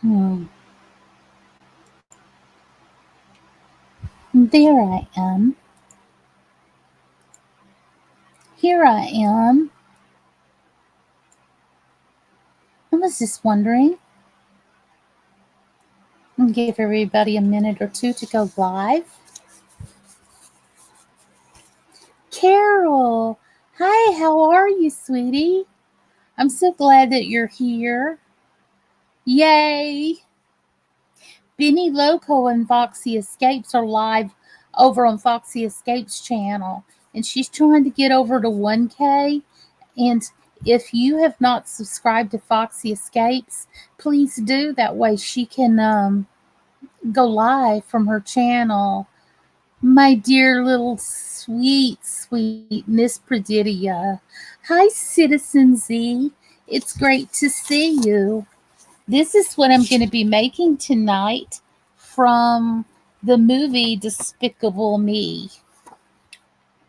Hmm. There I am. Here I am. I was just wondering. I'll give everybody a minute or two to go live. Carol, hi, how are you, sweetie? I'm so glad that you're here. Yay! Benny Loco and Foxy Escapes are live over on Foxy Escapes channel, and she's trying to get over to 1K. And if you have not subscribed to Foxy Escapes, please do. That way she can go live from her channel. My dear little sweet Miss Predidia. Hi, Citizen Z. It's great to see you. This is what I'm going to be making tonight from the movie Despicable Me.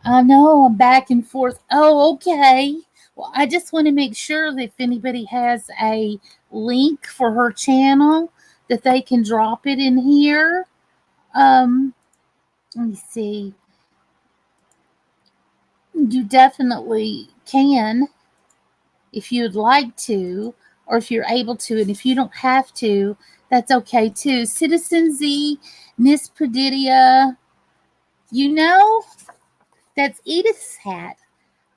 I know I'm back and forth. Oh, okay. Well, I just want to make sure that if anybody has a link for her channel, that they can drop it in here. Let me see. You definitely can if you'd like to, or if you're able to, and if you don't have to, that's okay too. Citizen Z, Miss Predidia, you know, that's Edith's hat.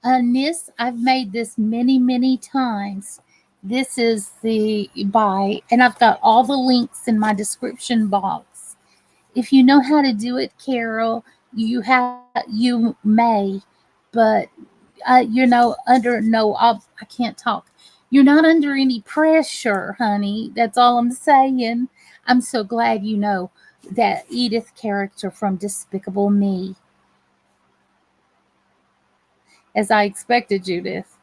Nis, I've made this many times. This is the buy, and I've got all the links in my description box. If you know how to do it, Carol, you may, but under no, I can't talk. You're not under any pressure, honey. That's all I'm saying. I'm so glad you know that Edith character from Despicable Me, as I expected, Judith.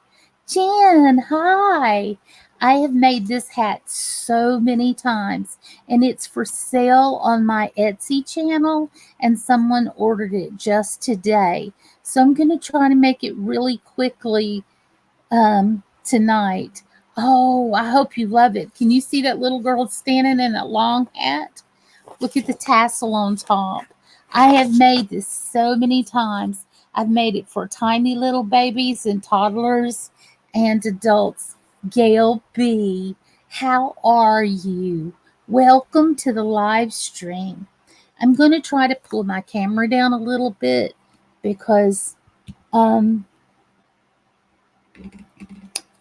Jen, hi. I have made this hat so many times, and it's for sale on my Etsy channel, and someone ordered it just today. So I'm going to try to make it really quickly tonight. Oh, I hope you love it. Can you see that little girl standing in a long hat? Look at the tassel on top. I have made this so many times. I've made it for tiny little babies and toddlers and adults. Gail B., how are you? Welcome to the live stream. I'm going to try to pull my camera down a little bit because um,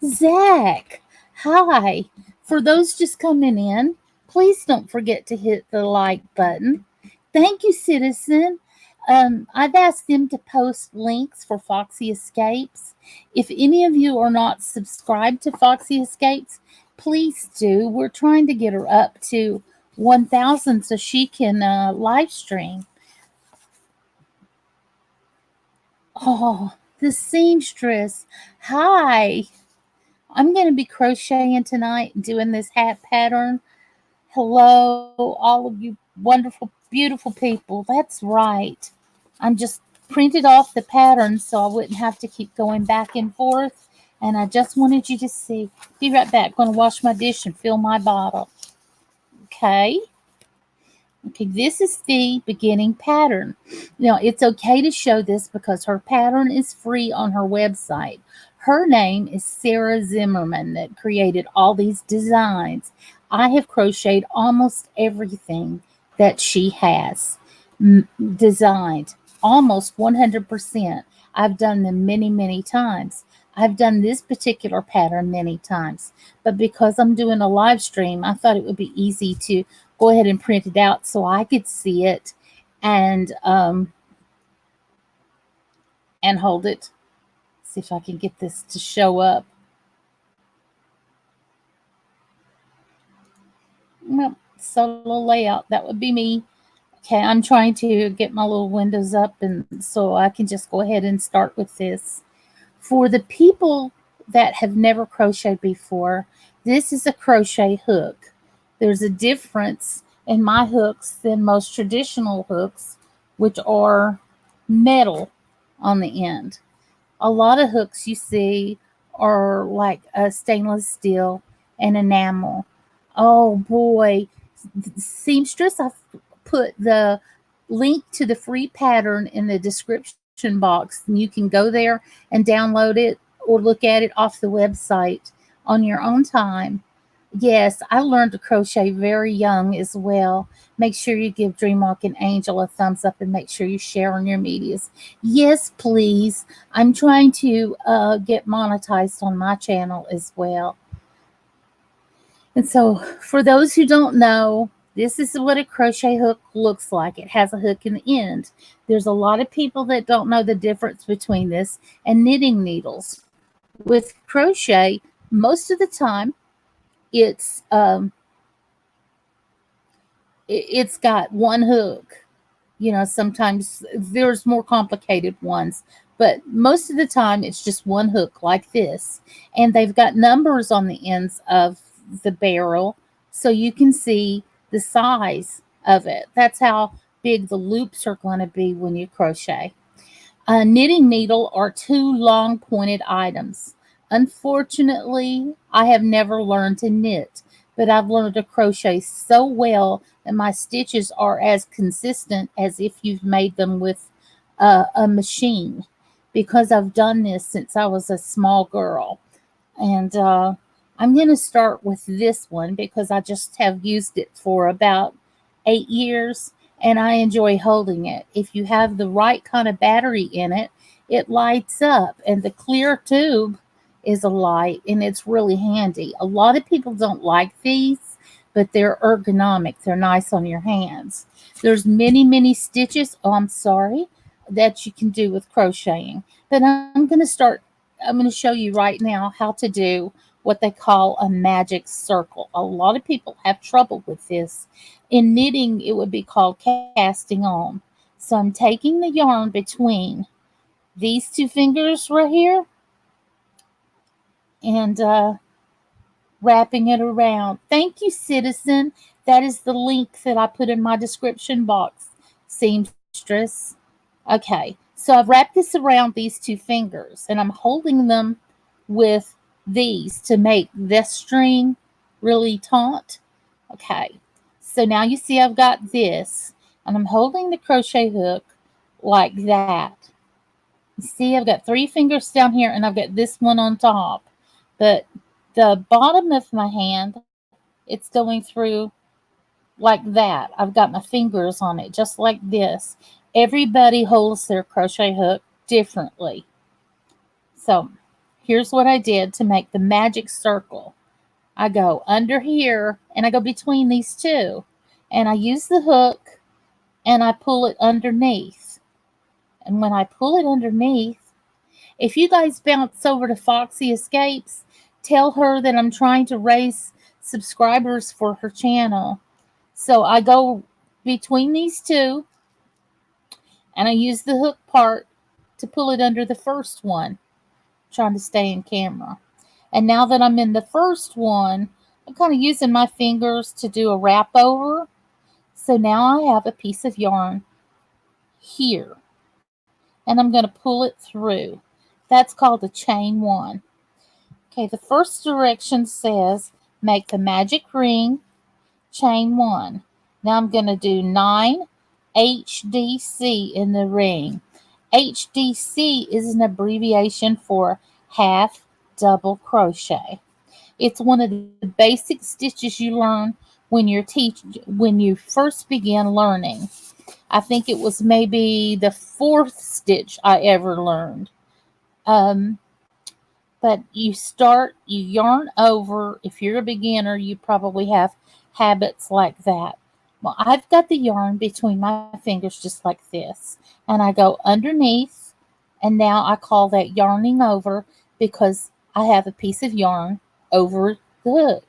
Zach, hi. For those just coming in, please don't forget to hit the like button. Thank you, Citizen. I've asked them to post links for Foxy Escapes. If any of you are not subscribed to Foxy Escapes, please do. We're trying to get her up to 1,000 so she can live stream. Oh, the seamstress. Hi. I'm going to be crocheting tonight, doing this hat pattern. Hello, all of you wonderful, beautiful people. That's right. I'm just printed off the pattern so I wouldn't have to keep going back and forth. And I just wanted you to see. Be right back. Going to wash my dish and fill my bottle. Okay. Okay, this is the beginning pattern. Now, it's okay to show this because her pattern is free on her website. Her name is Sarah Zimmerman that created all these designs. I have crocheted almost everything that she has designed, almost 100%. I've done them many times. I've done this particular pattern many times, but because I'm doing a live stream, I thought it would be easy to go ahead and print it out so I could see it and hold it. See if I can get this to show up. Well, solo layout, that would be me. Okay, I'm trying to get my little windows up and so I can just go ahead and start with this. For the people that have never crocheted before, this is a crochet hook. There's a difference in my hooks than most traditional hooks, which are metal on the end. A lot of hooks you see are like a stainless steel and enamel. Oh boy, seamstress, I've put the link to the free pattern in the description box, and you can go there and download it or look at it off the website on your own time. Yes, I learned to crochet very young as well. Make sure you give Dreamwalk and Angel a thumbs up and make sure you share on your medias. Yes, please. I'm trying to get monetized on my channel as well. And so, for those who don't know, this is what a crochet hook looks like. It has a hook in the end. There's a lot of people that don't know the difference between this and knitting needles. With crochet, most of the time, it's it's got one hook. You know, sometimes there's more complicated ones, but most of the time it's just one hook like this. And they've got numbers on the ends of the barrel so you can see the size of it. That's how big the loops are going to be when you crochet. A knitting needle are two long pointed items. Unfortunately, I have never learned to knit, but I've learned to crochet so well that my stitches are as consistent as if you've made them with a machine because I've done this since I was a small girl. And I'm going to start with this one because I just have used it for about 8 years and I enjoy holding it. If you have the right kind of battery in it, it lights up, and the clear tube is a light and it's really handy. A lot of people don't like these, but they're ergonomic. They're nice on your hands. There's many stitches, oh, I'm sorry, that you can do with crocheting. But I'm going to show you right now how to do what they call a magic circle. A lot of people have trouble with this. In knitting, it would be called casting on. So I'm taking the yarn between these two fingers right here and wrapping it around. Thank you, citizen. That is the link that I put in my description box, seamstress. Okay, so I've wrapped this around these two fingers and I'm holding them with these to make this string really taut. Okay, so now you see I've got this and I'm holding the crochet hook like that. You see I've got three fingers down here and I've got this one on top. But the bottom of my hand, it's going through like that. I've got my fingers on it just like this. Everybody holds their crochet hook differently. So here's what I did to make the magic circle. I go under here and I go between these two. And I use the hook and I pull it underneath. And when I pull it underneath, if you guys bounce over to Foxy Escapes, tell her that I'm trying to raise subscribers for her channel. So I go between these two and I use the hook part to pull it under the first one. Trying to stay in camera. And now that I'm in the first one, I'm kind of using my fingers to do a wrap over. So now I have a piece of yarn here. And I'm going to pull it through. That's called a chain one. Okay, the first direction says make the magic ring, chain one. Now I'm going to do 9 HDC in the ring. HDC is an abbreviation for half double crochet. It's one of the basic stitches you learn when you first begin learning. I think it was maybe the 4th stitch I ever learned. But you yarn over. If you're a beginner, you probably have habits like that. Well, I've got the yarn between my fingers just like this. And I go underneath, and now I call that yarning over because I have a piece of yarn over the hook.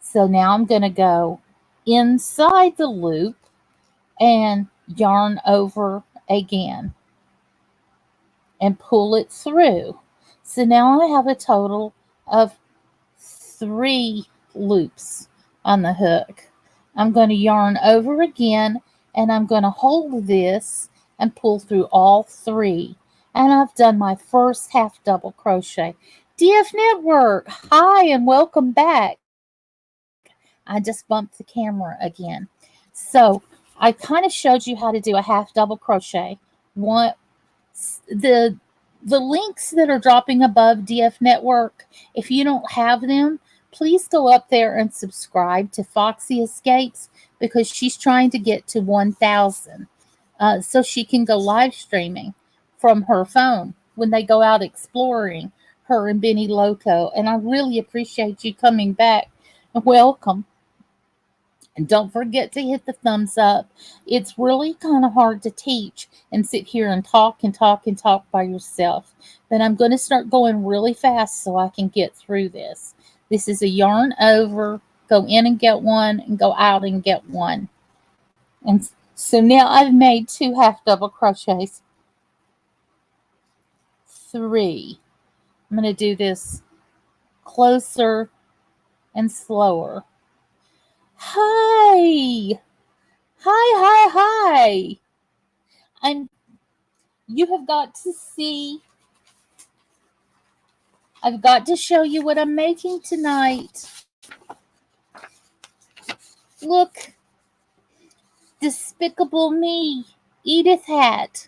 So now I'm going to go inside the loop and yarn over again and pull it through. So now I have a total of 3 loops on the hook. I'm going to yarn over again and I'm going to hold this and pull through all 3. And I've done my first half double crochet. DF Network, hi and welcome back. I just bumped the camera again. So I kind of showed you how to do a half double crochet. One, the the links that are dropping above DF Network, if you don't have them, please go up there and subscribe to Foxy Escapes because she's trying to get to 1,000 so she can go live streaming from her phone when they go out exploring, her and Benny Loco. And I really appreciate you coming back. Welcome. And don't forget to hit the thumbs up. It's really kind of hard to teach and sit here and talk and talk and talk by yourself. But I'm going to start going really fast so I can get through this. This is a yarn over, go in and get one, and go out and get one. And so now I've made 2 half double crochets. 3. I'm going to do this closer and slower. Hi! Hi! You have got to see. I've got to show you what I'm making tonight. Look. Despicable Me. Edith hat.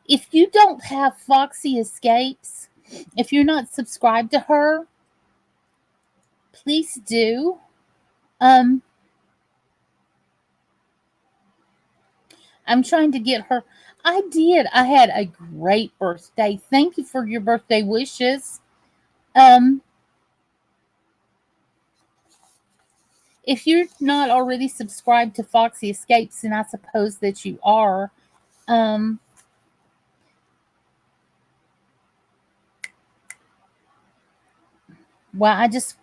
If you don't have Foxy Escapes, if you're not subscribed to her, please do. I'm trying to get her. I did. I had a great birthday. Thank you for your birthday wishes. If you're not already subscribed to Foxy Escapes, and I suppose that you are, well, I just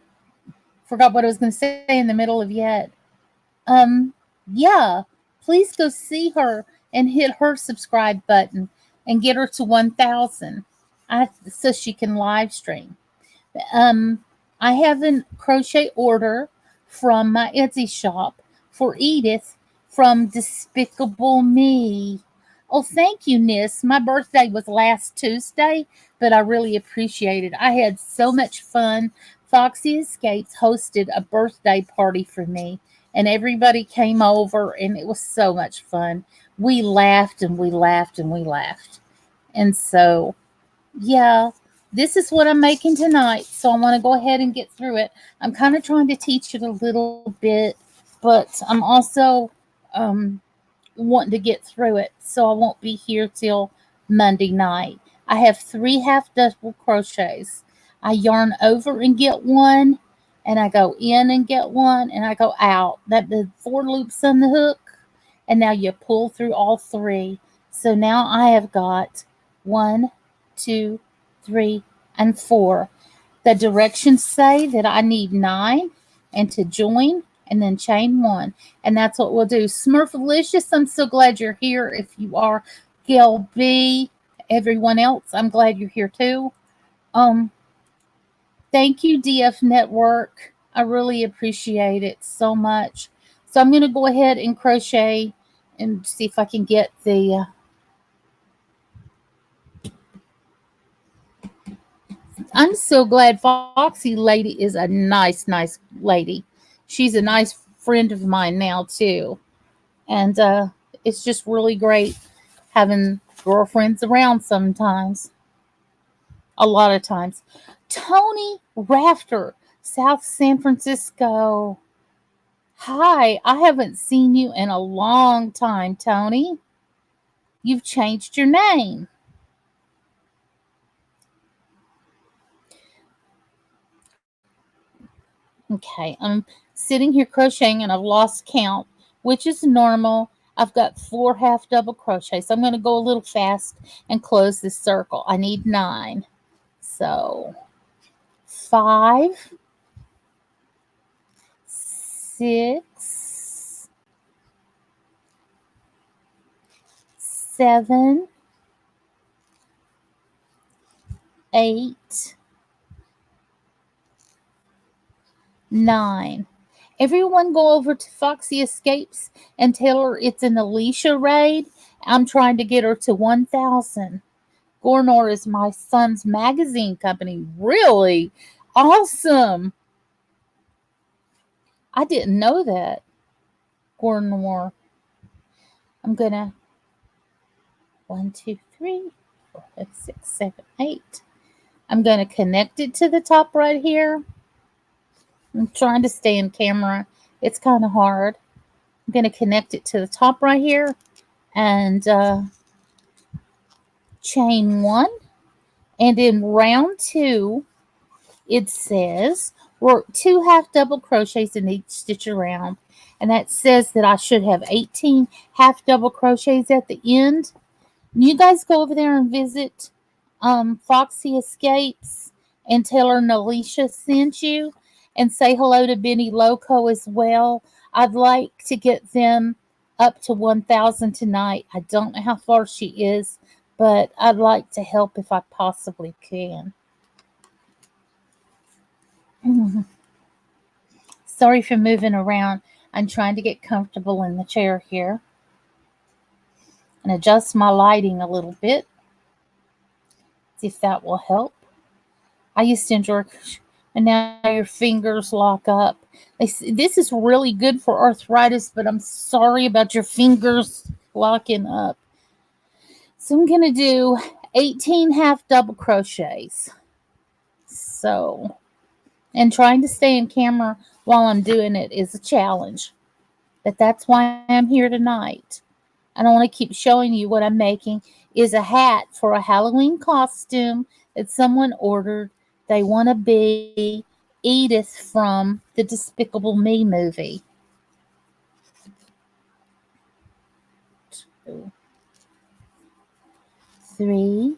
forgot what I was going to say in the middle of yet. Yeah, please go see her and hit her subscribe button and get her to 1,000 so she can live stream. I have a crochet order from my Etsy shop for Edith from Despicable Me. Oh, thank you, Nis. My birthday was last Tuesday, but I really appreciate it. I had so much fun. Foxy Escapes hosted a birthday party for me, and everybody came over, and it was so much fun. We laughed and we laughed and we laughed. And so, yeah, this is what I'm making tonight. So I want to go ahead and get through it. I'm kind of trying to teach it a little bit, but I'm also wanting to get through it. So I won't be here till Monday night. I have 3 half double crochets. I yarn over and get one, and I go in and get one, and I go out. That the 4 loops on the hook, and now you pull through all 3. So now I have got 1, 2, 3, and 4. The directions say that I need 9 and to join and then chain 1. And that's what we'll do. Smurfalicious, I'm so glad you're here. If you are, Gail B, everyone else, I'm glad you're here too. Thank you, DF Network. I really appreciate it so much. So I'm going to go ahead and crochet and see if I can get the I'm so glad Foxy Lady is a nice lady. She's a nice friend of mine now too. And it's just really great having girlfriends around sometimes. A lot of times. Tony Rafter, South San Francisco. Hi, I haven't seen you in a long time, Tony. You've changed your name. Okay, I'm sitting here crocheting and I've lost count, which is normal. I've got 4 half double crochets. So I'm going to go a little fast and close this circle. I need 9. So 5, 6, 7, 8, 9. Everyone go over to Foxy Escapes and tell her it's an Alicia raid. I'm trying to get her to 1,000. Gornor is my son's magazine company. Really? Awesome. I didn't know that. Gornor. I'm gonna 1, 2, 3, 4, 5, 6, 7, 8. I'm gonna connect it to the top right here. I'm trying to stay in camera. It's kind of hard. I'm gonna connect it to the top right here and chain 1. And in round 2, it says work 2 half double crochets in each stitch around, and that says that I should have 18 half double crochets at the end. You guys go over there and visit Foxy Escapes and tell her Nalisha sent you, and say hello to Benny Loco as well. I'd like to get them up to 1,000 tonight. I don't know how far she is, but I'd like to help if I possibly can. Sorry for moving around. I'm trying to get comfortable in the chair here and adjust my lighting a little bit. See if that will help. I used to enjoy, and now your fingers lock up. This is really good for arthritis, but I'm sorry about your fingers locking up. So I'm going to do 18 half double crochets. So, and trying to stay in camera while I'm doing it is a challenge. But that's why I'm here tonight. I don't want to keep showing you what I'm making is a hat for a Halloween costume that someone ordered. They want to be Edith from the Despicable Me movie. 2, 3,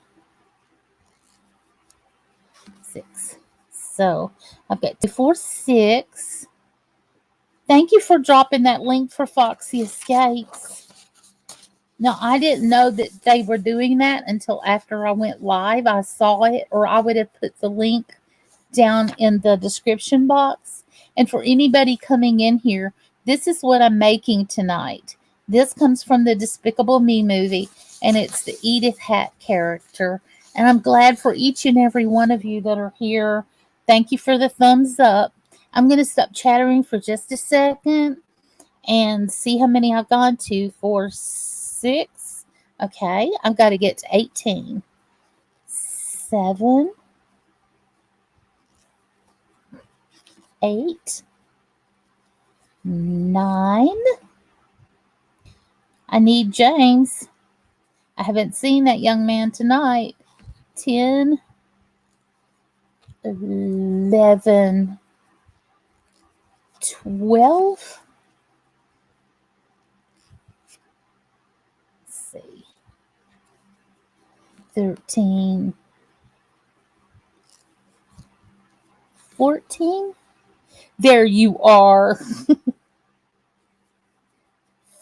6. So I've got 2, 4, 6. Thank you for dropping that link for Foxy Escapes. No, I didn't know that they were doing that until after I went live. I saw it, or I would have put the link down in the description box. And for anybody coming in here, this is what I'm making tonight. This comes from the Despicable Me movie, and it's the Edith hat character. And I'm glad for each and every one of you that are here. Thank you for the thumbs up. I'm going to stop chattering for just a second and see how many I've gone to. 4, 6. Okay, I've got to get to 18. 7, 8, 9. I need James. I haven't seen that young man tonight. 10, 11, 12. Let's see. 13, 14. There you are.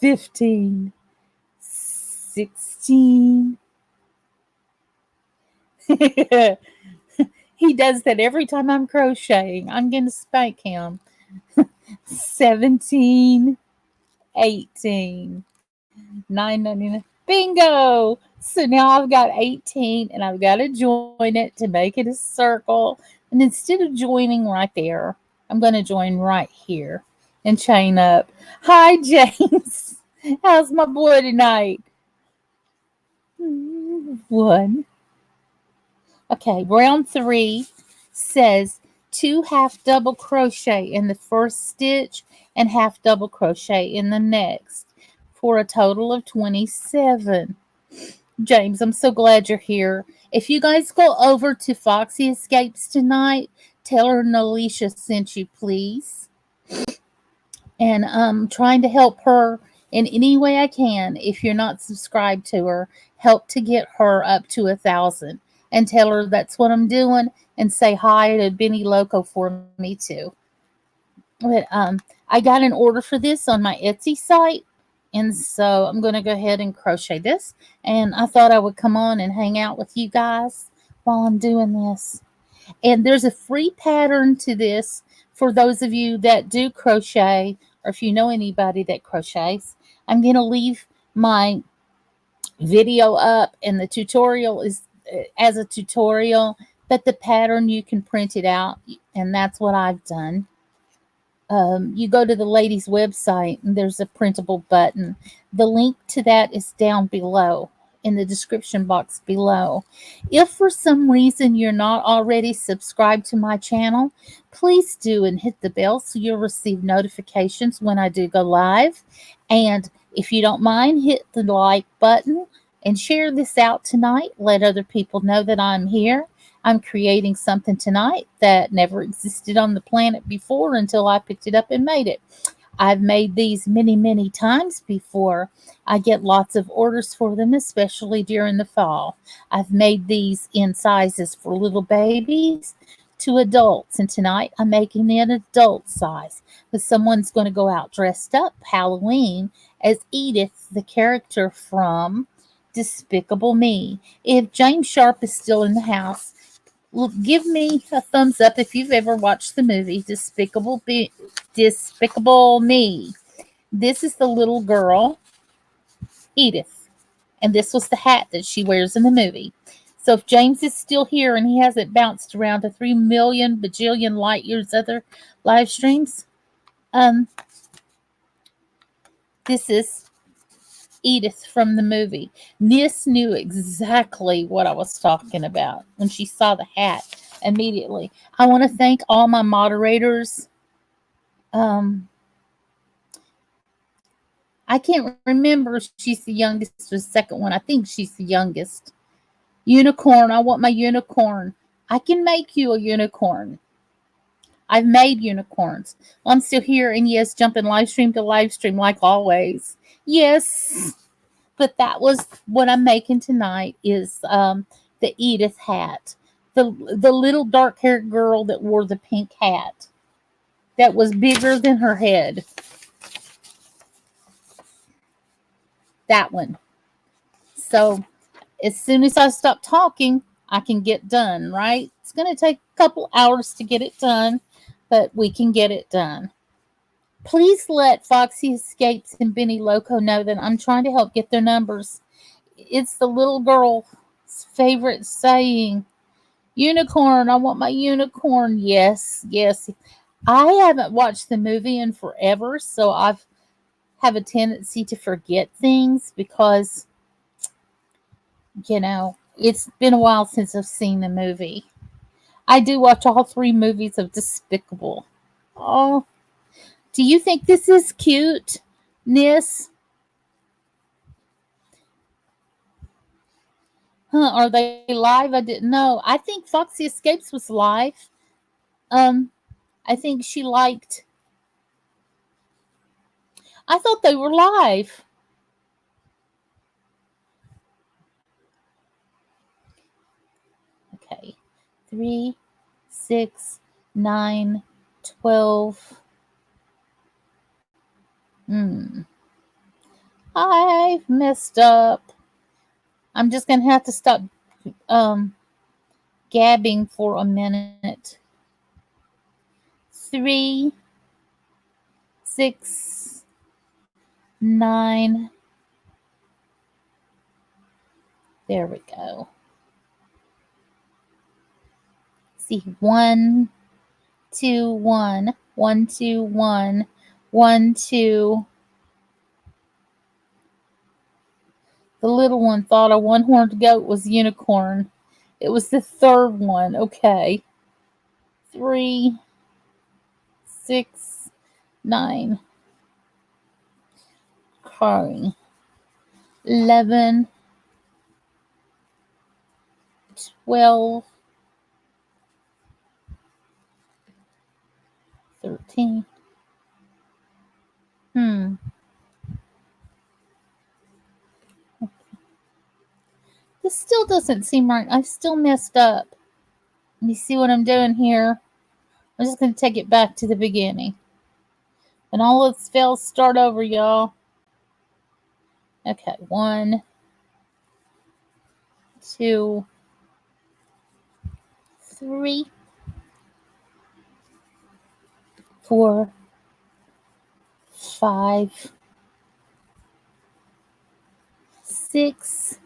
15, 16. He does that every time I'm crocheting. I'm going to spank him. 17, 18, 9.99. Bingo! So now I've got 18, and I've got to join it to make it a circle. And instead of joining right there, I'm going to join right here and chain up. Hi, James. How's my boy tonight? 1. Okay, round 3 says 2 half double crochet in the first stitch and half double crochet in the next for a total of 27. James, I'm so glad you're here. If you guys go over to Foxy Escapes tonight, tell her Nalisha sent you, please. And I'm trying to help her in any way I can. If you're not subscribed to her, help to get her up to 1,000. And tell her that's what I'm doing. And say hi to Benny Loco for me too. But I got an order for this on my Etsy site. And so I'm going to go ahead and crochet this. And I thought I would come on and hang out with you guys while I'm doing this. And there's a free pattern to this for those of you that do crochet, or if you know anybody that crochets. I'm going to leave my video up, and the tutorial is as a tutorial, but the pattern you can print it out, and that's what I've done. You go to the lady's website and there's a printable button. The link to that is down below in the description box below. If for some reason you're not already subscribed to my channel, please do and hit the bell so you'll receive notifications when I do go live. And if you don't mind, hit the like button and share this out tonight. Let other people know that I'm here. I'm creating something tonight that never existed on the planet before until I picked it up and made it. I've made these many, many times before. I get lots of orders for them, especially during the fall. I've made these in sizes for little babies to adults, and tonight I'm making it an adult size because someone's going to go out dressed up Halloween as Edith, the character from Despicable Me. If James Sharp is still in the house, give me a thumbs up if you've ever watched the movie Despicable Me. This is the little girl, Edith, and this was the hat that she wears in the movie. So if James is still here and he hasn't bounced around to 3 million bajillion light years other live streams, this is Edith from the movie. Nis knew exactly what I was talking about when she saw the hat immediately. I want to thank all my moderators. I can't remember if she's the youngest or the second one. I think she's the youngest. Unicorn. I want my unicorn. I can make you a unicorn. I've made unicorns. Well, I'm still here, and yes, jumping live stream to live stream like always. Yes. But that was what I'm making tonight is the Edith hat. The little dark haired girl that wore the pink hat that was bigger than her head. That one. So as soon as I stop talking, I can get done, right? It's going to take a couple hours to get it done, but we can get it done. Please let Foxy Escapes and Benny Loco know that I'm trying to help get their numbers. It's the little girl's favorite saying. Unicorn, I want my unicorn. Yes, yes. I haven't watched the movie in forever, so I've have a tendency to forget things because, it's been a while since I've seen the movie. I do watch all 3 movies of Despicable. Oh, do you think this is cute, Nis? Huh, are they live? I didn't know. I think Foxy Escapes was live. I think she liked. I thought they were live. Okay. 3, 6, 9, 12. I've messed up. I'm just going to have to stop gabbing for a minute. 3, 6, 9. There we go. See, 1, 2, 1, 1, 2, 1, 1, 2. The little one thought a one-horned goat was unicorn. It was the third one. Okay. 3, 6, 9. Okay. 11, 12, 13. This still doesn't seem right. I've still messed up. You see what I'm doing here? I'm just going to take it back to the beginning. And all its spells start over, y'all. Okay, 1, 2, 3, 4, 5, 6,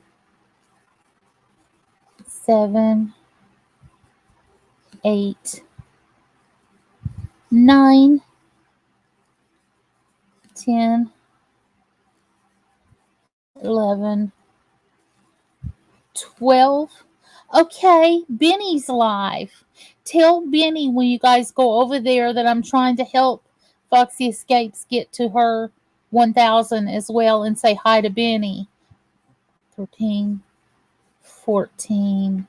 7, 8, 9, 10, 11, 12. Okay, Benny's live. Tell Benny when you guys go over there that I'm trying to help Foxy Escapes get to her 1,000 as well, and say hi to Benny. 13, 14,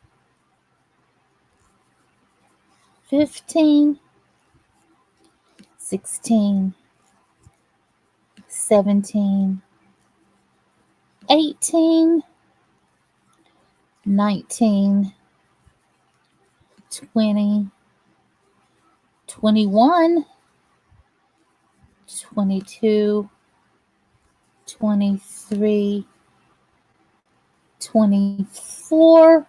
15, 16, 17, 18, 19, 20, 21, 22, 23, 24,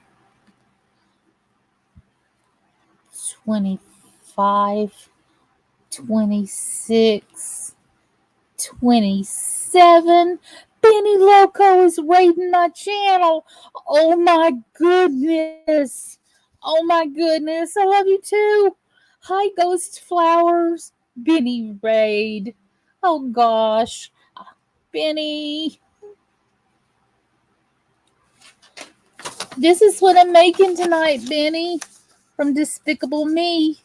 25, 26, 27. Benny Loco is raiding my channel. Oh my goodness. Oh my goodness. I love you too. Hi, Ghost Flowers. Benny Raid. Oh gosh. Benny. This is what I'm making tonight, Benny, from Despicable Me.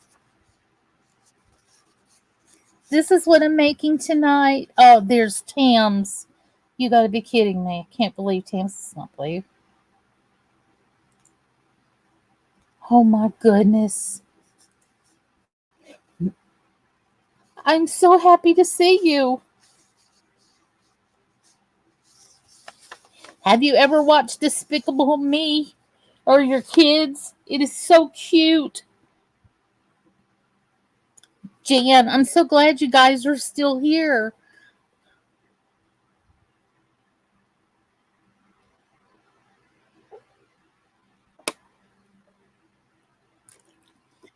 This is what I'm making tonight. Oh, there's Tams. You gotta be kidding me. I can't believe Tams is not blue. Oh my goodness. I'm so happy to see you. Have you ever watched Despicable Me or your kids? It is so cute. Jan, I'm so glad you guys are still here.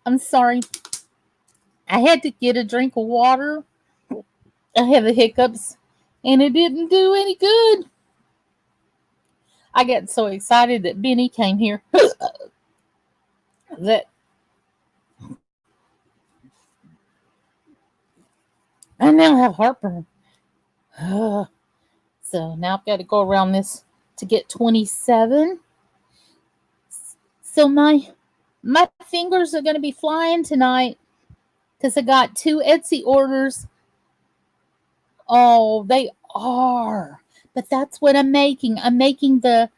I'm sorry. I had to get a drink of water. I have the hiccups, and it didn't do any good. I got so excited that Benny came here that I now have heartburn. So now I've got to go around this to get 27. So my fingers are going to be flying tonight because I got 2 Etsy orders. Oh, they are. But that's what I'm making. I'm making the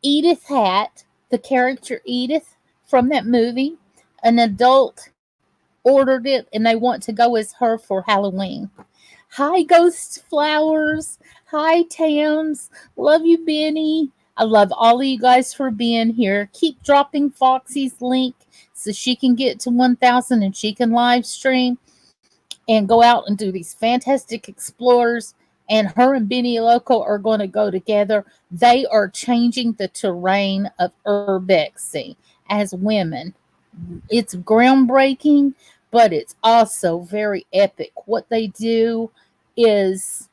Edith hat, the character Edith from that movie. An adult ordered it and they want to go as her for Halloween. Hi, Ghost Flowers. Hi, Tams. Love you, Benny. I love all of you guys for being here. Keep dropping Foxy's link so she can get to 1,000 and she can live stream and go out and do these fantastic explorers. And her and Benny Loco are going to go together. They are changing the terrain of urbexing as women. It's groundbreaking, but it's also very epic. What they do is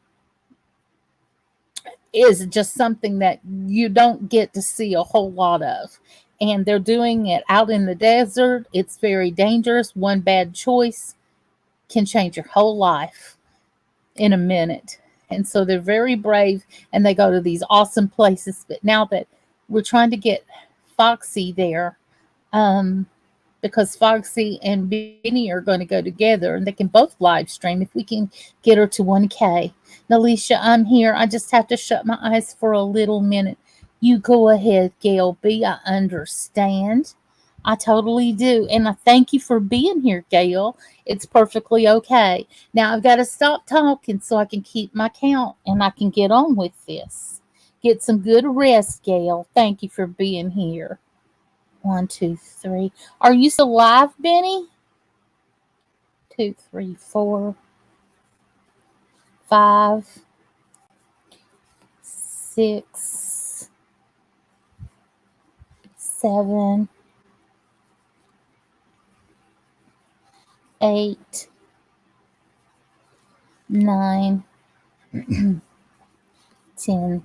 is just something that you don't get to see a whole lot of. And they're doing it out in the desert. It's very dangerous. One bad choice can change your whole life in a minute. And so they're very brave and they go to these awesome places. But now that we're trying to get Foxy there, um, because Foxy and Benny are going to go together and they can both live stream if we can get her to 1K. Nalisha, I'm here. I just have to shut my eyes for a little minute. You go ahead, Gail B. I understand. I totally do. And I thank you for being here, Gail. It's perfectly okay. Now I've got to stop talking so I can keep my count and I can get on with this. Get some good rest, Gail. Thank you for being here. 1, 2, 3. Are you still live, Benny? 2, 3, 4, 5, 6, 7, 8, 9, 10,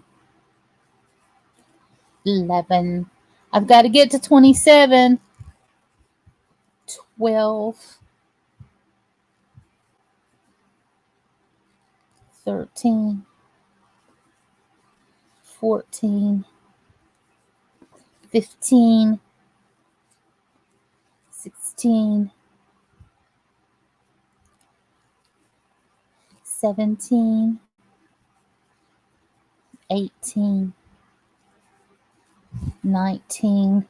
11. I've got to get to 27. 12, 13, 14, 15, 16, 17, 18, 19,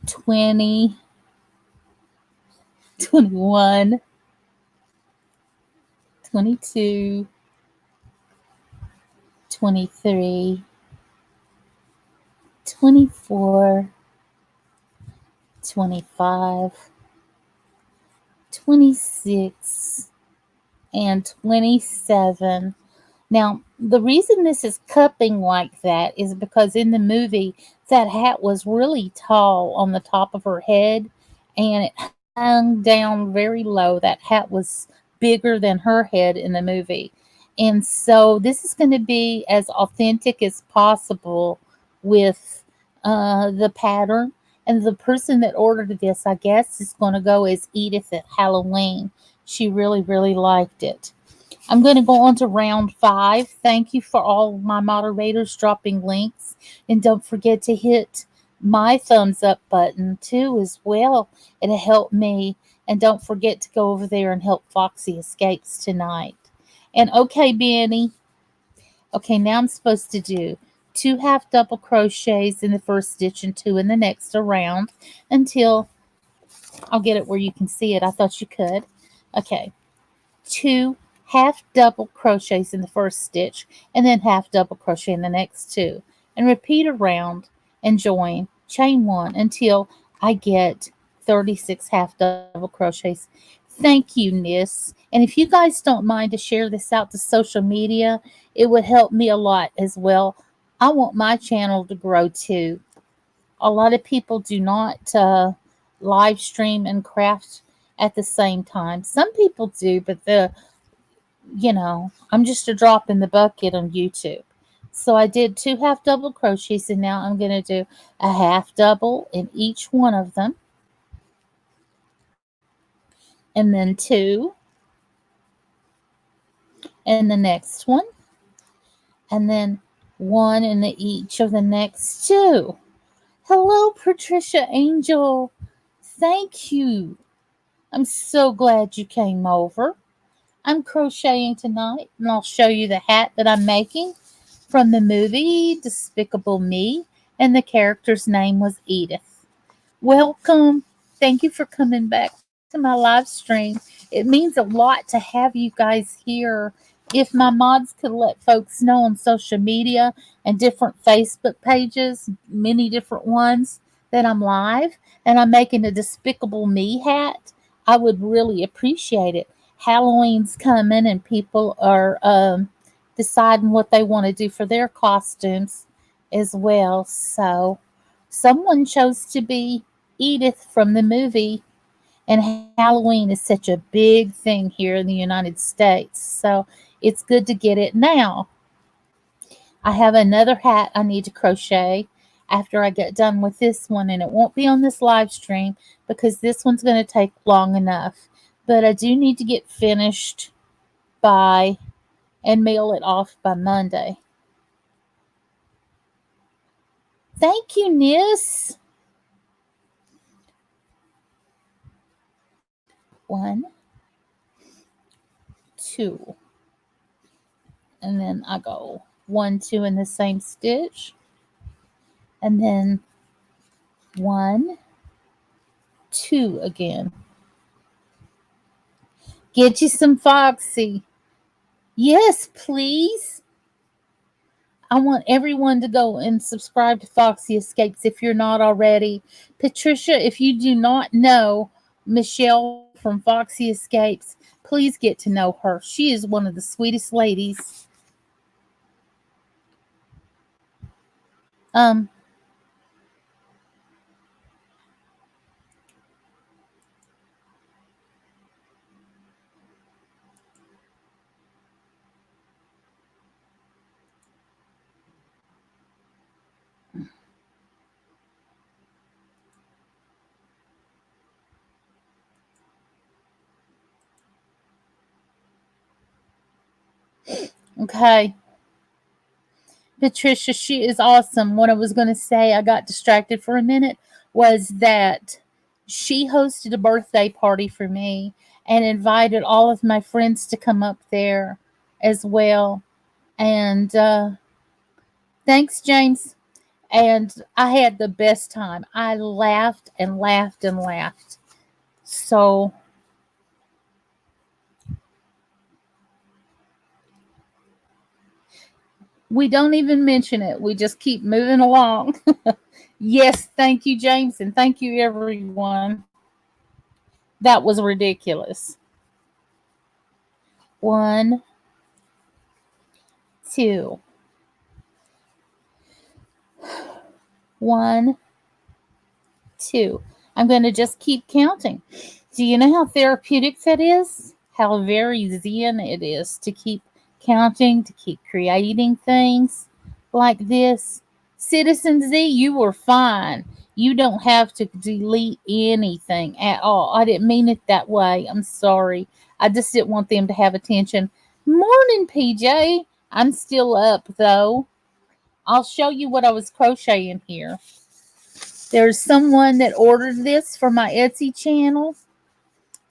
20, 21, 22, 23, 24, 25, 26, and 27. Now, the reason this is cupping like that is because in the movie, that hat was really tall on the top of her head and it hung down very low. That hat was bigger than her head in the movie. And so, this is going to be as authentic as possible with the pattern. And the person that ordered this, I guess, is going to go as Edith at Halloween. She really, really liked it. I'm going to go on to round 5. Thank you for all my moderators dropping links. And don't forget to hit my thumbs up button too as well. It'll help me. And don't forget to go over there and help Foxy Escapes tonight. And okay, Benny. Okay, now I'm supposed to do 2 half double crochets in the first stitch and 2 in the next around until I'll get it where you can see it. I thought you could. Okay. 2 half double crochets in the first stitch and then half double crochet in the next 2 and repeat around and join chain 1 until I get 36 half double crochets. Thank you, Nis. And if you guys don't mind to share this out to social media, it would help me a lot as well. I want my channel to grow too. A lot of people do not live stream and craft at the same time. Some people do, but I'm just a drop in the bucket on YouTube. So I did 2 half double crochets and now I'm going to do a half double in each one of them. And then 2 in the next one. And then 1 in each of the next 2. Hello, Patricia Angel. Thank you. I'm so glad you came over. I'm crocheting tonight and I'll show you the hat that I'm making from the movie Despicable Me, and the character's name was Edith. Welcome. Thank you for coming back to my live stream. It means a lot to have you guys here. If my mods could let folks know on social media and different Facebook pages, many different ones, that I'm live and I'm making a Despicable Me hat, I would really appreciate it. Halloween's coming and people are deciding what they want to do for their costumes as well. So someone chose to be Edith from the movie, and Halloween is such a big thing here in the United States. So it's good to get it now. I have another hat I need to crochet after I get done with this one, and it won't be on this live stream because this one's going to take long enough. But I do need to get finished by and mail it off by Monday. Thank you, Nis. 1, 2, and then I go 1, 2 in the same stitch, and then 1, 2 again. Get you some Foxy. Yes, please. I want everyone to go and subscribe to Foxy Escapes if you're not already. Patricia, if you do not know Michelle from Foxy Escapes, please get to know her. She is one of the sweetest ladies. Um, Okay. Patricia, she is awesome. What I was going to say, I got distracted for a minute, was that she hosted a birthday party for me and invited all of my friends to come up there as well. And thanks, James. And I had the best time. I laughed and laughed and laughed. So we don't even mention it. We just keep moving along. Yes, thank you, James, and thank you, everyone. That was ridiculous. One, two, one, two. I'm going to just keep counting. Do you know how therapeutic that is? How very zen it is to keep counting, to keep creating things like this. Citizen Z, you were fine. You don't have to delete anything at all. I didn't mean it that way. I'm sorry. I just didn't want them to have attention. Morning, PJ. I'm still up though. I'll show you what I was crocheting here. There's someone that ordered this for my Etsy channel,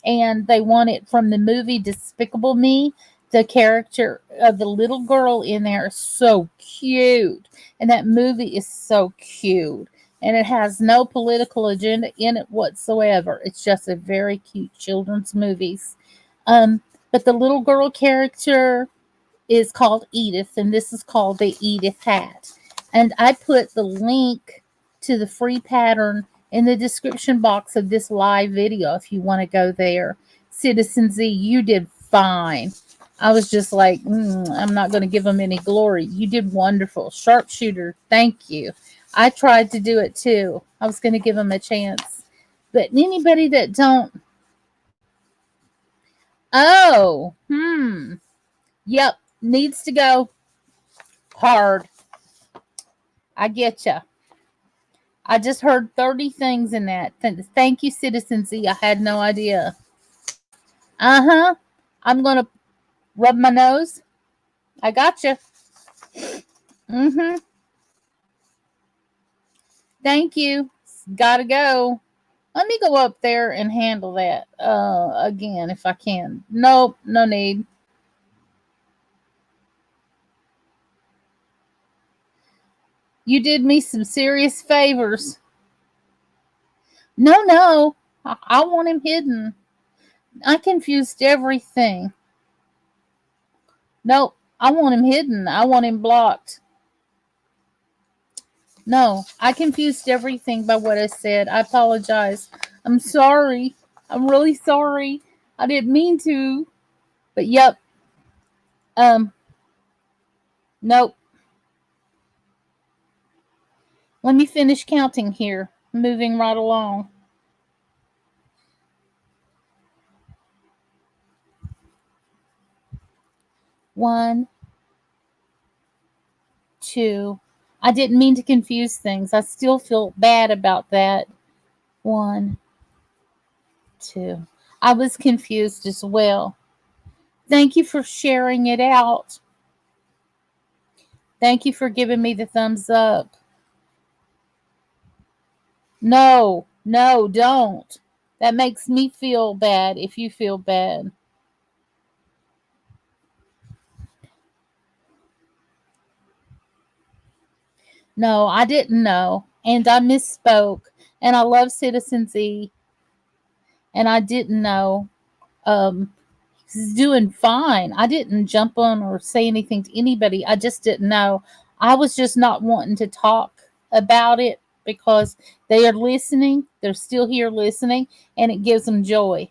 and they want it from the movie Despicable Me. The character of the little girl in there is so cute, and that movie is so cute. And it has no political agenda in it whatsoever. It's just a very cute children's movies. But the little girl character is called Edith, and this is called the Edith hat. And I put the link to the free pattern in the description box of this live video if you want to go there. Citizen Z, you did fine. I was just like, I'm not going to give them any glory. You did wonderful. Sharpshooter, thank you. I tried to do it too. I was going to give them a chance. But anybody that don't, oh, yep, needs to go hard. I get you. I just heard 30 things in that. Thank you, Citizen Z. I had no idea. Uh-huh. I'm going to rub my nose. I got you. Mm-hmm. Thank you. Gotta go. Let me go up there and handle that again if I can. Nope, no need. You did me some serious favors. No, no. I want him hidden. I confused everything. Nope. I want him hidden. I want him blocked. No, I confused everything by what I said. I apologize. I'm sorry. I'm really sorry. I didn't mean to. But yep. Um, nope. Let me finish counting here. Moving right along. One, two. I didn't mean to confuse things. I still feel bad about that. One, two. I was confused as well. Thank you for sharing it out. Thank you for giving me the thumbs up. No, no, don't. That makes me feel bad if you feel bad. No, I didn't know. And I misspoke. And I love Citizen Z. And I didn't know. Um, he's doing fine. I didn't jump on or say anything to anybody. I just didn't know. I was just not wanting to talk about it because they are listening. They're still here listening, and it gives them joy.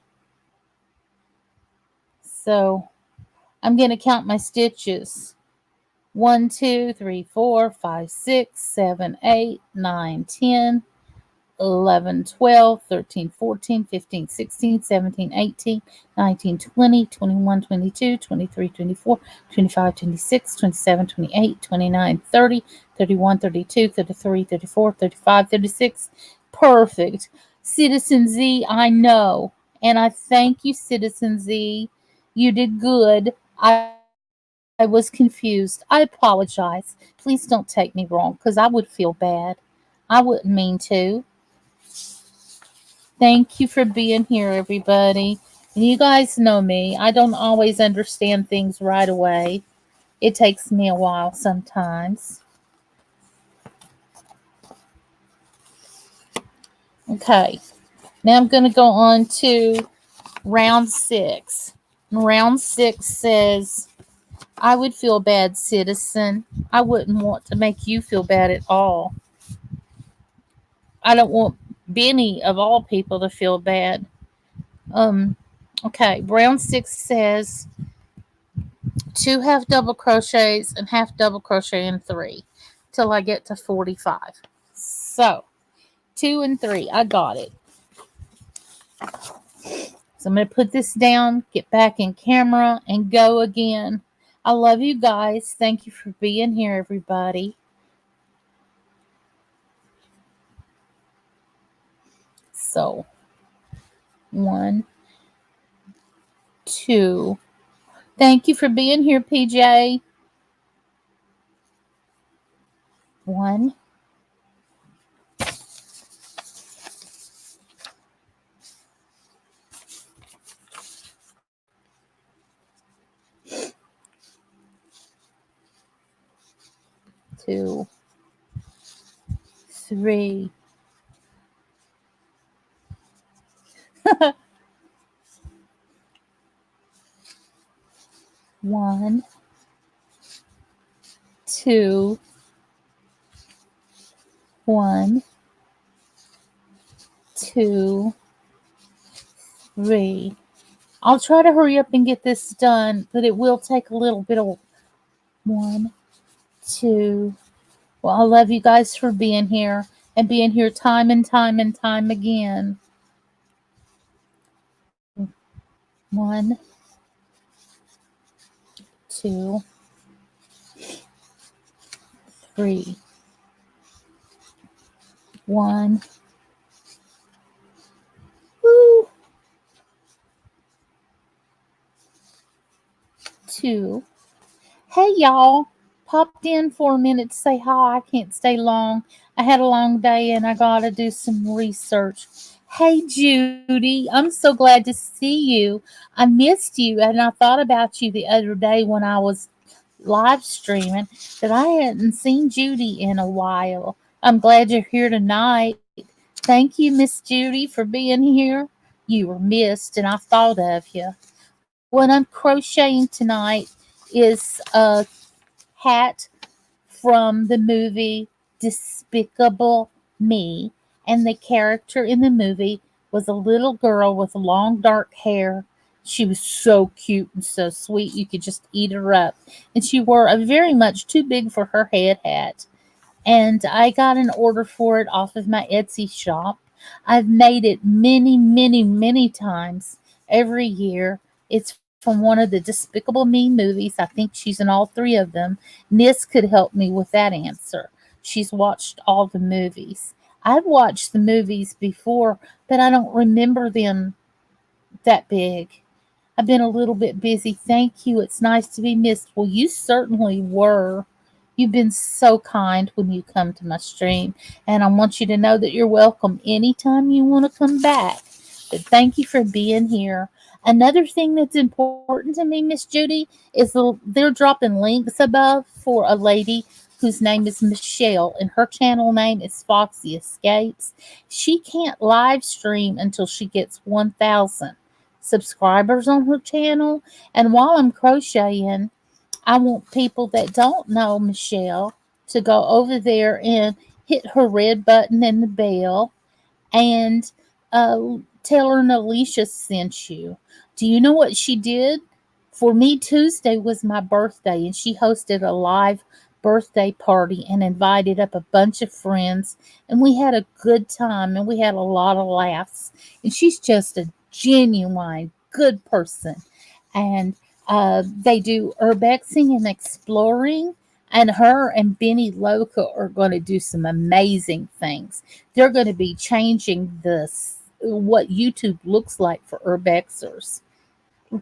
So I'm going to count my stitches. 1, 2, 3, 4, 5, 6, 7, 8, 9, 10, 11, 12, 13, 14, 15, 16, 17, 18, 19, 20, 21, 22, 23, 24, 25, 26, 27, 28, 29, 30, 31, 32, 33, 34, 35, 36. Perfect. Citizen Z, I know. And I thank you, Citizen Z. You did good. I was confused. I apologize. Please don't take me wrong because I would feel bad. I wouldn't mean to. Thank you for being here, everybody. And you guys know me. I don't always understand things right away. It takes me a while sometimes. Okay, now I'm going to go on to round 6. Round 6 says, I would feel bad, citizen. I wouldn't want to make you feel bad at all. I don't want Benny, of all people, to feel bad. Um, okay, round 6 says, 2 half double crochets and half double crochet in 3 till I get to 45. So, 2 and 3, I got it. So I'm going to put this down, get back in camera, and go again. I love you guys. Thank you for being here, everybody. So, 1, 2. Thank you for being here, PJ. 1, 2, 3. 1, 2, 1, 2, 3. I'll try to hurry up and get this done, but it will take a little bit of 1, 2. Well, I love you guys for being here and being here time and time and time again. 1, 2, 3. 1. Woo. 2. Hey, y'all. Popped in for a minute to say hi. I can't stay long. I had a long day and I got to do some research. Hey, Judy. I'm so glad to see you. I missed you and I thought about you the other day when I was live streaming that I hadn't seen Judy in a while. I'm glad you're here tonight. Thank you, Miss Judy, for being here. You were missed and I thought of you. What I'm crocheting tonight is a hat from the movie Despicable Me. And the character in the movie was a little girl with long dark hair. She was so cute and so sweet, you could just eat her up. And she wore a very much too big for her head hat. And I got an order for it off of my Etsy shop. I've made it many, many, many times every year. It's from one of the Despicable Me movies. I think she's in all 3 of them. Nis could help me with that answer. She's watched all the movies. I've watched the movies before, but I don't remember them that big. I've been a little bit busy. Thank you. It's nice to be missed. Well, you certainly were. You've been so kind when you come to my stream, and I want you to know that you're welcome anytime you want to come back. But thank you for being here. Another thing that's important to me, Miss Judy, is they're dropping links above for a lady whose name is Michelle, and her channel name is Foxy Escapes. She can't live stream until she gets 1,000 subscribers on her channel. And while I'm crocheting, I want people that don't know Michelle to go over there and hit her red button and the bell and tell her Alicia sent you. Do you know what she did? For me, Tuesday was my birthday, and she hosted a live birthday party and invited up a bunch of friends, and we had a good time and we had a lot of laughs. And she's just a genuine good person. And they do urbexing and exploring. And her and Benny Loca are going to do some amazing things. They're going to be changing this what YouTube looks like for urbexers.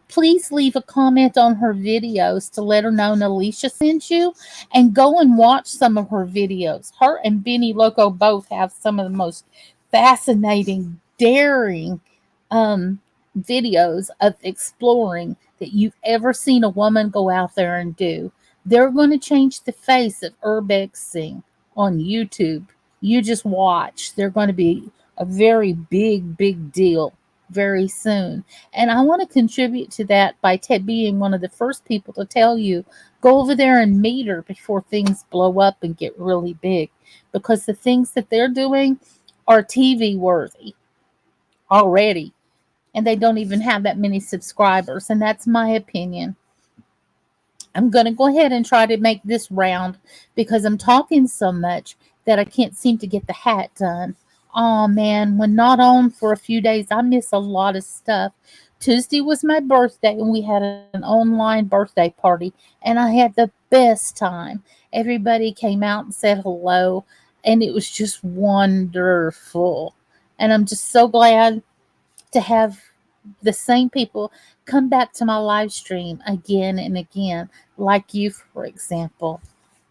Please leave a comment on her videos to let her know Nalisha sent you, and go and watch some of her videos. Her and Benny Loco both have some of the most fascinating, daring um, videos of exploring that you've ever seen a woman go out there and do. They're going to change the face of urbexing on YouTube. You just watch. They're going to be a very big, big deal very soon. And I want to contribute to that by being one of the first people to tell you go over there and meet her before things blow up and get really big. Because the things that they're doing are TV worthy already. And they don't even have that many subscribers. And that's my opinion. I'm going to go ahead and try to make this round because I'm talking so much that I can't seem to get the hat done. Oh man, when not on for a few days, I miss a lot of stuff. Tuesday was my birthday and we had an online birthday party and I had the best time. Everybody came out and said hello and it was just wonderful. And I'm just so glad to have the same people come back to my live stream again and again, like you, for example.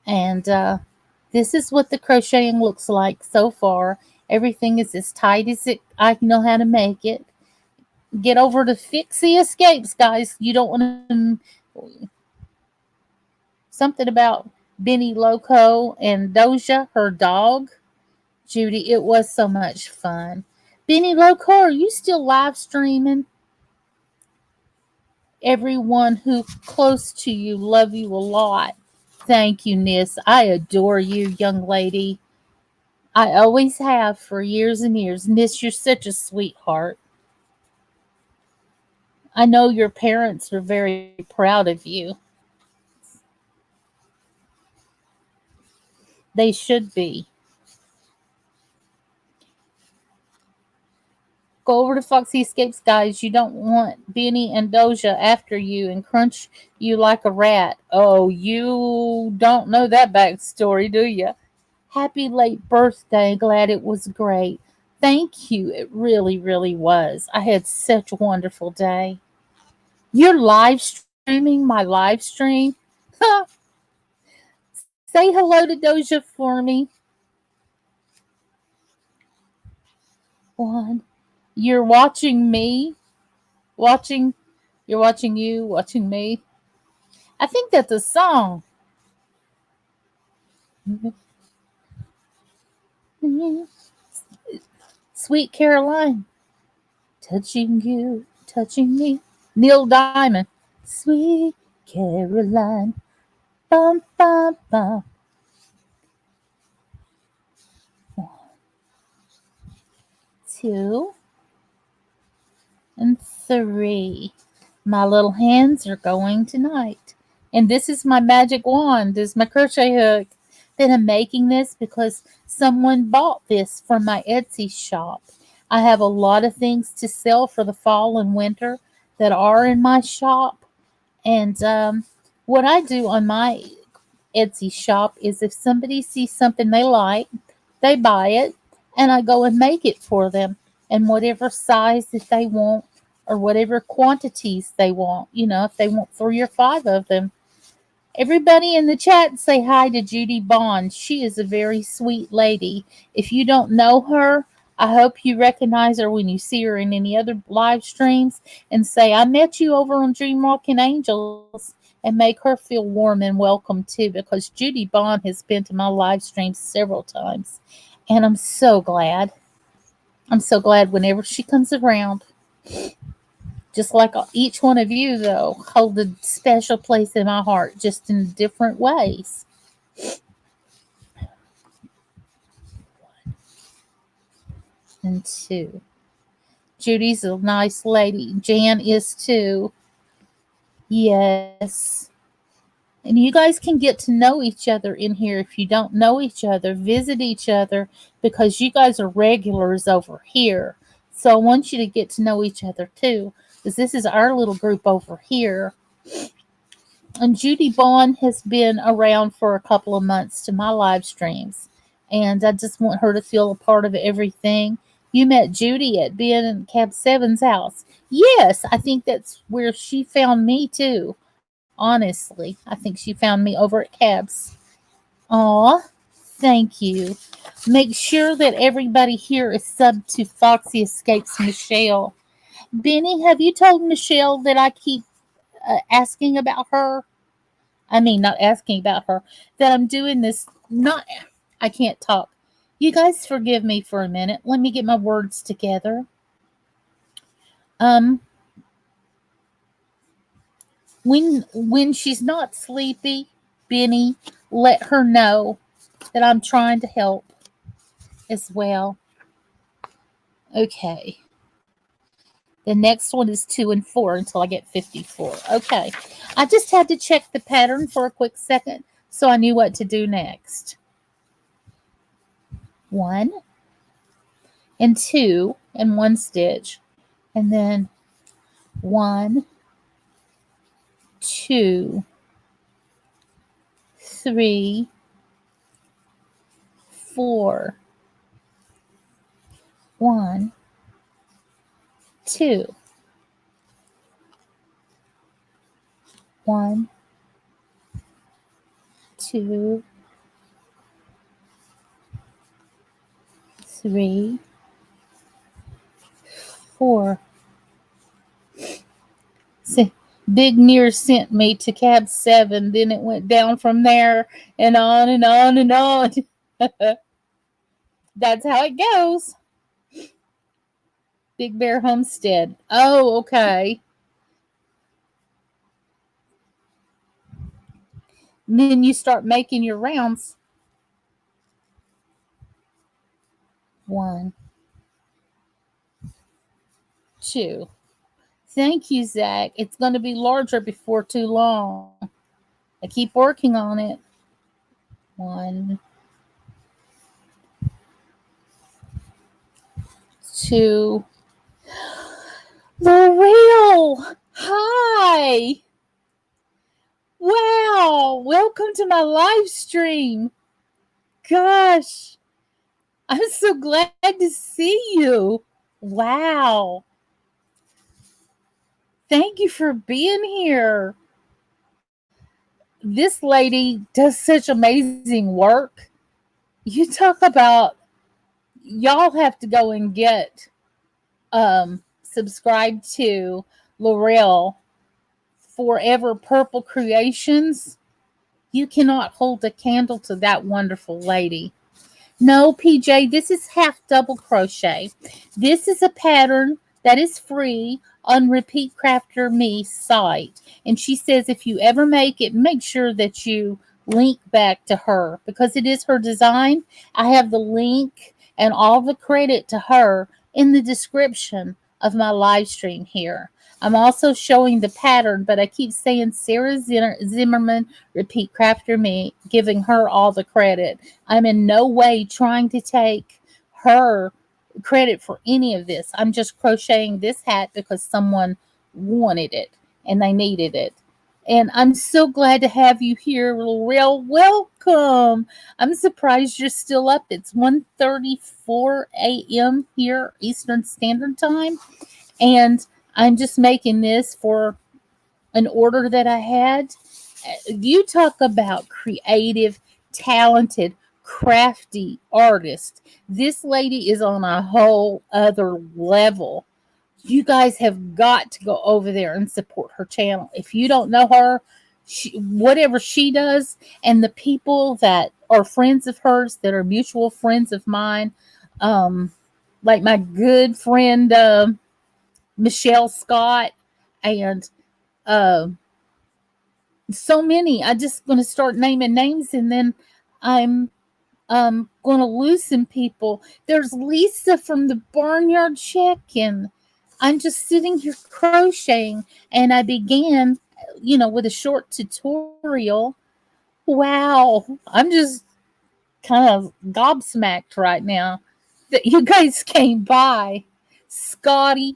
And this is what the crocheting looks like so far. Everything is as tight as I know how to make it. Get over to fix the escapes, guys. You don't want to. Something about Benny Loco and Doja, her dog. Judy, it was so much fun. Benny Loco, are you still live streaming? Everyone who close to you love you a lot. Thank you, Nis. I adore you, young lady. I always have for years and years. Nis, you're such a sweetheart. I know your parents are very proud of you. They should be. Go over to Foxy Escapes, guys. You don't want Benny and Doja after you and crunch you like a rat. Oh, you don't know that backstory, do you? Happy late birthday. Glad it was great. Thank you. It really, really was. I had such a wonderful day. You're live streaming my live stream? Say hello to Doja for me. One. You're watching me. Watching. You're watching you. Watching me. I think that's a song. Sweet Caroline. Touching you. Touching me. Neil Diamond. Sweet Caroline. Bum, bum, bum. Two and three. My little hands are going tonight. And this is my magic wand. This is my crochet hook. Then I'm making this because someone bought this from my Etsy shop. I have a lot of things to sell for the fall and winter that are in my shop. And what I do on my Etsy shop is if somebody sees something they like, they buy it, and I go and make it for them in whatever size that they want or whatever quantities they want. You know, if they want 3 or 5 of them. Everybody in the chat say hi to Judy Bond. She is a very sweet lady. If you don't know her, I hope you recognize her when you see her in any other live streams and say, I met you over on Dream Walking Angels, and make her feel warm and welcome too, because Judy Bond has been to my live streams several times. And I'm so glad. I'm so glad whenever she comes around. Just like each one of you, though, hold a special place in my heart, just in different ways. And two. Judy's a nice lady. Jan is too. Yes. And you guys can get to know each other in here if you don't know each other. Visit each other because you guys are regulars over here. So I want you to get to know each other too, because this is our little group over here. And Judy Bond has been around for a couple of months to my live streams. And I just want her to feel a part of everything. You met Judy at Ben and Cab Seven's house. Yes, I think that's where she found me too. Honestly, I think she found me over at Cab's. Aw, thank you. Make sure that everybody here is subbed to Foxy Escapes Michelle. Benny, have you told Michelle that I keep asking about her? I mean, not asking about her, that I'm doing this, not, I can't talk. You guys forgive me for a minute. Let me get my words together. Um, when she's not sleepy, Benny, let her know that I'm trying to help as well. Okay. The next one is 2 and 4 until I get 54. Okay. I just had to check the pattern for a quick second so I knew what to do next. 1 and 2 and 1 stitch. And then 1, 2, 3, 4, 1, 2, 1, 2, 3, 4. See, Big Near sent me to Cab 7, then it went down from there and on and on and on. That's how it goes. Big Bear Homestead. Oh, okay. And then you start making your rounds. 1, 2. Thank you, Zach. It's going to be larger before too long. I keep working on it. 1, 2. L'Oreal! Hi! Wow! Welcome to my live stream. Gosh, I'm so glad to see you. Wow. Thank you for being here. This lady does such amazing work. You talk about, y'all have to go and get subscribed to L'Oreal Forever Purple Creations. You cannot hold a candle to that wonderful lady. No, PJ, this is half double crochet. This is a pattern that is free on Repeat Crafter Me site. And she says if you ever make it, make sure that you link back to her because it is her design. I have the link and all the credit to her in the description of my live stream here. I'm also showing the pattern, but I keep saying Sarah Zimmerman, Repeat Crafter Me, giving her all the credit. I'm in no way trying to take her credit for any of this. I'm just crocheting this hat because someone wanted it and they needed it. And I'm so glad to have you here, L'Oreal. Welcome. I'm surprised you're still up. It's 1:34 a.m. here, Eastern Standard Time. And I'm just making this for an order that I had. You talk about creative, talented, crafty artist. This lady is on a whole other level. You guys have got to go over there and support her channel. If you don't know her, whatever she does, and the people that are friends of hers, that are mutual friends of mine, like my good friend Michelle Scott, and so many. I just going to start naming names, and then I'm going to lose some people. There's Lisa from the Barnyard Chicken. I'm just sitting here crocheting, and I began, with a short tutorial. Wow, I'm just kind of gobsmacked right now that you guys came by. Scotty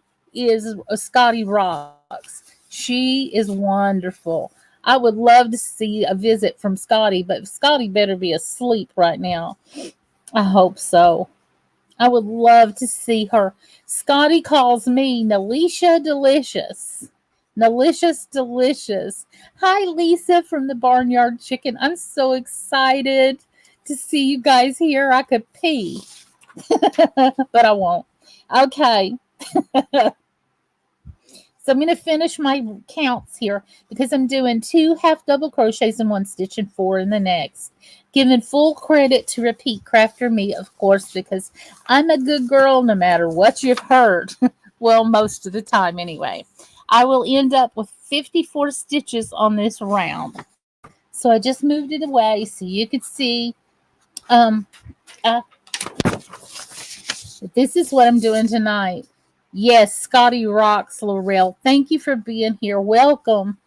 rocks. She is wonderful. I would love to see a visit from Scotty, but Scotty better be asleep right now. I hope so. I would love to see her. Scotty calls me Nalisha Delicious. Delicious, delicious. Hi, Lisa from the Barnyard Chicken. I'm so excited to see you guys here. I could pee, but I won't. Okay. So I'm going to finish my counts here because I'm doing 2 half double crochets in one stitch and 4 in the next. Giving full credit to Repeat Crafter Me, of course, because I'm a good girl no matter what you've heard. Well, most of the time anyway. I will end up with 54 stitches on this round. So I just moved it away so you could see. Um, uh, this is what I'm doing tonight. Yes, Scotty rocks, Laurel. Thank you for being here. Welcome.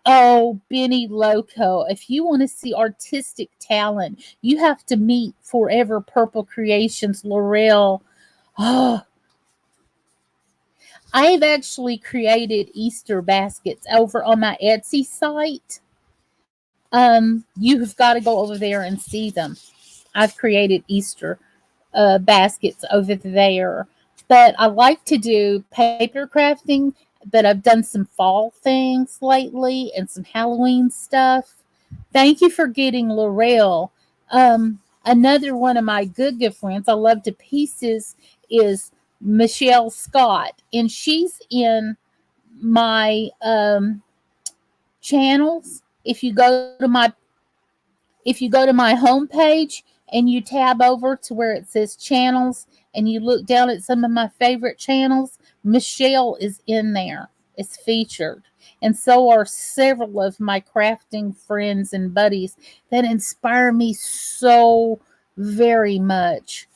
Oh, Benny Loco. If you want to see artistic talent, you have to meet Forever Purple Creations, Laurel. Oh, I've actually created Easter baskets over on my Etsy site. You've got to go over there and see them. I've created Easter baskets over there. But I like to do paper crafting, but I've done some fall things lately and some Halloween stuff. Thank you for getting Laurel. Another one of my good friends I love to pieces is Michelle Scott, and she's in my channels. If you go to my homepage and you tab over to where it says channels and you look down at some of my favorite channels, Michelle is in there. It's featured. And so are several of my crafting friends and buddies that inspire me so very much.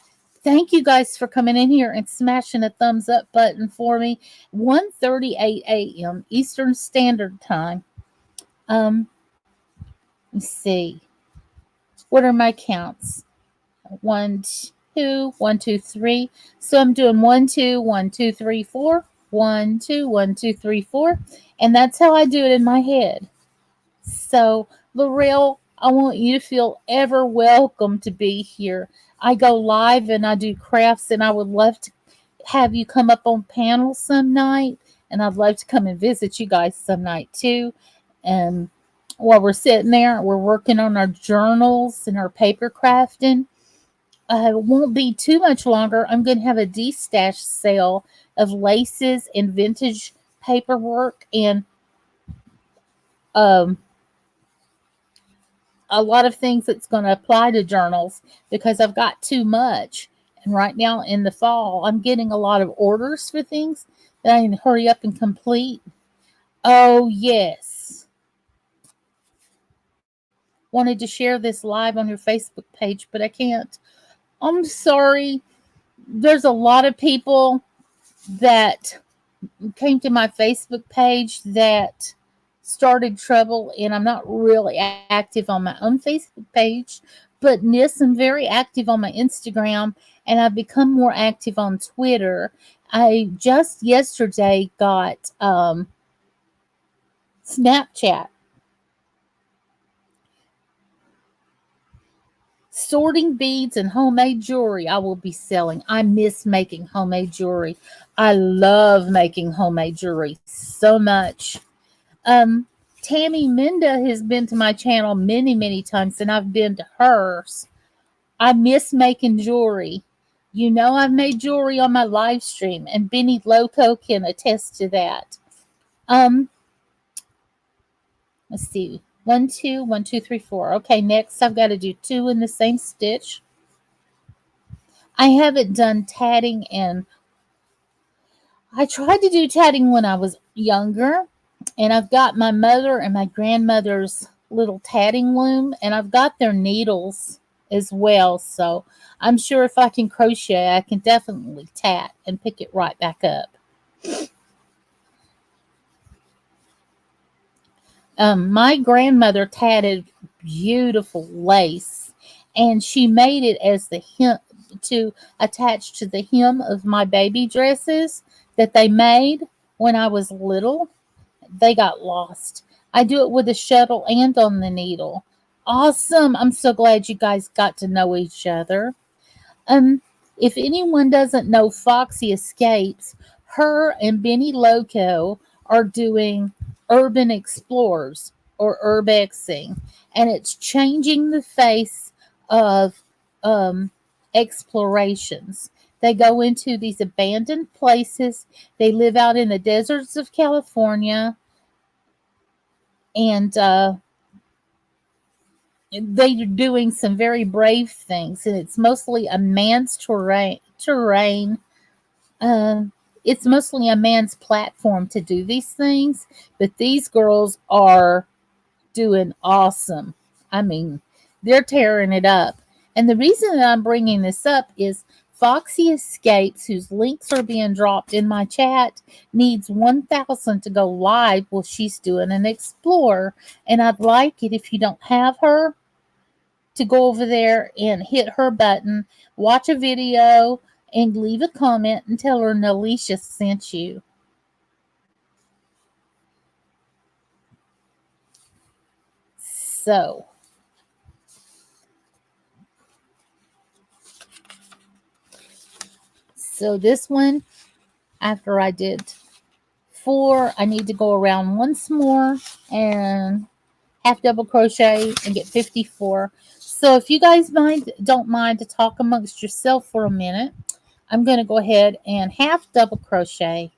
Thank you guys for coming in here and smashing a thumbs up button for me. 1:38 a.m. Eastern Standard Time. Let's see. What are my counts? 1, 2, 1, 2, 3. So I'm doing 1, 2, 1, 2, 3, 4. 1, 2, 1, 2, 3, 4. And that's how I do it in my head. So, Laurel, I want you to feel ever welcome to be here. I go live and I do crafts, and I would love to have you come up on panel some night. And I'd love to come and visit you guys some night too. And while we're sitting there, we're working on our journals and our paper crafting. It won't be too much longer. I'm going to have a de-stash sale of laces and vintage paperwork and um, a lot of things that's going to apply to journals because I've got too much. And right now in the fall, I'm getting a lot of orders for things that I can hurry up and complete. Oh, yes. Wanted to share this live on your Facebook page, but I can't. I'm sorry. There's a lot of people that came to my Facebook page that started trouble, and I'm not really active on my own Facebook page, but I'm very active on my Instagram, and I've become more active on Twitter. I just yesterday got Snapchat. Sorting beads and homemade jewelry I will be selling. I miss making homemade jewelry. I love making homemade jewelry so much. Tammy Minda has been to my channel many, many times, and I've been to hers. I miss making jewelry. You know, I've made jewelry on my live stream, and Benny Loco can attest to that. Let's see. 1, 2, 1, 2, 3, 4. Okay, next I've got to do 2 in the same stitch. I haven't done tatting, and I tried to do tatting when I was younger, and I've got my mother and my grandmother's little tatting loom, and I've got their needles as well. So I'm sure if I can crochet, I can definitely tat and pick it right back up. My grandmother tatted beautiful lace, and she made it as the hem to attach to the hem of my baby dresses that they made when I was little. They got lost. I do it with a shuttle and on the needle. Awesome. I'm so glad you guys got to know each other. If anyone doesn't know Foxy Escapes, her and Benny Loco are doing urban explorers or urbexing, and it's changing the face of um, explorations. They go into these abandoned places. They live out in the deserts of California, and they're doing some very brave things. And it's mostly a man's terrain. Um, it's mostly a man's platform to do these things, but these girls are doing awesome. I mean, they're tearing it up. And the reason that I'm bringing this up is Foxy Escapes, whose links are being dropped in my chat, needs 1,000 to go live while she's doing an explore. And I'd like it if you don't have her to go over there and hit her button, watch a video, and leave a comment and tell her Nalisha sent you. So, this one, after I did 4, I need to go around once more and half double crochet and get 54. So if you guys don't mind to talk amongst yourself for a minute, I'm going to go ahead and half double crochet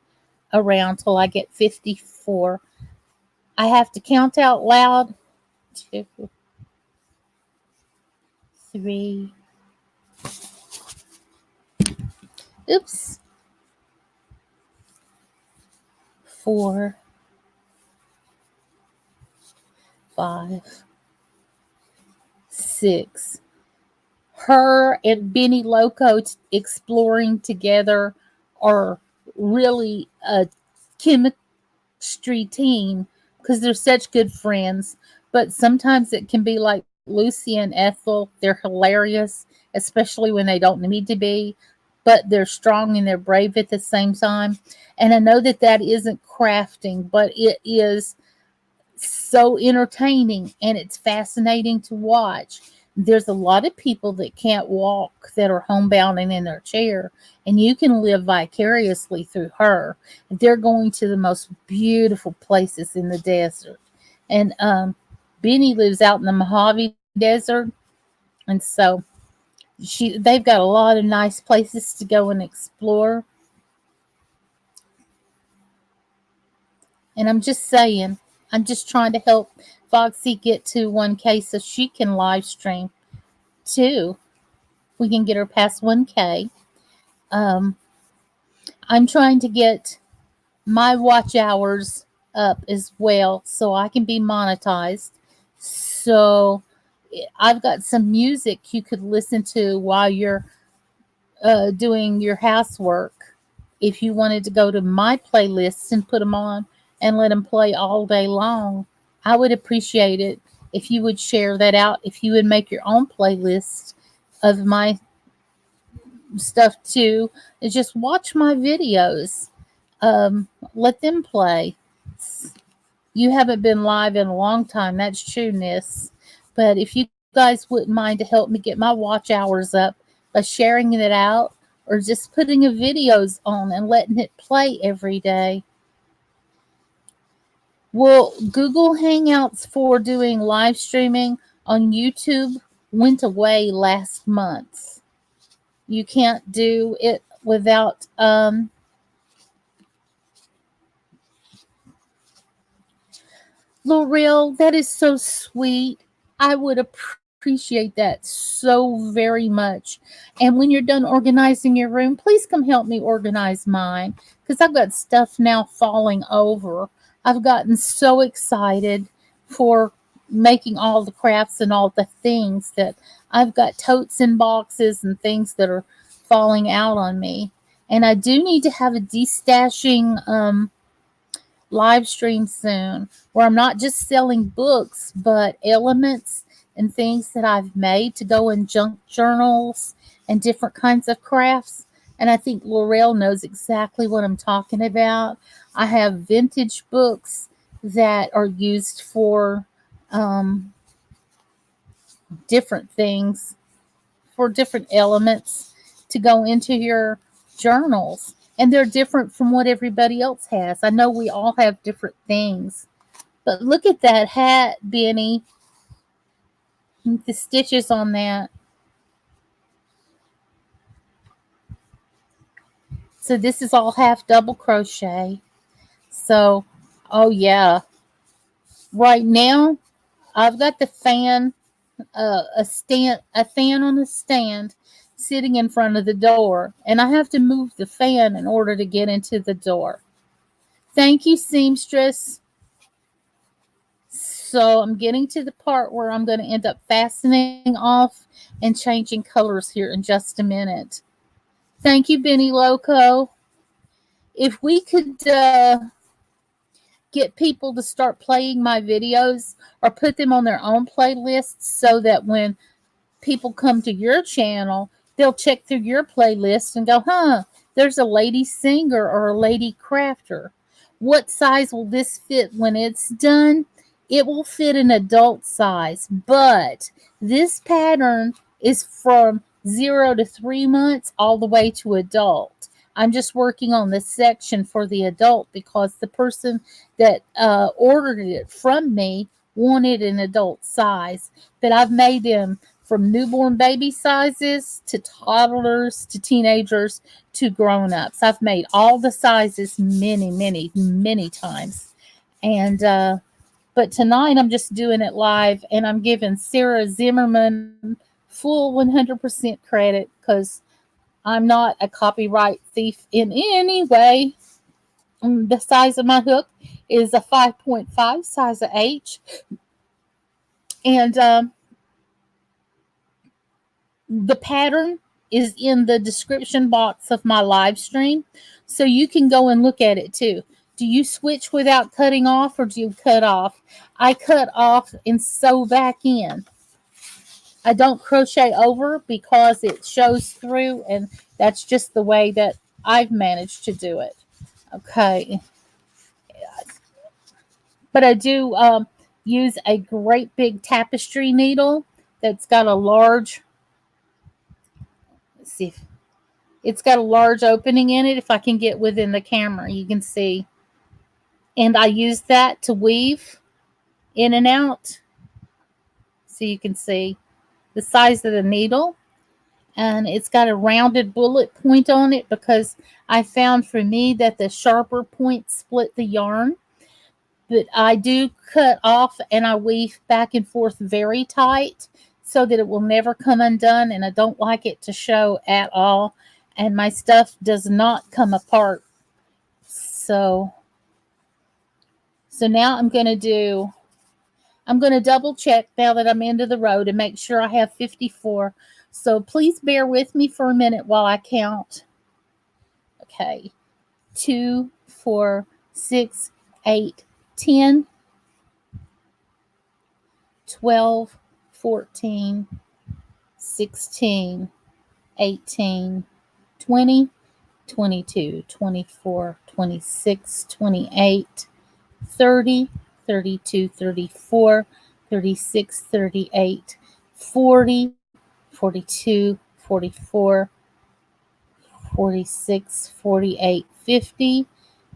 around till I get 54. I have to count out loud. 2, 3, oops, 4, 5, 6. Her and Benny Loco exploring together are really a chemistry team because they're such good friends. But sometimes it can be like Lucy and Ethel. They're hilarious, especially when they don't need to be, but they're strong and they're brave at the same time. And I know that that isn't crafting, but it is so entertaining and it's fascinating to watch. There's a lot of people that can't walk that are homebound and in their chair, and you can live vicariously through her. They're going to the most beautiful places in the desert. And Benny lives out in the Mojave Desert, and so they've got a lot of nice places to go and explore. And I'm just saying, I'm just trying to help Foxy get to 1K so she can live stream too. We can get her past 1K. Um, I'm trying to get my watch hours up as well so I can be monetized. So I've got some music you could listen to while you're doing your housework. If you wanted to go to my playlists and put them on and let them play all day long, I would appreciate it if you would share that out. If you would make your own playlist of my stuff too, and just watch my videos. Let them play. You haven't been live in a long time, that's true, Nis. But if you guys wouldn't mind to help me get my watch hours up by sharing it out or just putting a videos on and letting it play every day. Well, Google Hangouts for doing live streaming on YouTube went away last month. You can't do it without L'Oreal, that is so sweet. I would appreciate that so very much. And when you're done organizing your room, please come help me organize mine because I've got stuff now falling over. I've gotten so excited for making all the crafts and all the things that I've got totes and boxes and things that are falling out on me. And I do need to have a destashing live stream soon where I'm not just selling books, but elements and things that I've made to go in junk journals and different kinds of crafts. And I think L'Oreal knows exactly what I'm talking about. I have vintage books that are used for um, different things, for different elements. to go into your journals. And they're different from what everybody else has. I know we all have different things. But look at that hat, Benny. The stitches on that. So this is all half double crochet. So, oh yeah. Right now, I've got the fan, a fan on a stand sitting in front of the door, and I have to move the fan in order to get into the door. Thank you, seamstress. So I'm getting to the part where I'm going to end up fastening off and changing colors here in just a minute. Thank you, Benny Loco. If we could get people to start playing my videos or put them on their own playlists so that when people come to your channel, they'll check through your playlist and go, there's a lady singer or a lady crafter. What size will this fit when it's done? It will fit an adult size, but this pattern is from 0 to 3 months all the way to adult. I'm just working on this section for the adult because the person that ordered it from me wanted an adult size, but I've made them from newborn baby sizes to toddlers to teenagers to grown-ups. I've made all the sizes many, many, many times. And but tonight I'm just doing it live, and I'm giving Sarah Zimmerman full 100% credit because I'm not a copyright thief in any way. The size of my hook is a 5.5, size of H. And the pattern is in the description box of my live stream, so you can go and look at it too. Do you switch without cutting off, or do you cut off? I cut off and sew back in. I don't crochet over because it shows through, and that's just the way that I've managed to do it. Okay. But I do use a great big tapestry needle that's got a large, let's see, it's got a large opening in it. If I can get within the camera, you can see. And I use that to weave in and out. So you can see the size of the needle. And it's got a rounded bullet point on it because I found for me that the sharper point split the yarn. But I do cut off and I weave back and forth very tight so that it will never come undone, and I don't like it to show at all, and my stuff does not come apart. So now I'm going to double check now that I'm into the row to make sure I have 54. So please bear with me for a minute while I count. Okay. 2, 4, 6, 8, 10, 12, 14, 16, 18, 20, 22, 24, 26, 28, 30, 32, 34, 36, 38, 40, 42, 44, 46, 48, 50,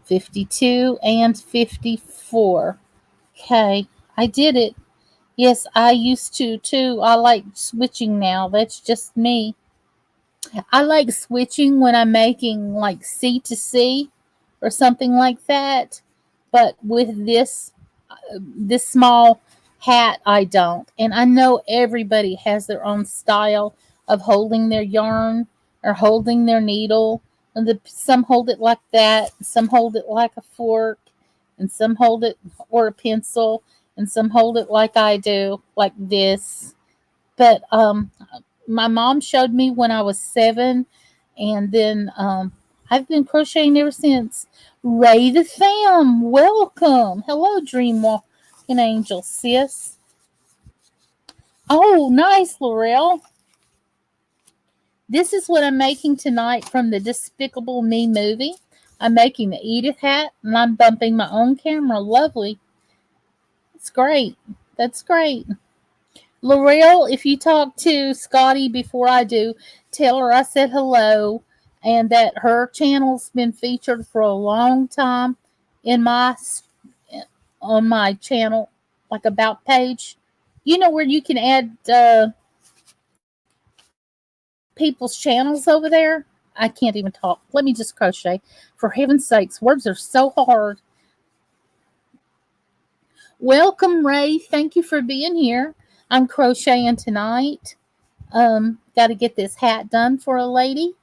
52, and 54. Okay, I did it. Yes, I used to too. I like switching now. That's just me. I like switching when I'm making like C to C or something like that. But with this small hat, I don't. And I know everybody has their own style of holding their yarn or holding their needle. And some hold it like that, some hold it like a fork, and some hold it or a pencil, and some hold it like I do, like this. But my mom showed me when I was 7, and then I've been crocheting ever since. Ray the Fam, welcome. Hello, Dream Walking Angel, sis. Oh, nice, Laurel. This is what I'm making tonight from the Despicable Me movie. I'm making the Edith hat, and I'm bumping my own camera. Lovely. It's great. That's great. Laurel, if you talk to Scotty before I do, tell her I said hello and that her channel's been featured for a long time in my on my channel, like about page. You know where you can add people's channels over there? I can't even talk. Let me just crochet. For heaven's sakes, words are so hard. Welcome, Ray. Thank you for being here. I'm crocheting tonight. Got to get this hat done for a lady.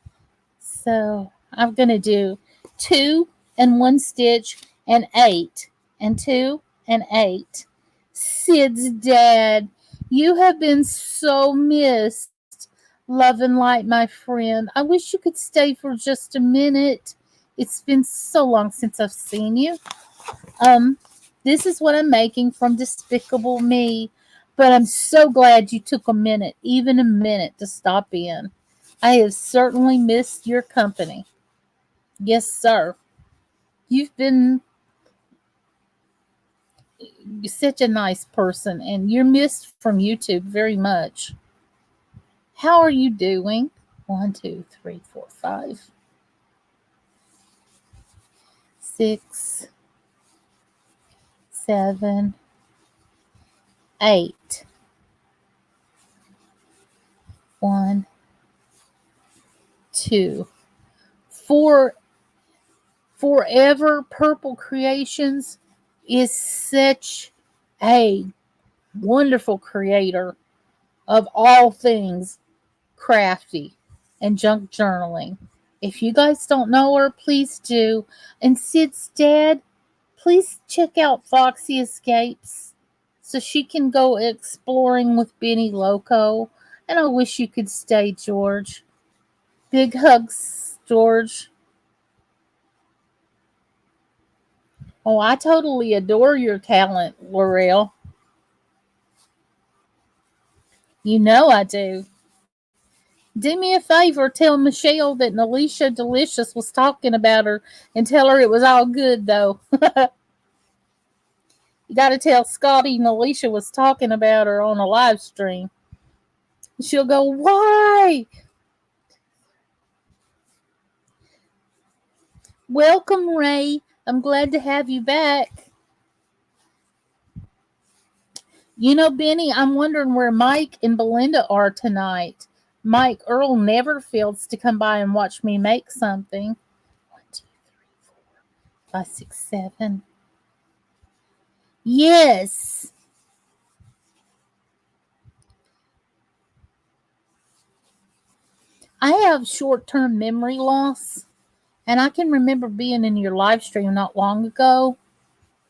So I'm going to do 2 and 1 stitch and 8 and 2 and 8. Sid's dad, you have been so missed. Love and light, my friend. I wish you could stay for just a minute. It's been so long since I've seen you. This is what I'm making from Despicable Me. But I'm so glad you took a minute, even a minute, to stop in. I have certainly missed your company. Yes, sir. You've been such a nice person, and you're missed from YouTube very much. How are you doing? 1, 2, 3, 4, 5, 6, 7, 8. 1, 2. Forever Purple Creations is such a wonderful creator of all things crafty and junk journaling. If you guys don't know her, please do. And Sid's dad, please check out Foxy Escapes so she can go exploring with Benny Loco. And I wish you could stay, George. Big hugs, George. Oh, I totally adore your talent, L'Oreal. You know I do. Do me a favor, tell Michelle that Alicia Delicious was talking about her and tell her it was all good, though. You got to tell Scotty and Alicia was talking about her on a live stream. She'll go, why? Welcome, Ray. I'm glad to have you back. You know, Benny, I'm wondering where Mike and Belinda are tonight. Mike Earl never fails to come by and watch me make something. 1, 2, 3, 4, 5, 6, 7. Yes. I have short-term memory loss, and I can remember being in your live stream not long ago,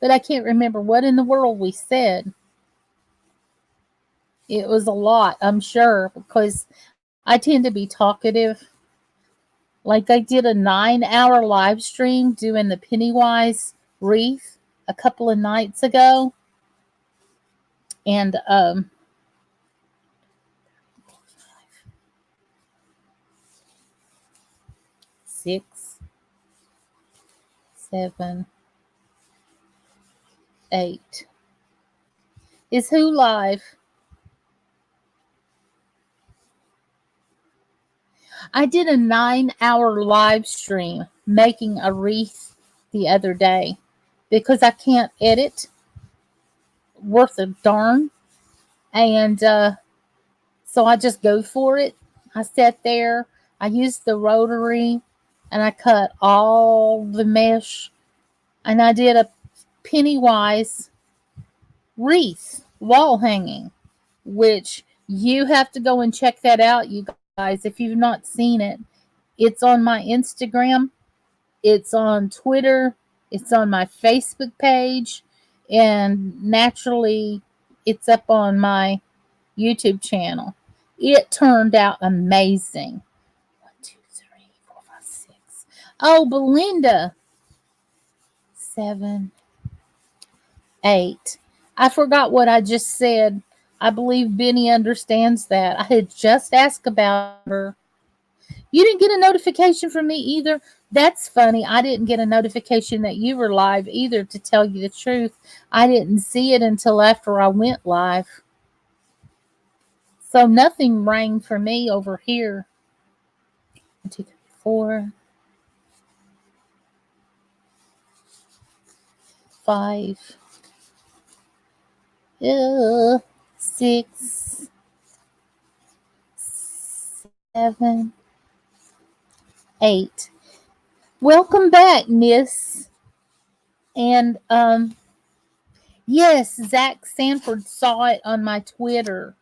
but I can't remember what in the world we said. It was a lot, I'm sure, because I tend to be talkative. Like I did a 9-hour live stream doing the Pennywise wreath a couple of nights ago. And 6, 7, 8. Is who live? I did a 9-hour live stream making a wreath the other day because I can't edit worth a darn. And so I just go for it. I sat there, I used the rotary, and I cut all the mesh. And I did a Pennywise wreath wall hanging, which you have to go and check that out, you guys, if you've not seen it. It's on my Instagram, it's on Twitter, it's on my Facebook page, and naturally, it's up on my YouTube channel. It turned out amazing. 1, 2, 3, 4, 5, 6. Oh, Belinda. 7, 8. I forgot what I just said. I believe Benny understands that. I had just asked about her. You didn't get a notification from me either? That's funny. I didn't get a notification that you were live either, to tell you the truth. I didn't see it until after I went live. So nothing rang for me over here. 2, 3, 4, 5, 6, 7, 8. Welcome back, Miss. And yes, Zach Sanford saw it on my Twitter.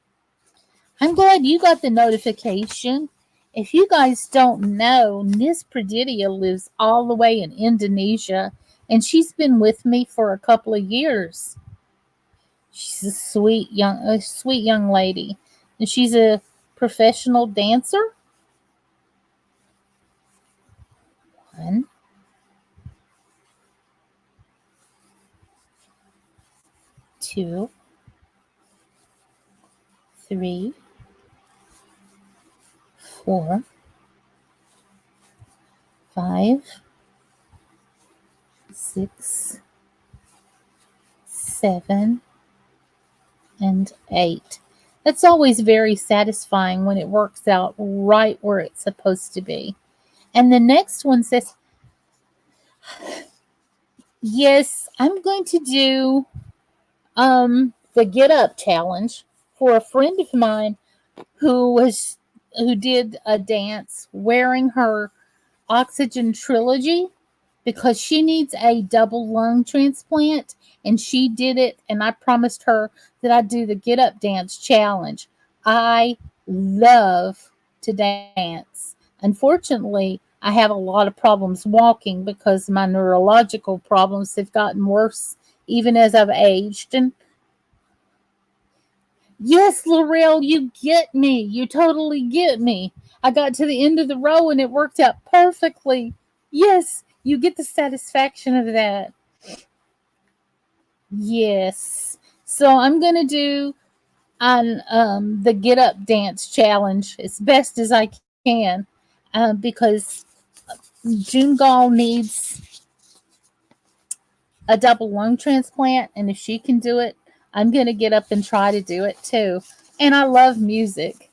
I'm glad you got the notification. If you guys don't know, Miss Predidia lives all the way in Indonesia, and she's been with me for a couple of years. She's a sweet young lady, and she's a professional dancer. 1, 2, 3, 4, 5, 6, 7, and 8. That's always very satisfying when it works out right where it's supposed to be. And the next one says, yes, I'm going to do the Get Up challenge for a friend of mine who did a dance wearing her Oxygen Trilogy because she needs a double lung transplant, and she did it, and I promised her that I'd do the Get Up Dance challenge. I love to dance. Unfortunately, I have a lot of problems walking because my neurological problems have gotten worse even as I've aged. And yes, Laurel, you get me. You totally get me. I got to the end of the row and it worked out perfectly. Yes, you get the satisfaction of that. Yes. So I'm going to do on the Get Up Dance challenge as best as I can because June Gall needs a double lung transplant. And if she can do it, I'm going to get up and try to do it too. And I love music.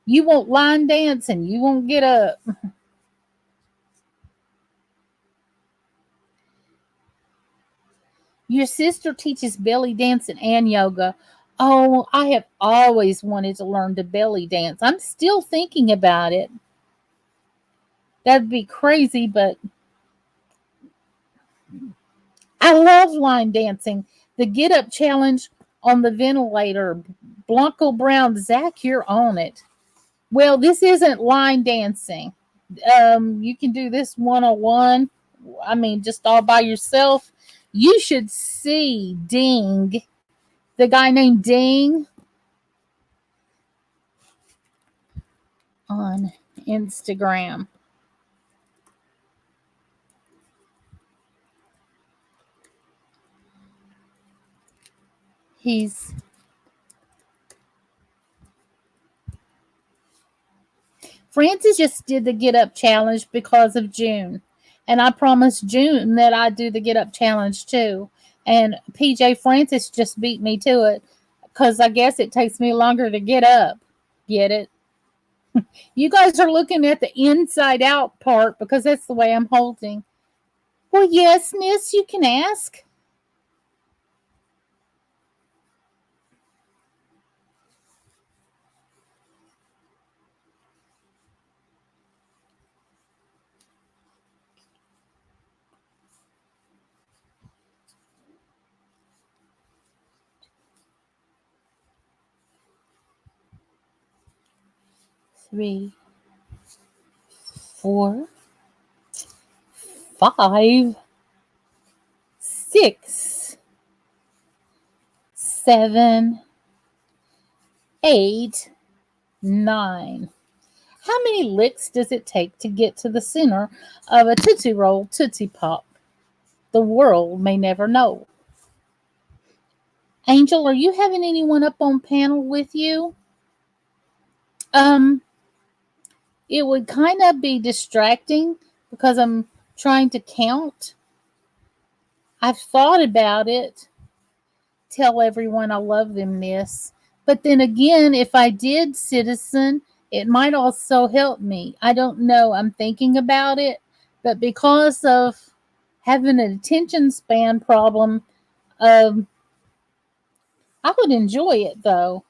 You won't line dance and you won't get up. Your sister teaches belly dancing and yoga. Oh, I have always wanted to learn to belly dance. I'm still thinking about it. That'd be crazy, but I love line dancing. The Get Up challenge on the ventilator. Blanco Brown, Zach, you're on it. Well, this isn't line dancing. You can do this 101. I mean, just all by yourself. You should see Ding, the guy named Ding on Instagram. He's Francis just did the Get Up challenge because of June. And I promised June that I'd do the Get Up challenge too. And PJ Francis just beat me to it because I guess it takes me longer to get up. Get it? You guys are looking at the inside out part because that's the way I'm holding. Well, yes, miss, you can ask. Three, 4, 5, 6, 7, 8, 9. How many licks does it take to get to the center of a Tootsie Roll Tootsie Pop? The world may never know. Angel, are you having anyone up on panel with you? Um, it would kind of be distracting because I'm trying to count. I've thought about it. Tell everyone I love them, miss. But then again, if I did, citizen, It might also help me. I don't know. I'm thinking about it. But because of having an attention span problem, um, I would enjoy it though.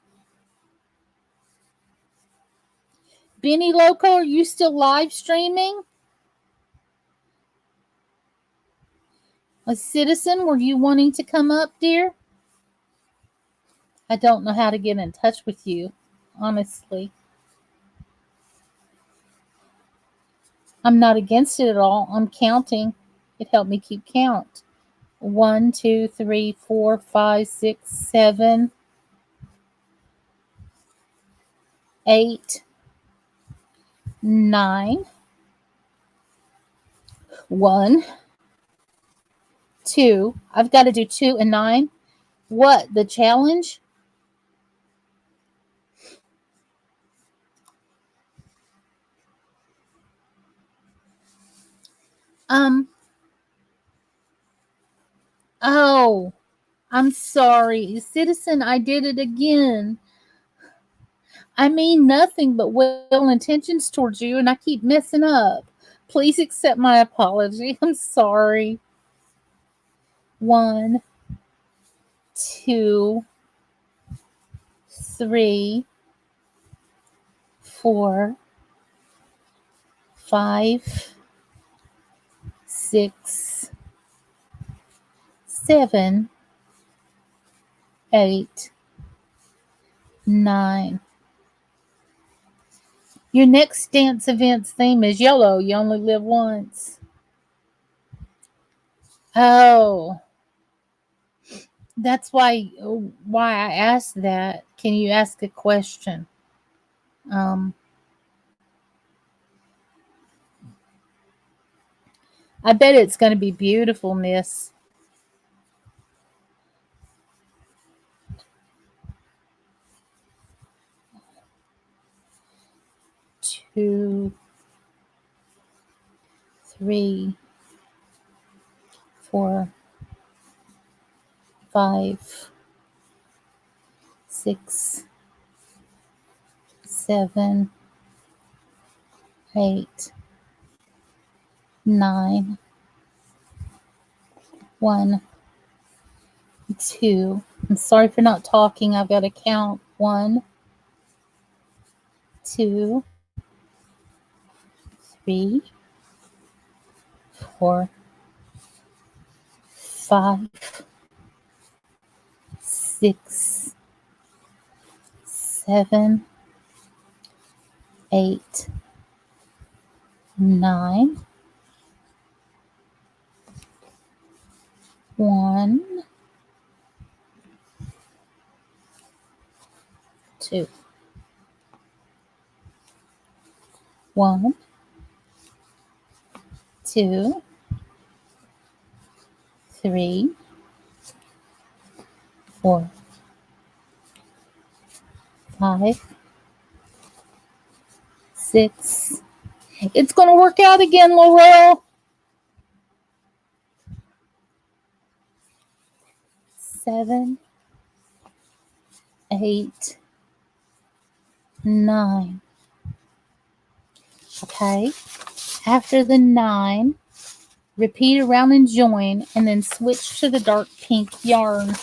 Benny Loco, are you still live streaming? A citizen, were you wanting to come up, dear? I don't know how to get in touch with you, honestly. I'm not against it at all. I'm counting. It helped me keep count. 1, 2, 3, 4, 5, 6, 7, 8, 9. 1, 2. I've got to do 2 and 9. What? The challenge? Um, oh, I'm sorry. Citizen, I did it again. I mean nothing but well intentions towards you, and I keep messing up. Please accept my apology. I'm sorry. 1, 2, 3, 4, 5, 6, 7, 8, 9. Your next dance event's theme is YOLO. You only live once. Oh, that's why I asked that. Can you ask a question? Um, I bet it's going to be beautiful, miss. Two, 3, 4, 5, 6, 7, 8, 9, 1, 2. I'm sorry for not talking. I've got to count. 1, 2, 3, 4, 5, 6, 7, 8, 9, 1, 2. 1, 2, 3, 4, 5, 6. It's going to work out again, Laurel. 7, 8, 9. Okay. After the 9, repeat around and join, and then switch to the dark pink yarn.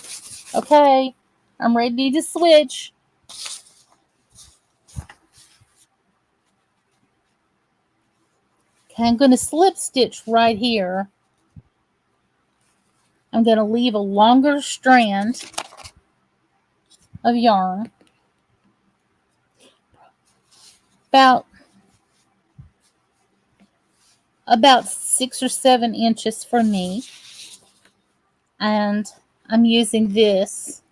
Okay. I'm ready to switch. Okay, I'm going to slip stitch right here. I'm going to leave a longer strand of yarn, about 6 or 7 inches for me, and I'm using this.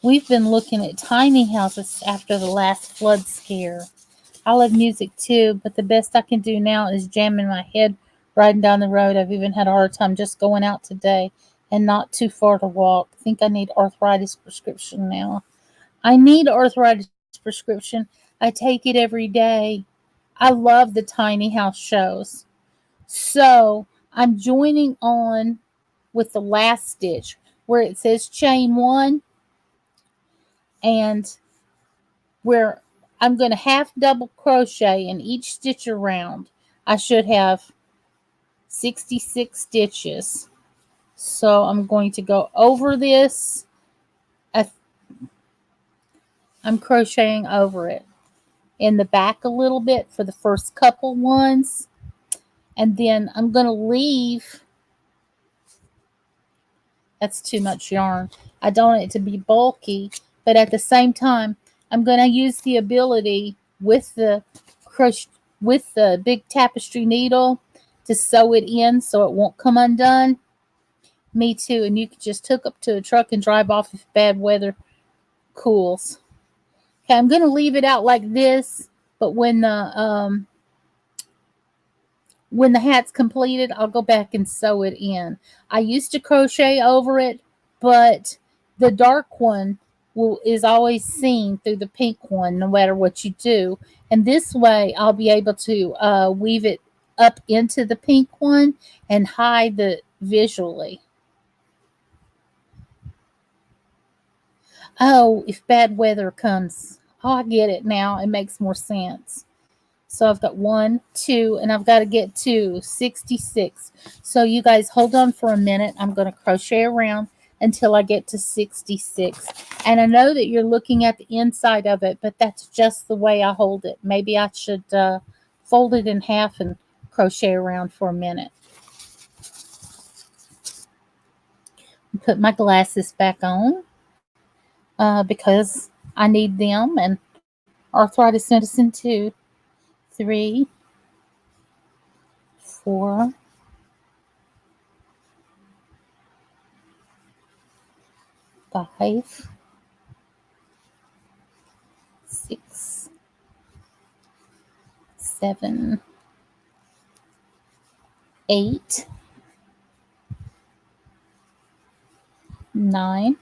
We've been looking at tiny houses after the last flood scare. I love music too, but the best I can do now is jam in my head riding down the road. I've even had a hard time just going out today and not too far to walk. I think I need arthritis prescription now. I need arthritis prescription. I take it every day. I love the tiny house shows. So I'm joining on with the last stitch where it says chain 1. And where I'm going to half double crochet in each stitch around, I should have 66 stitches. So I'm going to go over this. I'm crocheting over it in the back a little bit for the first couple ones. And then I'm going to leave. That's too much yarn. I don't want it to be bulky, but at the same time, I'm going to use the ability with the with the big tapestry needle to sew it in so it won't come undone. Me too, and you can just hook up to a truck and drive off if bad weather cools. Okay, I'm going to leave it out like this, but when the hat's completed, I'll go back and sew it in. I used to crochet over it, but the dark one is always seen through the pink one, no matter what you do. And this way, I'll be able to weave it up into the pink one and hide it visually. Oh, if bad weather comes. Oh, I get it now. It makes more sense. So I've got 1, 2, and I've got to get to 66. So you guys hold on for a minute. I'm going to crochet around until I get to 66. And I know that you're looking at the inside of it, but that's just the way I hold it. Maybe I should fold it in half and crochet around for a minute. Put my glasses back on because I need them, and arthritis medicine too. 3, 4, 5, 6, 7, 8, 9,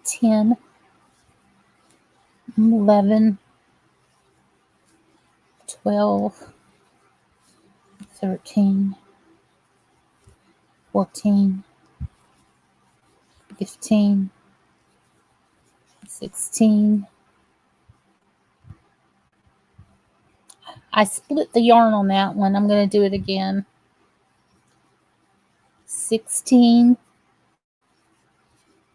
10, 11, 12, 13, 14, 15, 16. I split the yarn on that one. I'm going to do it again. 16,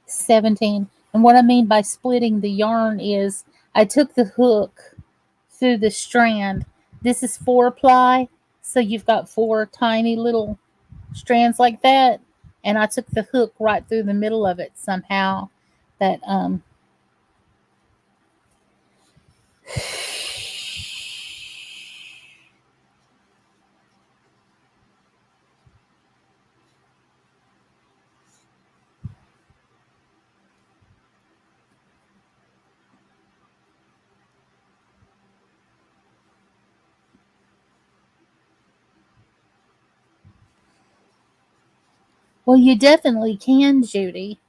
17. And what I mean by splitting the yarn is I took the hook through the strand. This is 4-ply, so you've got 4 tiny little strands like that. And I took the hook right through the middle of it somehow. That well, you definitely can, Judy.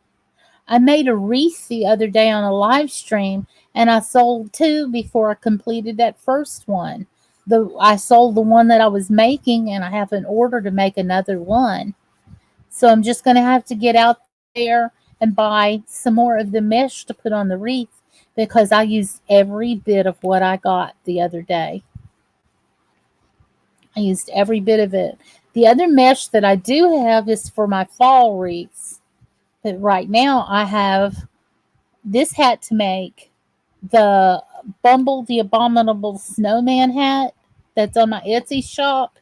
I made a wreath the other day on a live stream, and I sold 2 before I completed that first one. I sold the one that I was making, and I have an order to make another one. So I'm just going to have to get out there and buy some more of the mesh to put on the wreath because I used every bit of what I got the other day. I used every bit of it. The other mesh that I do have is for my fall wreaths. But right now I have this hat to make, the Bumble the Abominable Snowman hat that's on my Etsy shop.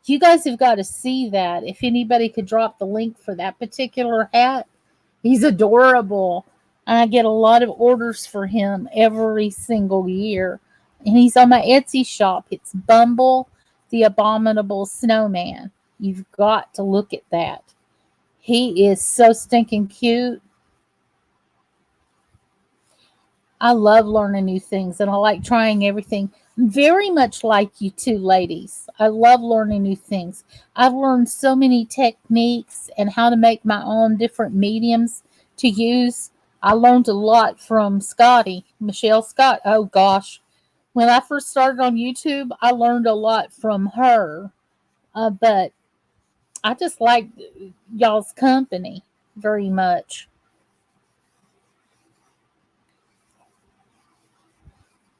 You guys have got to see that. If anybody could drop the link for that particular hat, he's adorable. And I get a lot of orders for him every single year. And he's on my Etsy shop. It's Bumble the Abominable Snowman. You've got to look at that. He is so stinking cute. I love learning new things and I like trying everything. Very much like you two ladies. I love learning new things. I've learned so many techniques and how to make my own different mediums to use. I learned a lot from Scotty, Michelle Scott. Oh gosh. When I first started on YouTube, I learned a lot from her. But I just like y'all's company very much.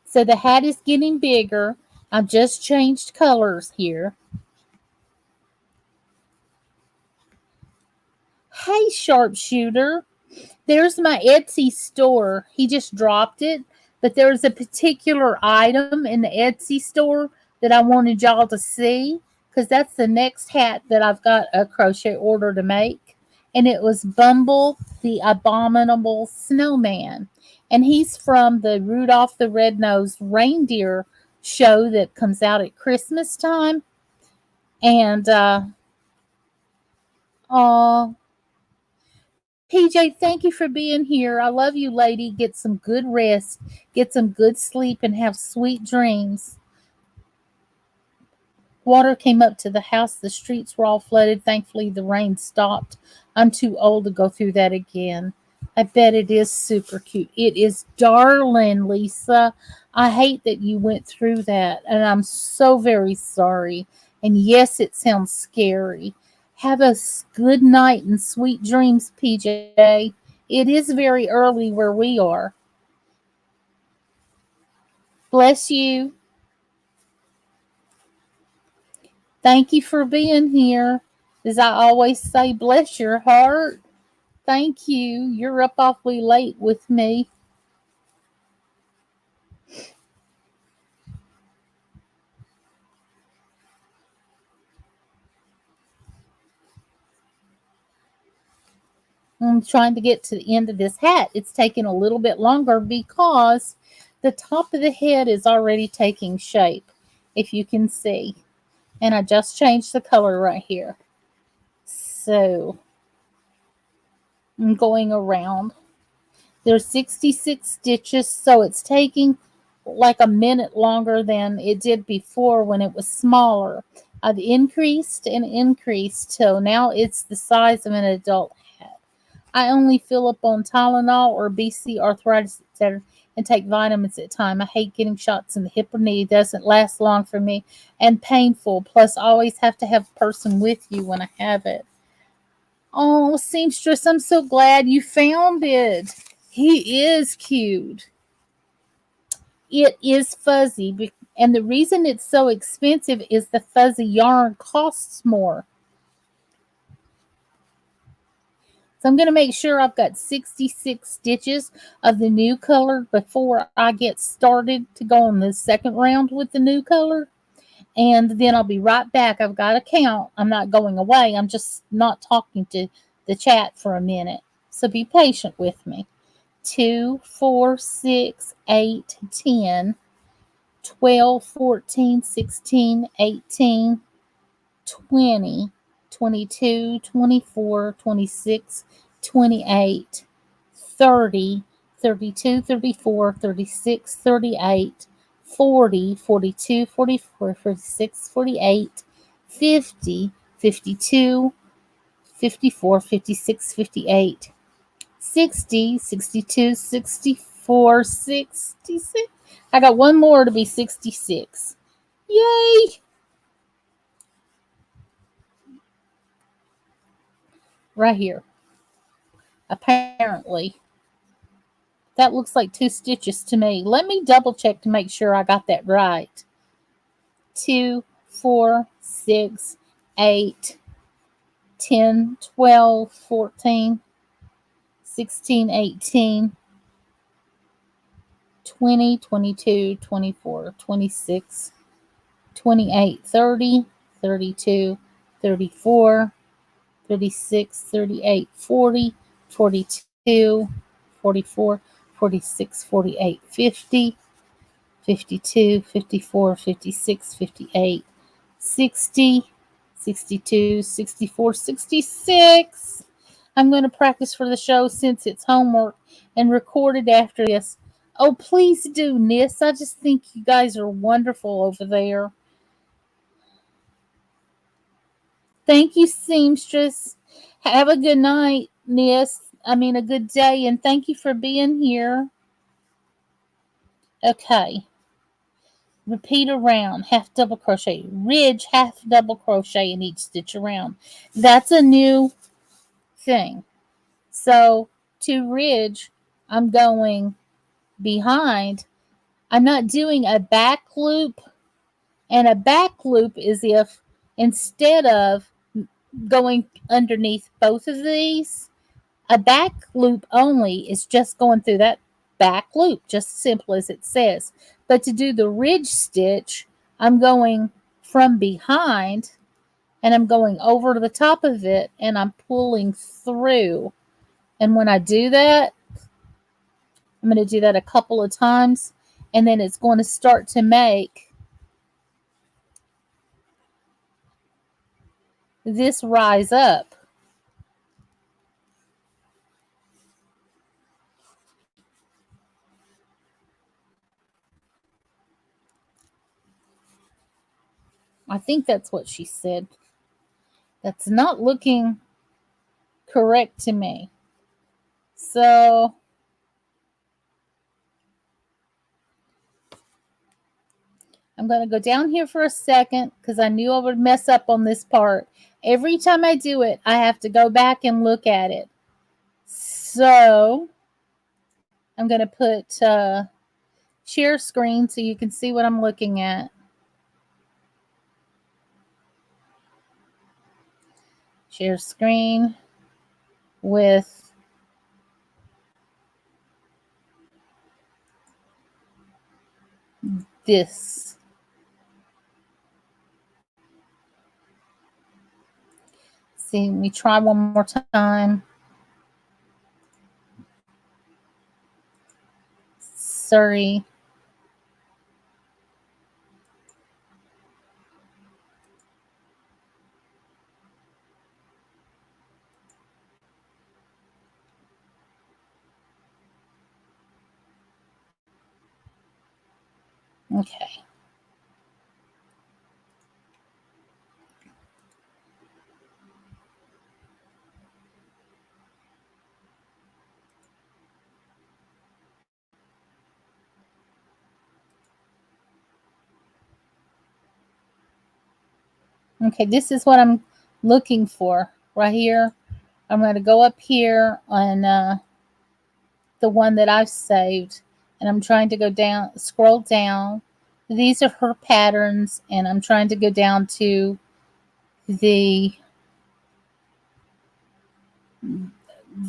So the hat is getting bigger. I've just changed colors here. Hey, sharpshooter. There's my Etsy store. He just dropped it, but there's a particular item in the Etsy store that I wanted y'all to see because that's the next hat that I've got a crochet order to make. And it was Bumble the Abominable Snowman. And he's from the Rudolph the Red-Nosed Reindeer show that comes out at Christmas time. And, oh, PJ, thank you for being here. I love you, lady. Get some good rest, get some good sleep, and have sweet dreams. Water came up to the house. The streets were all flooded. Thankfully, the rain stopped. I'm too old to go through that again. I bet it is super cute. It is darling, Lisa. I hate that you went through that, and I'm so very sorry. And yes, it sounds scary. Have a good night and sweet dreams, PJ. It is very early where we are. Bless you. Thank you for being here. As I always say, bless your heart. Thank you. You're up awfully late with me. I'm trying to get to the end of this hat. It's taking a little bit longer because the top of the head is already taking shape, if you can see. And I just changed the color right here. So I'm going around. There's 66 stitches, so it's taking like a minute longer than it did before when it was smaller. I've increased and increased till now it's the size of an adult hat. I only fill up on Tylenol or BC arthritis, etc., and take vitamins at a time. I hate getting shots in the hip or knee. It doesn't last long for me and painful. Plus, I always have to have a person with you when I have it. Oh, seamstress, I'm so glad you found it. He is cute. It is fuzzy, and the reason it's so expensive is the fuzzy yarn costs more. So I'm going to make sure I've got 66 stitches of the new color before I get started to go on the second round with the new color. And then I'll be right back. I've got to count. I'm not going away. I'm just not talking to the chat for a minute. So be patient with me. 2, 4, 6, 8, 10, 12, 14, 16, 18, 20, 22, 24, 26, 28, 30, 32, 34, 36, 38, 40, 42, 44, 46, 48, 50, 52, 54, 56, 58, 60, 62, 64, 66. I got one more to be 66. Yay! Right here. Apparently. That looks like 2 stitches to me. Let me double check to make sure I got that right. 2, 4, 6, 8, 10, 12, 14, 16, 18, 20, 22, 24, 26, 28, 30, 32, 34, 36, 38, 40, 42, 44, 46, 48, 50, 52, 54, 56, 58, 60, 62, 64, 66. I'm going to practice for the show since it's homework and record it after this. Oh, please do, Nis. I just think you guys are wonderful over there. Thank you, seamstress. Have a good night, Nis. I mean, a good day, and thank you for being here. Okay. repeat around, half double crochet, ridge, half double crochet in each stitch around. That's a new thing. So to ridge, I'm going behind. I'm not doing a back loop, and a back loop is if instead of going underneath both of these, a back loop only is just going through that back loop, just as simple as it says. But to do the ridge stitch, I'm going from behind and I'm going over to the top of it and I'm pulling through. And when I do that, I'm going to do that a couple of times, and then it's going to start to make this rise up. I think that's what she said. That's not looking correct to me. So I'm going to go down here for a second because I knew I would mess up on this part. Every time I do it, I have to go back and look at it. So I'm going to put share screen so you can see what I'm looking at. Share screen with this. See, let me try one more time. Sorry. Okay. Okay, this is what I'm looking for right here. I'm going to go up here on the one that I've saved, and I'm trying to go down, scroll down. These are her patterns, and I'm trying to go down to the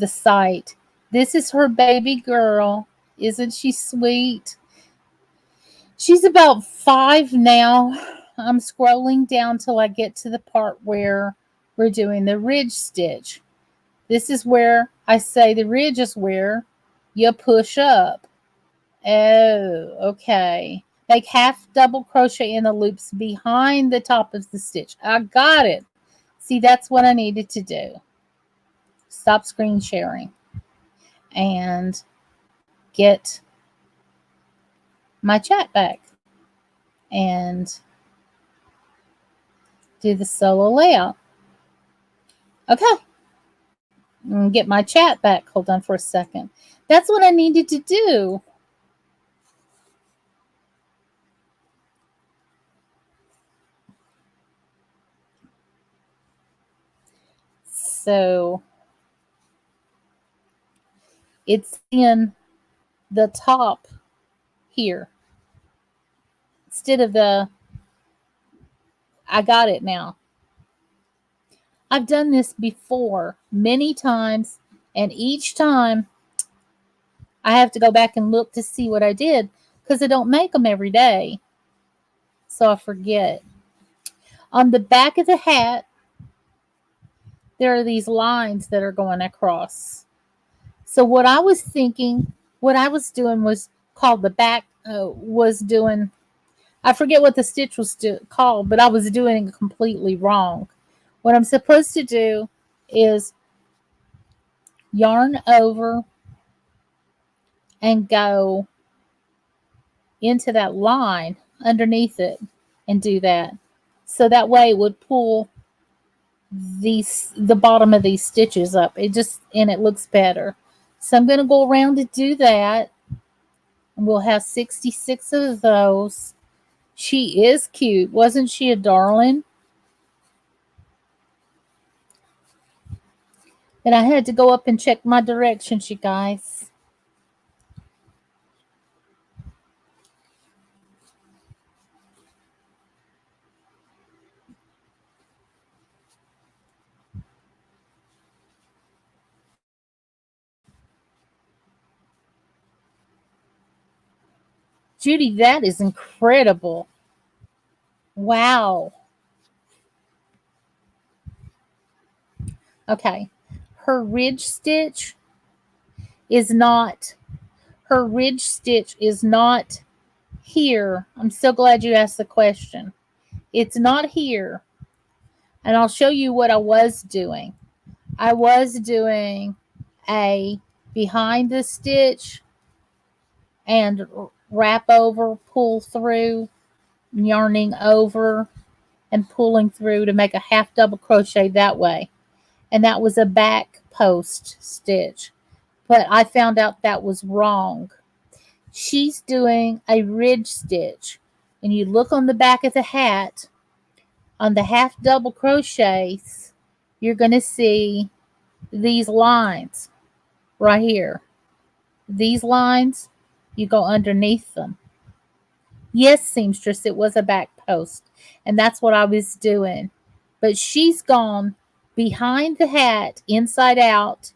site. This is her baby girl. Isn't she sweet? She's about 5 now. I'm scrolling down till I get to the part where we're doing the ridge stitch. This is where I say the ridge is where you push up. Oh, okay. Make half double crochet in the loops behind the top of the stitch. I got it. See, that's what I needed to do. Stop screen sharing and get my chat back and do the solo layout. Okay. Get my chat back. Hold on for a second. That's what I needed to do. So it's in the top here instead of the, I got it now. I've done this before many times, and each time I have to go back and look to see what I did because I don't make them every day, so I forget. On the back of the hat, there are these lines that are going across. So what I was thinking, what I was doing was called the back, was doing, I forget what the stitch was called, but I was doing it completely wrong. What I'm supposed to do is yarn over and go into that line underneath it and do that. So that way it would pull the bottom of these stitches up. It just, and it looks better. So I'm going to go around to do that. And we'll have 66 of those. She is cute. Wasn't she a darling? And I had to go up and check my directions, you guys. Judy, that is incredible. Wow. Okay. Her ridge stitch is not, her ridge stitch is not here. I'm so glad you asked the question. It's not here. And I'll show you what I was doing. I was doing a behind the stitch and wrap over, pull through, yarning over and pulling through to make a half double crochet that way. And that was a back post stitch. But I found out that was wrong. She's doing a ridge stitch. And you look on the back of the hat, on the half double crochets, you're going to see these lines right here. These lines, you go underneath them. Yes, seamstress, it was a back post. And that's what I was doing. But she's gone behind the hat, inside out,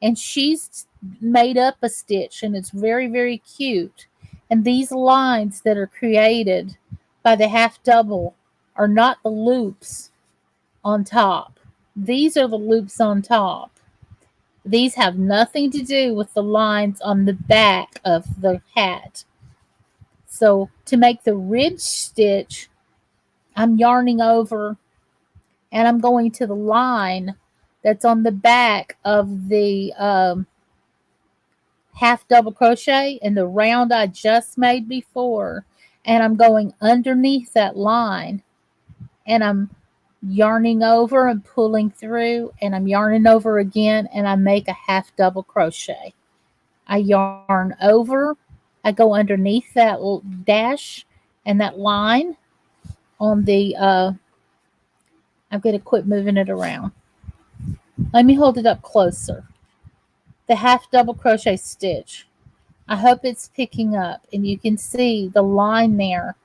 and she's made up a stitch, and it's very, very cute. And these lines that are created by the half double are not the loops on top. These are the loops on top. These have nothing to do with the lines on the back of the hat. So to make the ridge stitch, I'm yarning over and I'm going to the line that's on the back of the half double crochet in the round I just made before, and I'm going underneath that line, and I'm yarning over and pulling through, and I'm yarning over again, and I make a half double crochet. I yarn over, I go underneath that dash and that line on the I'm going to quit moving it around. Let me hold it up closer. The half double crochet stitch. I hope it's picking up and you can see the line there.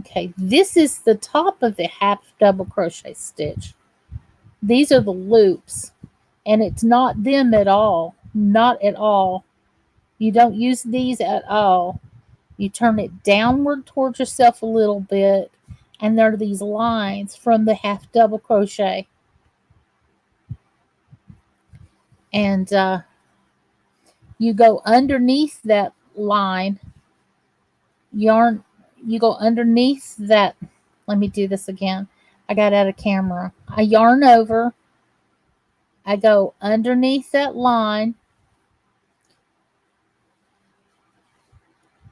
Okay, this is the top of the half double crochet stitch. These are the loops, and it's not them at all. Not at all. You don't use these at all. You turn it downward towards yourself a little bit, and there are these lines from the half double crochet. And you go underneath that line, yarn, you go underneath that. Let me do this again. I got out of camera. I yarn over, I go underneath that line,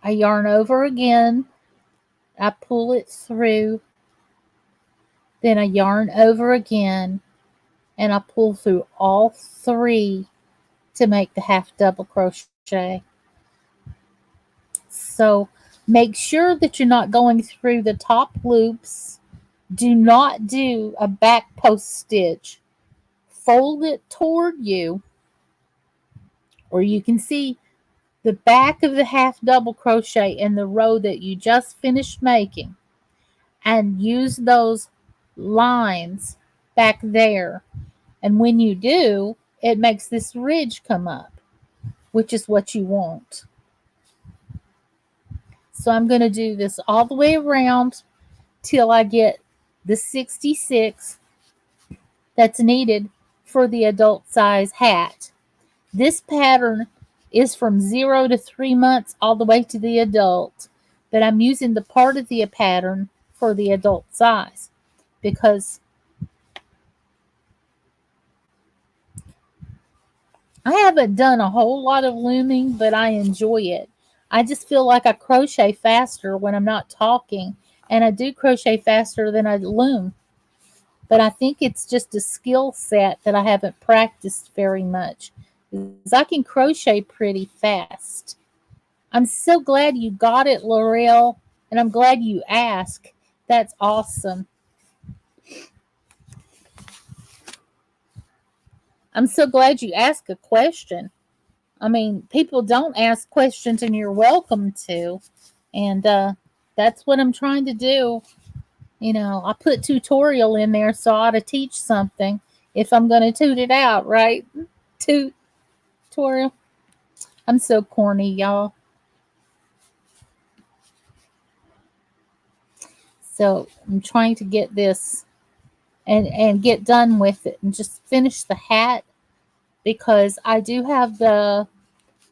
I yarn over again, I pull it through, then I yarn over again, and I pull through all three to make the half double crochet. So make sure that you're not going through the top loops. Do not do a back post stitch. Fold it toward you, or you can see the back of the half double crochet in the row that you just finished making, and use those lines back there. And when you do, it makes this ridge come up, which is what you want. So I'm going to do this all the way around till I get the 66 that's needed for the adult size hat. This pattern is from 0 to 3 months all the way to the adult, but I'm using the part of the pattern for the adult size because I haven't done a whole lot of looming, but I enjoy it. I just feel like I crochet faster when I'm not talking, and I do crochet faster than I loom. But I think it's just a skill set that I haven't practiced very much. Because I can crochet pretty fast. I'm so glad you got it, L'Oreal. And I'm glad you asked. That's awesome. I'm so glad you asked a question. I mean, people don't ask questions, and you're welcome to. And that's what I'm trying to do. You know, I put tutorial in there, so I ought to teach something if I'm going to toot it out, right? Tutorial. I'm so corny, y'all. So I'm trying to get this and get done with it and just finish the hat because I do have the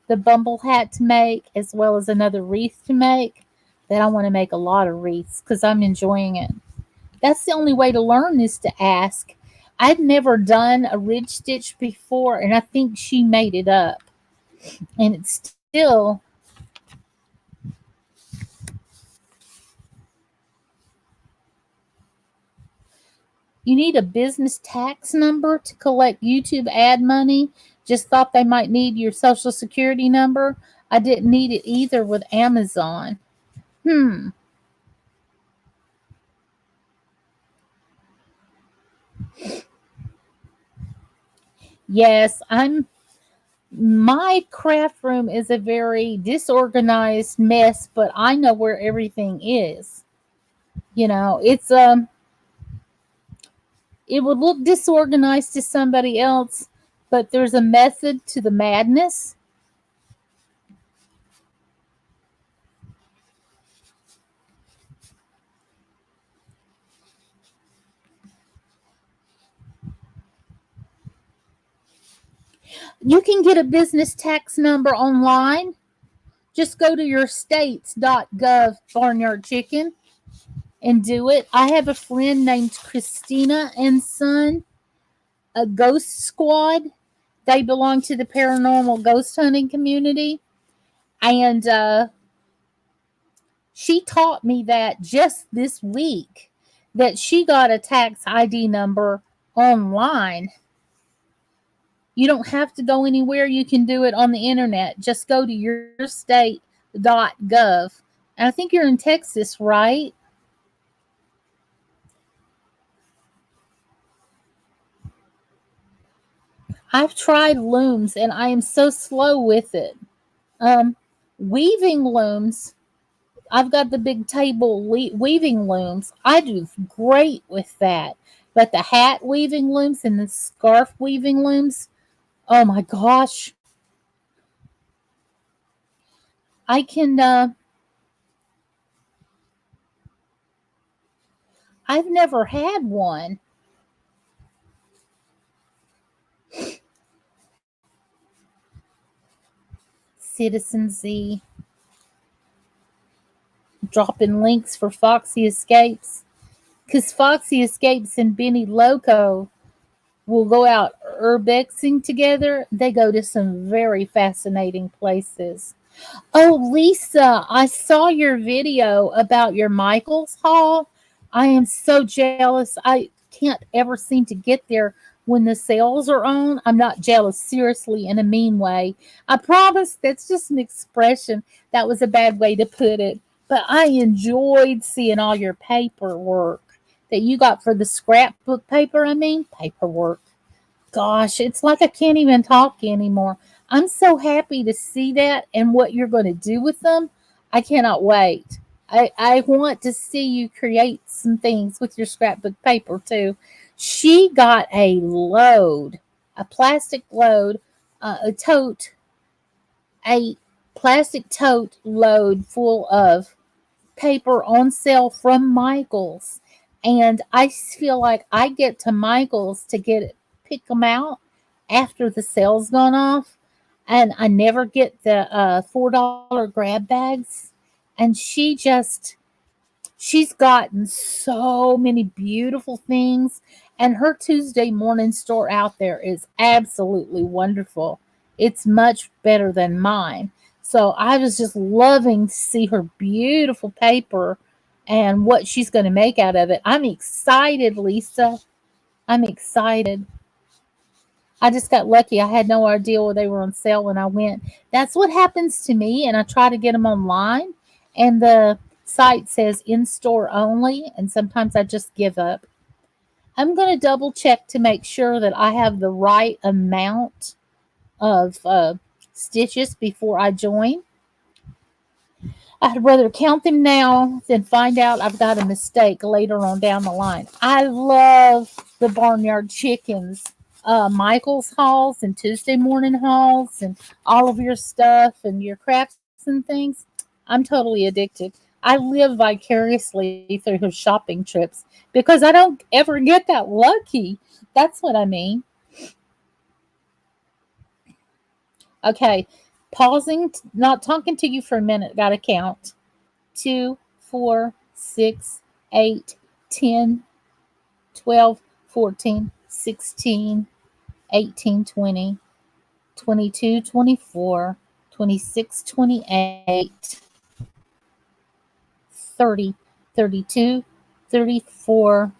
bumble hat to make as well as another wreath to make. That I want to make a lot of wreaths because I'm enjoying it. That's the only way to learn is to ask. I'd never done a ridge stitch before, and I think she made it up. And it's still, you need a business tax number to collect YouTube ad money. Just thought they might need your social security number. I didn't need it either with Amazon. Hmm. Yes, my craft room is a very disorganized mess, but I know where everything is. You know, it would look disorganized to somebody else, but there's a method to the madness. You can get a business tax number online. Just go to your states.gov barnyard chicken and do it. I have a friend named Christina and Son, a ghost squad. They belong to the paranormal ghost hunting community. And she taught me that just this week that she got a tax ID number online. You don't have to go anywhere. You can do it on the internet. Just go to yourstate.gov. And I think you're in Texas, right? I've tried looms and I am so slow with it. Um, Weaving looms, I've got the big table weaving looms. I do great with that. But the hat weaving looms and the scarf weaving looms, oh my gosh. I can, I've never had one. Citizen Z, dropping links for Foxy Escapes. Because Foxy Escapes and Benny Loco will go out urbexing together. They go to some very fascinating places. Oh, Lisa, I saw your video about your Michaels haul. I am so jealous. I can't ever seem to get there when the sales are on. I'm not jealous, seriously, in a mean way. I promise that's just an expression. That was a bad way to put it. But I enjoyed seeing all your paperwork that you got for the scrapbook paper. I mean, paperwork. Gosh, it's like I can't even talk anymore. I'm so happy to see that and what you're going to do with them. I cannot wait. I want to see you create some things with your scrapbook paper too. She got a plastic load, a tote, a plastic tote load full of paper on sale from Michaels. And I feel like I get to Michaels to pick them out after the sale's gone off. And I never get the $4 grab bags. And she's gotten so many beautiful things. And her Tuesday morning store out there is absolutely wonderful. It's much better than mine. So I was just loving to see her beautiful paper and what she's going to make out of it. I'm excited, Lisa. I'm excited. I just got lucky. I had no idea where they were on sale when I went. That's what happens to me, and I try to get them online. And site says in store only, and sometimes I just give up. I'm going to double check to make sure that I have the right amount of stitches before I join. I'd rather count them now than find out I've got a mistake later on down the line. I love the Barnyard Chickens, Michael's hauls and Tuesday morning hauls and all of your stuff and your crafts and things. I'm totally addicted. I live vicariously through her shopping trips because I don't ever get that lucky. That's what I mean. Okay, pausing, not talking to you for a minute, got to count. 2, 4, 6, 8, 10, 12, 14, 16, 18, 20, 22, 24, 26, 28, 30, 32, 34,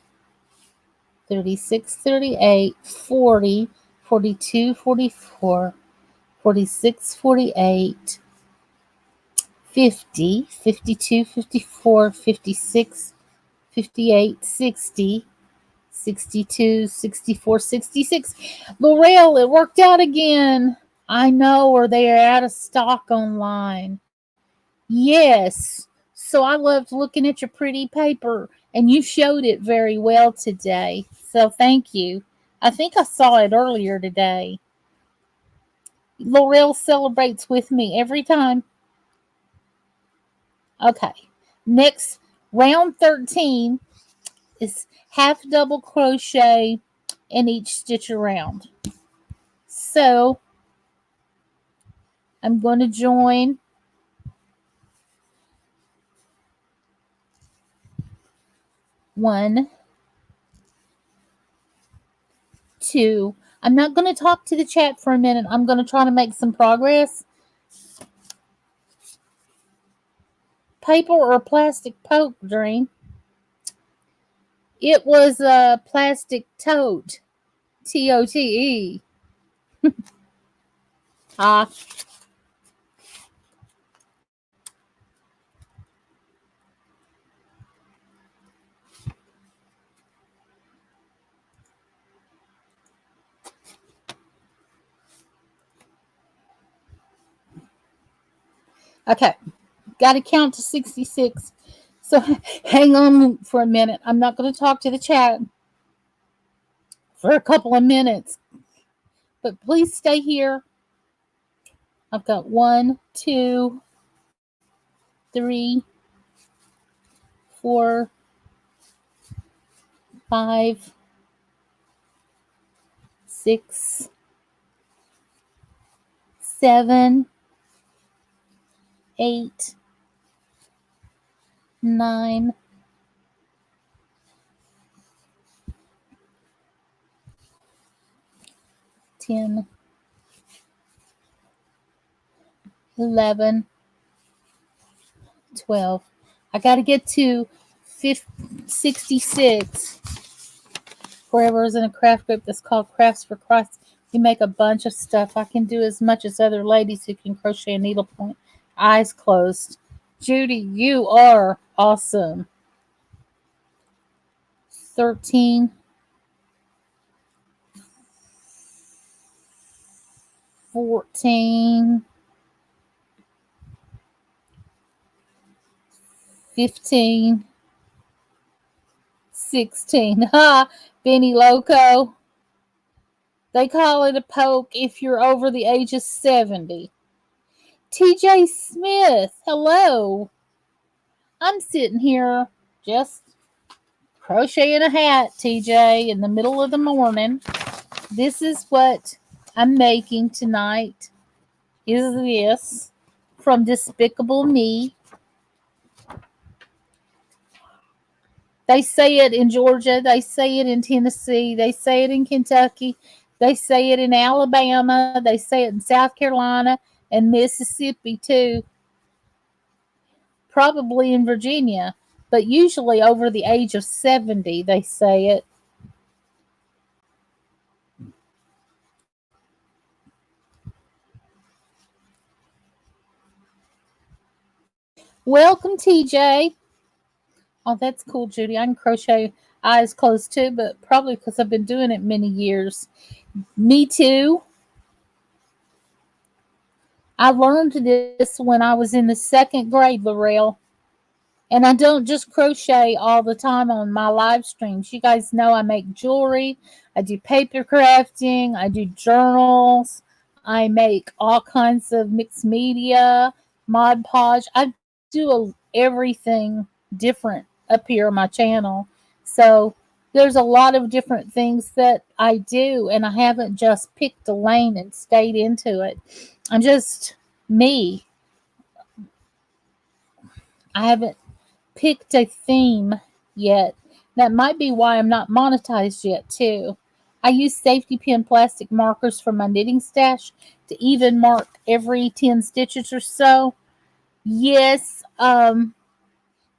36, 38, 40, 42, 44, 46, 48, 50, 52, 54, 56, 58, 60, 62, 64, 66. L'Oreal, it worked out again. I know, or they are out of stock online. Yes. So I loved looking at your pretty paper, and you showed it very well today. So thank you. I think I saw it earlier today. L'Oreal celebrates with me every time. Okay. Next, round 13 is half double crochet in each stitch around. So I'm going to join 1, 2. I'm not going to talk to the chat for a minute. I'm going to try to make some progress. Paper or plastic poke, Dream? It was a plastic tote. TOTE. Ah. Okay. Got to count to 66. So hang on for a minute. I'm not going to talk to the chat for a couple of minutes. But please stay here. I've got 1, 2, 3, 4, 5, 6, 7, 8, 9, 10, 11, 12. I got to get to 66. Forever is in a craft group that's called Crafts for Christ. We make a bunch of stuff. I can do as much as other ladies who can crochet a needlepoint. Eyes closed. Judy, you are awesome. 13, 14, 15, 16. Ha! Benny Loco. They call it a poke if you're over the age of 70. TJ Smith, hello. I'm sitting here just crocheting a hat, TJ, in the middle of the morning. This is what I'm making tonight. Is this from Despicable Me? They say it in Georgia. They say it in Tennessee. They say it in Kentucky. They say it in Alabama. They say it in South Carolina and Mississippi too. Probably in Virginia. But usually over the age of 70, they say it. Welcome, TJ. Oh, that's cool, Judy. I can crochet eyes closed too, but probably because I've been doing it many years. Me too. I learned this when I was in the second grade, Laurel. And I don't just crochet all the time on my live streams. You guys know I make jewelry, I do paper crafting, I do journals, I make all kinds of mixed media, Mod Podge. I do everything different up here on my channel. So there's a lot of different things that I do, and I haven't just picked a lane and stayed into it. I'm just me. I haven't picked a theme yet. That might be why I'm not monetized yet, too. I use safety pin plastic markers from my knitting stash to even mark every 10 stitches or so. Yes,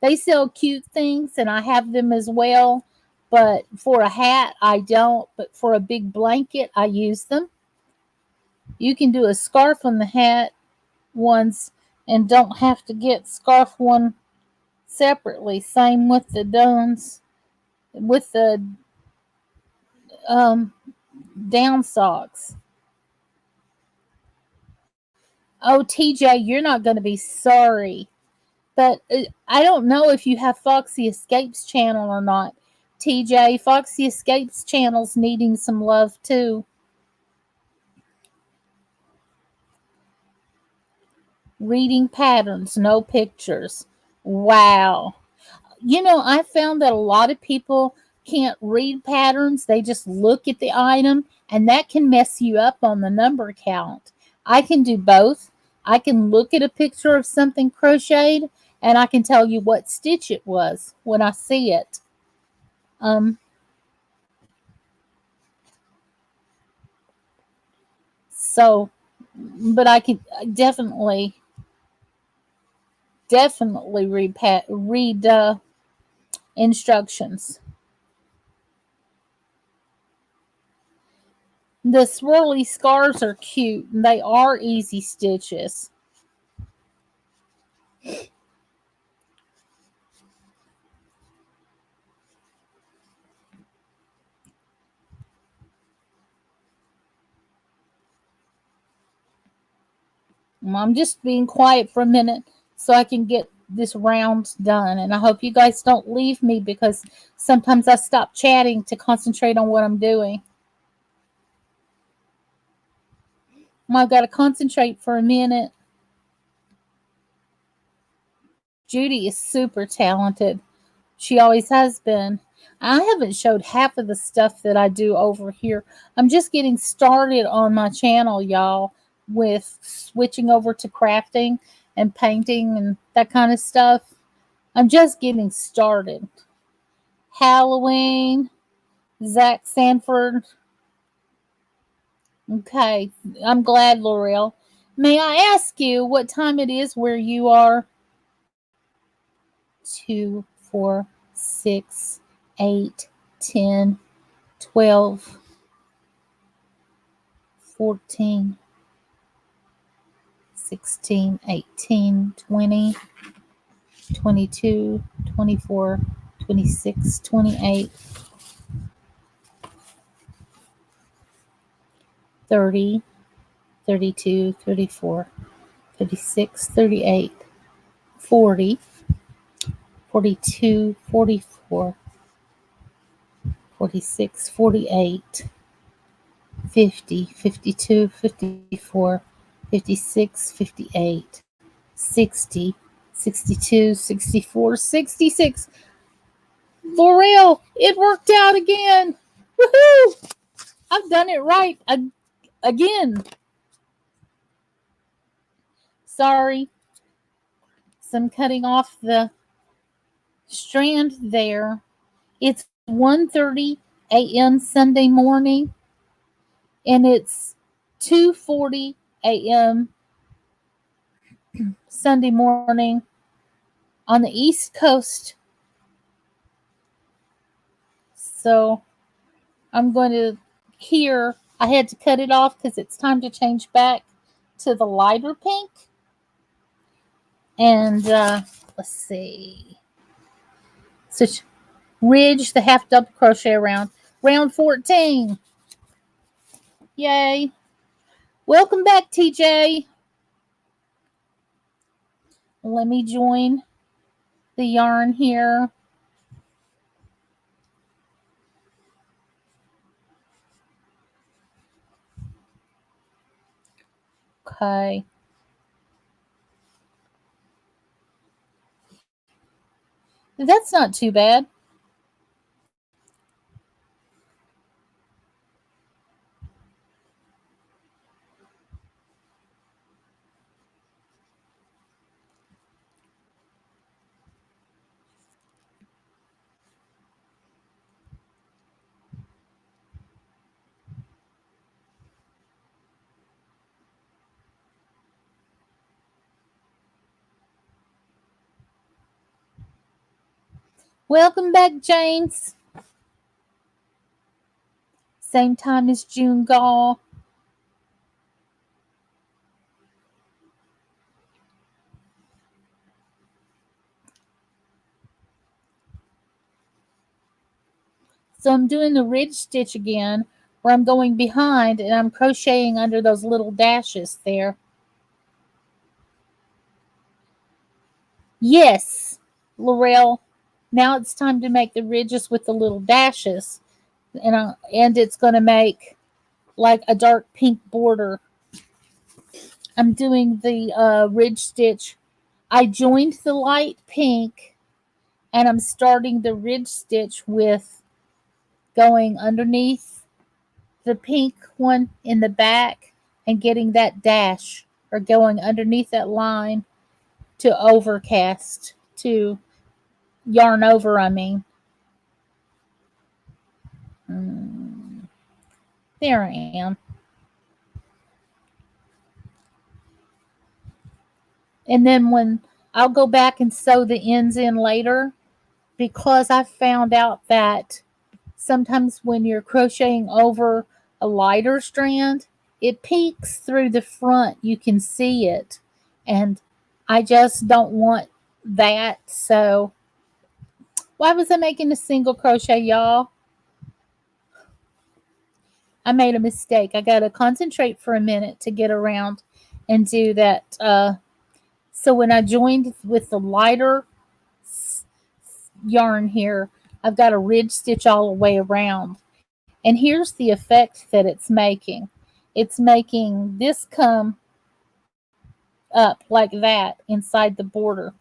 they sell cute things and I have them as well. But for a hat, I don't. But for a big blanket, I use them. You can do a scarf on the hat ones and don't have to get scarf one separately. Same with the dones, with the um, down socks. Oh, TJ, you're not going to be sorry. But I don't know if you have Foxy Escapes channel or not. TJ, Foxy Escapes channel's needing some love too. Reading patterns, no pictures. Wow. You know, I found that a lot of people can't read patterns. They just look at the item, and that can mess you up on the number count. I can do both. I can look at a picture of something crocheted, and I can tell you what stitch it was when I see it. Um, so, but I can definitely read instructions. The swirly scarves are cute, and they are easy stitches. I'm just being quiet for a minute so I can get this round done. And I hope you guys don't leave me because sometimes I stop chatting to concentrate on what I'm doing. I've got to concentrate for a minute. Judy is super talented. She always has been. I haven't showed half of the stuff that I do over here. I'm just getting started on my channel, y'all, with switching over to crafting and painting and that kind of stuff. I'm just getting started. Halloween, Zach Sanford. Okay, I'm glad, L'Oreal. May I ask you what time it is where you are? 2, 4, 6, 8, 10, 12, 14, 16, 18, 20, 22, 24, 26, 28, 30, 32, 34, 36, 38, 40, 42, 44, 46, 48, 50, 52, 54, 56, 58, 60, 62, 64, 66. L'Oreal, it worked out again. Woohoo! I've done it right again. Sorry. So I'm cutting off the strand there. It's 1:30 a.m. Sunday morning, and it's 2:40 a.m. Sunday morning on the East Coast. So I'm going to here. I had to cut it off because it's time to change back to the lighter pink. And let's see. So ridge the half double crochet around round 14. Yay. Welcome back, TJ. Let me join the yarn here. Okay. That's not too bad. Welcome back, James. Same time as June Gall. So I'm doing the ridge stitch again, where I'm going behind and I'm crocheting under those little dashes there. Yes, Laurel. Now it's time to make the ridges with the little dashes, and it's going to make like a dark pink border. I'm doing the ridge stitch. I joined the light pink, and I'm starting the ridge stitch with going underneath the pink one in the back and getting that dash, or going underneath that line to overcast, to yarn over, I mean. There I am. And then when I'll go back and sew the ends in later, because I found out that sometimes when you're crocheting over a lighter strand, it peeks through the front. You can see it. And I just don't want that. So why was I making a single crochet, y'all? I made a mistake. I got to concentrate for a minute to get around and do that. So when I joined with the lighter yarn here, I've got a ridge stitch all the way around. And here's the effect that it's making. It's making this come up like that inside the border,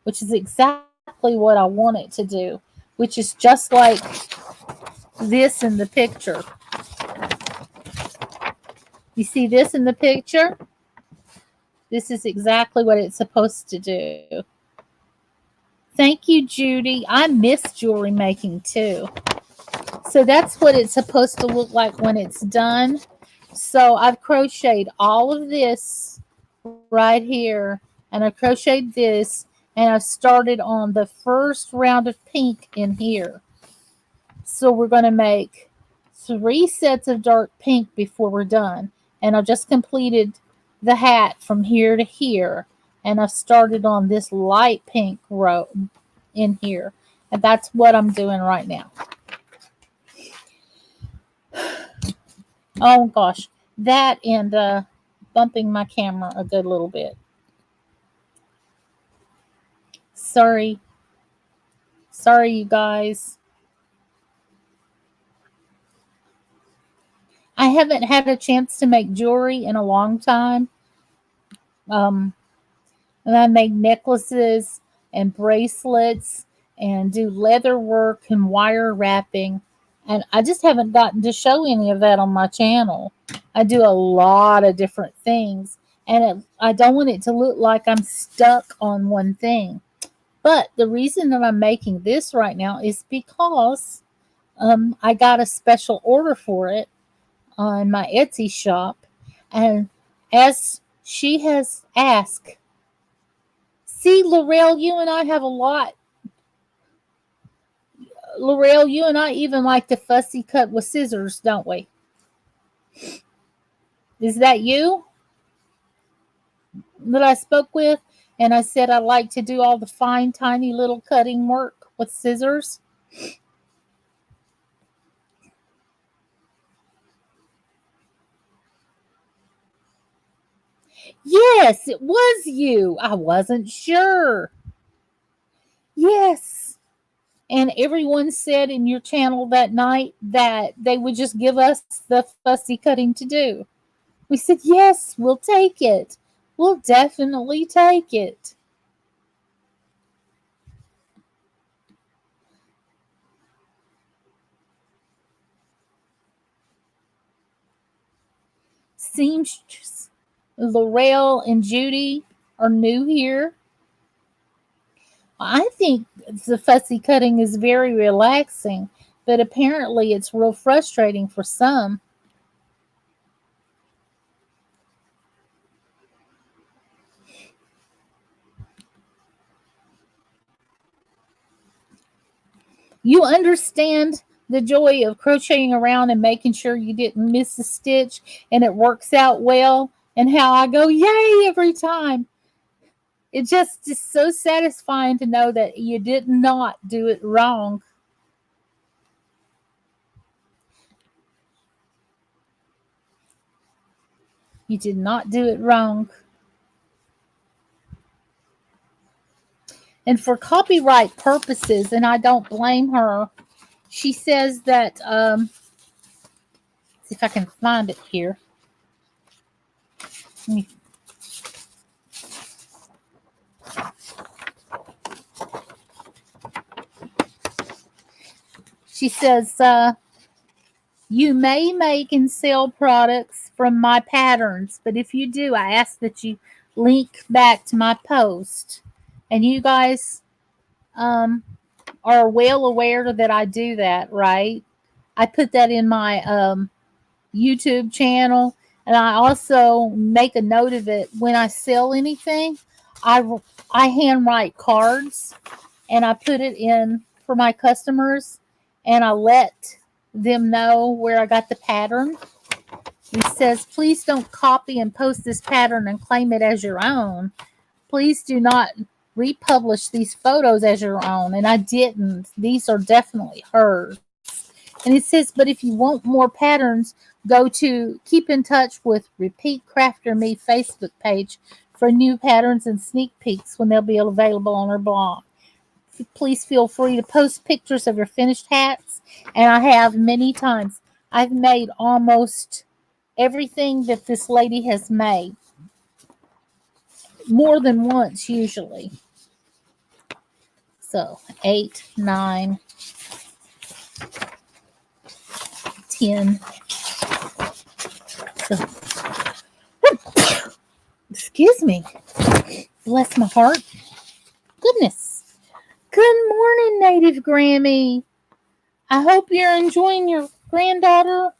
which is exactly what I want it to do, which is just like this in the picture. You see this in the picture? This is exactly what it's supposed to do. Thank you, Judy. I miss jewelry making too. So that's what it's supposed to look like when it's done. So I've crocheted all of this right here, and I crocheted this, and I've started on the first round of pink in here. So we're going to make 3 sets of dark pink before we're done. And I've just completed the hat from here to here, and I've started on this light pink row in here. And that's what I'm doing right now. Oh gosh, that and bumping my camera a good little bit. Sorry, you guys. I haven't had a chance to make jewelry in a long time. And I make necklaces and bracelets and do leather work and wire wrapping. And I just haven't gotten to show any of that on my channel. I do a lot of different things, and I don't want it to look like I'm stuck on one thing. But the reason that I'm making this right now is because I got a special order for it on my Etsy shop. And as she has asked, see, Laurel, you and I have a lot. Laurel, you and I even like to fussy cut with scissors, don't we? Is that you that I spoke with? And I said I like to do all the fine, tiny little cutting work with scissors. Yes, it was you. I wasn't sure. Yes. And everyone said in your channel that night that they would just give us the fussy cutting to do. We said, yes, we'll take it. We'll definitely take it. Seamstress Laurel and Judy are new here. I think the fussy cutting is very relaxing, but apparently it's real frustrating for some. You understand the joy of crocheting around and making sure you didn't miss a stitch and it works out well, and how I go, yay, every time. It just is so satisfying to know that you did not do it wrong. You did not do it wrong. And for copyright purposes, and I don't blame her, she says that, see if I can find it here. She says, you may make and sell products from my patterns, but if you do, I ask that you link back to my post. And you guys are well aware that I do that, right? I put that in my YouTube channel, and I also make a note of it when I sell anything. I I handwrite cards and I put it in for my customers, and I let them know where I got the pattern. It says, please don't copy and post this pattern and claim it as your own. Please do not republish these photos as your own. And I didn't. These are definitely hers. And it says, but if you want more patterns, go to keep in touch with Repeat Crafter Me Facebook page for new patterns and sneak peeks when they'll be available on her blog. Please feel free to post pictures of your finished hats. And I have many times. I've made almost everything that this lady has made, more than once usually. So 8, 9, 10. So, excuse me. Bless my heart. Goodness. Good morning, Native Grammy. I hope you're enjoying your granddaughter.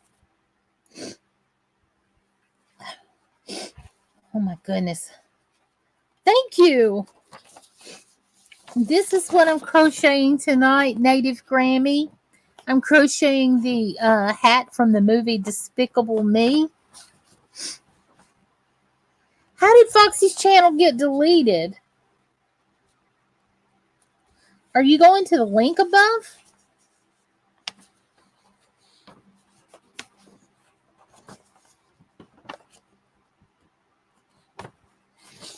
Oh my goodness. Thank you. This is what I'm crocheting tonight, Native Grammy. I'm crocheting the hat from the movie Despicable Me. How did Foxy's channel get deleted? Are you going to the link above?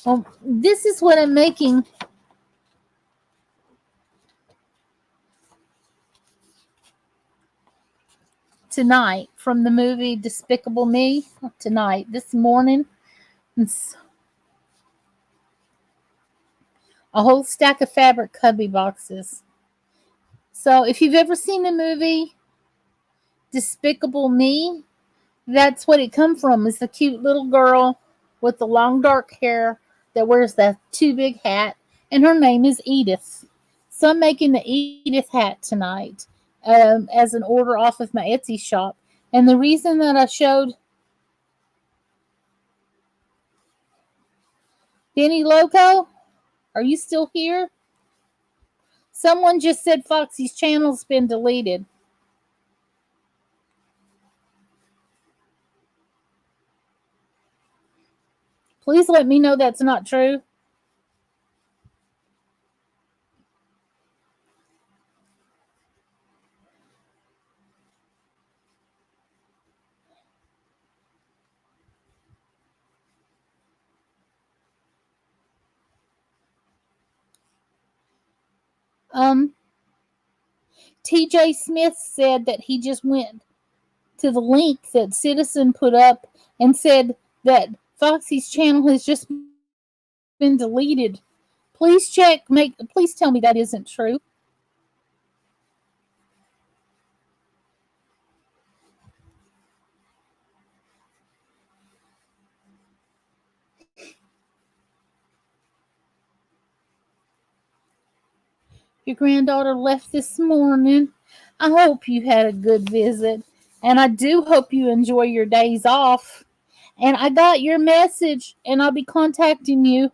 Well, this is what I'm making tonight from the movie Despicable Me. Tonight, this morning, it's a whole stack of fabric cubby boxes. So if you've ever seen the movie Despicable Me, that's what it come from. It's the cute little girl with the long dark hair that wears that too big hat, and her name is Edith. So I'm making the Edith hat tonight as an order off of my Etsy shop. And the reason that I showed Benny Loco, are you still here? Someone just said Foxy's channel's been deleted. Please let me know that's not true. Um, TJ Smith said that he just went to the link that Citizen put up and said that Foxy's channel has just been deleted. Please tell me that isn't true. Your granddaughter left this morning. I hope you had a good visit, and I do hope you enjoy your days off. And I got your message, and I'll be contacting you.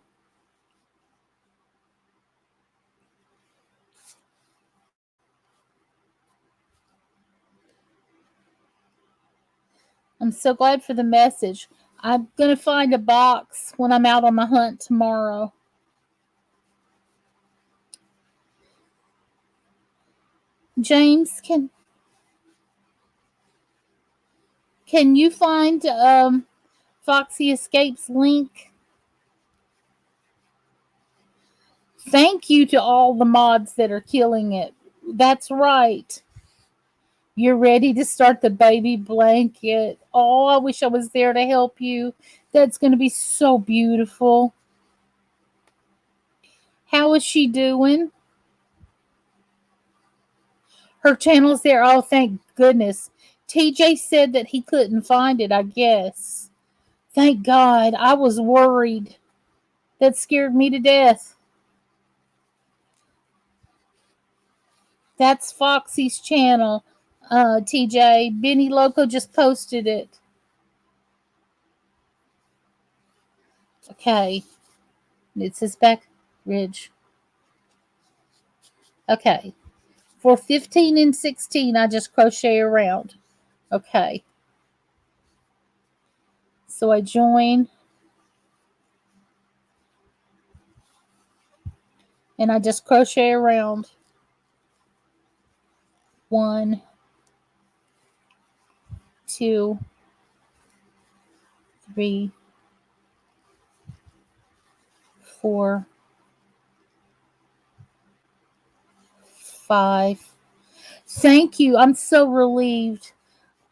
I'm so glad for the message. I'm going to find a box when I'm out on my hunt tomorrow. James, can you find Foxy Escapes link? Thank you to all the mods that are killing it. That's right. You're ready to start the baby blanket. Oh, I wish I was there to help you. That's going to be so beautiful. How is she doing? Her channel's there. Oh, thank goodness. TJ said that he couldn't find it, I guess. Thank God. I was worried. That scared me to death. That's Foxy's channel, TJ. Benny Loco just posted it. Okay. It says back ridge. Okay. For 15 and 16, I just crochet around. Okay. So I join. And I just crochet around. 1, 2, 3, 4, 5. Thank you. I'm so relieved.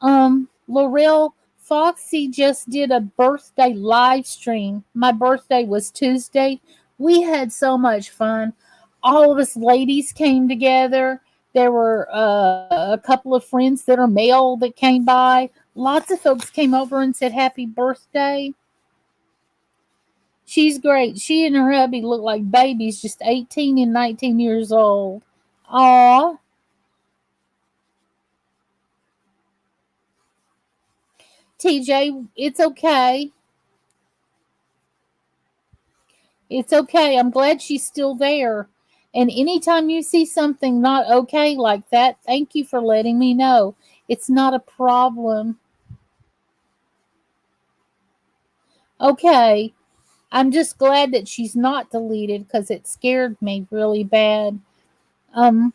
Laurel, Foxy just did a birthday live stream. My birthday was Tuesday. We had so much fun. All of us ladies came together. There were a couple of friends that are male that came by. Lots of folks came over and said happy birthday. She's great. She and her hubby look like babies, just 18 and 19 years old. Aw. TJ, it's okay. It's okay. I'm glad she's still there. And anytime you see something not okay like that, thank you for letting me know. It's not a problem. Okay. I'm just glad that she's not deleted because it scared me really bad. Um,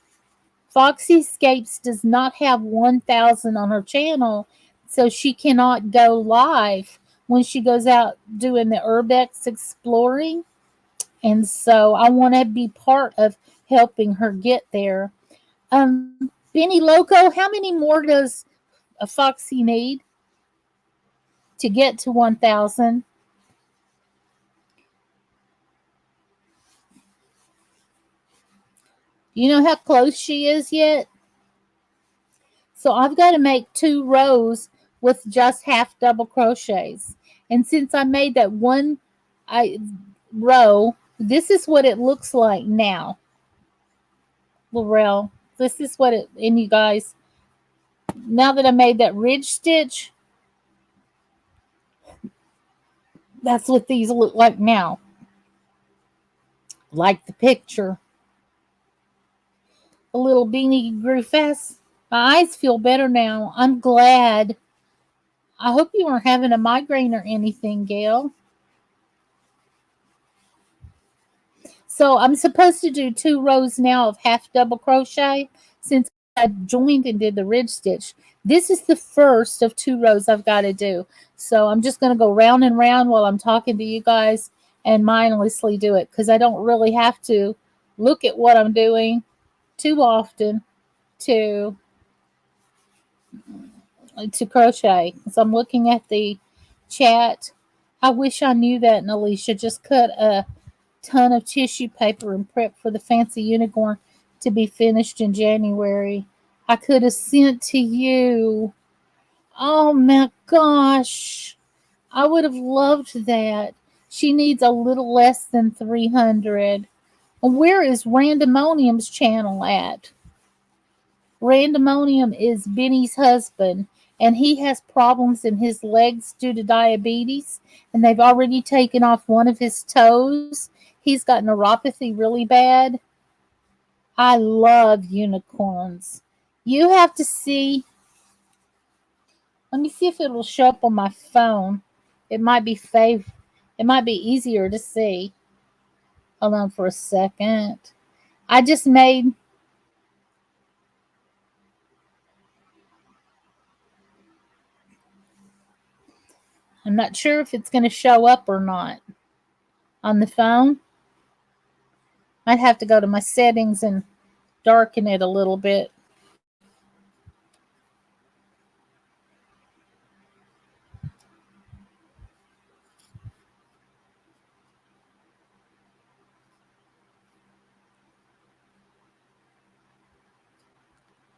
Foxy Escapes does not have 1,000 on her channel, so she cannot go live when she goes out doing the Urbex exploring. And so I want to be part of helping her get there. Benny Loco, how many more does a Foxy need to get to 1,000? You know how close she is yet? So I've got to make 2 rows with just half double crochets. And since I made that one row, this is what it looks like now. Laurel, this is what it, and you guys, now that I made that ridge stitch, that's what these look like now. Like the picture. The little beanie grew fast. My eyes feel better now. I'm glad. I hope you weren't having a migraine or anything, Gail. So I'm supposed to do 2 rows now of half double crochet since I joined and did the ridge stitch. This is the first of 2 rows I've got to do. So I'm just going to go round and round while I'm talking to you guys and mindlessly do it because I don't really have to look at what I'm doing. too often to crochet. So I'm looking at the chat. I wish I knew that, and Alicia just cut a ton of tissue paper and prep for the fancy unicorn to be finished in January. I could have sent to you. Oh my gosh. I would have loved that. She needs a little less than 300. Where is Randomonium's channel at? Randomonium is Benny's husband, and he has problems in his legs due to diabetes, and they've already taken off one of his toes. He's got neuropathy really bad. I love unicorns. You have to see. Let me see if it will show up on my phone. It might be It might be easier to see. Hold on for a second. I just made. I'm not sure if it's going to show up or not on the phone. I'd have to go to my settings and darken it a little bit.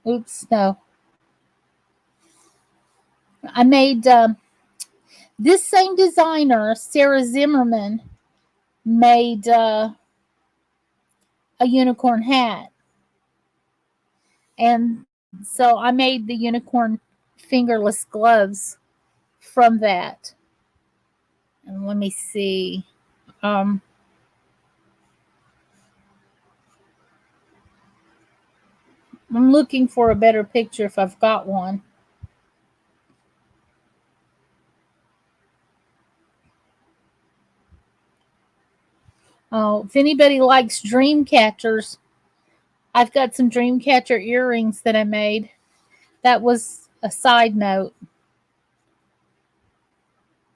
Oops, no. I made this same designer, Sarah Zimmerman, made a unicorn hat. And so I made the unicorn fingerless gloves from that. And let me see. I'm looking for a better picture if I've got one. Oh, if anybody likes dream catchers, I've got some dream catcher earrings that I made. That was a side note.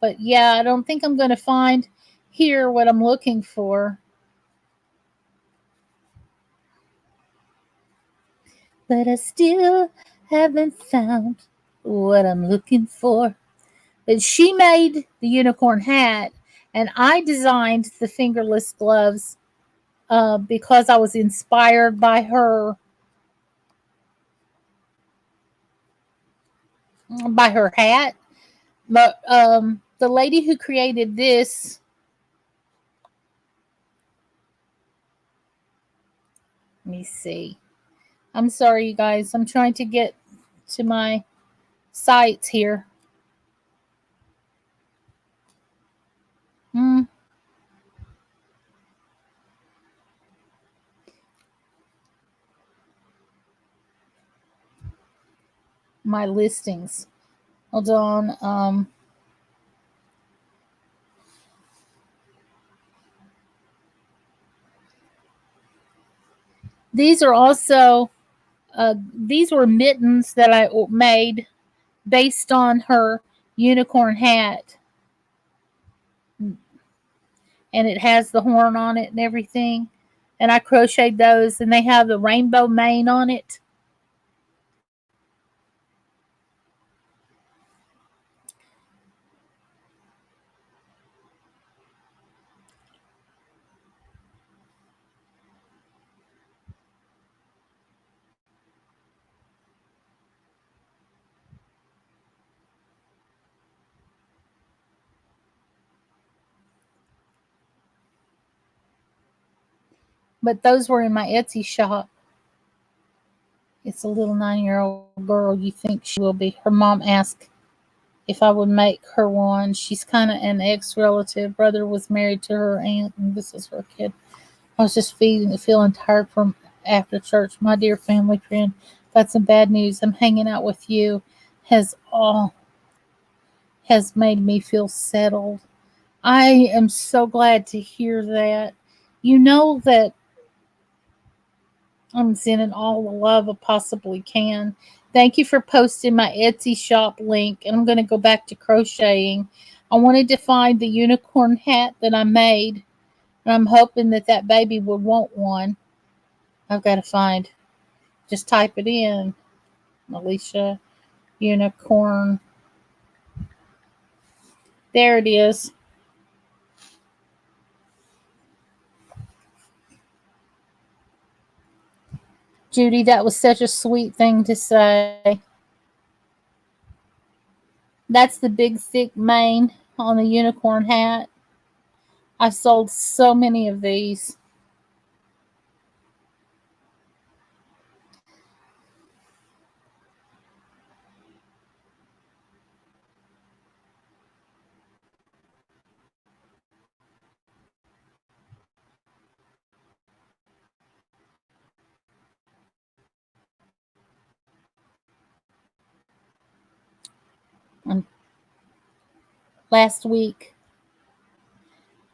But yeah, I don't think I'm going to find here what I'm looking for. But I still haven't found what I'm looking for. But she made the unicorn hat, and I designed the fingerless gloves because I was inspired by her hat. But the lady who created this, let me see. I'm sorry, you guys. I'm trying to get to my sites here. Hmm. My listings. Hold on. These are also these were mittens that I made based on her unicorn hat, and it has the horn on it and everything. And I crocheted those, and they have the rainbow mane on it. But those were in my Etsy shop. It's a little 9-year-old girl. You think she will be? Her mom asked if I would make her one. She's kind of an ex-relative. Brother was married to her aunt, and this is her kid. I was just feeling tired from after church. My dear family friend, got some bad news. I'm hanging out with you has made me feel settled. I am so glad to hear that. You know that I'm sending all the love I possibly can. Thank you for posting my Etsy shop link. And I'm going to go back to crocheting. I wanted to find the unicorn hat that I made. And I'm hoping that baby would want one. I've got to find. Just type it in. Alicia Unicorn. There it is. Judy, that was such a sweet thing to say. That's the big thick mane on the unicorn hat. I sold so many of these. And last week,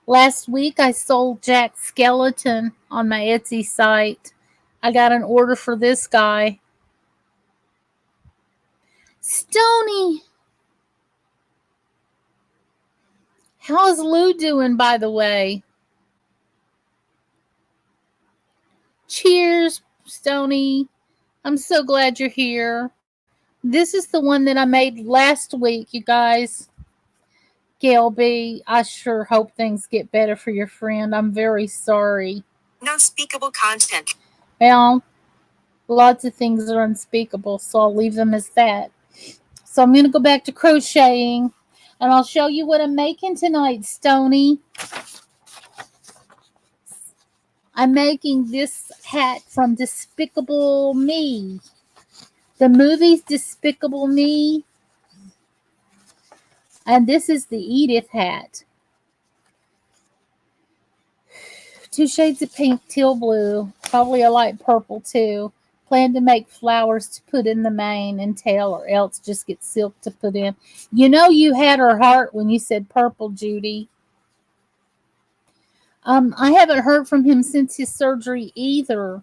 last week I sold Jack Skeleton on my Etsy site. I got an order for this guy. Stony, how's Lou doing, by the way? Cheers, Stony. I'm so glad you're here. This is the one that I made last week, you guys. Gail B, I sure hope things get better for your friend. I'm very sorry. No speakable content. Well, lots of things are unspeakable, so I'll leave them as that. So I'm going to go back to crocheting, and I'll show you what I'm making tonight, Stony. I'm making this hat from Despicable Me. The movie's Despicable Me, and this is the Edith hat. 2 shades of pink, teal blue, probably a light purple too. Plan to make flowers to put in the mane and tail, or else just get silk to put in. You know you had her heart when you said purple, Judy. I haven't heard from him since his surgery either.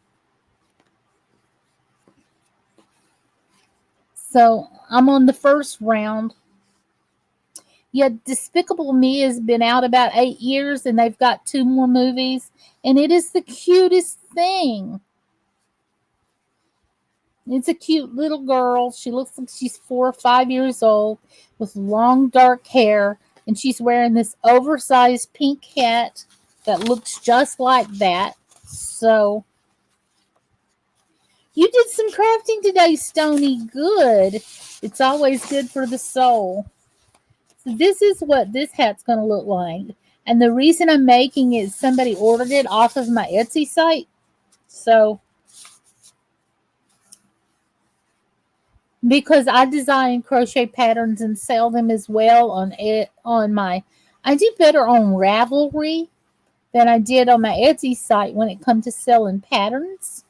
So I'm on the first round. Yeah, Despicable Me has been out about 8 years, and they've got 2 more movies, and it is the cutest thing. It's a cute little girl. She looks like she's 4 or 5 years old with long dark hair, and she's wearing this oversized pink hat that looks just like that. So, you did some crafting today, Stony. Good. It's always good for the soul. So this is what this hat's going to look like. And the reason I'm making it is somebody ordered it off of my Etsy site. So, because I design crochet patterns and sell them as well on my, I do better on Ravelry than I did on my Etsy site when it comes to selling patterns.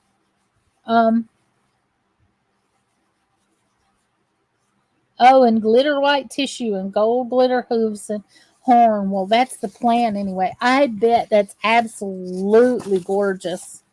Oh, and glitter white tissue and gold glitter hooves and horn. Well, that's the plan anyway. I bet that's absolutely gorgeous.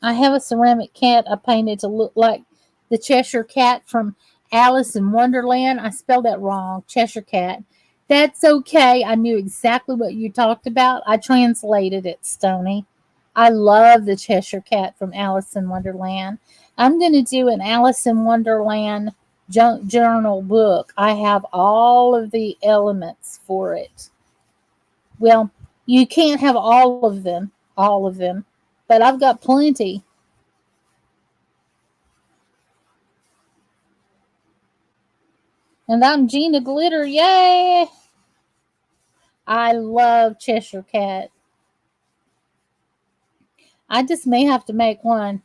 I have a ceramic cat I painted to look like the Cheshire Cat from Alice in Wonderland. I spelled that wrong. Cheshire Cat. That's okay. I knew exactly what you talked about. I translated it, Stony. I love the Cheshire Cat from Alice in Wonderland. I'm going to do an Alice in Wonderland journal book. I have all of the elements for it. Well, you can't have all of them, but I've got plenty. And I'm Gina Glitter. Yay! I love Cheshire Cat. I just may have to make one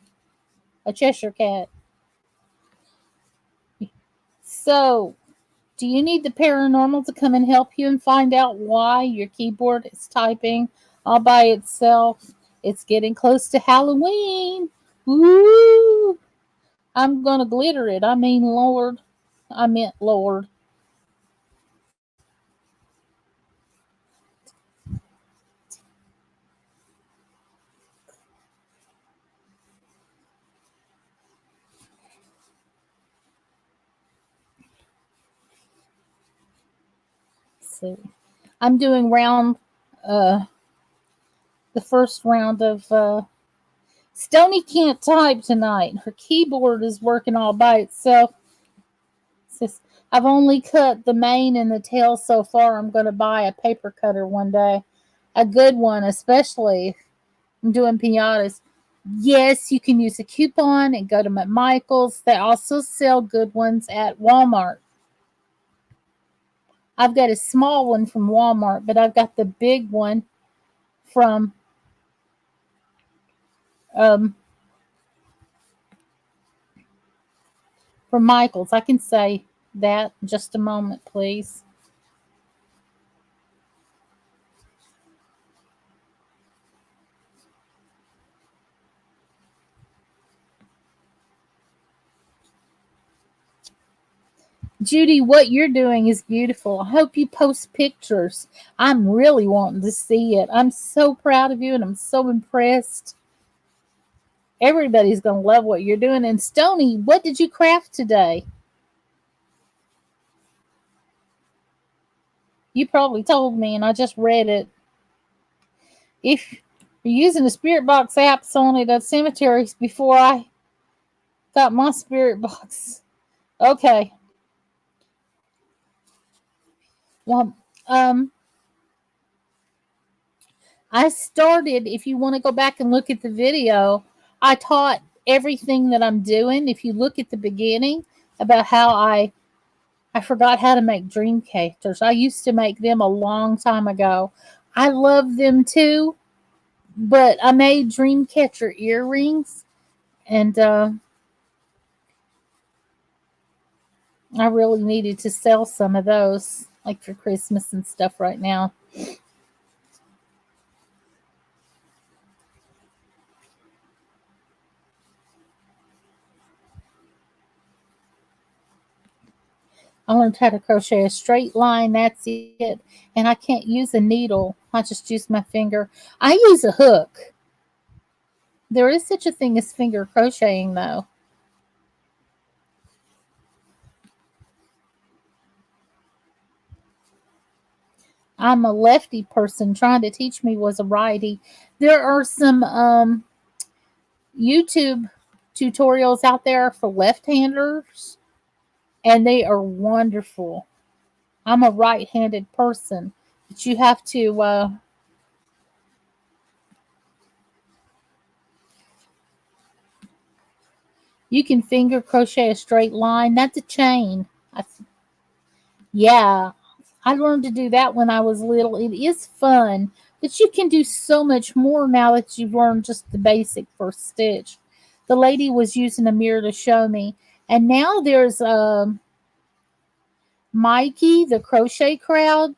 a Cheshire Cat. So, do you need the paranormal to come and help you and find out why your keyboard is typing all by itself? It's getting close to Halloween. Woo! I'm gonna glitter it. I mean, Lord. I meant Lord. see. I'm doing uh, the first round of. Stony can't type tonight. Her keyboard is working all by itself. Says, I've only cut the mane and the tail so far. I'm going to buy a paper cutter one day. A good one, especially. I'm doing pinatas. Yes, you can use a coupon and go to Michael's. They also sell good ones at Walmart. I've got a small one from Walmart, but I've got the big one from um, Michael's. I can say that in just a moment, please. Judy, what you're doing is beautiful. I hope you post pictures. I'm really wanting to see it. I'm so proud of you and I'm so impressed. Everybody's going to love what you're doing. And Stony, what did you craft today? You probably told me and I just read it. If you're using the Spirit Box app, Sony, the cemeteries before I got my Spirit Box. Okay. Well, I started, if you want to go back and look at the video, I taught everything that I'm doing. If you look at the beginning about how I forgot how to make dream catchers. I used to make them a long time ago. I love them too, but I made dream catcher earrings and I really needed to sell some of those like for Christmas and stuff right now. I learned how to crochet a straight line, that's it. And I can't use a needle. I just use my finger. I use a hook. There is such a thing as finger crocheting though. I'm a lefty person. Trying to teach me was a righty. There are some YouTube tutorials out there for left-handers and they are wonderful. I'm a right-handed person, but you have to you can finger crochet a straight line. That's a chain. Yeah, I learned to do that when I was little. It is fun, but you can do so much more now that you've learned just the basic first stitch. The lady was using a mirror to show me, and now there's Mikey, the crochet crowd.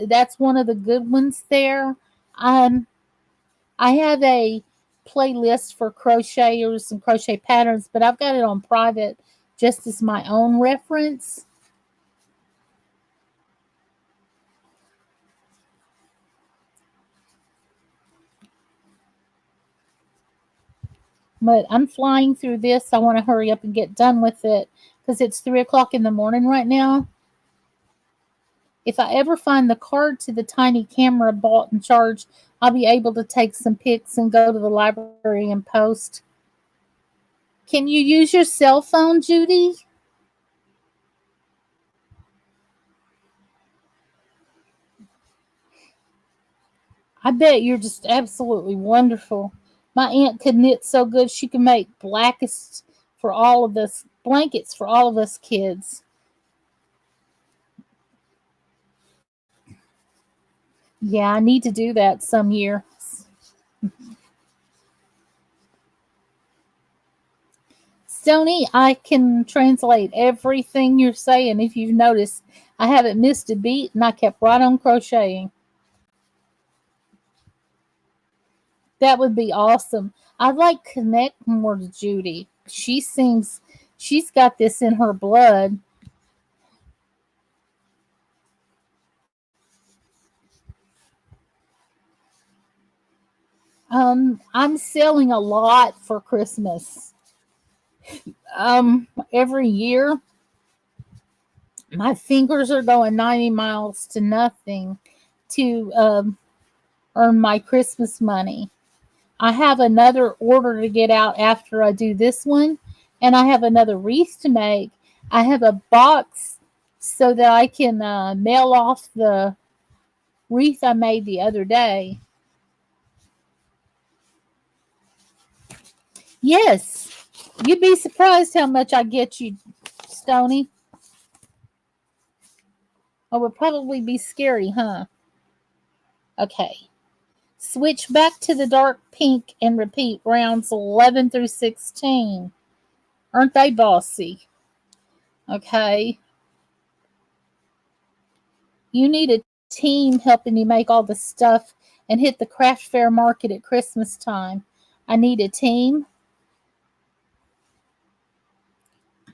That's one of the good ones there. Um, I have a playlist for crocheters and crochet patterns, but I've got it on private just as my own reference. But I'm flying through this. I want to hurry up and get done with it because it's 3 o'clock in the morning right now. If I ever find the card to the tiny camera bought and charged, I'll be able to take some pics and go to the library and post. Can you use your cell phone, Judy? I bet you're just absolutely wonderful. My aunt could knit so good she could make blankets for all of us kids. Yeah, I need to do that some year. Stony, I can translate everything you're saying. If you've noticed, I haven't missed a beat and I kept right on crocheting. That would be awesome. I'd like to connect more to Judy. She seems she's got this in her blood. I'm selling a lot for Christmas. Every year My fingers are going 90 miles to nothing to earn my Christmas money. I have another order to get out after I do this one, and I have another wreath to make. I have a box so that I can mail off the wreath I made the other day. Yes, you'd be surprised how much I get you, Stony. It would probably be scary, huh? Okay. Switch back to the dark pink and repeat rounds 11 through 16. Aren't they bossy? Okay. You need a team helping you make all the stuff and hit the craft fair market at Christmas time. I need a team.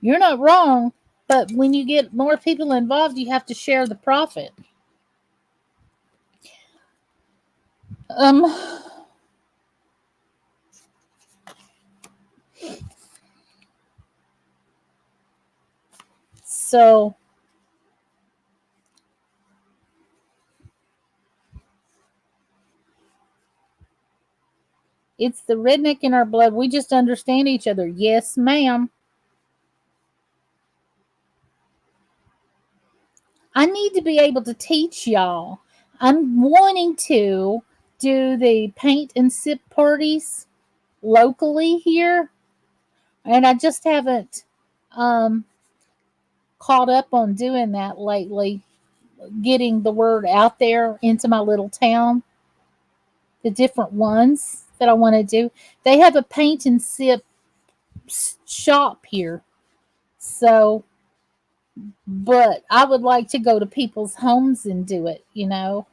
You're not wrong, but when you get more people involved, you have to share the profit. Um, so it's the redneck in our blood. We just understand each other. Yes, ma'am. I need to be able to teach y'all. I'm wanting to do the paint and sip parties locally here, and I just haven't um, caught up on doing that lately, getting the word out there into my little town, the different ones that I want to do. They have a paint and sip shop here. So, but I would like to go to people's homes and do it, you know.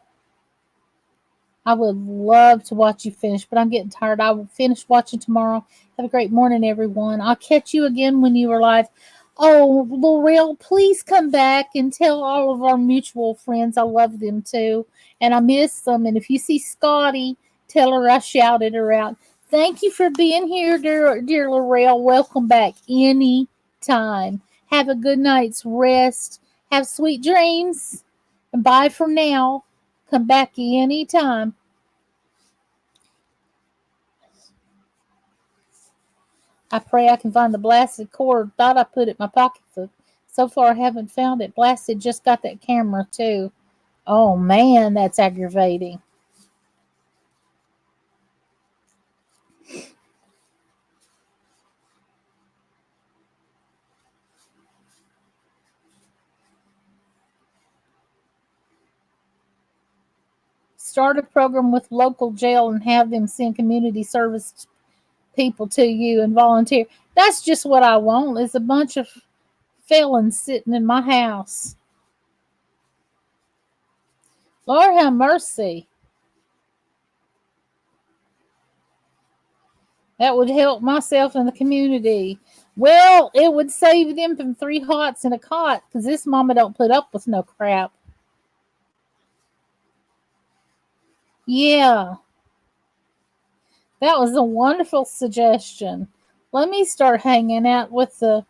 I would love to watch you finish, but I'm getting tired. I will finish watching tomorrow. Have a great morning, everyone. I'll catch you again when you are live. Oh, Laurel, please come back and tell all of our mutual friends I love them too. And I miss them. And if you see Scotty, tell her I shouted her out. Thank you for being here, dear Laurel. Welcome back any time. Have a good night's rest. Have sweet dreams. And bye for now. Come back anytime. I pray I can find the blasted cord. Thought I put it in my pocket. So far, I haven't found it. Blasted just got that camera, too. Oh, man, that's aggravating. Start a program with local jail and have them send community service people to you and volunteer. That's just what I want is a bunch of felons sitting in my house. Lord have mercy. That would help myself and the community. Well, it would save them from 3 hots and a cot because this mama don't put up with no crap. Yeah, that was a wonderful suggestion. Let me start hanging out with the.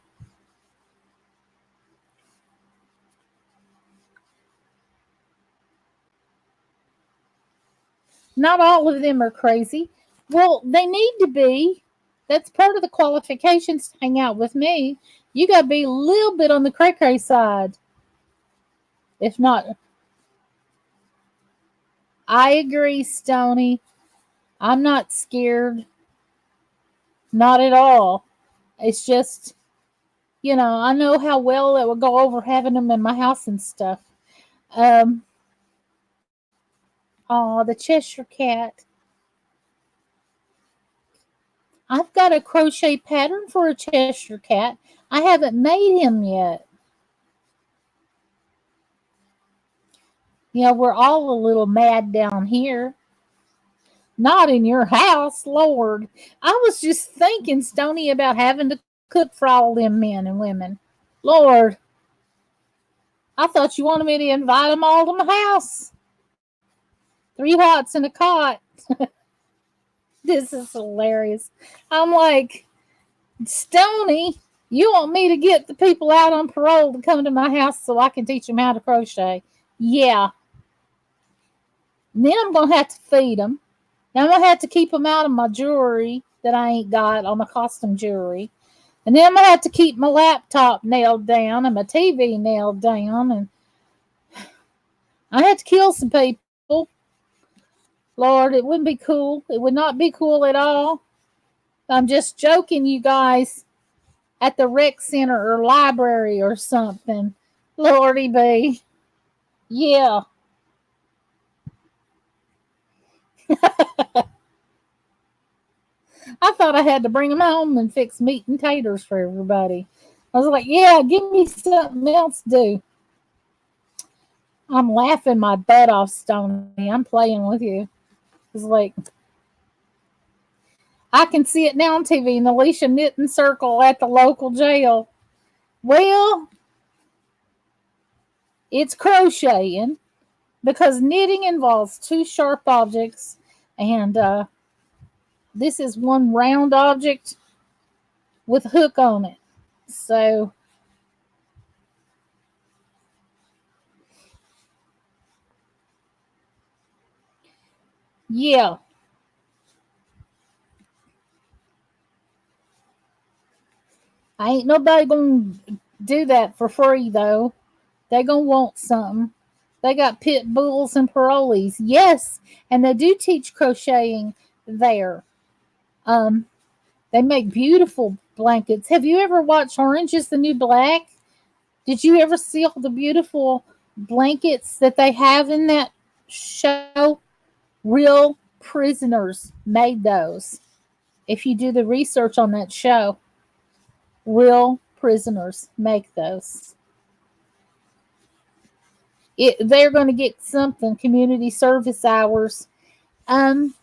Not all of them are crazy. Well, they need to be. That's part of the qualifications to hang out with me. You got to be a little bit on the cray cray side. If not, I agree, Stony. I'm not scared. Not at all. It's just, I know how well it would go over having them in my house and stuff. Um, oh, the Cheshire Cat. I've got a crochet pattern for a Cheshire Cat. I haven't made him yet. We're all a little mad down here. Not in your house, Lord. I was just thinking, Stony, about having to cook for all them men and women. Lord, I thought you wanted me to invite them all to my house. 3 hots and a cot. This is hilarious. I'm like, Stony, You want me to get the people out on parole to come to my house so I can teach them how to crochet? Yeah. And then I'm going to have to feed them. Now I'm going to have to keep them out of my jewelry that I ain't got, all my costume jewelry. And then I'm going to have to keep my laptop nailed down and my TV nailed down. And I had to kill some people. Lord, it wouldn't be cool. It would not be cool at all. I'm just joking, you guys, at the rec center or library or something. Lordy be. Yeah. I thought I had to bring them home and fix meat and taters for everybody. I was like, yeah, give me something else to do. I'm laughing my butt off, Stony. I'm playing with you. It's like, I can see it now on TV, an Alicia knitting circle at the local jail. Well, it's crocheting because knitting involves two sharp objects, and this is one round object with a hook on it. So, yeah, I ain't nobody gonna do that for free though. They gonna want something. They got pit bulls and parolees. Yes, and they do teach crocheting there. Um, they make beautiful blankets. Have you ever watched Orange is the New Black? Did you ever see all the beautiful blankets that they have in that show? Real prisoners made those. If you do the research on that show, real prisoners make those. They're going to get something community service hours. Um,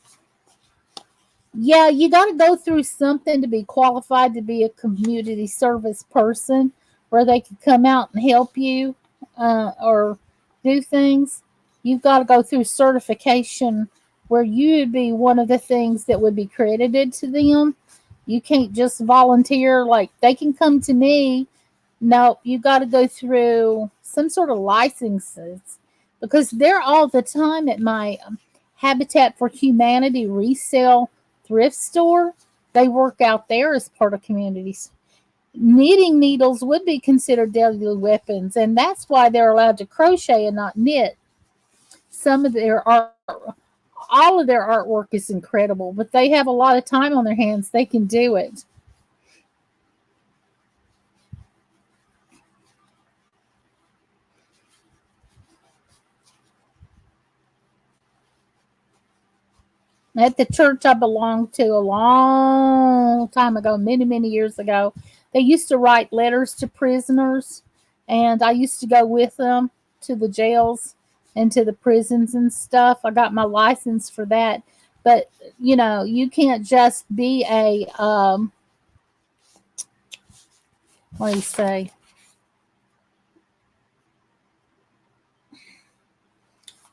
yeah, you got to go through something to be qualified to be a community service person, where they could come out and help you or do things. You've got to go through certification where you would be one of the things that would be credited to them. You can't just volunteer like they can come to me. No, you got to go through some sort of licenses because they're all the time at my Habitat for Humanity resale thrift store. They work out there as part of communities. Knitting needles would be considered deadly weapons, and that's why they're allowed to crochet and not knit. Some of their art, all of their artwork is incredible, but they have a lot of time on their hands. They can do it. At the church I belonged to a long time ago, many, many years ago, they used to write letters to prisoners, and I used to go with them to the jails and to the prisons and stuff. I got my license for that. But, you can't just be what do you say?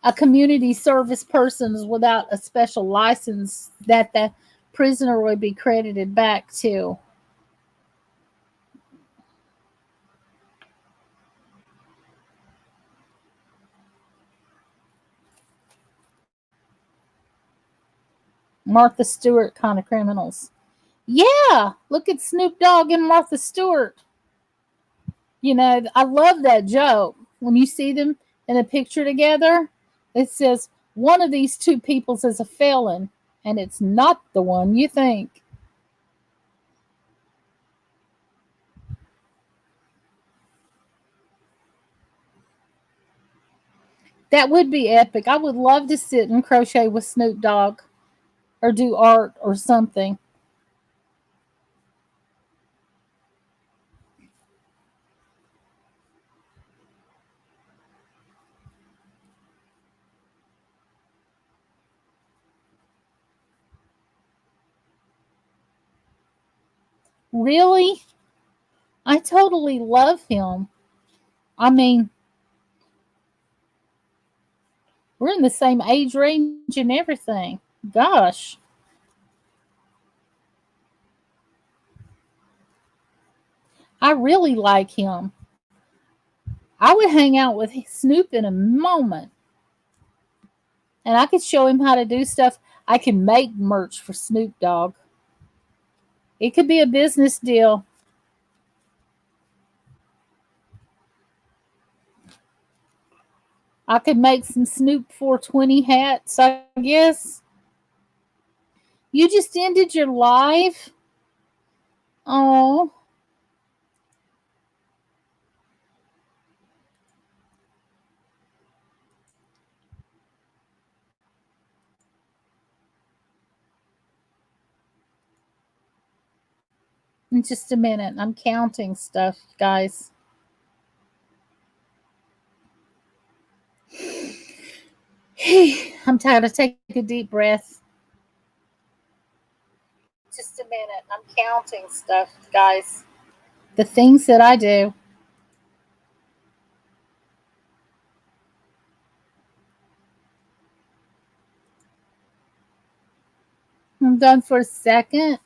A community service person without a special license that the prisoner would be credited back to. Martha Stewart kind of criminals. Yeah, look at Snoop Dogg and Martha Stewart. I love that joke. When you see them in a picture together, it says one of these two peoples is a felon, and it's not the one you think. That would be epic. I would love to sit and crochet with Snoop Dogg or do art or something. Really? I totally love him. I mean, we're in the same age range and everything. Gosh. I really like him. I would hang out with Snoop in a moment. And I could show him how to do stuff. I can make merch for Snoop Dogg. It could be a business deal. I could make some Snoop 420 hats, I guess. You just ended your live? Oh, in just a minute. I'm counting stuff, guys. I'm tired of taking a deep breath. Just a minute. I'm counting stuff, guys. The things that I do. I'm done for a second.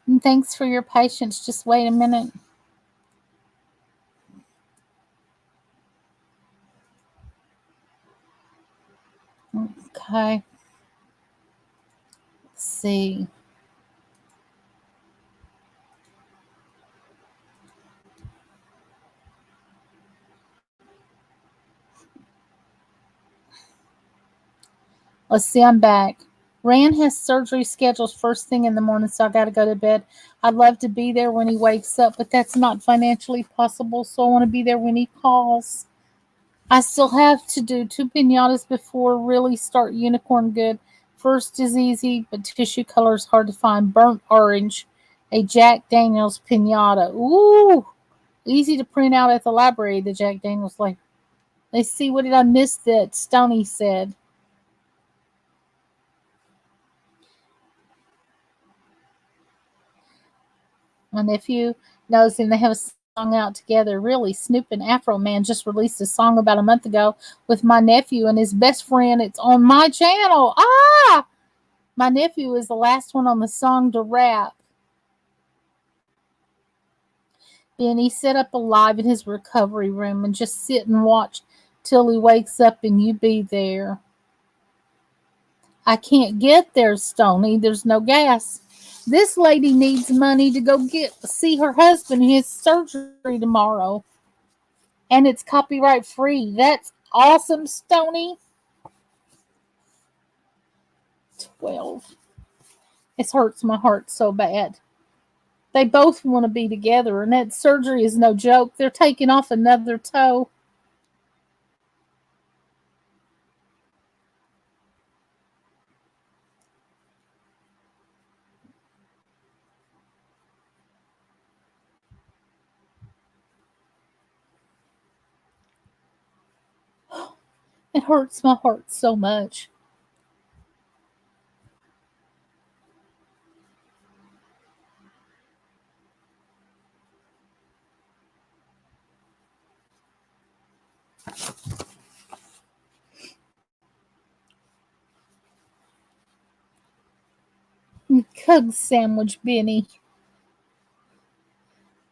And thanks for your patience. Just wait a minute. Okay. Let's see. Let's see. I'm back. Rand has surgery scheduled first thing in the morning, so I got to go to bed. I'd love to be there when he wakes up, but that's not financially possible, so I want to be there when he calls. I still have to do 2 pinatas before really start unicorn good. First is easy, but tissue color is hard to find. Burnt orange, a Jack Daniels pinata. Ooh, easy to print out at the library. The Jack Daniels like. Let's see, what did I miss that Stony said? My nephew knows him. They have a song out together. Really, Snoop and Afro Man just released a song about a month ago with my nephew and his best friend. It's on my channel. Ah! My nephew is the last one on the song to rap. Benny set up a live in his recovery room and just sit and watch till he wakes up and you be there. I can't get there, Stony. There's no gas. This lady needs money to go see her husband in his surgery tomorrow. And it's copyright free. That's awesome, Stony. 12. It hurts my heart so bad. They both want to be together, and that surgery is no joke. They're taking off another toe. It hurts my heart so much. Hug sandwich, Benny.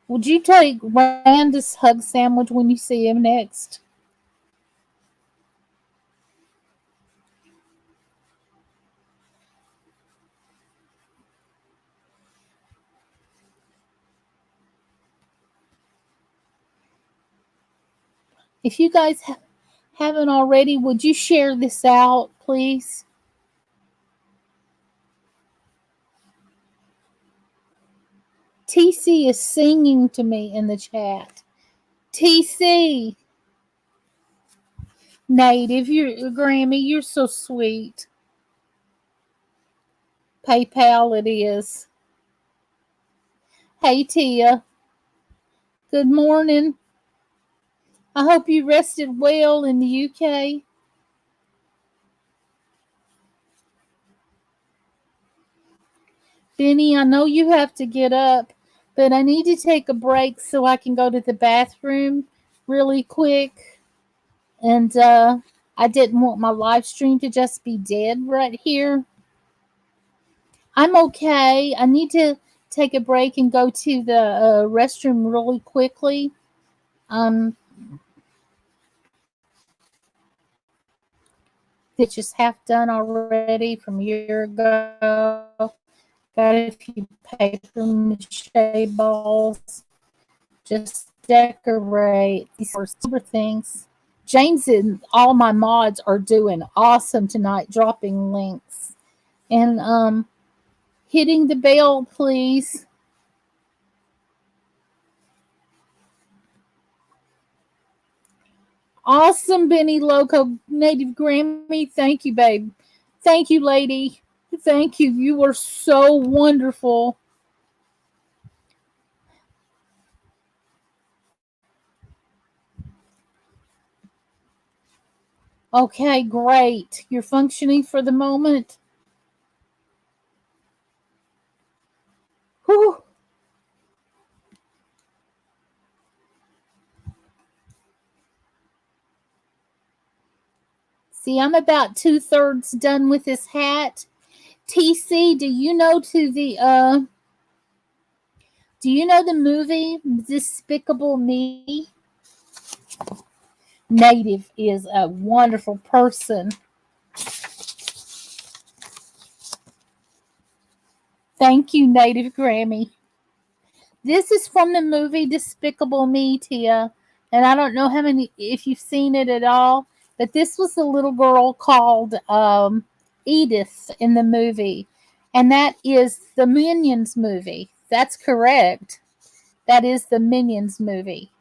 Would you take Rand's hug sandwich when you see him next? If you guys haven't already, would you share this out, please? TC is singing to me in the chat. TC, Native, you're Grammy, you're so sweet. PayPal it is. Hey Tia, good morning. I hope you rested well in the UK. Benny, I know you have to get up, but I need to take a break so I can go to the bathroom really quick. And I didn't want my live stream to just be dead right here. I'm okay. I need to take a break and go to the restroom really quickly. Um, this just half done already from a year ago. Got a few paper mache balls. Just decorate these silver things. James and all my mods are doing awesome tonight, dropping links. And hitting the bell, please. Awesome, Benny Loco, Native Grammy. Thank you, babe. Thank you, lady. Thank you. You are so wonderful. Okay, great. You're functioning for the moment. Whew. See, I'm about 2/3 done with this hat. TC, do you know the movie Despicable Me? Native is a wonderful person. Thank you, Native Grammy. This is from the movie Despicable Me, Tia. And I don't know how many, if you've seen it at all, but this was the little girl called Edith in the movie. And that is the Minions movie. That's correct. That is the Minions movie.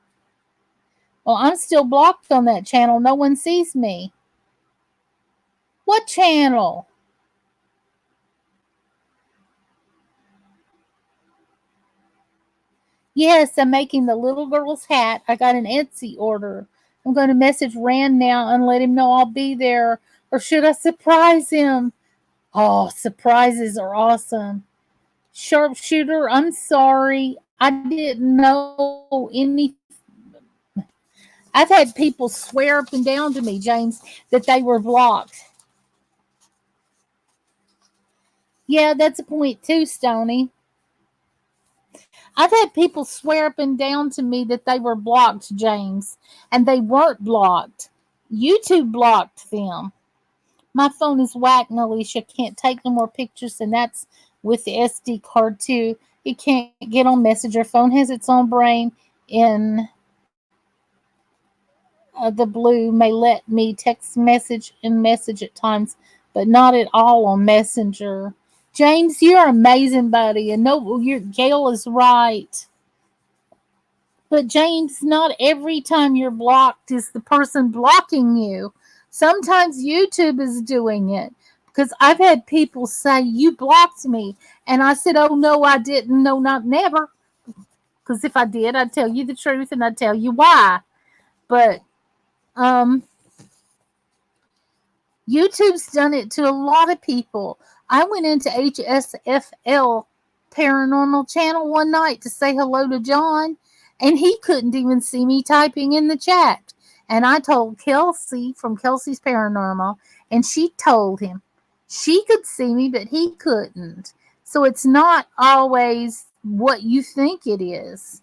Well, I'm still blocked on that channel. No one sees me. What channel? Yes, I'm making the little girl's hat. I got an Etsy order. I'm going to message Rand now and let him know I'll be there. Or should I surprise him? Oh, surprises are awesome. Sharpshooter, I'm sorry. I didn't know any. I've had people swear up and down to me, James, that they were blocked. Yeah, that's a point too, Stony. I've had people swear up and down to me that they were blocked, James, and they weren't blocked. YouTube blocked them. My phone is whacked, Alicia. Can't take no more pictures, and that's with the SD card too. It can't get on Messenger. Phone has its own brain. In the blue may let me text message and message at times, but not at all on Messenger. James, you're amazing, buddy, and no, your Gail is right. But James, not every time you're blocked is the person blocking you. Sometimes YouTube is doing it. Because I've had people say, "You blocked me." And I said, "Oh, no, I didn't. No, not never." Because if I did, I'd tell you the truth and I'd tell you why. But um, YouTube's done it to a lot of people. I went into HSFL Paranormal Channel one night to say hello to John, and he couldn't even see me typing in the chat. And I told Kelsey from Kelsey's Paranormal, and she told him she could see me, but he couldn't. So it's not always what you think it is.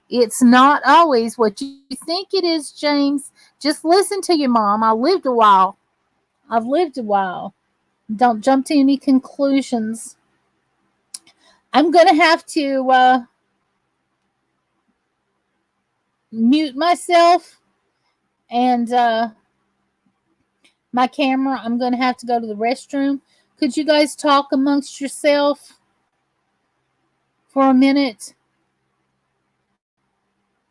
It's not always what you think it is, James. Just listen to your mom. I've lived a while. Don't jump to any conclusions. I'm going to have to mute myself and my camera. I'm going to have to go to the restroom. Could you guys talk amongst yourself for a minute?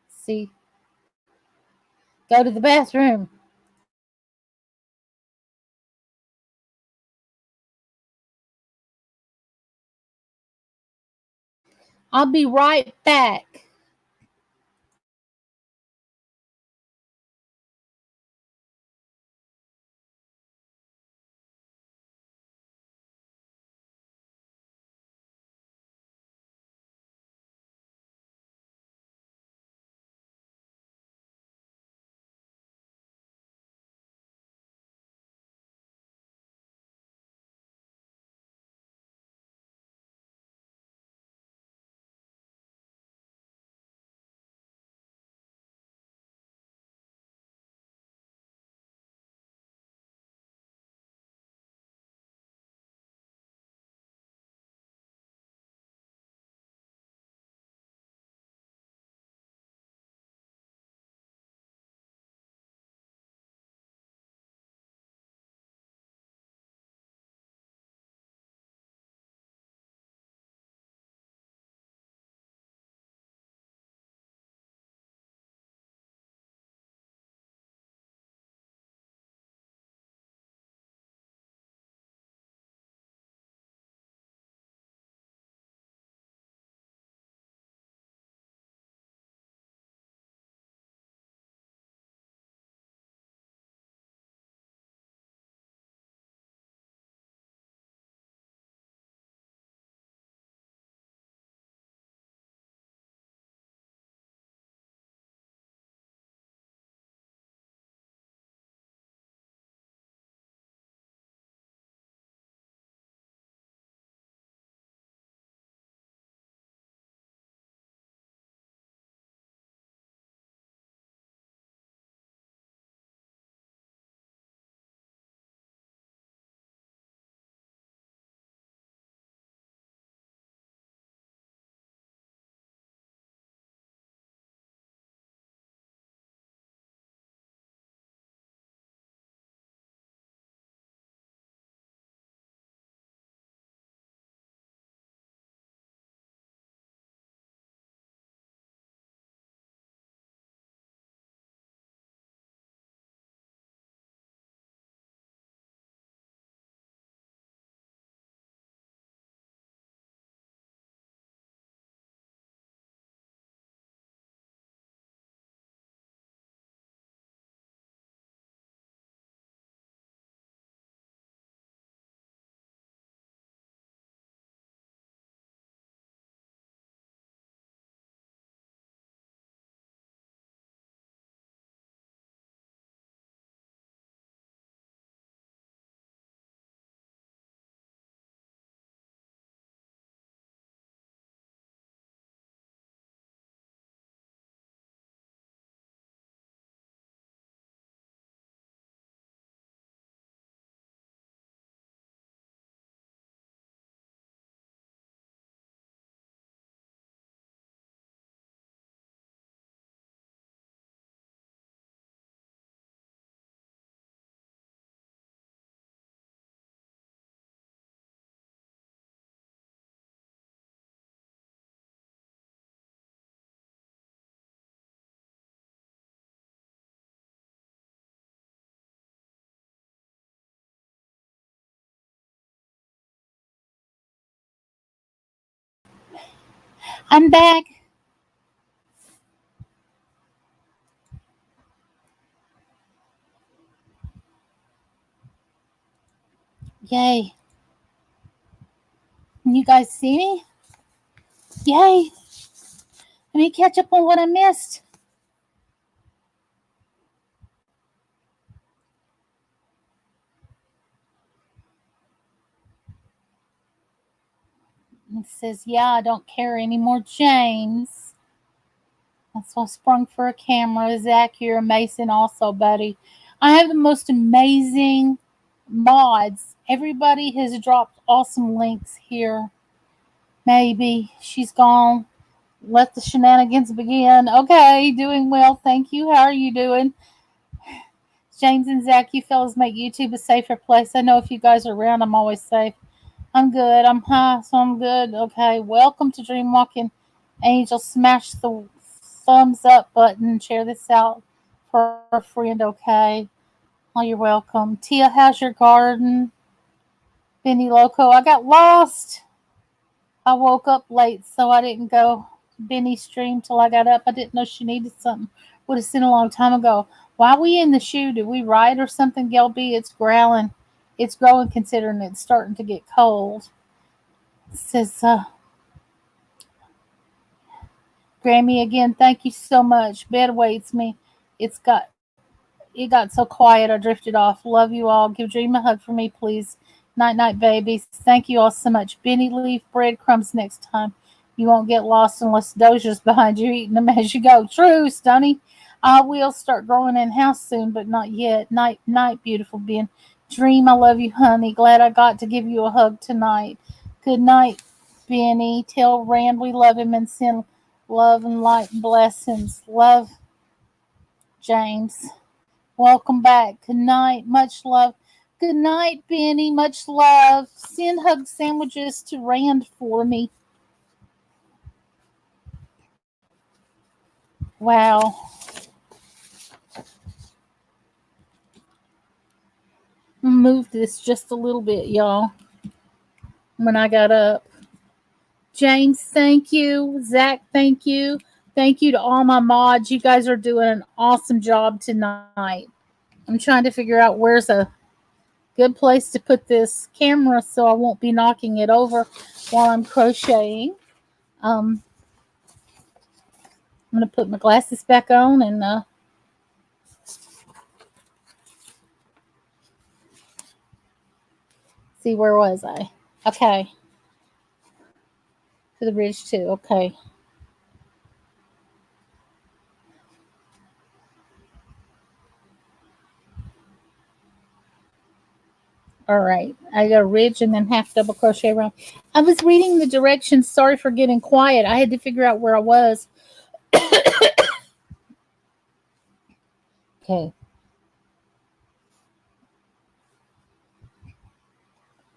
See, go to the bathroom. I'll be right back. I'm back. Yay. Can you guys see me? Yay. Let me catch up on what I missed. It says, yeah, I don't care anymore, James. That's why I sprung for a camera. Zach, you're amazing also, buddy. I have the most amazing mods. Everybody has dropped awesome links here. Maybe she's gone. Let the shenanigans begin. Okay, doing well. Thank you. How are you doing? James and Zach, you fellas make YouTube a safer place. I know if you guys are around, I'm always safe. I'm good. I'm high, so I'm good. Okay, welcome to Dream Walking Angel. Smash the thumbs up button. Share this out for a friend, okay? Oh, you're welcome. Tia, how's your garden? Benny Loco, I got lost. I woke up late, so I didn't go Benny's stream till I got up. I didn't know she needed something. Would have seen a long time ago. Why we in the shoe? Did we ride or something, Gelby? It's growling. It's growing considering it's starting to get cold. Says Grammy again. Thank you so much. Bed waits me. It's got It got so quiet I drifted off. Love you all. Give Dream a hug for me, please. Night night, babies. Thank you all so much. Benny, leave breadcrumbs next time. You won't get lost unless Dozier's behind you eating them as you go. True, Stunny. I will start growing in house soon, but not yet. Night night, beautiful Ben. Dream, I love you, honey. Glad I got to give you a hug tonight. Good night, Benny. Tell Rand we love him and send love and light and blessings. Love, James. Welcome back. Good night. Much love. Good night, Benny. Much love. Send hug sandwiches to Rand for me. Wow. Move this just a little bit, y'all. When I got up. James, thank you. Zach, thank you. Thank you to all my mods. You guys are doing an awesome job tonight. I'm trying to figure out where's a good place to put this camera so I won't be knocking it over while I'm crocheting. I'm going to put my glasses back on and see, where was I? Okay. To the bridge too. Okay. All right. I got a ridge and then half double crochet around. I was reading the directions. Sorry for getting quiet. I had to figure out where I was. Okay.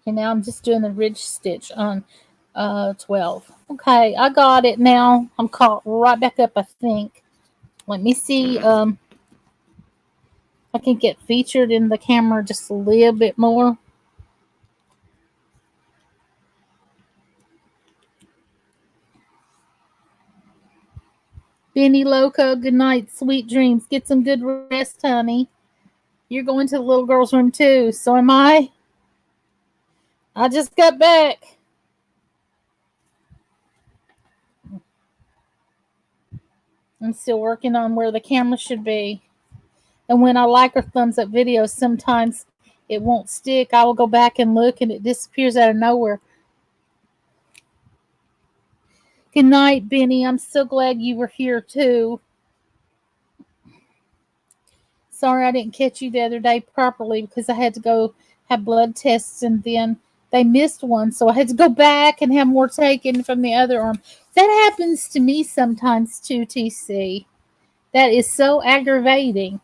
And now I'm just doing the ridge stitch on 12. Okay, I got it now. I'm caught right back up, I think. Let me see. I can get featured in the camera just a little bit more. Benny Loco, good night, sweet dreams. Get some good rest, honey. You're going to the little girl's room too. So am I. I just got back. I'm still working on where the camera should be. And when I like or thumbs up videos, sometimes it won't stick. I will go back and look and it disappears out of nowhere. Good night, Benny. I'm so glad you were here too. Sorry I didn't catch you the other day properly because I had to go have blood tests and then they missed one. So I had to go back and have more taken from the other arm. That happens to me sometimes too, TC. That is so aggravating.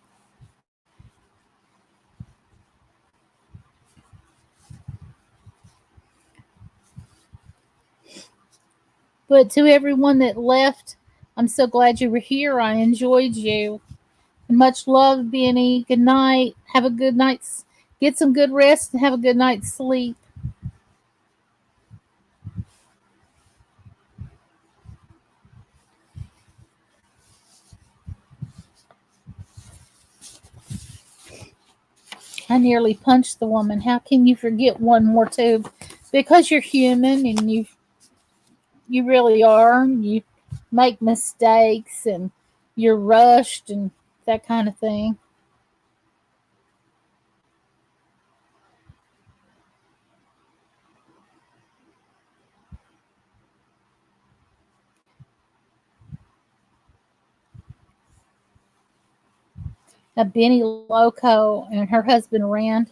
But to everyone that left, I'm so glad you were here. I enjoyed you. Much love, Benny. Good night. Have a good night's. Get some good rest and have a good night's sleep. I nearly punched the woman. How can you forget one more tube? Because you're human and you really are. You make mistakes and you're rushed and that kind of thing. Now, Benny Loco and her husband Rand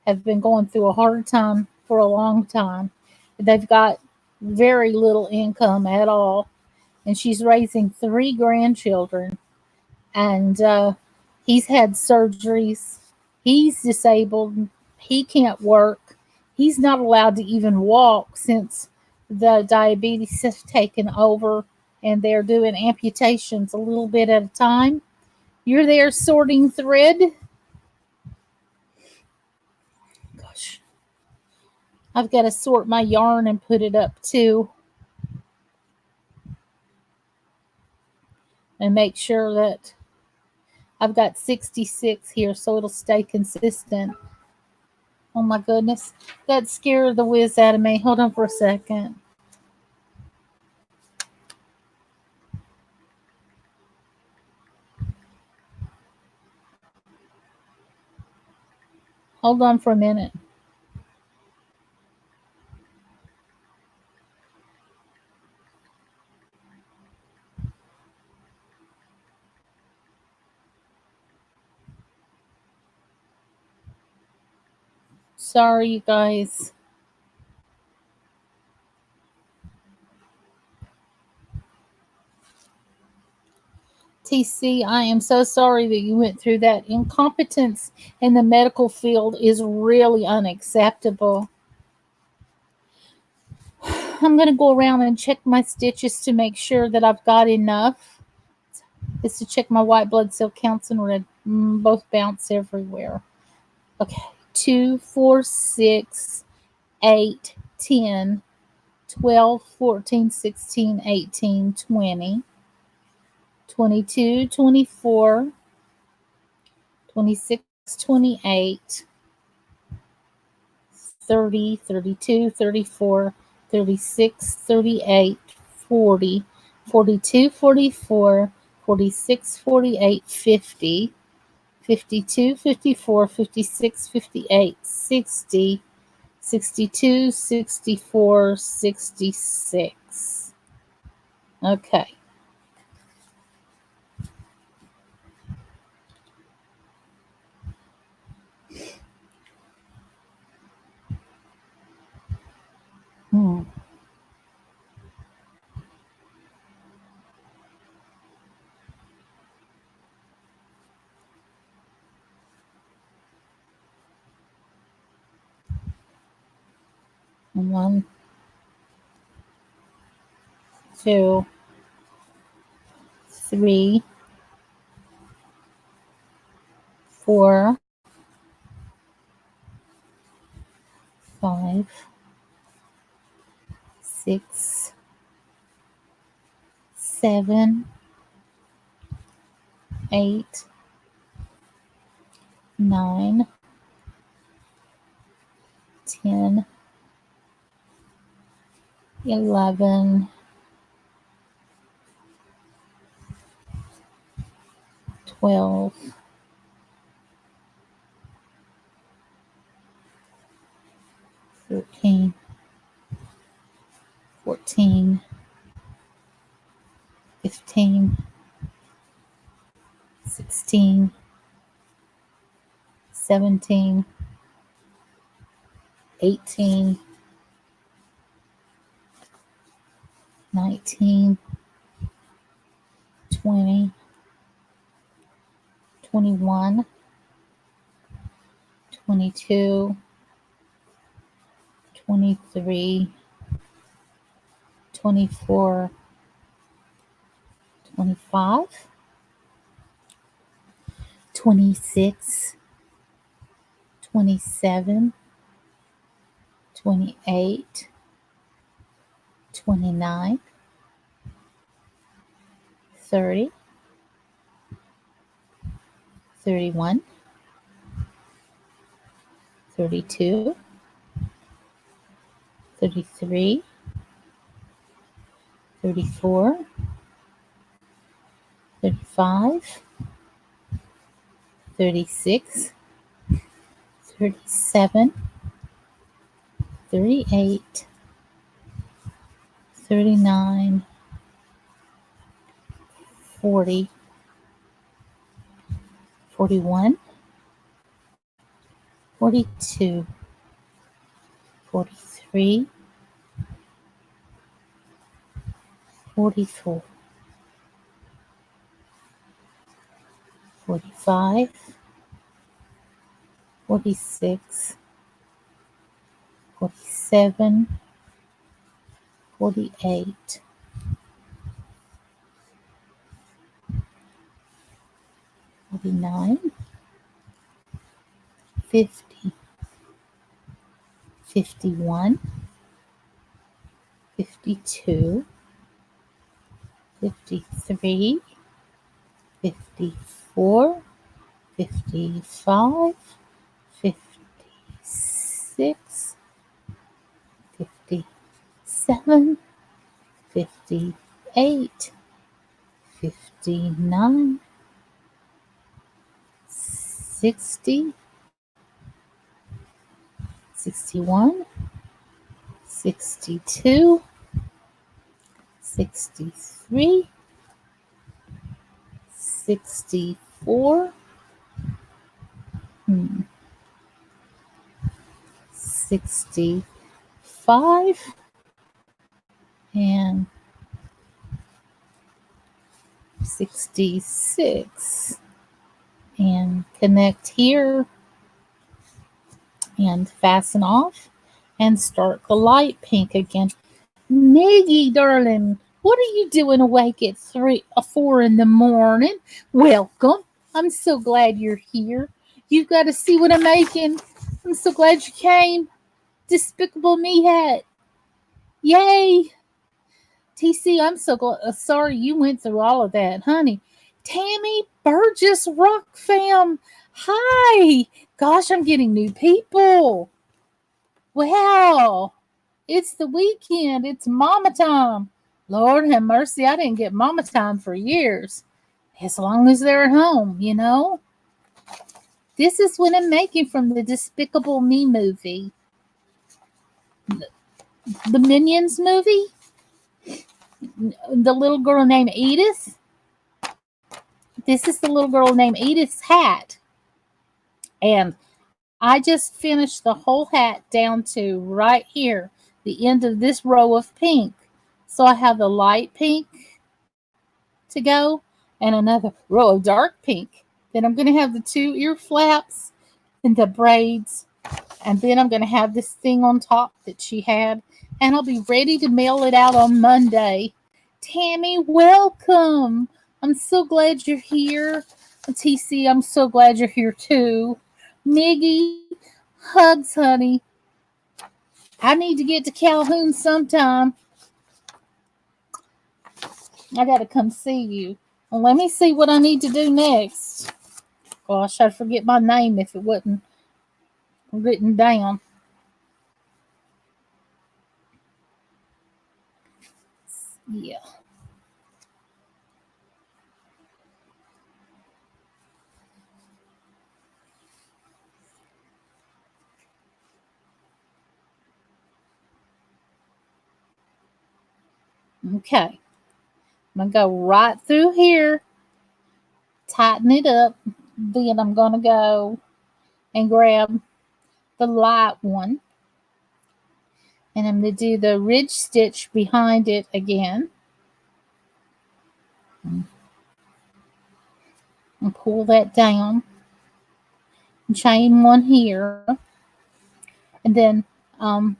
have been going through a hard time for a long time. They've got very little income at all, and she's raising three grandchildren. And he's had surgeries. He's disabled. He can't work. He's not allowed to even walk since the diabetes has taken over, and they're doing amputations a little bit at a time. You're there sorting thread. Gosh, I've got to sort my yarn and put it up too. and make sure that I've got 66 here so it'll stay consistent. Oh my goodness, that scared the whiz out of me. Hold on for a second. Hold on for a minute. Sorry, you guys. TC, I am so sorry that you went through that. Incompetence in the medical field is really unacceptable. I'm going to go around and check my stitches to make sure that I've got enough. It's to check my white blood cell counts and red. Both bounce everywhere. Okay, 2, 4, 6, 8, 10, 12, 14, 16, 18, 20, 22, 24, 26, 28, 30, 32, 34, 36, 38, 40, 42, 44, 46, 48, 50, 52, 54, 56, 58, 60, 62, 64, 66. Okay. Hmm. One, two, three, four, 5, 6, 7, 8, 9, 10, 11, 12, 13, 14, 15, 16, 17, 18, 19, 20, 21, 22, 23, 24, 25, 26, 27, 28, 29, 30, 31, 32, 33, 34, 35, 36, 37, 38, 39, 40, 41, 42, 43, 44, 45, 46, 47, 48, 49, 50, 51, 52, 53, 54, 55, 56, 57, 58, 59, 60, 61, 62, 63, 64, 65, and 66. And connect here and fasten off and start the light pink again. Maggie, darling, what are you doing awake at 4 in the morning? Welcome. I'm so glad you're here. You've got to see what I'm making. I'm so glad you came. Despicable Me hat. Yay. TC, I'm so sorry you went through all of that, honey. Tammy Burgess Rock Fam. Hi. Gosh, I'm getting new people. Wow. It's the weekend. It's mama time. Lord have mercy, I didn't get mama time for years. As long as they're at home, you know. This is what I'm making from the Despicable Me movie. The Minions movie. The little girl named Edith. This is the little girl named Edith's hat. And I just finished the whole hat down to right here, the end of this row of pink. So I have the light pink to go and another row of dark pink. Then I'm going to have the 2 ear flaps and the braids. And then I'm going to have this thing on top that she had. And I'll be ready to mail it out on Monday. Tammy, welcome. I'm so glad you're here. TC, I'm so glad you're here too. Miggy, hugs, honey. I need to get to Calhoun sometime. I got to come see you. Well, let me see what I need to do next. Gosh, I'd forget my name if it wasn't written down. Yeah. Okay. I'm going to go right through here, tighten it up. Then I'm going to go and grab the light one. And I'm going to do the ridge stitch behind it again. And pull that down. And chain one here. And then I'm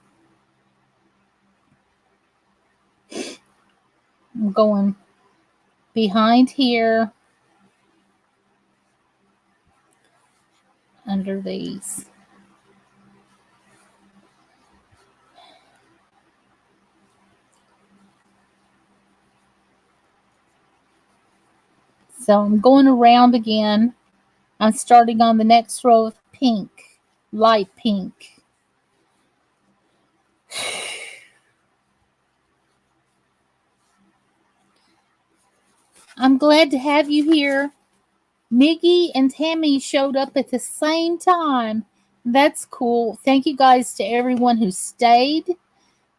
going behind here under these. So I'm going around again. I'm starting on the next row of pink, light pink. I'm glad to have you here. Miggy and Tammy showed up at the same time. That's cool. Thank you guys to everyone who stayed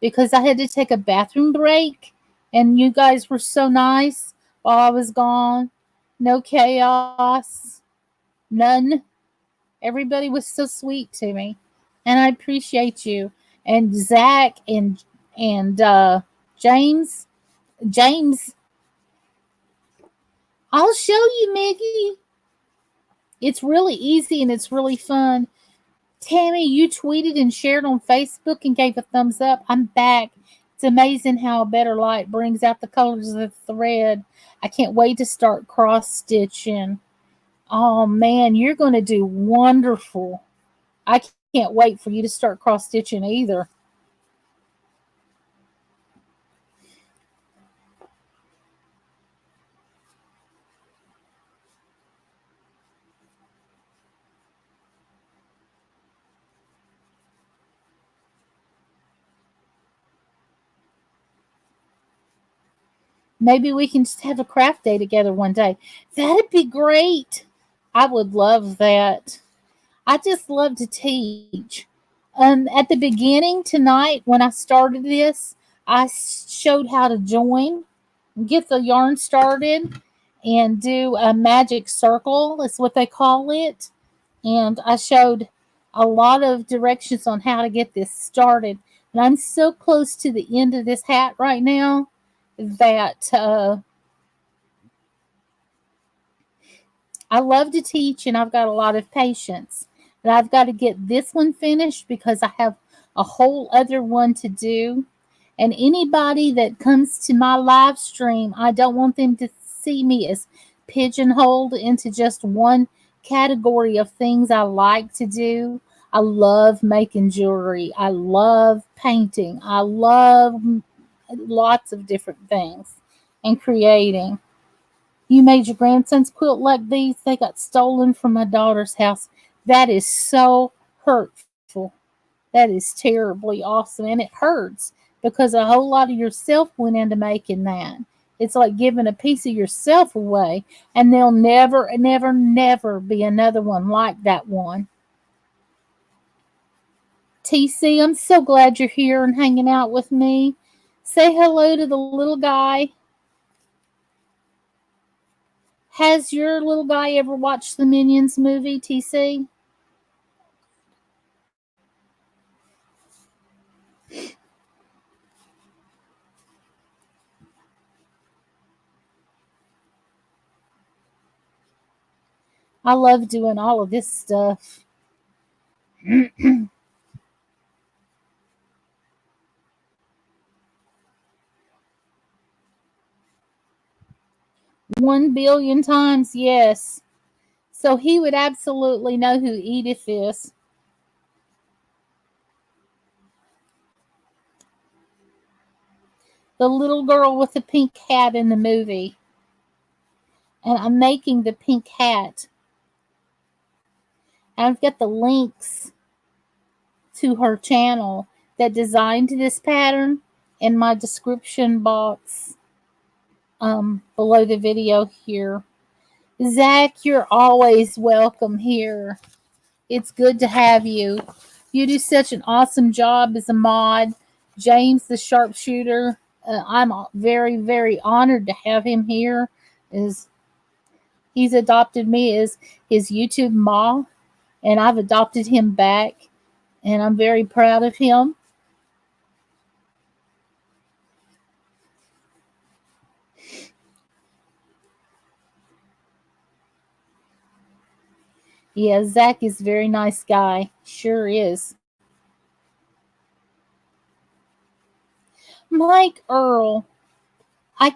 because I had to take a bathroom break and you guys were so nice while I was gone. No chaos. None. Everybody was so sweet to me. And I appreciate you. And Zach and James. James, I'll show you, Miggy. It's really easy and it's really fun. Tammy, you tweeted and shared on Facebook and gave a thumbs up. I'm back. It's amazing how a better light brings out the colors of the thread. I can't wait to start cross stitching. Oh man, you're going to do wonderful. I can't wait for you to start cross stitching either. Maybe we can just have a craft day together one day. That'd be great. I would love that. I just love to teach. At the beginning tonight, when I started this, I showed how to join, get the yarn started, and do a magic circle, is what they call it. And I showed a lot of directions on how to get this started. And I'm so close to the end of this hat right now that I love to teach and I've got a lot of patience. But I've got to get this one finished because I have a whole other one to do. And anybody that comes to my live stream, I don't want them to see me as pigeonholed into just one category of things I like to do. I love making jewelry. I love painting. I love lots of different things and creating. You made your grandson's quilt like these? They got stolen from my daughter's house. That is so hurtful. That is terribly awesome. And it hurts because a whole lot of yourself went into making that. It's like giving a piece of yourself away. And there'll never, never, never be another one like that one. TC, I'm so glad you're here and hanging out with me. Say hello to the little guy. Has your little guy ever watched the Minions movie, TC? I love doing all of this stuff. 1 billion times, yes. So he would absolutely know who Edith is. The little girl with the pink hat in the movie. And I'm making the pink hat. I've got the links to her channel that designed this pattern in my description box below the video here. Zach, you're always welcome here. It's good to have you. You do such an awesome job as a mod. James, the sharpshooter, I'm very, very honored to have him here. He's adopted me as his YouTube ma, and I've adopted him back, and I'm very proud of him. Yeah, Zach is a very nice guy. Sure is. Mike Earl. I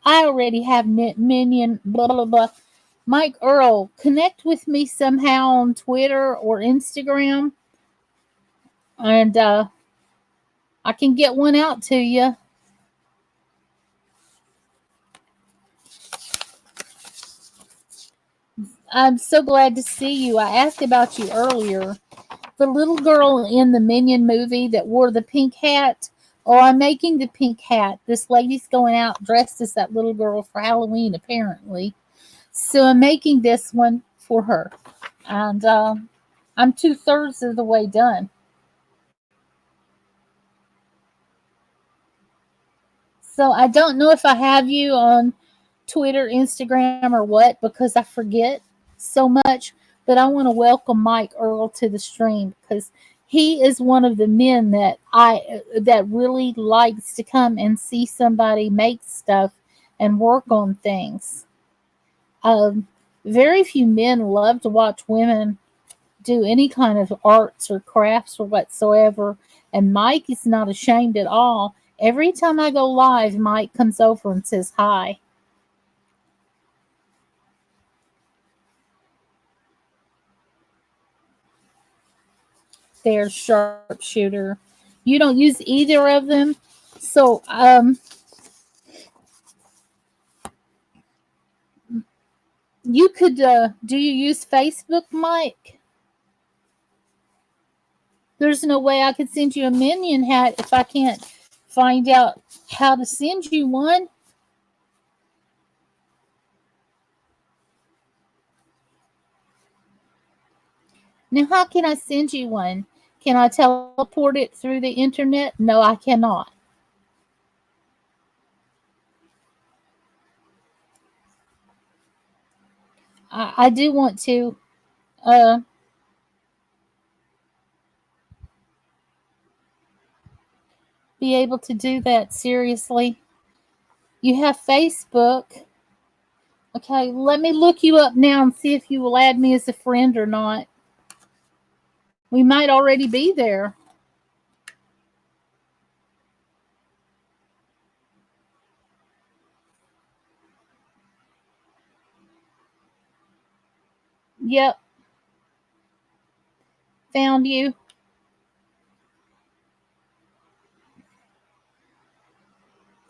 already have minion blah blah blah. Mike Earl, connect with me somehow on Twitter or Instagram, and I can get one out to you. I'm so glad to see you. I asked about you earlier. The little girl in the Minion movie that wore the pink hat. Oh, I'm making the pink hat. This lady's going out dressed as that little girl for Halloween, apparently. So I'm making this one for her. And I'm 2/3 of the way done. So I don't know if I have you on Twitter, Instagram, or what because I forget so much. But I want to welcome Mike Earl to the stream because he is one of the men that really likes to come and see somebody make stuff and work on things. Um, Very few men love to watch women do any kind of arts or crafts or whatsoever. And Mike is not ashamed at all. Every time I go live, Mike comes over and says hi. There's sharpshooter. You don't use either of them. So, you could, do you use Facebook, Mike? There's no way I could send you a minion hat if I can't find out how to send you one. Now, how can I send you one? Can I teleport it through the internet? No, I cannot. I do want to uh, be able to do that seriously. You have Facebook. Okay, let me look you up now and see if you will add me as a friend or not. We might already be there. Yep, found you.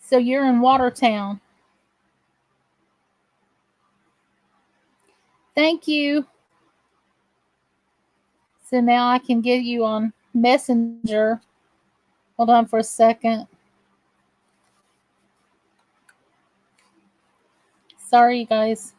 So you're in Watertown. Thank you. So now I can get you on Messenger. Hold on for a second. Sorry, you guys.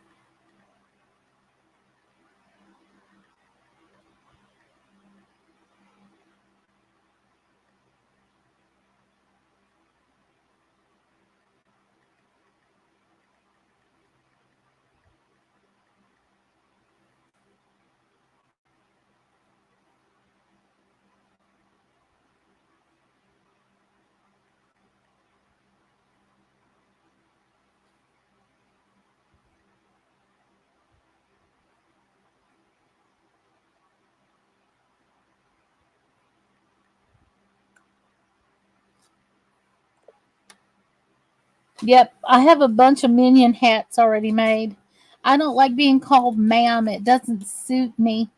Yep, I have a bunch of minion hats already made. I don't like being called ma'am. It doesn't suit me.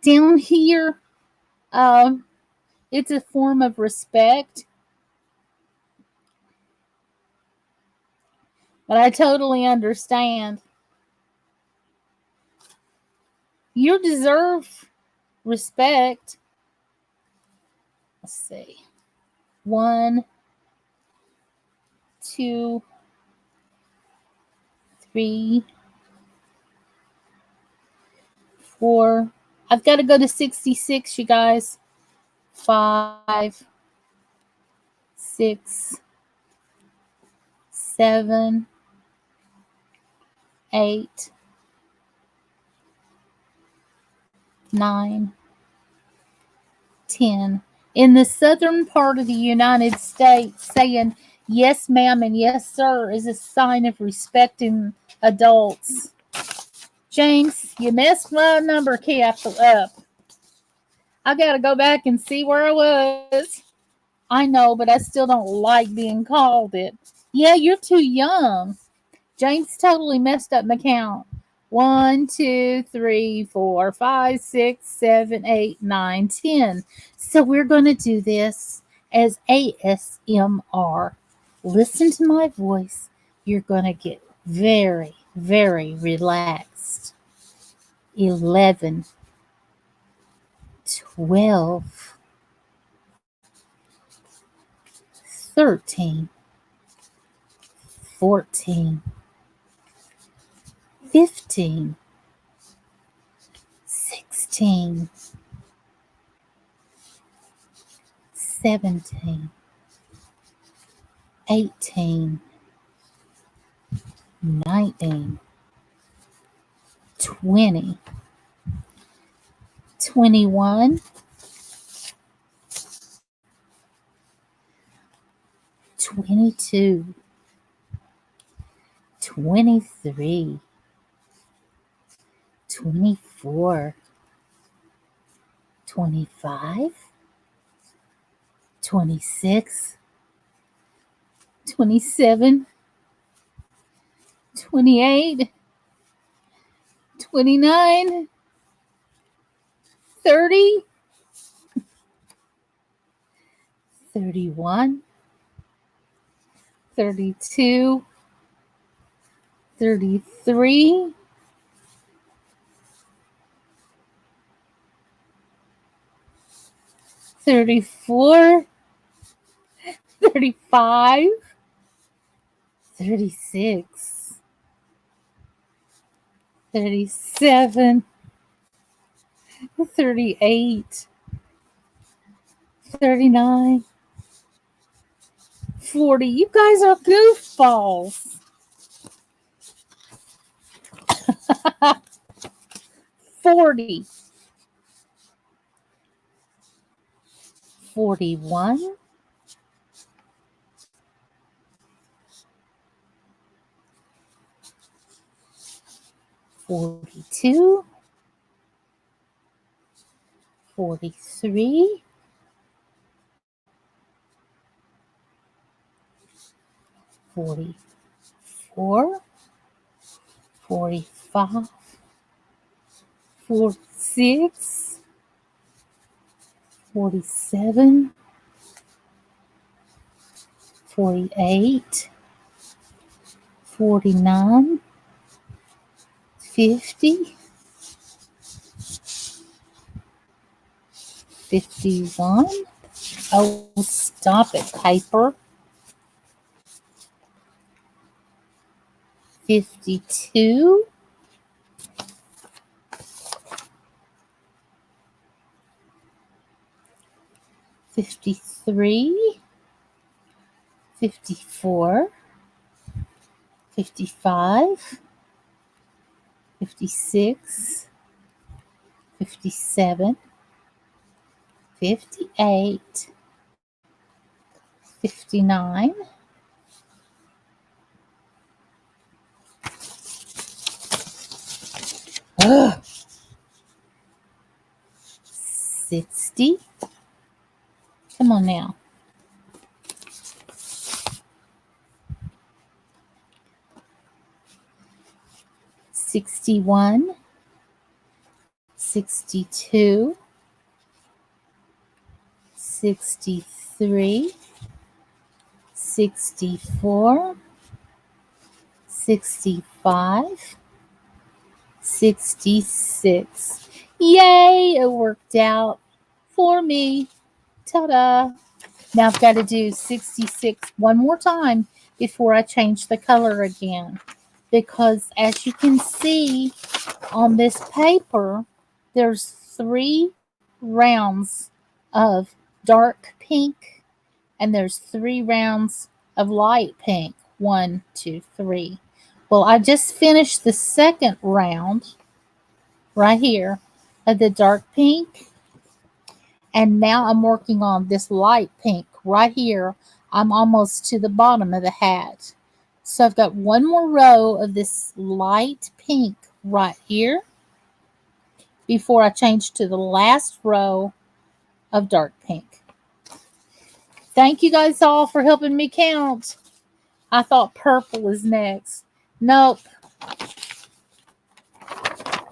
Down here, um, it's a form of respect, but I totally understand. You deserve respect. Let's see. One, two, three, four. I've got to go to 66, you guys. Five, six, seven, eight, nine, 10. In the southern part of the United States, saying yes, ma'am, and yes, sir is a sign of respecting adults. James, you messed my number cap up. I got to go back and see where I was. I know, but I still don't like being called it. Yeah, you're too young. James totally messed up my count. 1, 2, 3, 4, 5, 6, 7, 8, 9, 10. So we're going to do this as ASMR. Listen to my voice. You're going to get very, very relaxed. 11, 12, 13, 14, 15, 16, 17, 18, 19, 20, 21, 22, 23, 24, 25, 26, 27, 28, 29, 30, 31, 32, 33, 34, 35, 36, 37, 38, 39, 40. You guys are goofballs. 40, 41, 42, 43, 44, 45, 46, 47, 48, 49, 50, 51. Oh, stop it, Piper. 52, 53, 54, 55, 56, 57, 58, 59, 60. Come on now. 61, 62, 63, 64, 65, 66. Yay, it worked out for me. Ta-da. Now I've got to do 66 one more time before I change the color again. Because as you can see on this paper, there's 3 rounds of dark pink and there's 3 rounds of light pink. 1, 2, 3. Well, I just finished the second round right here of the dark pink. And now I'm working on this light pink right here. I'm almost to the bottom of the hat. So I've got one more row of this light pink right here before I change to the last row of dark pink. Thank you guys all for helping me count. I thought purple is next. Nope.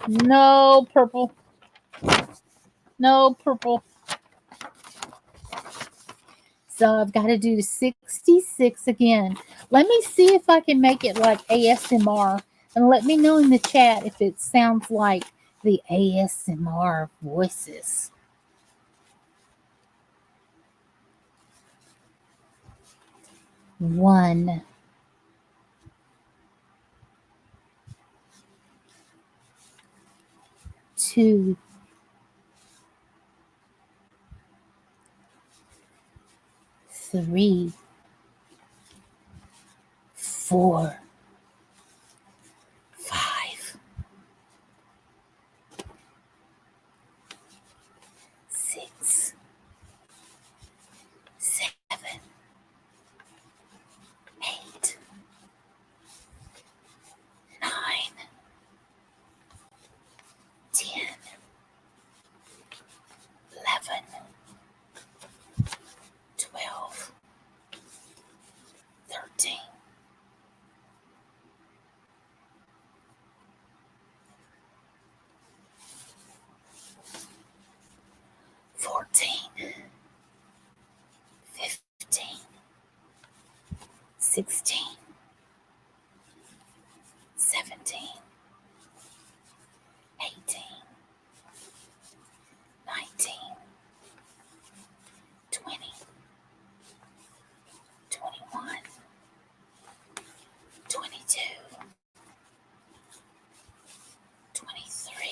No purple. No purple. So I've got to do the 66 again. Let me see if I can make it like ASMR. And let me know in the chat if it sounds like the ASMR voices. One, 2, 3, 4, 5, 6, 7, 8, 9, 10, 11, 12, 13, 14, 15, 16, 17, 18, 19, 20, 21, 22, 23,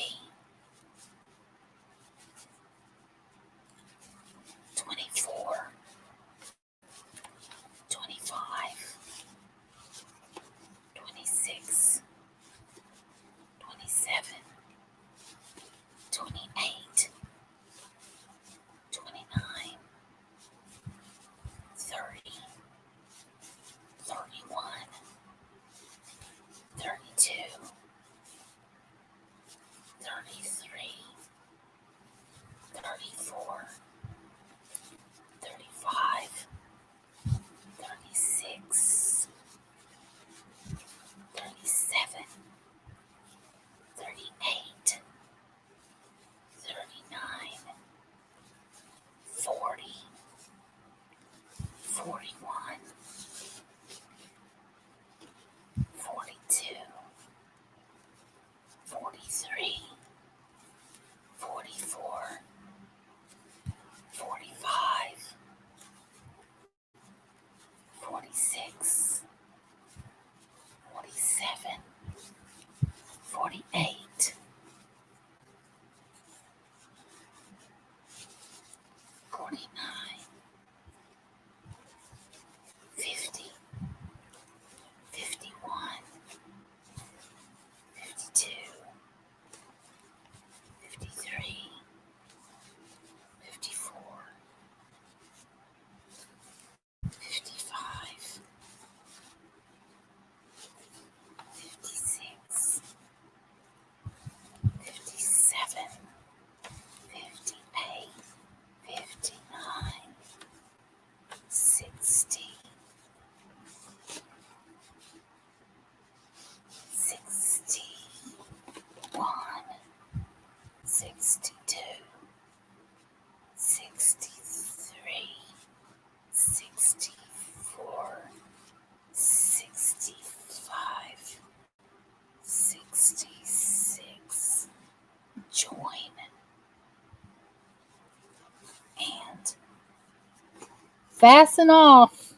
Fasten off.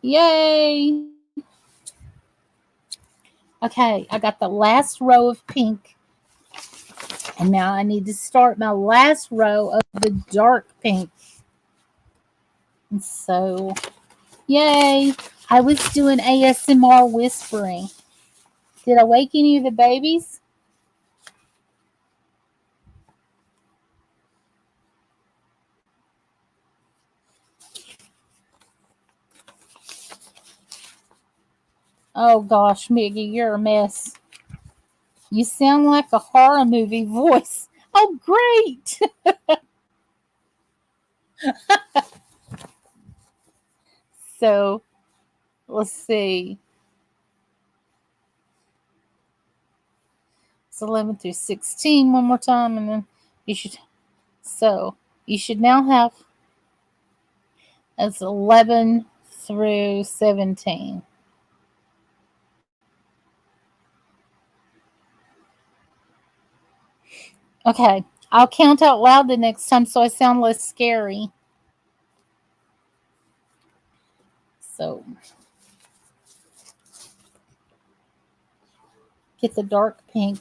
Yay. Okay, I got the last row of pink. And now I need to start my last row of the dark pink. And so, yay. I was doing ASMR whispering. Did I wake any of the babies? Oh gosh, Miggy, you're a mess. You sound like a horror movie voice. Oh, great. So, let's see. It's 11 through 16 one more time, and then you should. So, you should now have as 11 through 17. Okay, I'll count out loud the next time so I sound less scary. So, get the dark pink.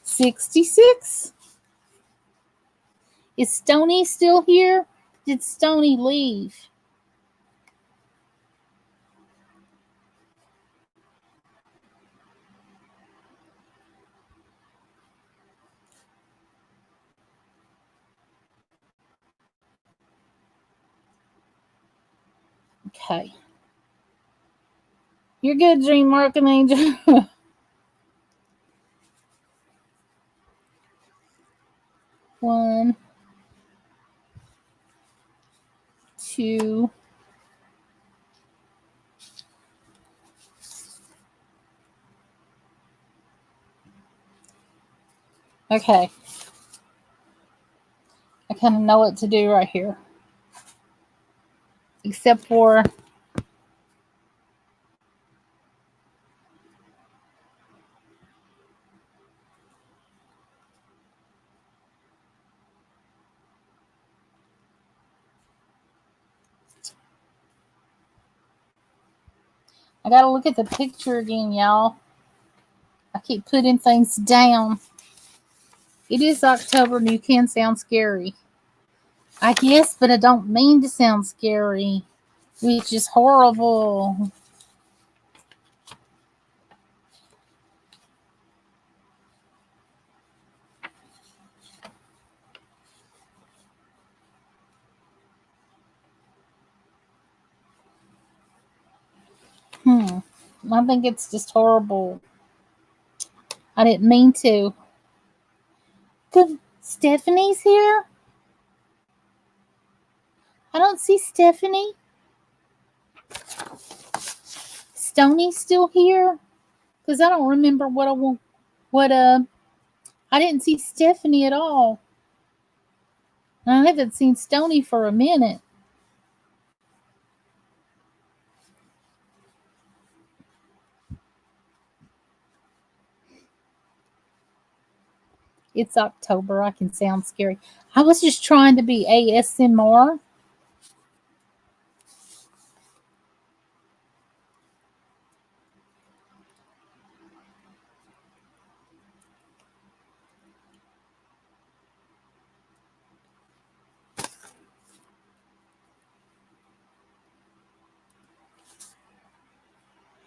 66. Is Stony still here? Did Stony leave? Okay. You're good, Dream Marking Angel. One, two, okay. I kind of know what to do right here. Except for I gotta look at the picture again, y'all. I keep putting things down. It is October and you can sound scary. I guess, but I don't mean to sound scary, which is horrible. Hmm. I think it's just horrible. I didn't mean to. Good. Stephanie's here? I don't see Stephanie. Stoney's still here? Because I don't remember what I want. What, I didn't see Stephanie at all. I haven't seen Stony for a minute. It's October. I can sound scary. I was just trying to be ASMR.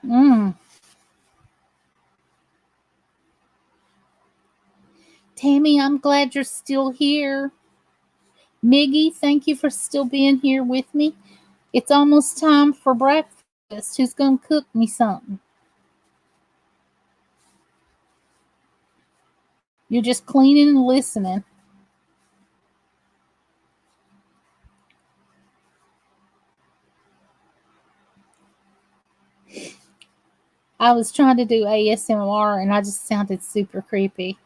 Mm. Tammy, I'm glad you're still here. Miggy, thank you for still being here with me. It's almost time for breakfast. Who's going to cook me something? You're just cleaning and listening. I was trying to do ASMR and I just sounded super creepy.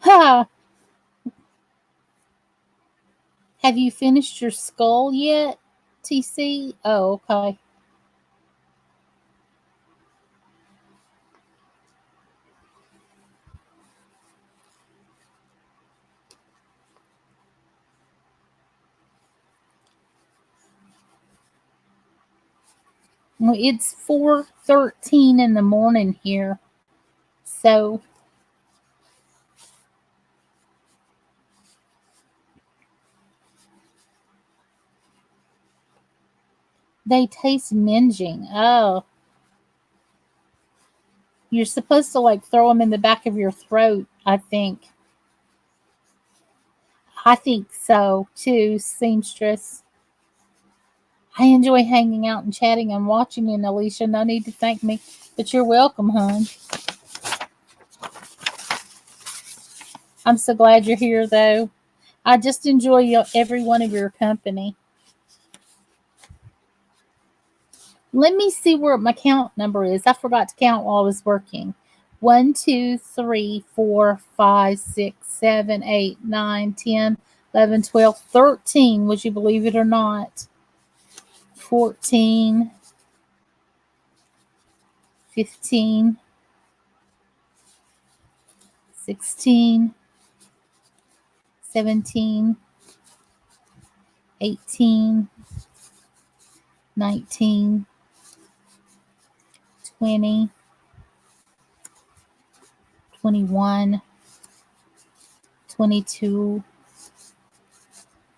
Ha! Have you finished your skull yet, TC? Oh, okay. Well, it's 4:13 in the morning here. So they taste minging. Oh, you're supposed to like throw them in the back of your throat, I think. I think so too, seamstress. I enjoy hanging out and chatting and watching you, Alicia. No need to thank me, but you're welcome, hon. I'm so glad you're here, though. I just enjoy every one of your company. Let me see where my count number is. I forgot to count while I was working. 1, 2, 3, 4, 5, 6, 7, 8, 9, 10, 11, 12, 13. Would you believe it or not? 14, 15, 16, 17, 18, 19, 20, 21, 22,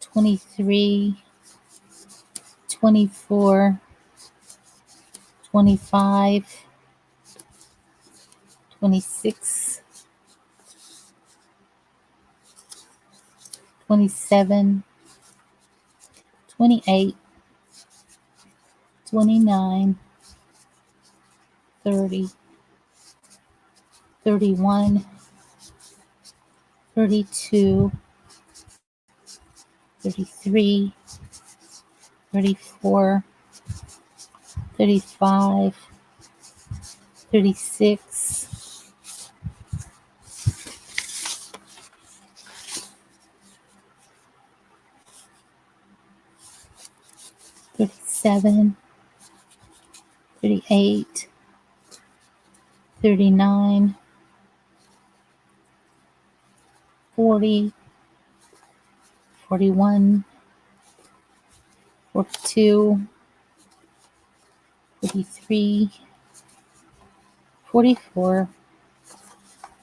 23, 24, 25, 26, 27, 28, 29, 30, 31, 32, 33, 34, 35, 36, 37, 38, 39, 40, 41, 42, 43, 44,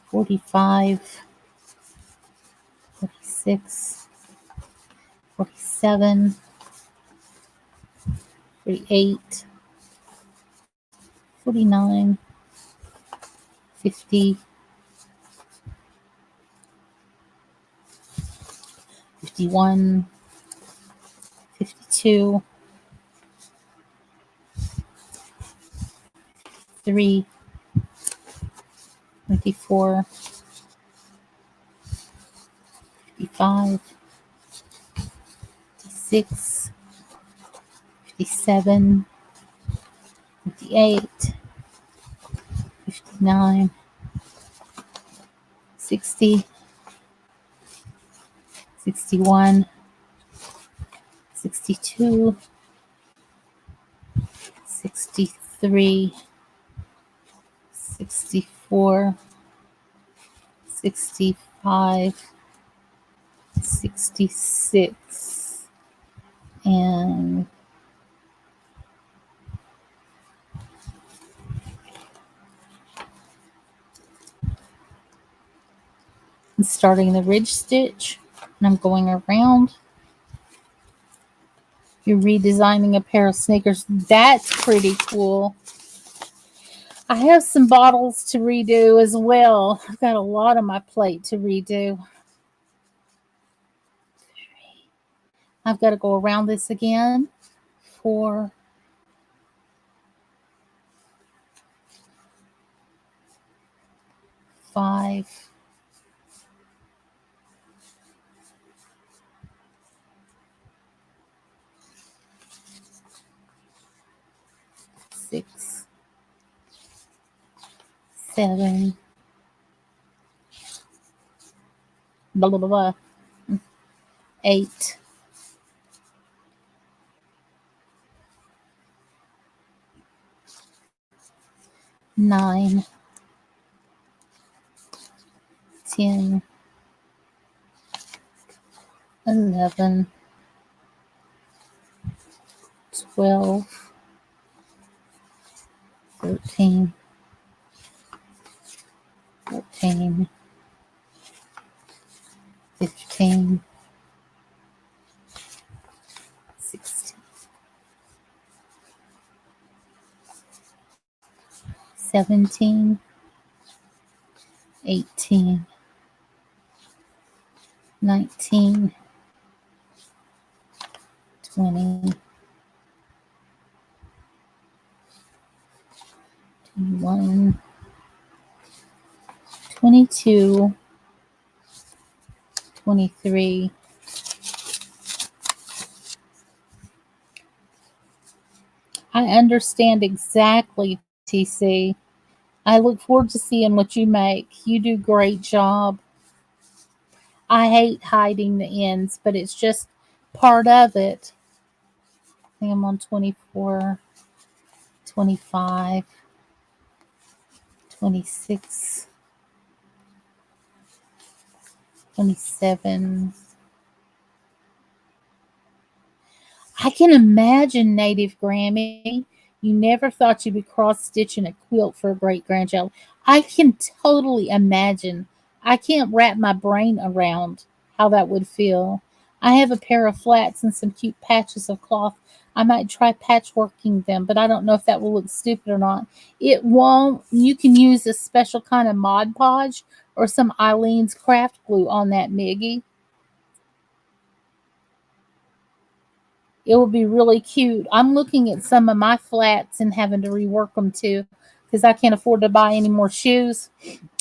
45, 46, 47, 48, 49, 50, 51, 52, 3, 24, 55, 56, 57, 58, 59, 60, 61, 62, 63, 64, 65, 66, and starting the ridge stitch, and I'm going around. You're redesigning a pair of sneakers. That's pretty cool. I have some bottles to redo as well. I've got a lot on my plate to redo. I've got to go around this again. 4, 5, 6, 7, blah, blah, blah, blah. 8, 9, 10, 11, 12, 13, 14, 15, 16, 17, 18, 19, 20, 21, 22, 23. I understand exactly, TC. I look forward to seeing what you make. You do a great job. I hate hiding the ends, but it's just part of it. I think I'm on 24, 25, 26, 27. I can imagine, Native Grammy. You never thought you'd be cross stitching a quilt for a great grandchild. I can totally imagine. I can't wrap my brain around how that would feel. I have a pair of flats and some cute patches of cloth. I might try patchworking them, but I don't know if that will look stupid or not. It won't. You can use a special kind of Mod Podge or some Eileen's craft glue on that, Miggy. It will be really cute. I'm looking at some of my flats and having to rework them too because I can't afford to buy any more shoes.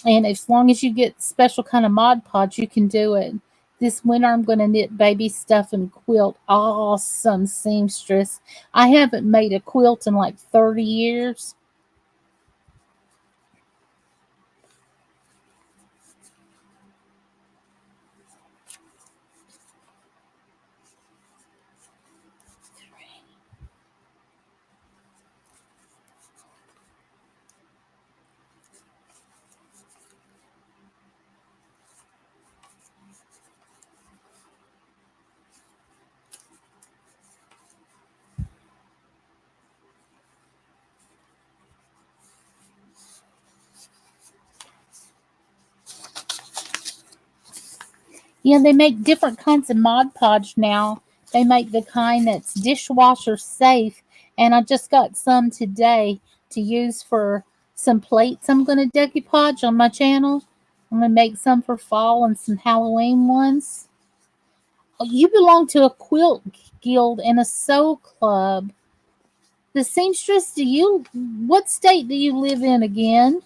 And as long as you get special kind of Mod Podge, you can do it. This winter, I'm going to knit baby stuff and quilt. Awesome seamstress. I haven't made a quilt in like 30 years. Yeah, they make different kinds of Mod Podge now. They make the kind that's dishwasher safe, and I just got some today to use for some plates I'm going to decoupage on my channel. I'm going to make some for fall and some Halloween ones. Oh, you belong to a quilt guild and a sew club. The seamstress, what state do you live in again?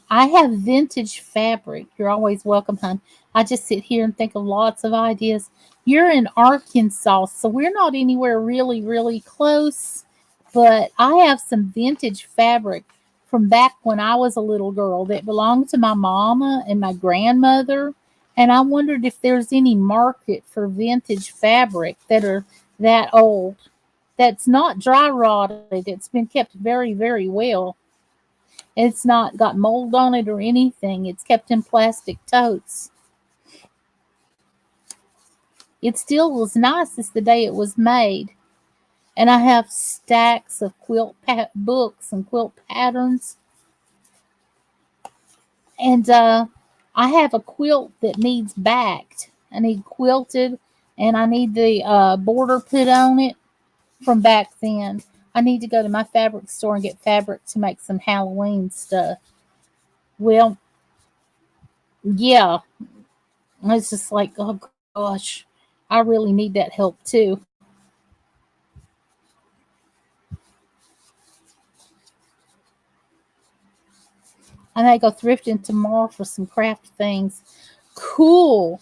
I have vintage fabric. You're always welcome, hon. I just sit here and think of lots of ideas. You're in Arkansas, so we're not anywhere really, really close. But I have some vintage fabric from back when I was a little girl that belonged to my mama and my grandmother. And I wondered if there's any market for vintage fabric that are that old. That's not dry rotted. It's been kept very, very well. It's not got mold on it or anything. It's kept in plastic totes. It still was nice as the day it was made. And I have stacks of books and quilt patterns. And I have a quilt that needs backed. I need quilted, and I need the border put on it from back then. I need to go to my fabric store and get fabric to make some Halloween stuff. Well, yeah, it's just like, oh gosh, I really need that help too. I may go thrifting tomorrow for some craft things. Cool.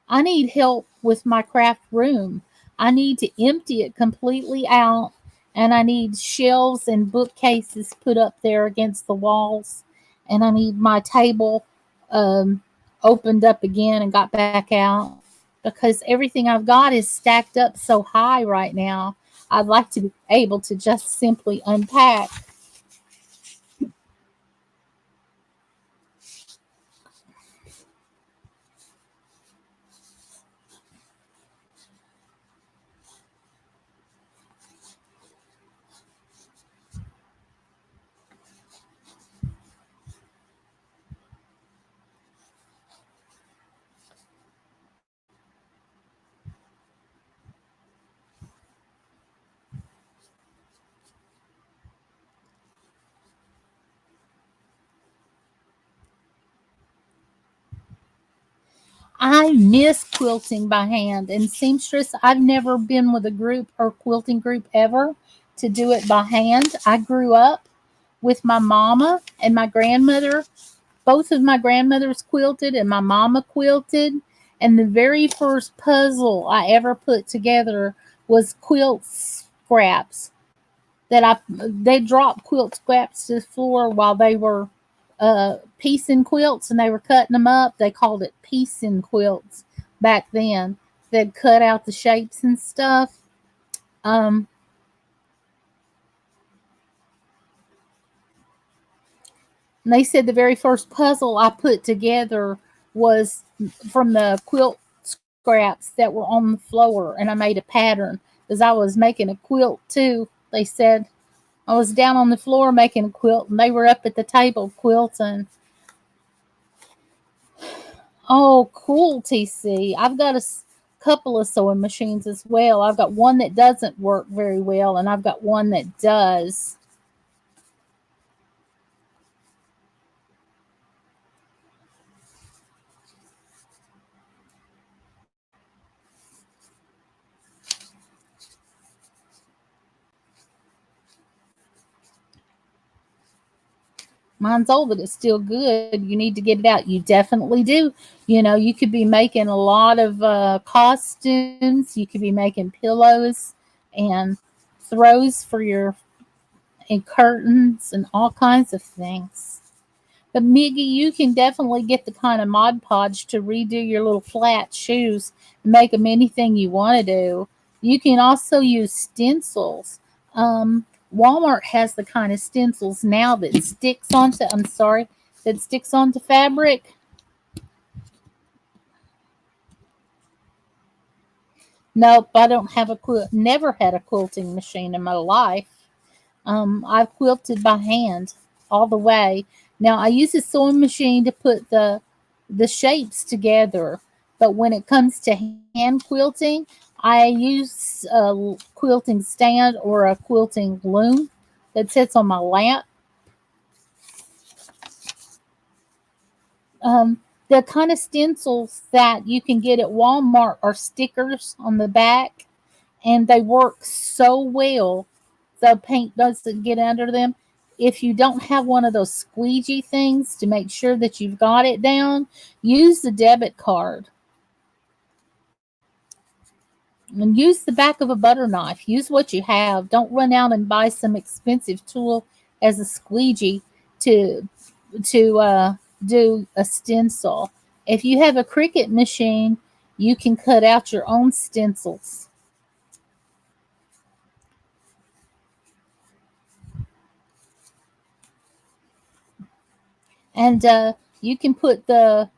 I need help with my craft room. I need to empty it completely out, and I need shelves and bookcases put up there against the walls, and I need my table um, opened up again and got back out because everything I've got is stacked up so high right now. I'd like to be able to just simply unpack. I miss quilting by hand and seamstress. I've never been with a group or quilting group ever to do it by hand. I grew up with my mama and my grandmother. Both of my grandmothers quilted and my mama quilted. And the very first puzzle I ever put together was quilt scraps that they dropped quilt scraps to the floor while they were piecing quilts and they were cutting them up. They called it piecing quilts back then. They'd cut out the shapes and stuff. Um, and they said the very first puzzle I put together was from the quilt scraps that were on the floor, and I made a pattern as I was making a quilt too. They said I was down on the floor making a quilt, and they were up at the table quilting. Oh, cool, TC. I've got couple of sewing machines as well. I've got one that doesn't work very well, and I've got one that does. Mine's old, but it's still good. You need to get it out. You definitely do. You know, you could be making a lot of costumes. You could be making pillows and throws for your and curtains and all kinds of things. But Miggy, you can definitely get the kind of Mod Podge to redo your little flat shoes and make them anything you want to do. You can also use stencils. Walmart has the kind of stencils now that sticks onto. I'm sorry, that sticks onto fabric. Nope, I don't have a quilt. Never had a quilting machine in my life. I've quilted by hand all the way. Now I use a sewing machine to put the shapes together, but when it comes to hand quilting, I use a quilting stand or a quilting loom that sits on my lap. The kind of stencils that you can get at Walmart are stickers on the back, and they work so well. The paint doesn't get under them. If you don't have one of those squeegee things to make sure that you've got it down, use the debit card and use the back of a butter knife. Use what you have. Don't run out and buy some expensive tool as a squeegee to do a stencil. If you have a Cricut machine, you can cut out your own stencils. And you can put the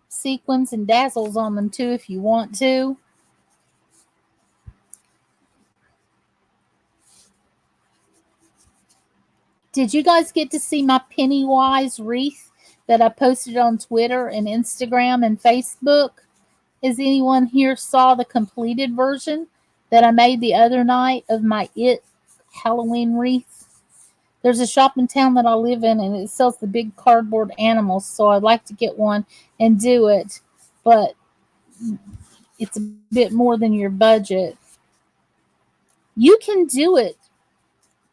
sequins and dazzles on them too if you want to. Did you guys get to see my Pennywise wreath that I posted on Twitter and Instagram and Facebook? Is anyone here saw the completed version that I made the other night of my It Halloween wreath? There's a shop in town that I live in and it sells the big cardboard animals, so I'd like to get one and do it, but it's a bit more than your budget. You can do it.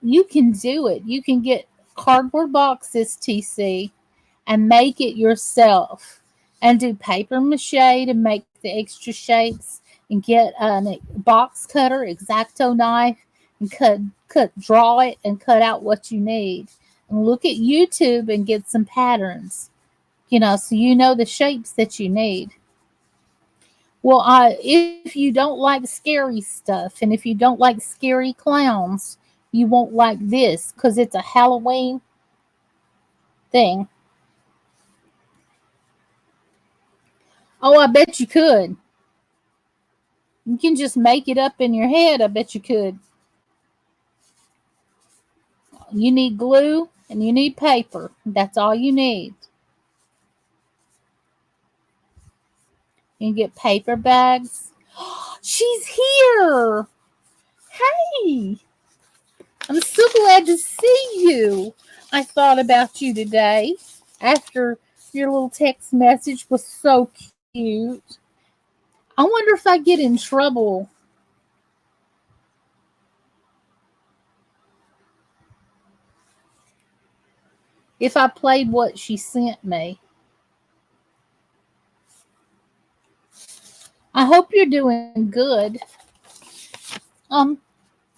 You can do it. You can get cardboard boxes, TC, and make it yourself. And do paper mache to make the extra shapes, and get a box cutter, X-Acto knife, and draw it and cut out what you need. And look at YouTube and get some patterns, so you know the shapes that you need. Well, if you don't like scary stuff and if you don't like scary clowns, you won't like this because it's a Halloween thing. Oh, I bet you could. You can just make it up in your head. I bet you could. You need glue and you need paper. That's all you need. You can get paper bags. She's here. Hey, I'm so glad to see you. I thought about you today after your little text message was so cute. I wonder if I get in trouble if I played what she sent me. I hope you're doing good. Um,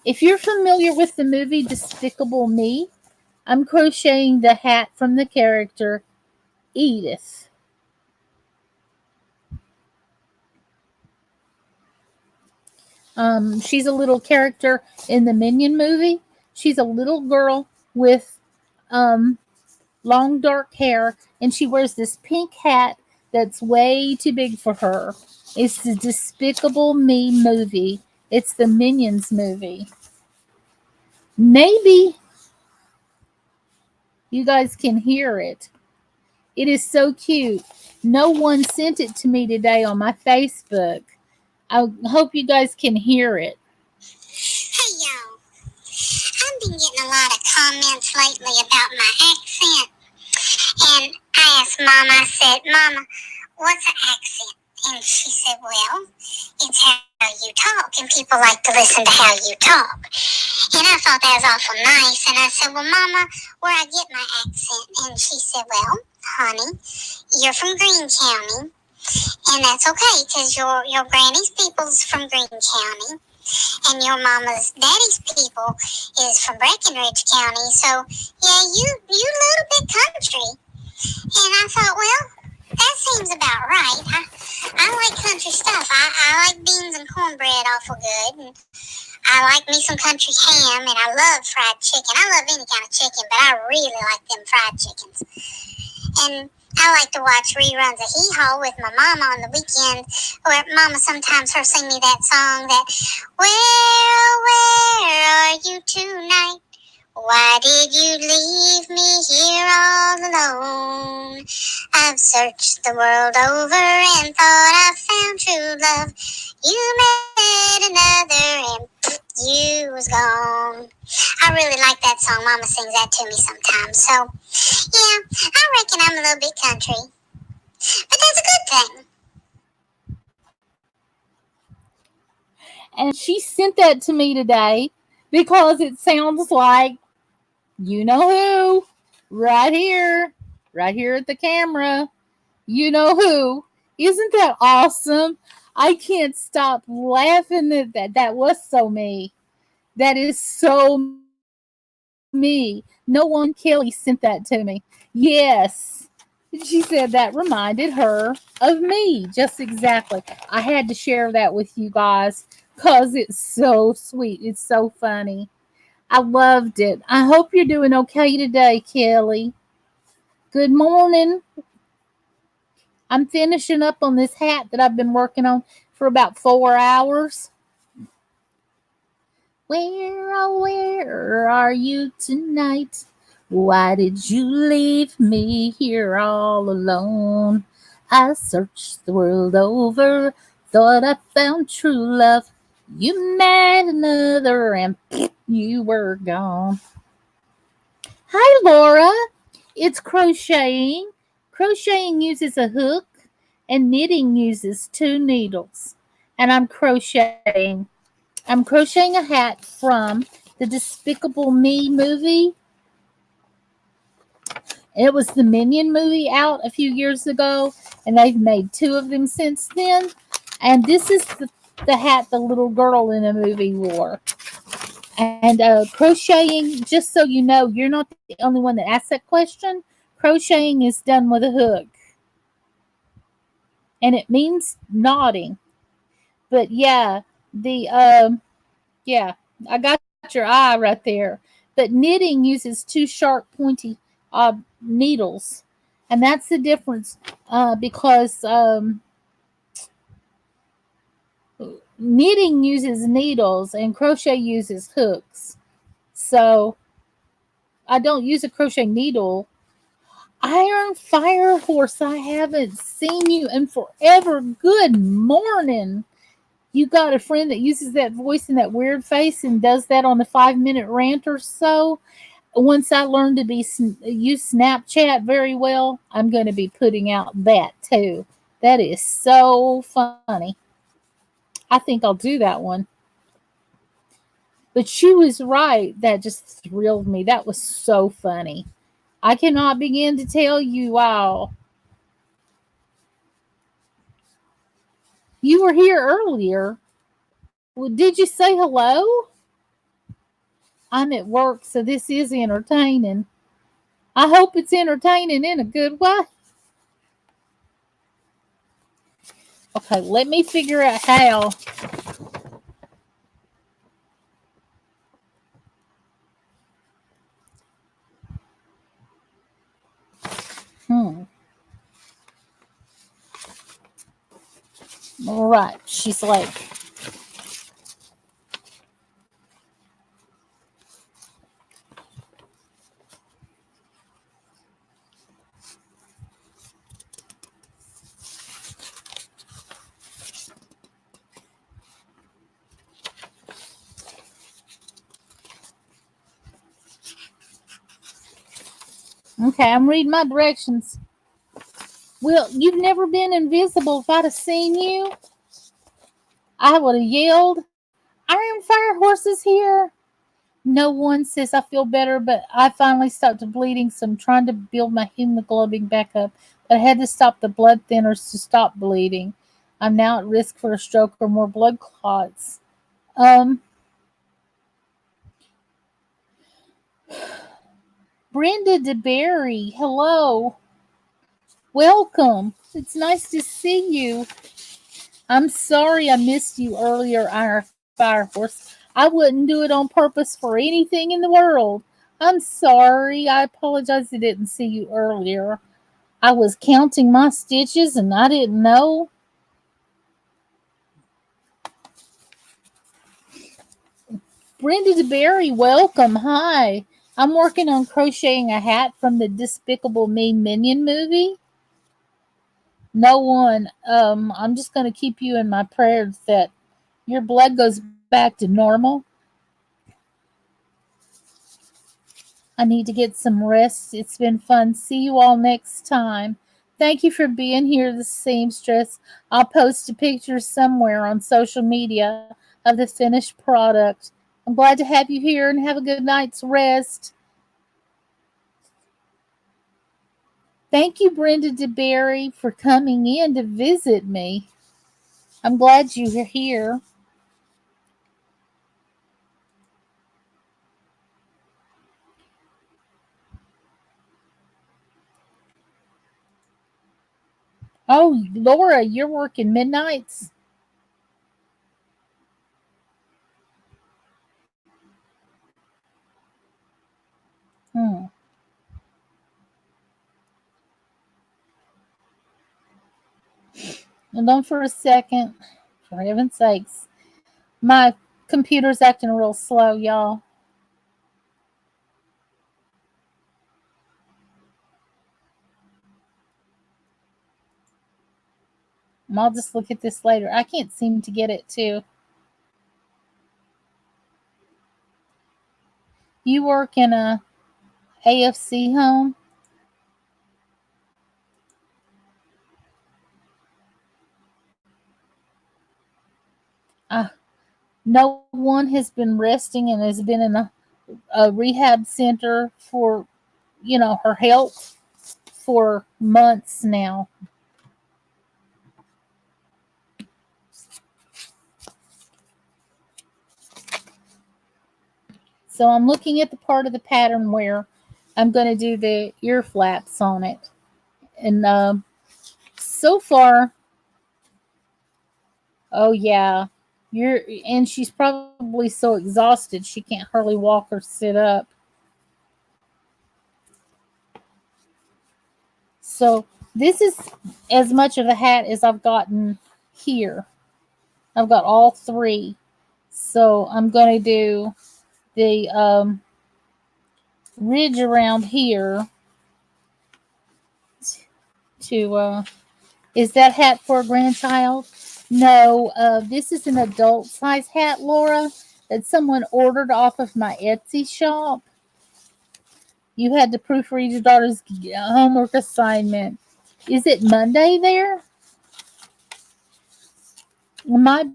if you're familiar with the movie Despicable Me, I'm crocheting the hat from the character Edith. She's a little character in the Minion movie. She's a little girl with um, long dark hair, and she wears this pink hat that's way too big for her. It's the Despicable Me movie. It's the Minions movie. Maybe you guys can hear it. It is so cute. No one sent it to me today on my Facebook. I hope you guys can hear it. Hey, y'all. I've been getting a lot of comments lately about my accent. And I asked Mama, I said, Mama, what's an accent? And she said, well, it's how you talk. And people like to listen to how you talk. And I thought that was awful nice. And I said, well, Mama, where I get my accent? And she said, well, honey, you're from Greene County. And that's okay, because your granny's people's from Greene County. And your mama's daddy's people is from Breckenridge County. So, yeah, you a little bit country. And I thought, well, that seems about right. I like country stuff. I like beans and cornbread awful good. And I like me some country ham, and I love fried chicken. I love any kind of chicken, but I really like them fried chickens. And I like to watch reruns of Hee Haw with my mama on the weekend, where Mama sometimes her sing me that song that, where are you tonight? Why did you leave me here all alone? I've searched the world over and thought I found true love. You met another and you was gone. I really like that song. Mama sings that to me sometimes. So, yeah, I reckon I'm a little bit country. But that's a good thing. And she sent that to me today because it sounds like you know who, right here at the camera. You know who. Isn't that awesome? I can't stop laughing at that. That was so me. That is so me. No one, Kelly sent that to me. Yes. She said that reminded her of me. Just exactly. I had to share that with you guys because it's so sweet. It's so funny. I loved it. I hope you're doing okay today, Kelly. Good morning. I'm finishing up on this hat that I've been working on for about 4 hours. Where are you tonight? Why did you leave me here all alone? I searched the world over, thought I found true love. You met another and you were gone. Hi, Laura. It's crocheting. Crocheting uses a hook, and knitting uses 2 needles. And I'm crocheting a hat from the Despicable Me movie. It was the Minion movie out a few years ago, and they've made 2 of them since then. And this is the hat the little girl in the movie wore. And crocheting, just so you know, you're not the only one that asked that question. Crocheting is done with a hook, and it means knotting. But yeah, the yeah, I got your eye right there. But knitting uses 2 sharp, pointy needles, and that's the difference. Because knitting uses needles and crochet uses hooks. So I don't use a crochet needle. Iron Fire Horse, I haven't seen you in forever. Good morning. You got a friend that uses that voice and that weird face and does that on the 5-minute rant or so. Once I learn to use Snapchat very well, I'm going to be putting out that too. That is so funny. I think I'll do that one. But she was right. That just thrilled me. That was so funny. I cannot begin to tell you. Wow. You were here earlier. Well, did you say hello? I'm at work, so this is entertaining. I hope it's entertaining in a good way. Okay, let me figure out how. Hmm. All right, she's like, okay, I'm reading my directions. Well, you've never been invisible. If I'd have seen you, I would have yelled, Iron Fire Horse is here. No one says I feel better, but I finally stopped bleeding, so I'm trying to build my hemoglobin back up. But I had to stop the blood thinners to stop bleeding. I'm now at risk for a stroke or more blood clots. Um, Brenda DeBerry, hello. Welcome. It's nice to see you. I'm sorry I missed you earlier, Iron Fire Horse. I wouldn't do it on purpose for anything in the world. I'm sorry. I apologize I didn't see you earlier. I was counting my stitches and I didn't know. Brenda DeBerry, welcome. Hi. I'm working on crocheting a hat from the Despicable Me Minion movie. No one. I'm just going to keep you in my prayers that your blood goes back to normal. I need to get some rest. It's been fun. See you all next time. Thank you for being here, the seamstress. I'll post a picture somewhere on social media of the finished product. I'm glad to have you here and have a good night's rest. Thank you, Brenda DeBerry, for coming in to visit me. I'm glad you're here. Oh, Laura, you're working midnights? Hmm. Hold on for a second. For heaven's sakes. My computer's acting real slow, y'all. I'll just look at this later. I can't seem to get it to. You work in a AFC home? Uh, no one has been resting and has been in a rehab center for, her health for months now. So I'm looking at the part of the pattern where I'm going to do the ear flaps on it. And so far, oh yeah, and she's probably so exhausted she can't hardly walk or sit up. So this is as much of a hat as I've gotten here. I've got all three. So I'm going to do the ridge around here to is that hat for a grandchild? No, this is an adult size hat, Laura, that someone ordered off of my Etsy shop. You had to proofread your daughter's homework assignment. Is it Monday there? My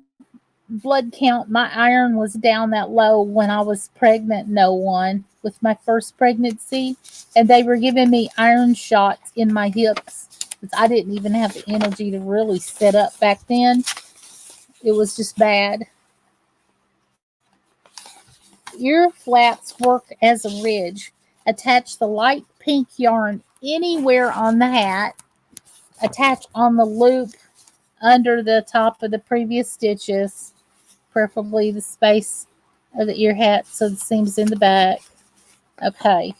blood count, my iron was down that low when I was pregnant, no one, with my first pregnancy. And they were giving me iron shots in my hips. I didn't even have the energy to really sit up back then. It was just bad. Ear flaps work as a ridge. Attach the light pink yarn anywhere on the hat. Attach on the loop under the top of the previous stitches, preferably the space of the ear hat so the seam's in the back. Okay.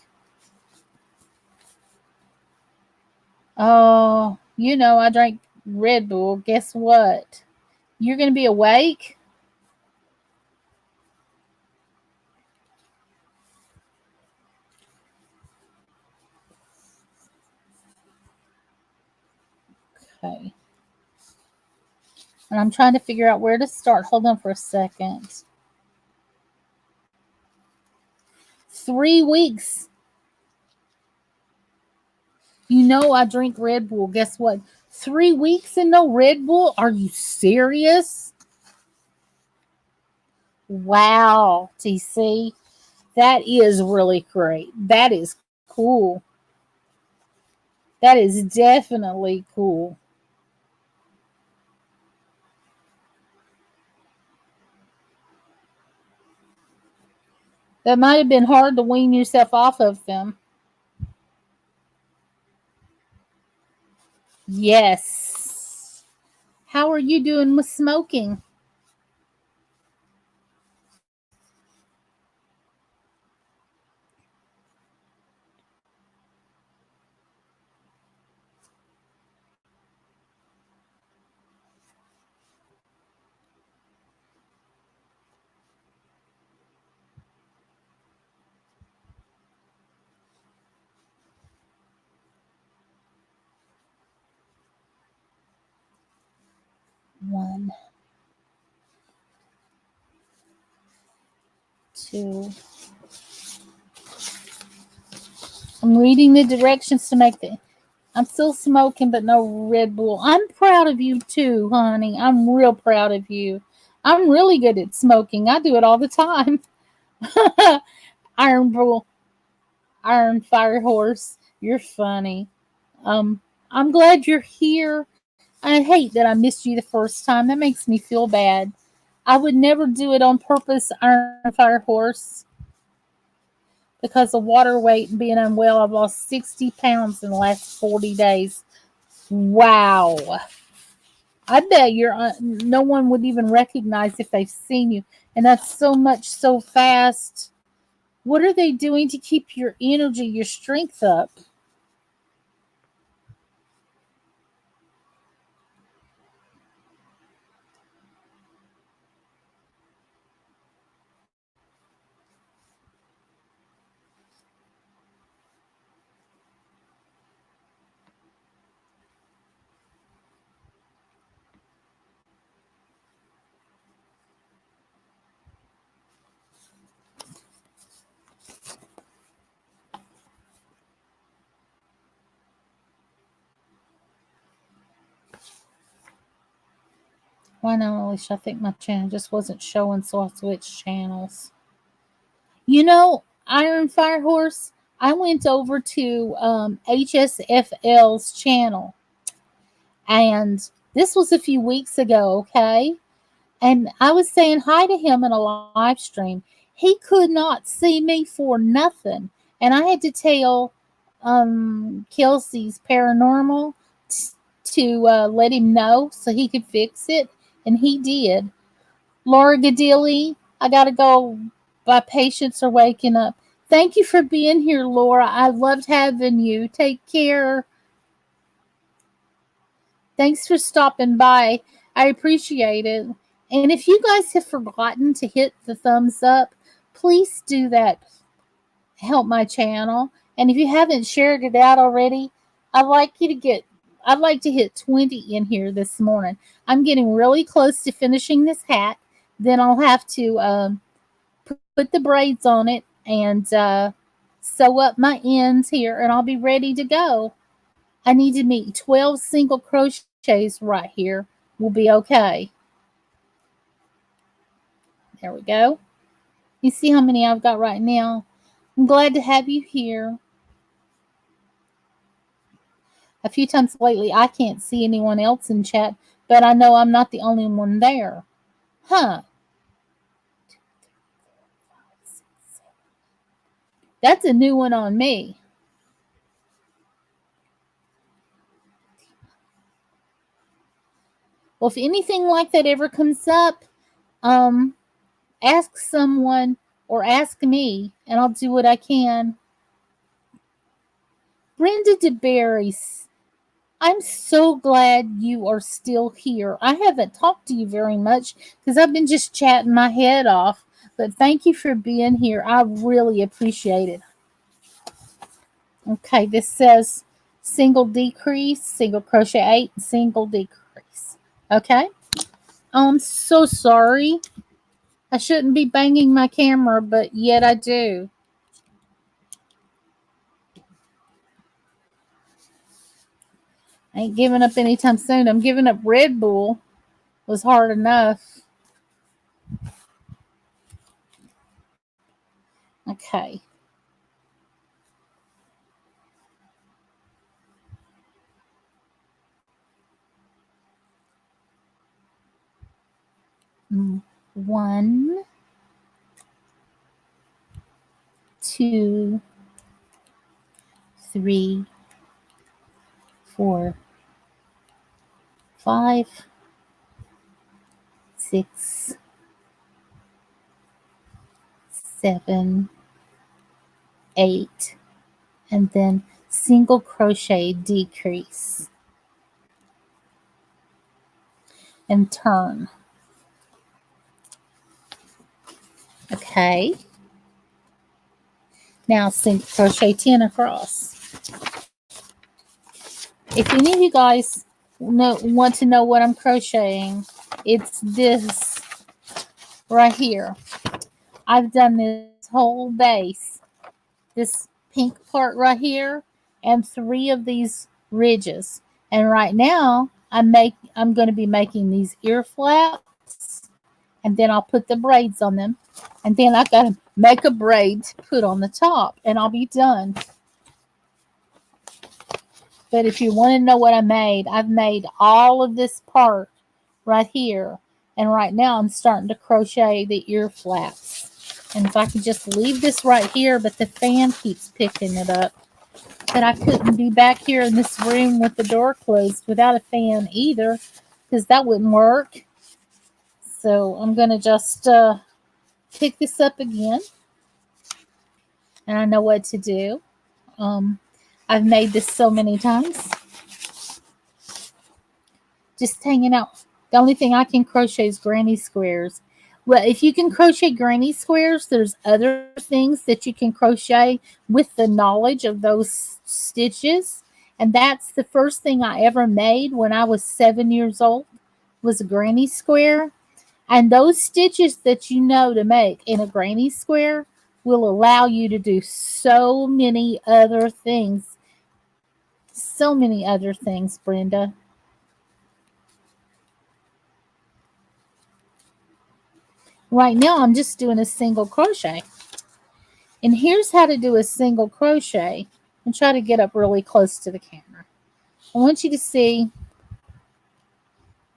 Oh, I drank Red Bull. Guess what? You're going to be awake? Okay. And I'm trying to figure out where to start. Hold on for a second. 3 weeks. I drink Red Bull. Guess what? 3 weeks and no Red Bull? Are you serious? Wow, TC. That is really great. That is cool. That is definitely cool. That might have been hard to wean yourself off of them. Yes. How are you doing with smoking? One, two. I'm reading the directions to make the. I'm still smoking, but no Red Bull. I'm proud of you too, honey. I'm real proud of you. I'm really good at smoking. I do it all the time. Iron Bull, Iron Fire Horse. You're funny. Um, I'm glad you're here. I hate that I missed you the first time. That makes me feel bad. I would never do it on purpose, Iron Fire Horse, because of water weight and being unwell. I've lost 60 pounds in the last 40 days. Wow. I bet no one would even recognize if they've seen you. And that's so much so fast. What are they doing to keep your energy, your strength up? Why not, Alicia? I think my channel just wasn't showing, so I switched channels. Iron Fire Horse, I went over to HSFL's channel, and this was a few weeks ago, okay? And I was saying hi to him in a live stream. He could not see me for nothing. And I had to tell Kelsey's Paranormal to let him know so he could fix it. And he did. Laura Gadilli, I got to go. My patients are waking up. Thank you for being here, Laura. I loved having you. Take care. Thanks for stopping by. I appreciate it. And if you guys have forgotten to hit the thumbs up, please do that. Help my channel. And if you haven't shared it out already, I'd like to hit 20 in here this morning. I'm getting really close to finishing this hat. Then I'll have to put the braids on it and sew up my ends here, and I'll be ready to go. I need to meet 12 single crochets right here. We'll be okay. There we go. You see how many I've got right now? I'm glad to have you here. A few times lately, I can't see anyone else in chat, but I know I'm not the only one there. Huh. That's a new one on me. Well, if anything like that ever comes up, um, ask someone or ask me, and I'll do what I can. Brenda DeBerry, I'm so glad you are still here. I haven't talked to you very much because I've been just chatting my head off. But thank you for being here. I really appreciate it. Okay, this says single decrease, single crochet 8, single decrease. Okay. Oh, I'm so sorry. I shouldn't be banging my camera, but yet I do. I ain't giving up anytime soon. I'm giving up Red Bull. Was hard enough. Okay. One, two, three, 4, 5, 6, 7, 8, and then single crochet decrease and turn. Okay. Now single crochet 10 across. If any of you guys want to know what I'm crocheting, it's this right here. I've done this whole base, this pink part right here, and 3 of these ridges. And right now, I'm going to be making these ear flaps, and then I'll put the braids on them, and then I got to make a braid to put on the top, and I'll be done. But if you want to know what I made, I've made all of this part right here, and right now I'm starting to crochet the ear flaps. And if I could just leave this right here, but the fan keeps picking it up. But I couldn't be back here in this room with the door closed without a fan either, because that wouldn't work. So I'm going to just pick this up again. And I know what to do. I've made this so many times. Just hanging out. The only thing I can crochet is granny squares. Well, if you can crochet granny squares, there's other things that you can crochet with the knowledge of those stitches. And that's the first thing I ever made when I was 7 years old, was a granny square. And those stitches that you know to make in a granny square will allow you to do so many other things. So many other things, Brenda. Right now, I'm just doing a single crochet. And here's how to do a single crochet. And try to get up really close to the camera. I want you to see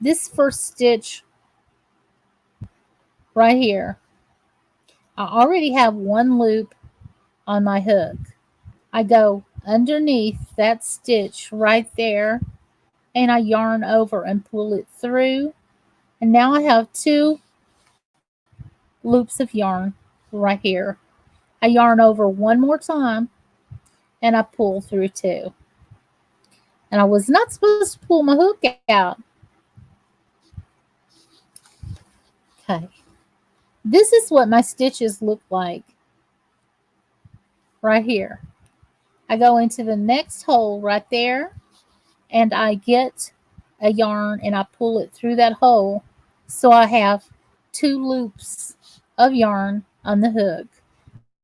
this first stitch right here. I already have 1 loop on my hook. I go underneath that stitch right there, and I yarn over and pull it through. And now I have 2 loops of yarn right here. I yarn over 1 more time, and I pull through 2. And I was not supposed to pull my hook out. Okay. This is what my stitches look like right here. I go into the next hole right there, and I get a yarn and I pull it through that hole. So I have 2 loops of yarn on the hook.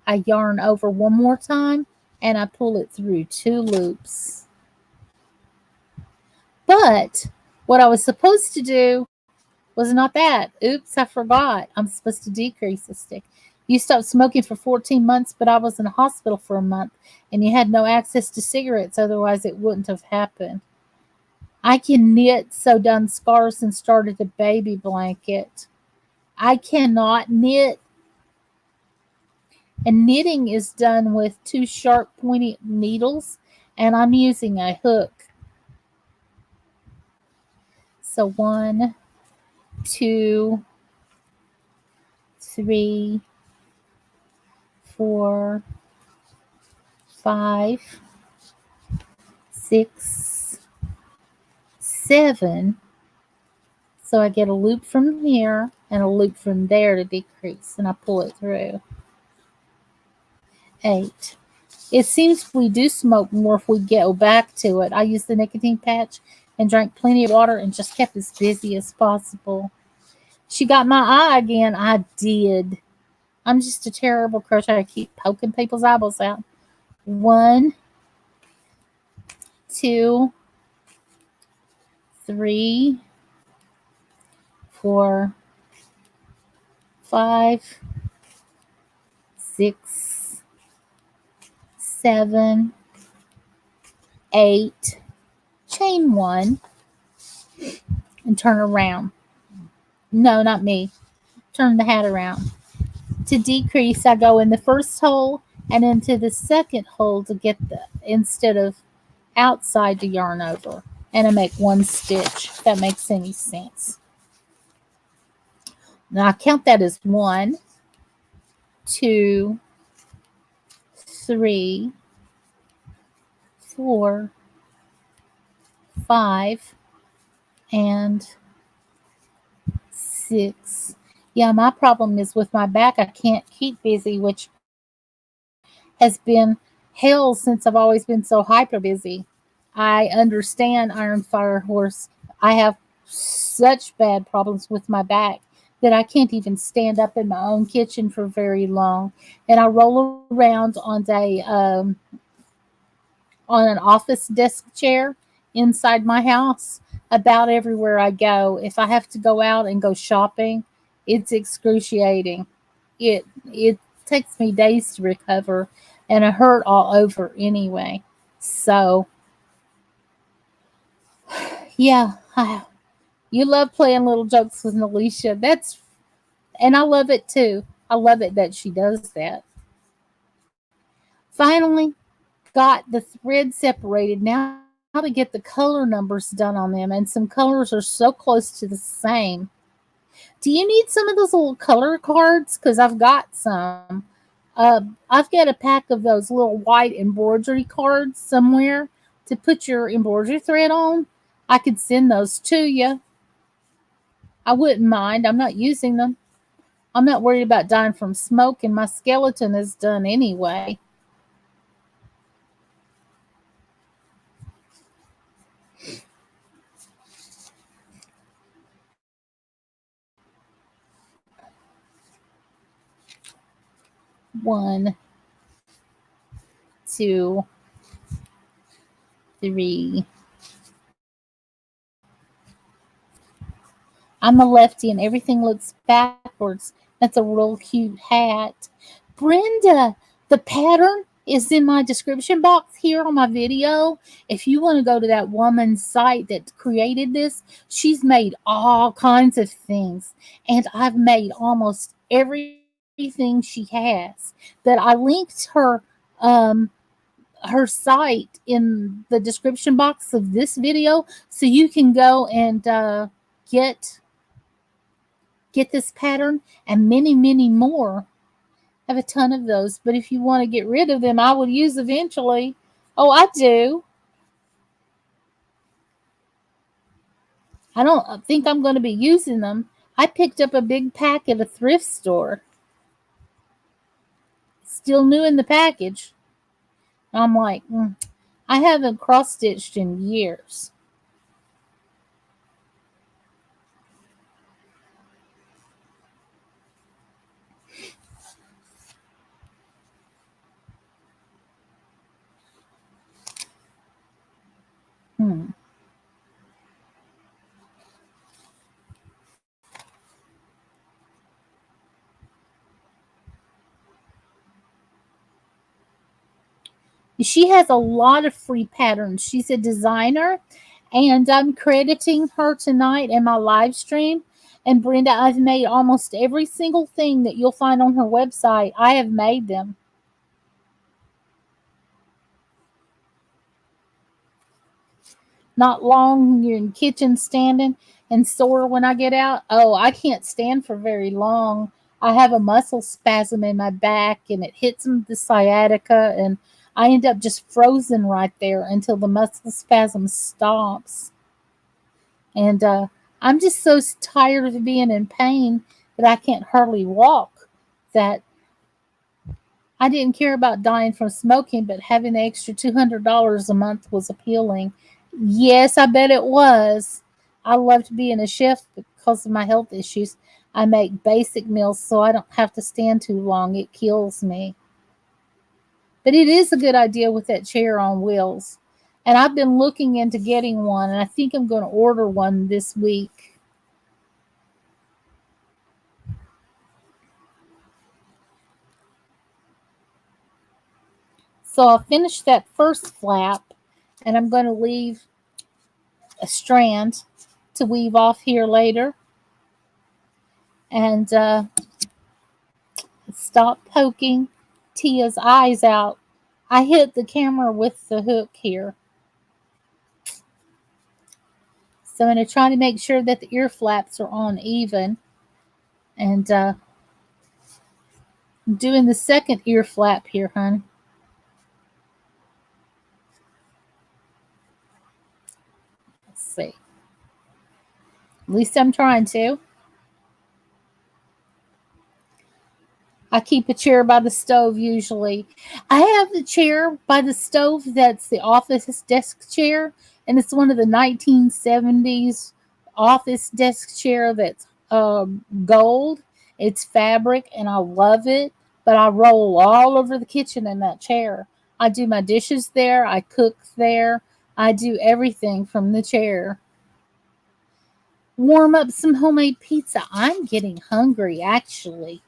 I yarn over 1 more time, and I pull it through 2 loops. But what I was supposed to do Was not that? Oops, I forgot. I'm supposed to decrease the stick. You stopped smoking for 14 months, but I was in the hospital for a month, and you had no access to cigarettes, otherwise, it wouldn't have happened. I can knit, sew down scarves, and started a baby blanket. I cannot knit, and knitting is done with two sharp, pointy needles, and I'm using a hook. So one, two, three, four, five, six, seven. So I get a loop from here and a loop from there to decrease, and I pull it through. 8. It seems we do smoke more if we go back to it. I used the nicotine patch and drank plenty of water and just kept as busy as possible. She got my eye again. I did. I'm just a terrible crochet. I keep poking people's eyeballs out. 1, 2, 3, 4, 5, 6, 7, 8. Chain 1 and turn around. No, not me. Turn the hat around. To decrease, I go in the first hole and into the second hole to get the instead of outside to yarn over, and I make one stitch. If that makes any sense. Now I count that as 1, 2, 3, 4, 5, and 6. Yeah, my problem is with my back. I can't keep busy, which has been hell since I've always been so hyper busy. I understand Iron Fire Horse. I have such bad problems with my back that I can't even stand up in my own kitchen for very long. And I roll around on an office desk chair inside my house about everywhere I go. If I have to go out and go shopping, it's excruciating. It takes me days to recover, and I hurt all over anyway. So yeah, you love playing little jokes with Alicia. And I love it too. I love it that she does that. Finally, got the thread separated. Now to get the color numbers done on them, and some colors are so close to the same. Do you need some of those little color cards? Because I've got some. I've got a pack of those little white embroidery cards somewhere to put your embroidery thread on. I could send those to you. I wouldn't mind. I'm not using them. I'm not worried about dying from smoke, and my skeleton is done anyway. One, 2, 3. I'm a lefty and everything looks backwards. That's a real cute hat. Brenda, the pattern is in my description box here on my video. If you want to go to that woman's site that created this, she's made all kinds of things. And I've made almost everything she has. That I linked um, her site in the description box of this video so you can go and get get this pattern and many, many more. I have a ton of those, but if you want to get rid of them, I would use eventually. Oh, I do. I don't think I'm going to be using them. I picked up a big pack at a thrift store, still new in the package. I'm like, I haven't cross stitched in years. Hmm. She has a lot of free patterns. She's a designer, and I'm crediting her tonight in my live stream. And Brenda, I've made almost every single thing that you'll find on her website. I have made them. Not long, you're in the kitchen standing and sore when I get out. Oh, I can't stand for very long. I have a muscle spasm in my back and it hits the sciatica, and I end up just frozen right there until the muscle spasm stops. And I'm just so tired of being in pain that I can't hardly walk, that I didn't care about dying from smoking, but having the extra $200 a month was appealing. Yes, I bet it was. I loved being a chef because of my health issues. I make basic meals so I don't have to stand too long. It kills me. But it is a good idea with that chair on wheels. And I've been looking into getting one, and I think I'm going to order one this week. So I'll finish that first flap, and I'm going to leave a strand to weave off here later. And stop poking Tia's eyes out. I hit the camera with the hook here. So I'm going to try to make sure that the ear flaps are on even. And I'm doing the second ear flap here, hon. Let's see. At least I'm trying to. I keep a chair by the stove usually. I have the chair by the stove that's the office desk chair, and it's one of the 1970s office desk chair that's gold. It's fabric, and I love it, but I roll all over the kitchen in that chair. I do my dishes there, I cook there, I do everything from the chair. Warm up some homemade pizza. I'm getting hungry, actually.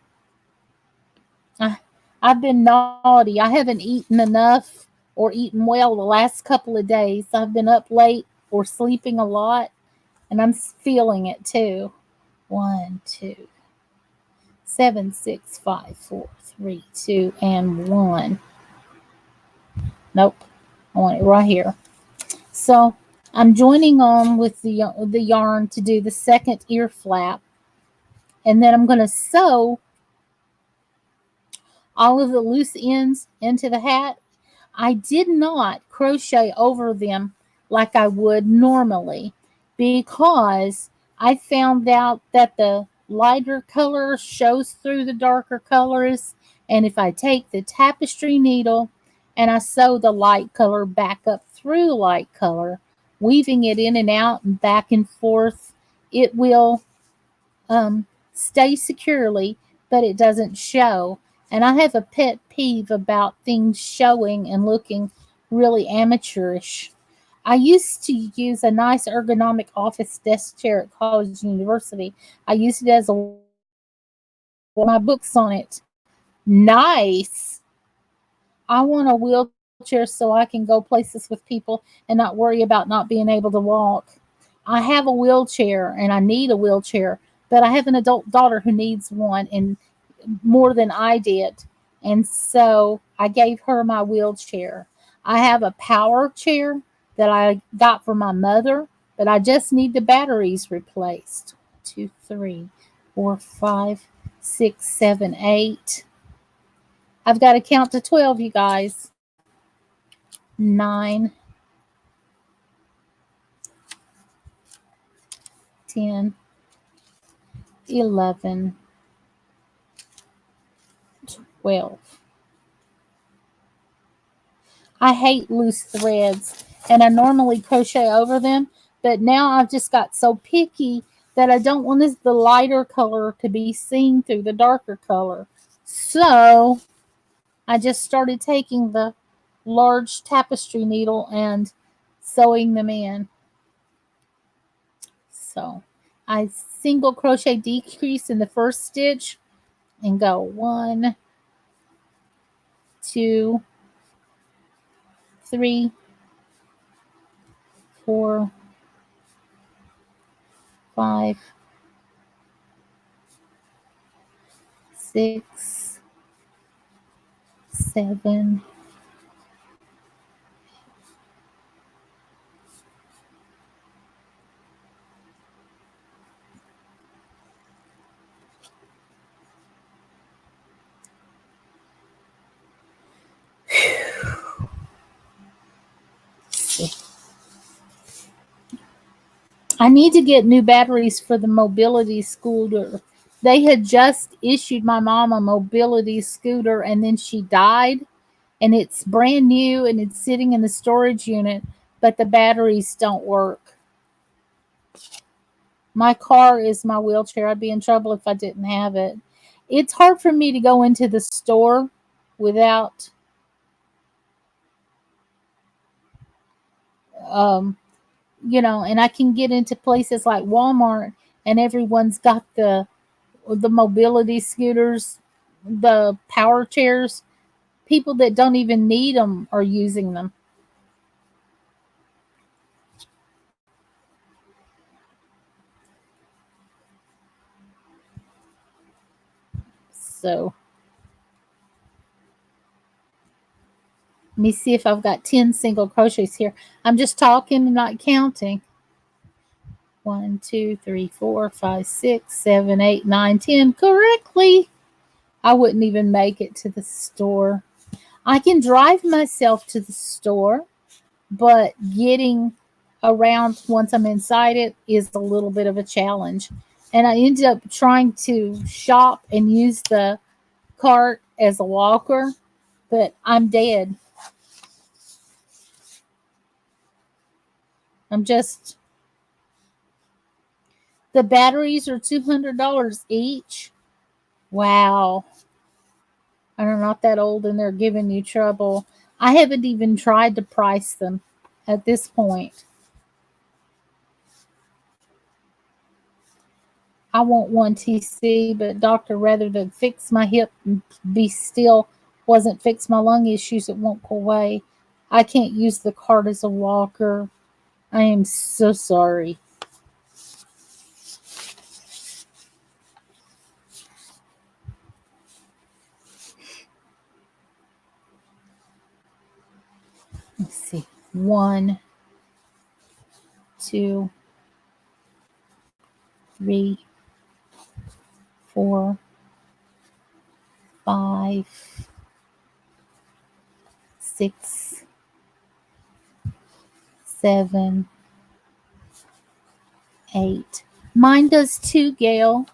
I, I've been naughty. I haven't eaten enough or eaten well the last couple of days. I've been up late or sleeping a lot, and I'm feeling it too. One, two, 7, 6, 5, 4, 3, 2, and 1. Nope, I want it right here. So I'm joining on with the yarn to do the second ear flap, and then I'm going to sew all of the loose ends into the hat. I did not crochet over them like I would normally, because I found out that the lighter color shows through the darker colors. And if I take the tapestry needle and I sew the light color back up through the light color, weaving it in and out and back and forth, it will stay securely, but it doesn't show. And I have a pet peeve about things showing and looking really amateurish. I used to use a nice ergonomic office desk chair at college and university. I used it as a my books on it. Nice. I want a wheelchair so I can go places with people and not worry about not being able to walk. I have a wheelchair and I need a wheelchair, but I have an adult daughter who needs one, and more than I did. And so I gave her my wheelchair. I have a power chair that I got from my mother, but I just need the batteries replaced. 2, 3, 4, 5, 6, 7, 8. I've got to count to 12, you guys. 9, 10, 11, 12. I hate loose threads, and I normally crochet over them, but now I've just got so picky that I don't want the lighter color to be seen through the darker color. So I just started taking the large tapestry needle and sewing them in. So I single crochet decrease in the first stitch and go 1, 2, 3, 4, 5, 6, 7. I need to get new batteries for the mobility scooter. They had just issued my mom a mobility scooter and then she died, and it's brand new and it's sitting in the storage unit, but the batteries don't work. My car is my wheelchair. I'd be in trouble if I didn't have it. It's hard for me to go into the store without um and I can get into places like Walmart and everyone's got the mobility scooters, the power chairs. People that don't even need them are using them. So let me see if I've got 10 single crochets here. I'm just talking and not counting. 1, 2, 3, 4, 5, 6, 7, 8, 9, 10 correctly. I wouldn't even make it to the store. I can drive myself to the store, but getting around once I'm inside it is a little bit of a challenge. And I ended up trying to shop and use the cart as a walker, but I'm dead. I'm just, the batteries are $200 each. Wow. I'm not that old and they're giving you trouble. I haven't even tried to price them at this point. I want one TC, but doctor, rather than fix my hip and be still, wasn't fix my lung issues, it won't go away. I can't use the cart as a walker. I am so sorry. Let's see. 1, 2, 3, 4, 5, 6, 7, 8. Mine does too, Gail.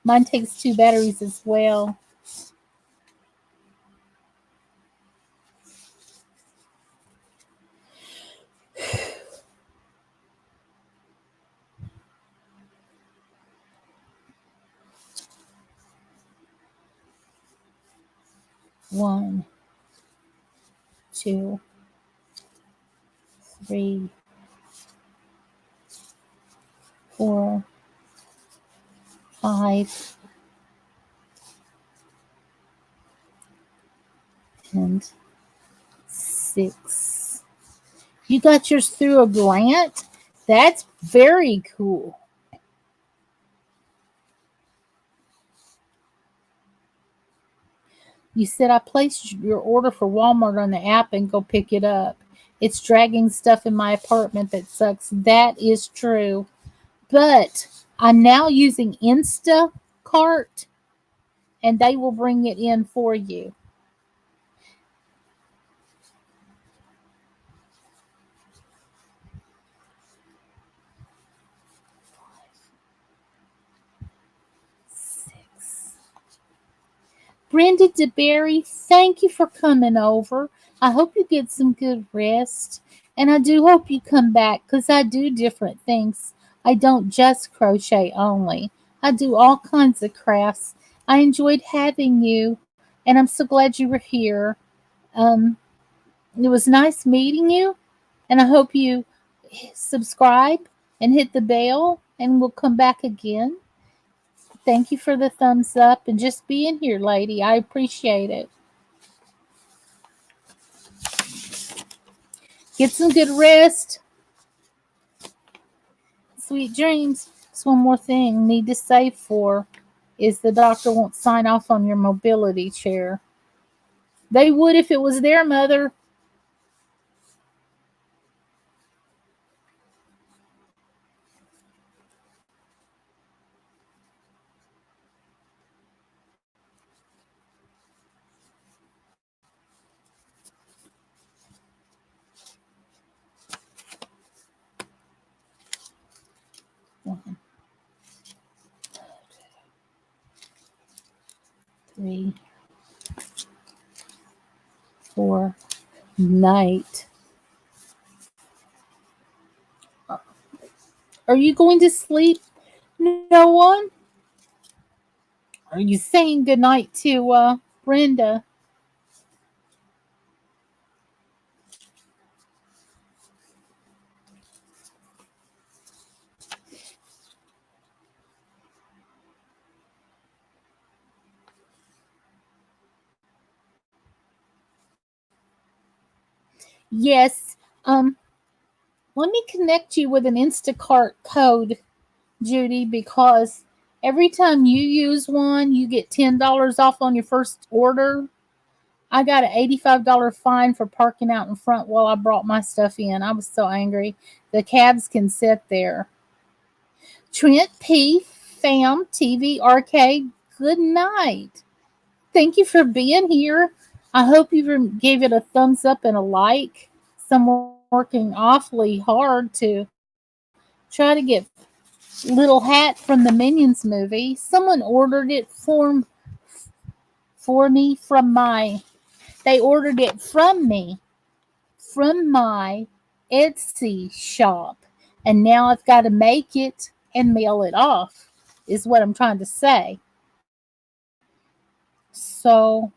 Mine takes 2 batteries as well. One, 2, 3, 4, 5, and 6. You got yours through a grant? That's very cool. You said I placed your order for Walmart on the app and go pick it up. It's dragging stuff in my apartment that sucks. That is true. But I'm now using Instacart and they will bring it in for you. Brenda DeBerry, thank you for coming over. I hope you get some good rest. And I do hope you come back because I do different things. I don't just crochet only. I do all kinds of crafts. I enjoyed having you, and I'm so glad you were here. Um, it was nice meeting you, and I hope you subscribe and hit the bell, and we'll come back again. Thank you for the thumbs up and just being here, lady. I appreciate it. Get some good rest. Sweet dreams. Just one more thing need to save for is the doctor won't sign off on your mobility chair. They would if it was their mother. One, three, four. Night. Are you going to sleep, no one? Are you saying goodnight to Brenda? Yes. Let me connect you with an Instacart code, Judy, because every time you use one, you get $10 off on your first order. I got an $85 fine for parking out in front while I brought my stuff in. I was so angry. The cabs can sit there. Trent P. Fam TV Arcade, good night. Thank you for being here. I hope you gave it a thumbs up and a like. Someone working awfully hard to try to get Little Hat from the Minions movie. Someone ordered it for me from my. They ordered it from me from my Etsy shop, and now I've got to make it and mail it off. Is what I'm trying to say. So,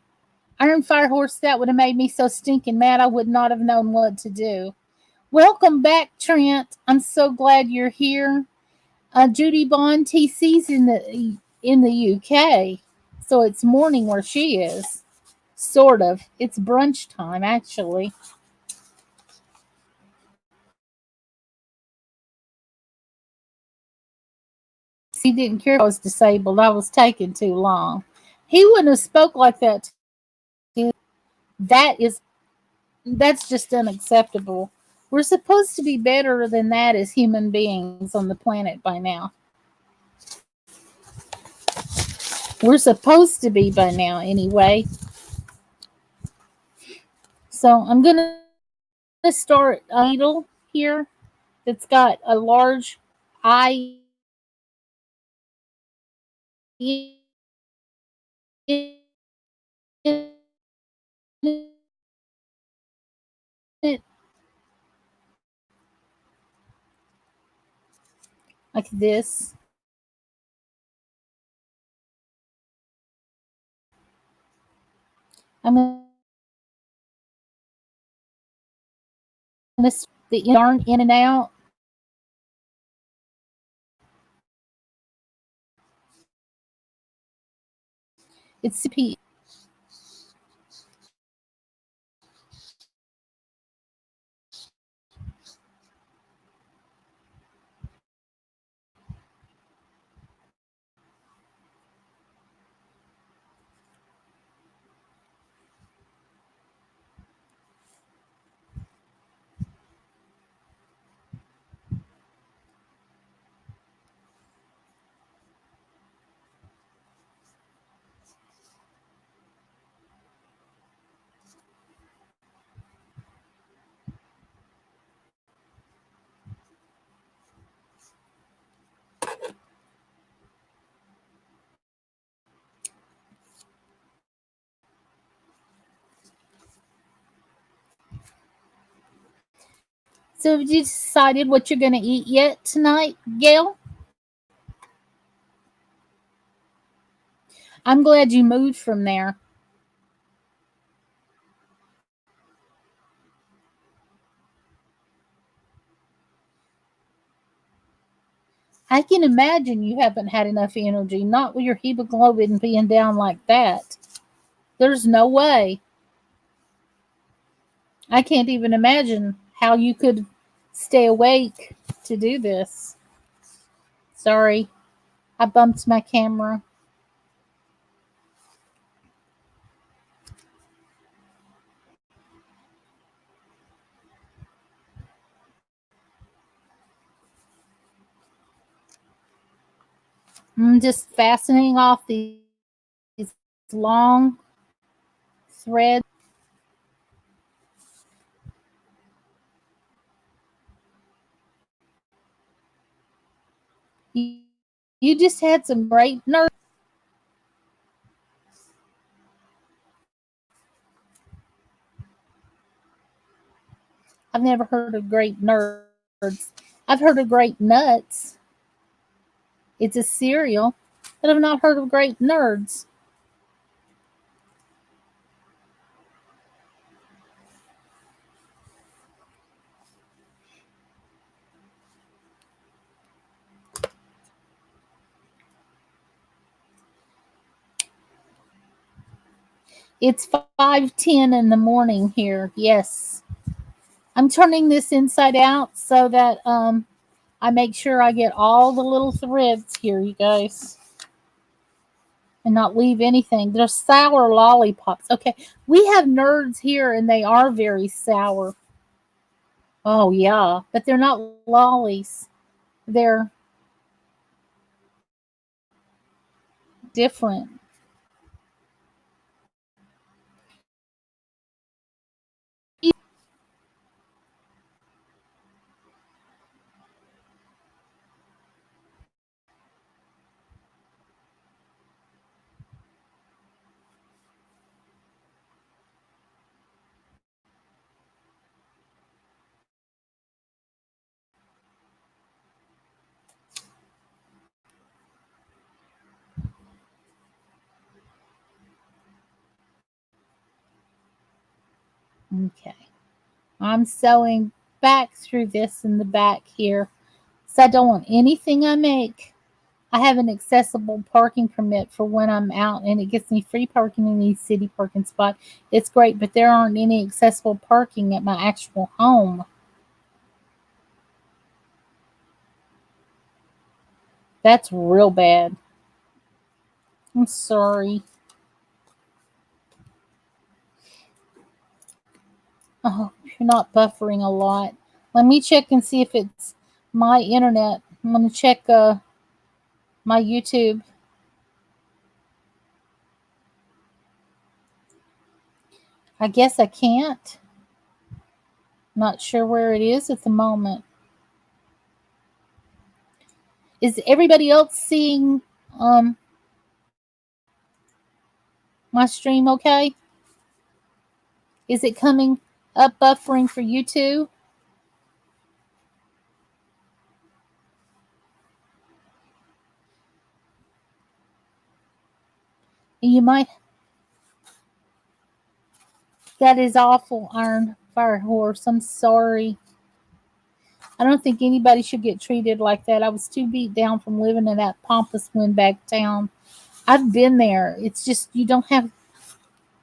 Iron Fire Horse, that would have made me so stinking mad I would not have known what to do. Welcome back, Trent. I'm so glad you're here. Judy Bond TC's in the UK, so it's morning where she is. Sort of. It's brunch time, actually. He didn't care if I was disabled. I was taking too long. He wouldn't have spoke like that. That is that's just unacceptable. We're supposed to be better than that as human beings on the planet by now. We're supposed to be by now anyway. So I'm going to start a needle here that's got a large eye in it, like this. I'm going to the yarn in and out. It's So have you decided what you're going to eat yet tonight, Gail? I'm glad you moved from there. I can imagine you haven't had enough energy, not with your hemoglobin being down like that. There's no way. I can't even imagine how you could stay awake to do this. Sorry, I bumped my camera. I'm just fastening off these long threads. You just had some great nerve. I've never heard of great nerds. I've heard of great nuts. It's a cereal, but I've not heard of great nerds. It's 5:10 in the morning here. Yes. I'm turning this inside out so that I make sure I get all the little threads here, you guys, and not leave anything. They're sour lollipops. Okay, we have nerds here, and they are very sour. Oh yeah, but they're not lollies. They're different. Okay, I'm sewing back through this in the back here, so I don't want anything I make. I have an accessible parking permit for when I'm out, and it gets me free parking in these city parking spot. It's great, but there aren't any accessible parking at my actual home. That's real bad. I'm sorry. Oh, you're not buffering a lot. Let me check and see if it's my internet. I'm gonna check my YouTube. I guess I can't. Not sure where it is at the moment. Is everybody else seeing my stream okay? Is it coming up buffering for you too? You might. That is awful, Iron Fire Horse. I'm sorry. I don't think anybody should get treated like that. I was too beat down from living in that pompous windbag town. I've been there. It's just you don't have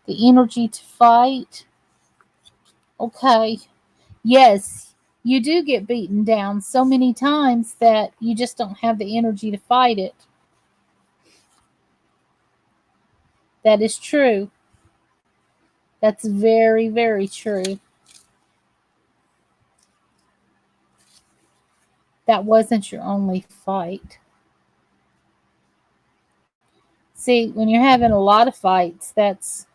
the energy to fight. Okay. Yes, you do get beaten down so many times that you just don't have the energy to fight it. That is true. That's very, very true. That wasn't your only fight. See, when you're having a lot of fights, that's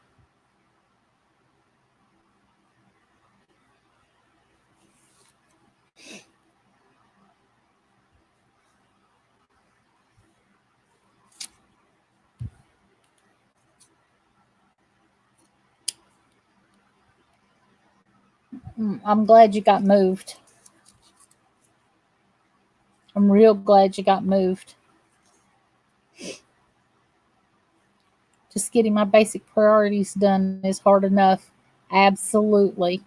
I'm glad you got moved. I'm real glad you got moved. Just getting my basic priorities done is hard enough. Absolutely.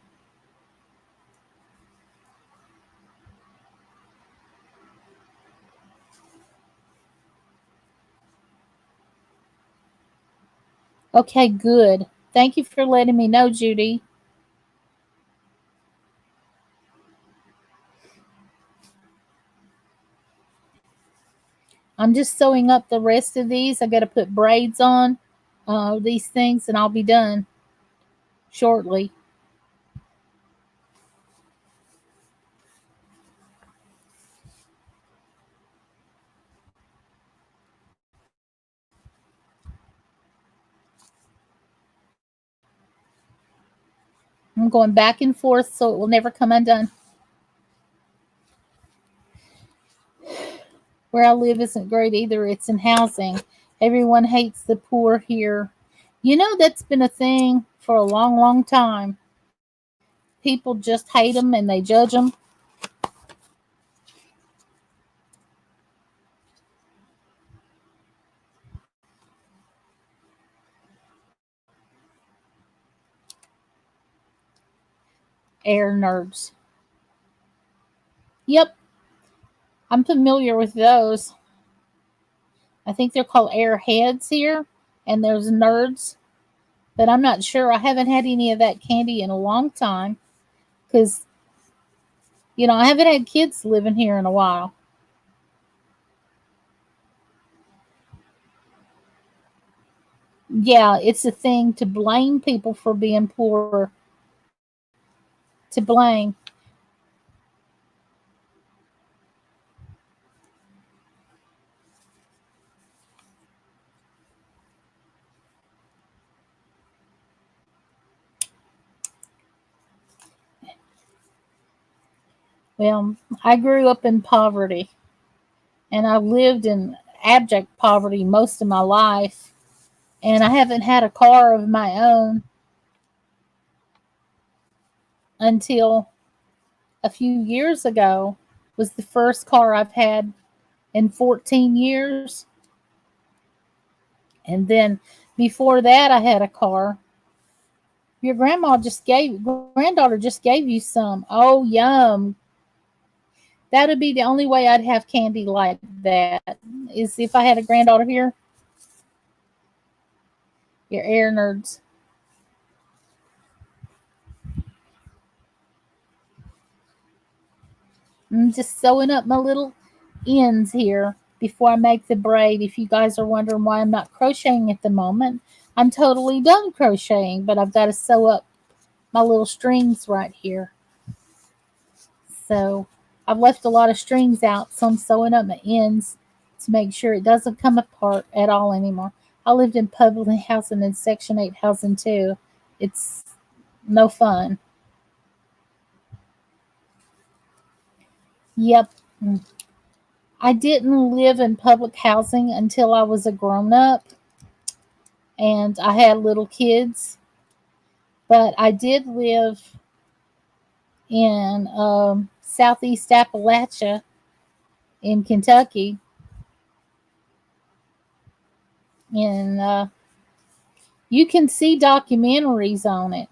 Okay, good. Thank you for letting me know, Judy. I'm just sewing up the rest of these. I got to put braids on these things, and I'll be done shortly. I'm going back and forth so it will never come undone. Where I live isn't great either. It's in housing. Everyone hates the poor here. You know, that's been a thing for a long, long time. People just hate them and they judge them. Air nerds. Yep, I'm familiar with those. I think they're called airheads here, and there's nerds, but I'm not sure. I haven't had any of that candy in a long time because, I haven't had kids living here in a while. Yeah, it's a thing to blame people for being poor, to blame. Well, I grew up in poverty, and I've lived in abject poverty most of my life, and I haven't had a car of my own until a few years ago. Was the first car I've had in 14 years. And then before that, I had a car. Your granddaughter just gave you some. Oh, yum. That would be the only way I'd have candy like that, is if I had a granddaughter here. Your air nerds. I'm just sewing up my little ends here before I make the braid. If you guys are wondering why I'm not crocheting at the moment, I'm totally done crocheting, but I've got to sew up my little strings right here. So I've left a lot of strings out, so I'm sewing up my ends to make sure it doesn't come apart at all anymore. I lived in public housing and Section 8 housing too. It's no fun. Yep. I didn't live in public housing until I was a grown up and I had little kids, but I did live in southeast Appalachia in Kentucky, and you can see documentaries on it.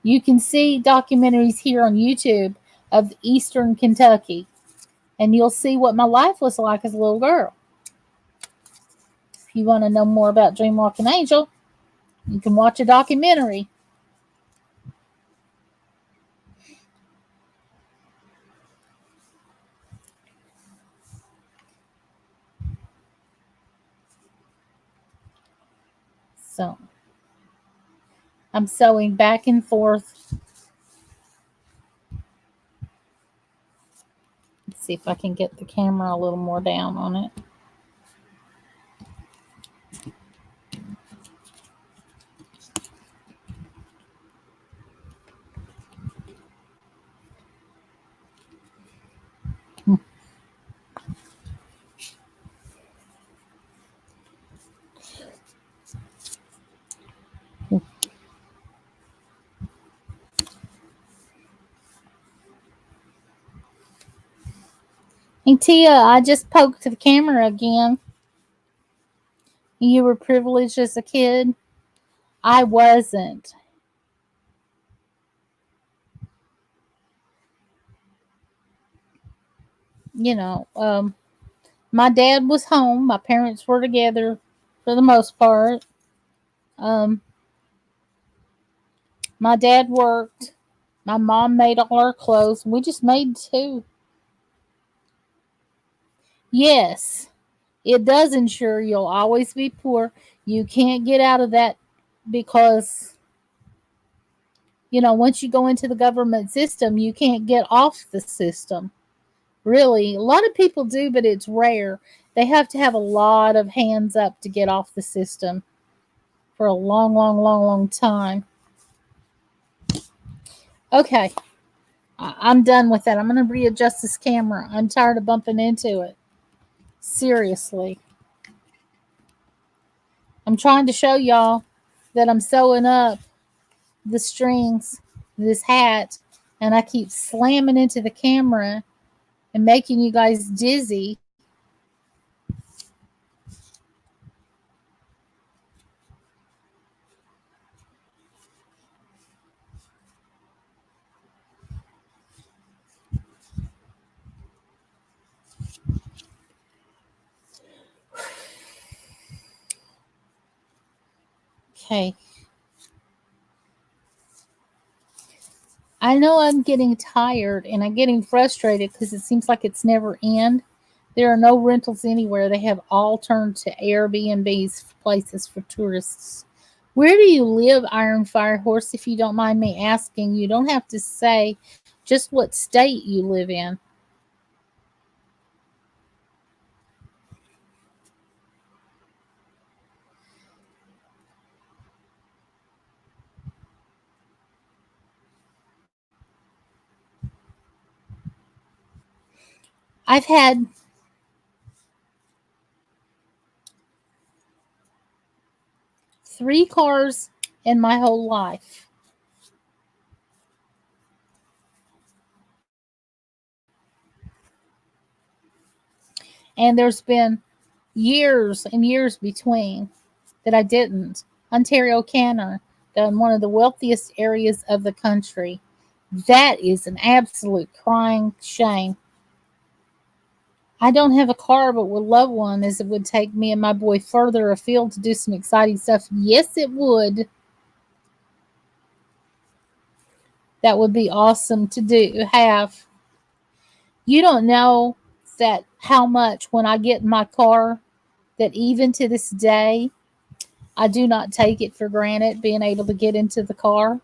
You can see documentaries here on YouTube of Eastern Kentucky, and you'll see what my life was like as a little girl. If you want to know more about Dreamwalking Angel, you can watch a documentary. So I'm sewing back and forth. Let's see if I can get the camera a little more down on it. Hey Tia, I just poked the camera again. You were privileged as a kid. I wasn't. You know, my dad was home. My parents were together for the most part. Um, my dad worked. My mom made all our clothes. We just made two. Yes, it does ensure you'll always be poor. You can't get out of that because, once you go into the government system, you can't get off the system. Really, a lot of people do, but it's rare. They have to have a lot of hands up to get off the system for a long, long, long, long time. Okay, I'm done with that. I'm going to readjust this camera. I'm tired of bumping into it. Seriously. I'm trying to show y'all that I'm sewing up the strings, this hat, and I keep slamming into the camera and making you guys dizzy. Okay. I know I'm getting tired and I'm getting frustrated because it seems like it's never end. There are no rentals anywhere. They have all turned to Airbnbs, places for tourists. Where do you live, Iron Fire Horse, if you don't mind me asking? You don't have to say just what state you live in. I've had 3 cars in my whole life. And there's been years and years between that I didn't. Ontario, Canada, in one of the wealthiest areas of the country. That is an absolute crying shame. I don't have a car, but would love one as it would take me and my boy further afield to do some exciting stuff. Yes, it would. That would be awesome to have. You don't know that how much when I get in my car that even to this day I do not take it for granted being able to get into the car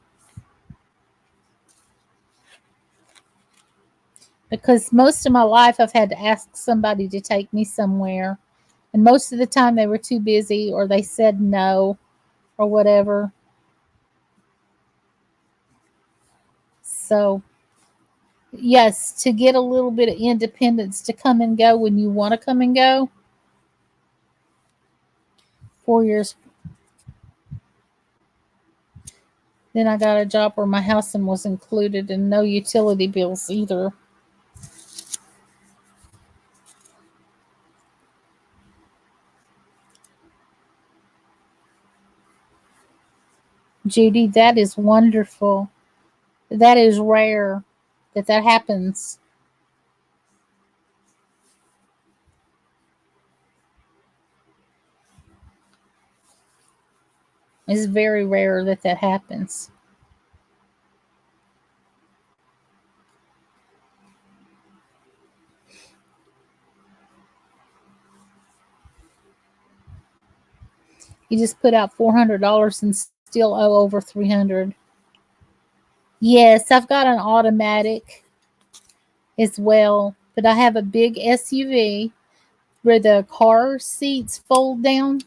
because most of my life I've had to ask somebody to take me somewhere. And most of the time they were too busy or they said no or whatever. So, yes, to get a little bit of independence to come and go when you want to come and go. 4 years. Then I got a job where my housing was included and no utility bills either. Judy, that is wonderful. That is rare that happens. It's very rare that happens. You just put out $400 and still owe over 300. Yes, I've got an automatic as well, but I have a big SUV where the car seats fold down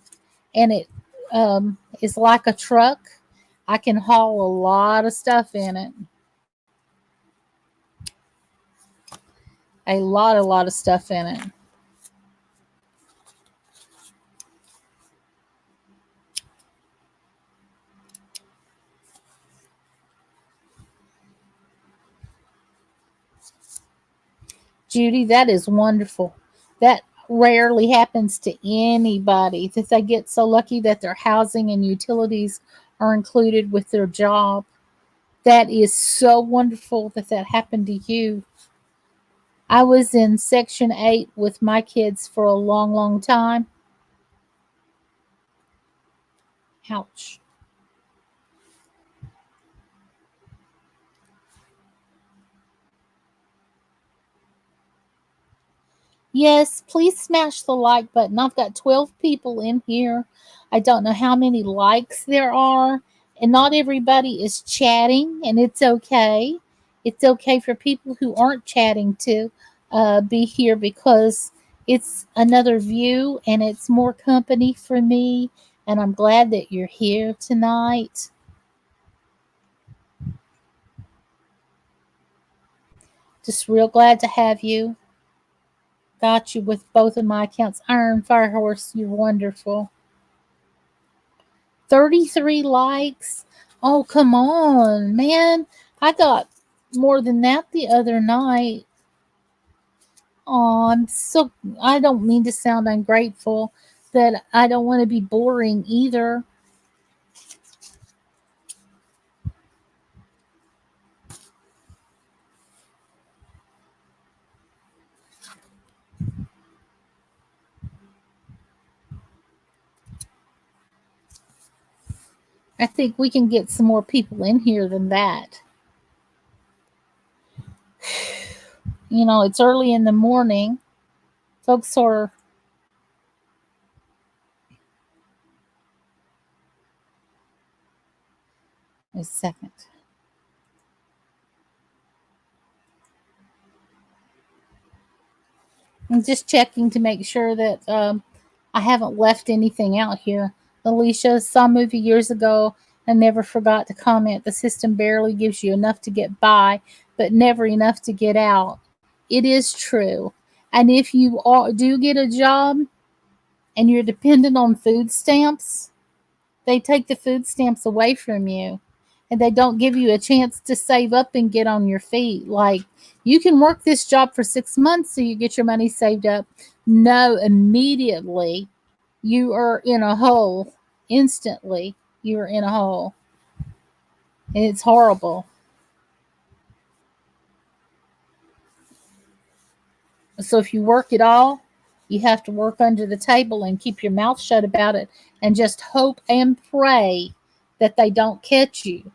and it is like a truck. I can haul a lot of stuff in it. A lot of stuff in it. Judy, that is wonderful. That rarely happens to anybody that they get so lucky that their housing and utilities are included with their job. That is so wonderful that happened to you. I was in Section 8 with my kids for a long, long time. Ouch. Yes, please smash the like button. I've got 12 people in here. I don't know how many likes there are, and not everybody is chatting, and it's okay. It's okay for people who aren't chatting to be here because it's another view and it's more company for me. And I'm glad that you're here tonight. Just real glad to have you. Got you with both of my accounts. Iron Fire Horse, you're wonderful. 33 likes. Oh, come on, man. I got more than that the other night. Oh, I don't mean to sound ungrateful, that I don't want to be boring either. I think we can get some more people in here than that. You know, it's early in the morning. Folks are. A second. I'm just checking to make sure that I haven't left anything out here. Alicia saw a movie years ago and never forgot to comment. The system barely gives you enough to get by, but never enough to get out. It is true. And if you do get a job and you're dependent on food stamps, they take the food stamps away from you and they don't give you a chance to save up and get on your feet. Like, you can work this job for 6 months so you get your money saved up. No, immediately you are in a hole. Instantly, you are in a hole. And it's horrible. So if you work at all, you have to work under the table and keep your mouth shut about it and just hope and pray that they don't catch you.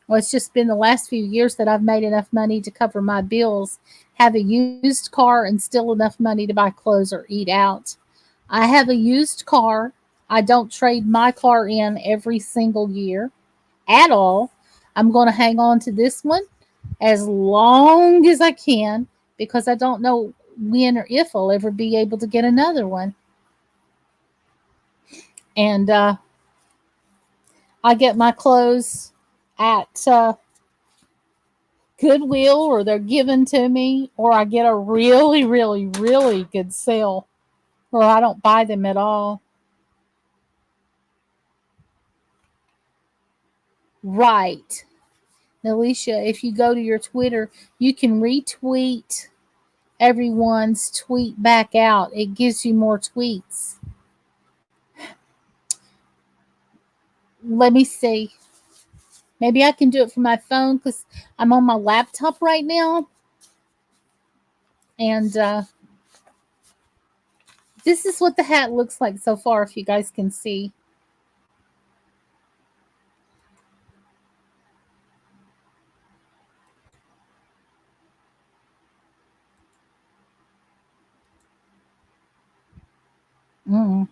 Well, it's just been the last few years that I've made enough money to cover my bills, have a used car, and still enough money to buy clothes or eat out. I have a used car. I don't trade my car in every single year at all. I'm going to hang on to this one as long as I can because I don't know when or if I'll ever be able to get another one. And I get my clothes at Goodwill or they're given to me, or I get a really, really, really good sale, or I don't buy them at all. Right. Alicia, if you go to your Twitter, you can retweet everyone's tweet back out. It gives you more tweets. Let me see. Maybe I can do it from my phone because I'm on my laptop right now. And this is what the hat looks like so far, if you guys can see. Mm.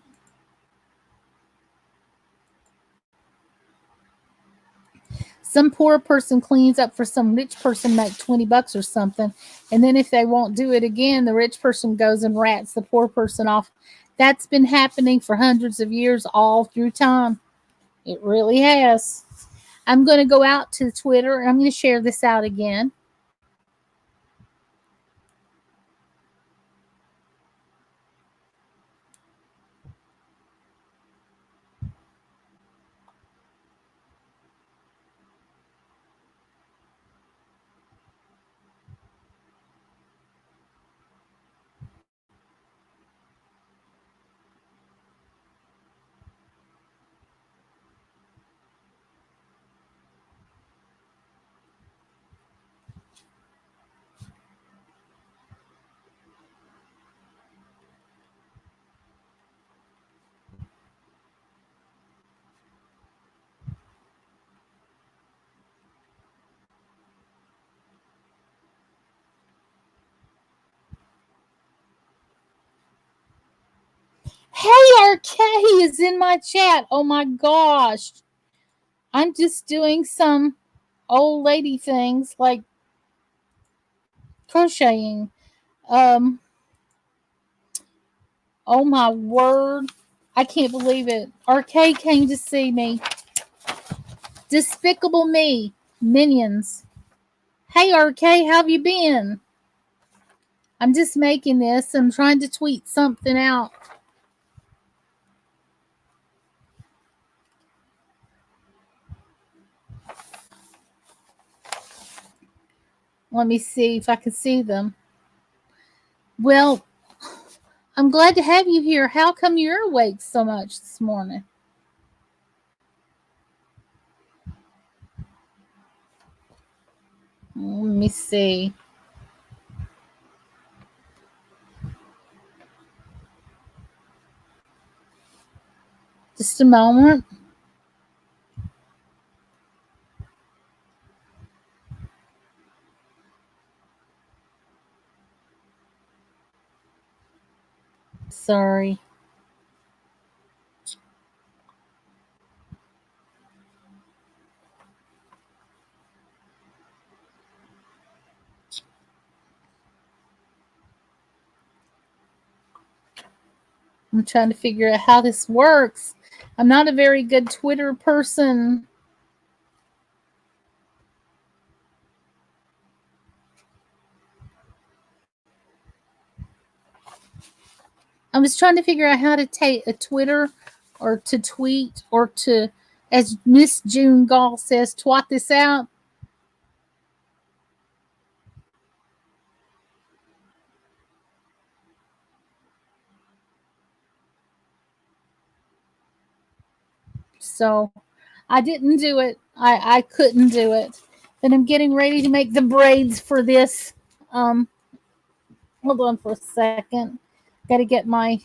Some poor person cleans up for some rich person, make 20 bucks or something, and then if they won't do it again, the rich person goes and rats the poor person off. That's been happening for hundreds of years, all through time. It really has. I'm going to go out to Twitter and I'm going to share this out again. Hey, RK is in my chat. Oh my gosh. I'm just doing some old lady things like crocheting. Um, oh my word. I can't believe it. RK came to see me. Despicable Me. Minions. Hey, RK, how have you been? I'm just making this. I'm trying to tweet something out. Let me see if I can see them. Well, I'm glad to have you here. How come you're awake so much this morning? Let me see. Just a moment. Sorry. I'm trying to figure out how this works. I'm not a very good Twitter person. I was trying to figure out how to take a Twitter or to tweet or to, as Miss June Gall says, twat this out. So I didn't do it. I couldn't do it. But I'm getting ready to make the braids for this. Um, hold on for a second. Got to get my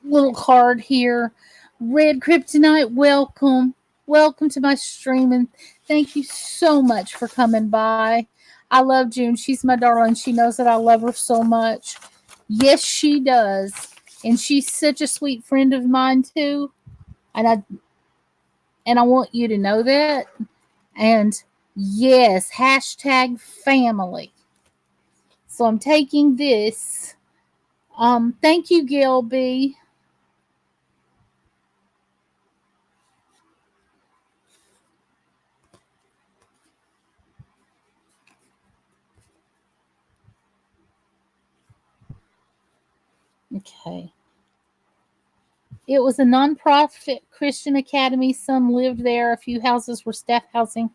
little card here. Red Kryptonite, welcome. Welcome to my stream and thank you so much for coming by. I love June. She's my darling. She knows that I love her so much. Yes, she does. And she's such a sweet friend of mine too. And I want you to know that. And yes, hashtag family. So I'm taking this. Thank you, Gail B. Okay. It was a nonprofit Christian academy. Some lived there. A few houses were staff housing.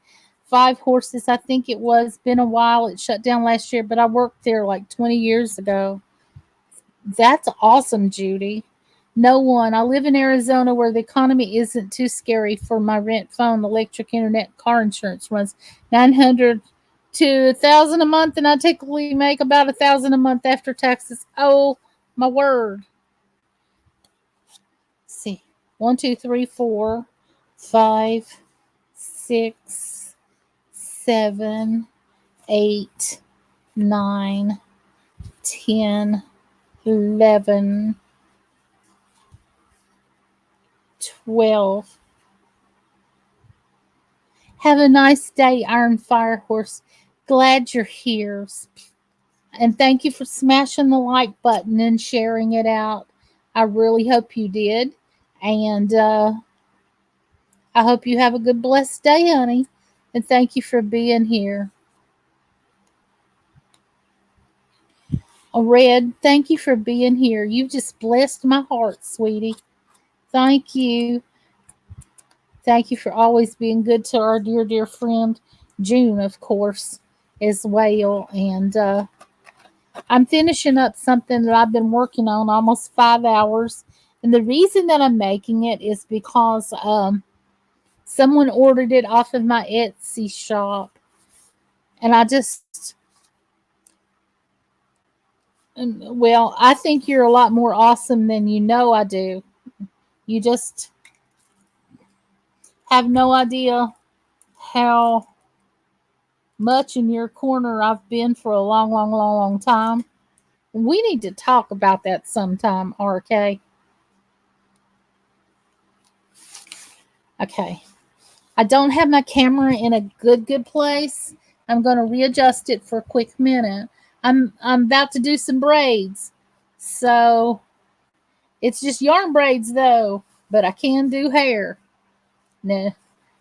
5 horses, I think it was. Been a while. It shut down last year, but I worked there like 20 years ago. That's awesome, Judy. No one. I live in Arizona where the economy isn't too scary for my rent, phone, electric, internet, car insurance runs 900 to 1,000 a month, and I typically make about 1,000 a month after taxes. Oh my word! Let's see, 1, 2, 3, 4, 5, 6, 7, 8, 9, 10, 12. Have a nice day, Iron Fire Horse. Glad you're here. And thank you for smashing the like button and sharing it out. I really hope you did. And I hope you have a good, blessed day, honey. And thank you for being here. Red, thank you for being here. You've just blessed my heart, sweetie. Thank you. Thank you for always being good to our dear, dear friend, June, of course, as well. And I'm finishing up something that I've been working on almost 5 hours. And the reason that I'm making it is because someone ordered it off of my Etsy shop. And well, I think you're a lot more awesome than you know I do. You just have no idea how much in your corner I've been for a long, long, long, long time. We need to talk about that sometime, RK. Okay. I don't have my camera in a good place. I'm going to readjust it for a quick minute. I'm about to do some braids. So it's just yarn braids though, but I can do hair. Nah,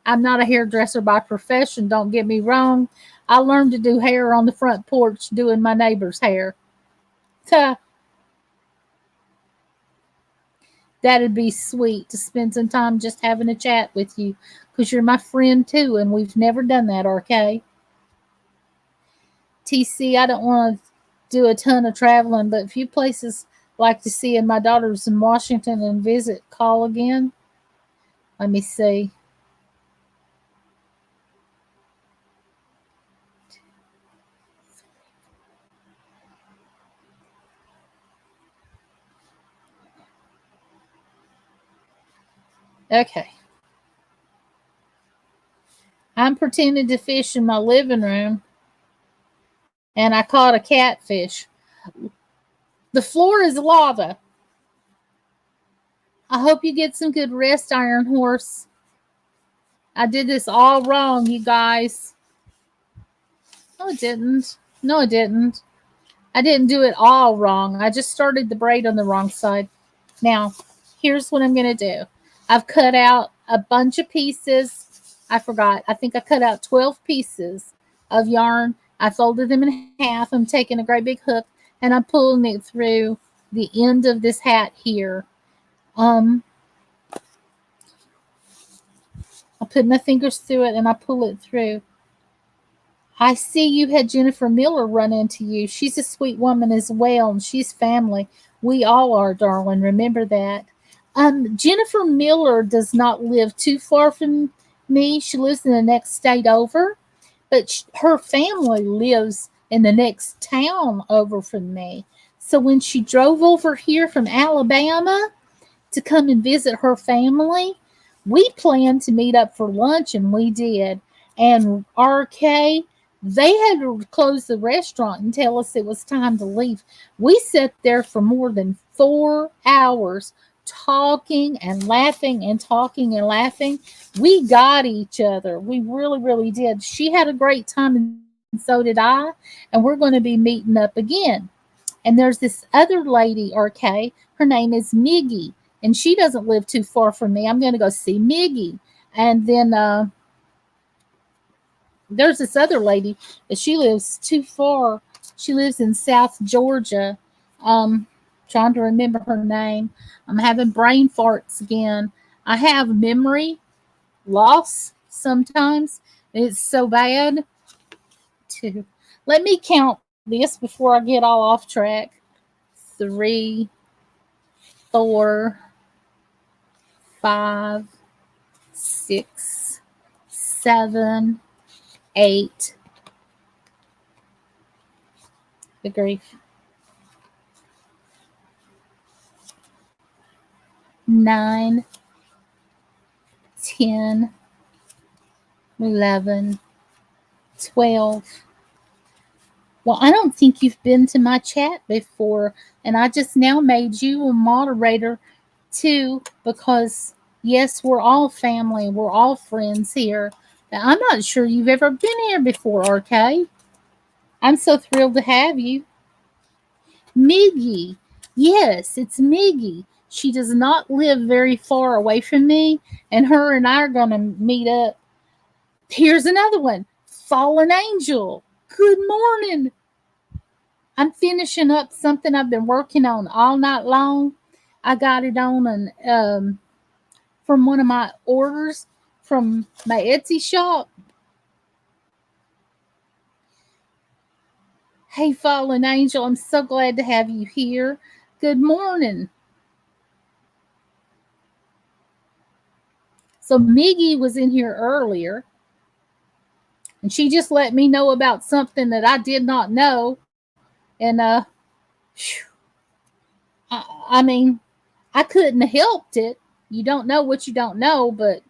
I'm not a hairdresser by profession, don't get me wrong. I learned to do hair on the front porch doing my neighbor's hair. Tuh, that'd be sweet to spend some time just having a chat with you because you're my friend too, and we've never done that, RK. TC, I don't want to do a ton of traveling, but a few places like to see, and my daughter's in Washington and visit. Call again. Let me see. Okay. I'm pretending to fish in my living room and I caught a catfish. The floor is lava. I hope you get some good rest, Iron Horse. I did this all wrong, you guys. No, it didn't. No, it didn't. I didn't do it all wrong. I just started the braid on the wrong side. Now, here's what I'm going to do. I've cut out a bunch of pieces. I forgot. I think I cut out 12 pieces of yarn. I folded them in half. I'm taking a great big hook and I'm pulling it through the end of this hat here. I put my fingers through it and I pull it through. I see you had Jennifer Miller run into you. She's a sweet woman as well, and she's family. We all are, darling. Remember that. Jennifer Miller does not live too far from me. She lives in the next state over, but her family lives in the next town over from me. So when she drove over here from Alabama to come and visit her family, we planned to meet up for lunch, and we did. And RK, they had to close the restaurant and tell us it was time to leave. We sat there for more than 4 hours talking and laughing and talking and laughing. We got each other. We really, really did. She had a great time, and so did I. And we're going to be meeting up again. And there's this other lady, RK. Her name is Miggy, and she doesn't live too far from me. I'm going to go see Miggy. And then there's this other lady, but she lives too far. She lives in South Georgia. Trying to remember her name. I'm having brain farts again. I have memory loss sometimes. It's so bad. Two. Let me count this before I get all off track. 3, 4, 5, 6, 7, 8. The grief. 9, 10, 11, 12. Well, I don't think you've been to my chat before, and I just now made you a moderator too because, yes, we're all family, we're all friends here. I'm not sure you've ever been here before, RK. I'm so thrilled to have you. Miggy. Yes, it's Miggy. She does not live very far away from me, and her and I are going to meet up. Here's another one. Fallen Angel. Good morning. I'm finishing up something I've been working on all night long. I got it on from one of my orders from my Etsy shop. Hey, Fallen Angel, I'm so glad to have you here. Good morning. So Miggy was in here earlier, and she just let me know about something that I did not know. And I mean, I couldn't have helped it. You don't know what you don't know, but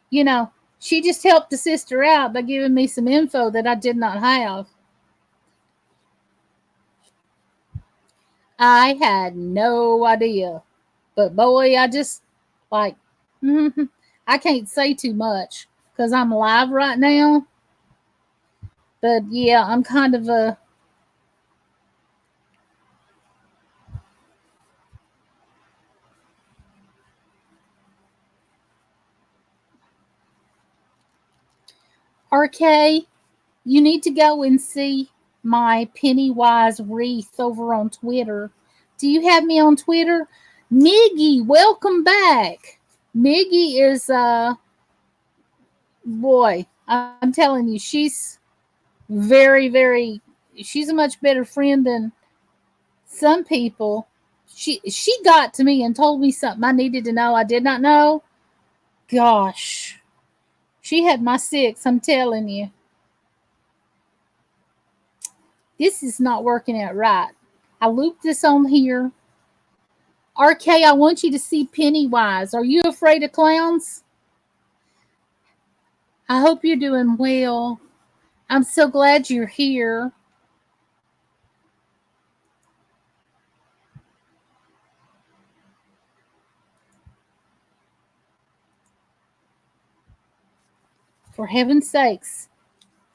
you know, she just helped the sister out by giving me some info that I did not have. I had no idea. But boy, I just like, I can't say too much because I'm live right now. But yeah, I'm kind of a. RK, you need to go and see my Pennywise wreath over on Twitter. Do you have me on Twitter? Miggy, welcome back. Miggy is boy, I'm telling you, she's very she's a much better friend than some people. She got to me and told me something I needed to know I did not know. Gosh. She had my six, I'm telling you. This is not working out right. I looped this on here. RK, I want you to see Pennywise. Are you afraid of clowns? I hope you're doing well. I'm so glad you're here. For heaven's sakes,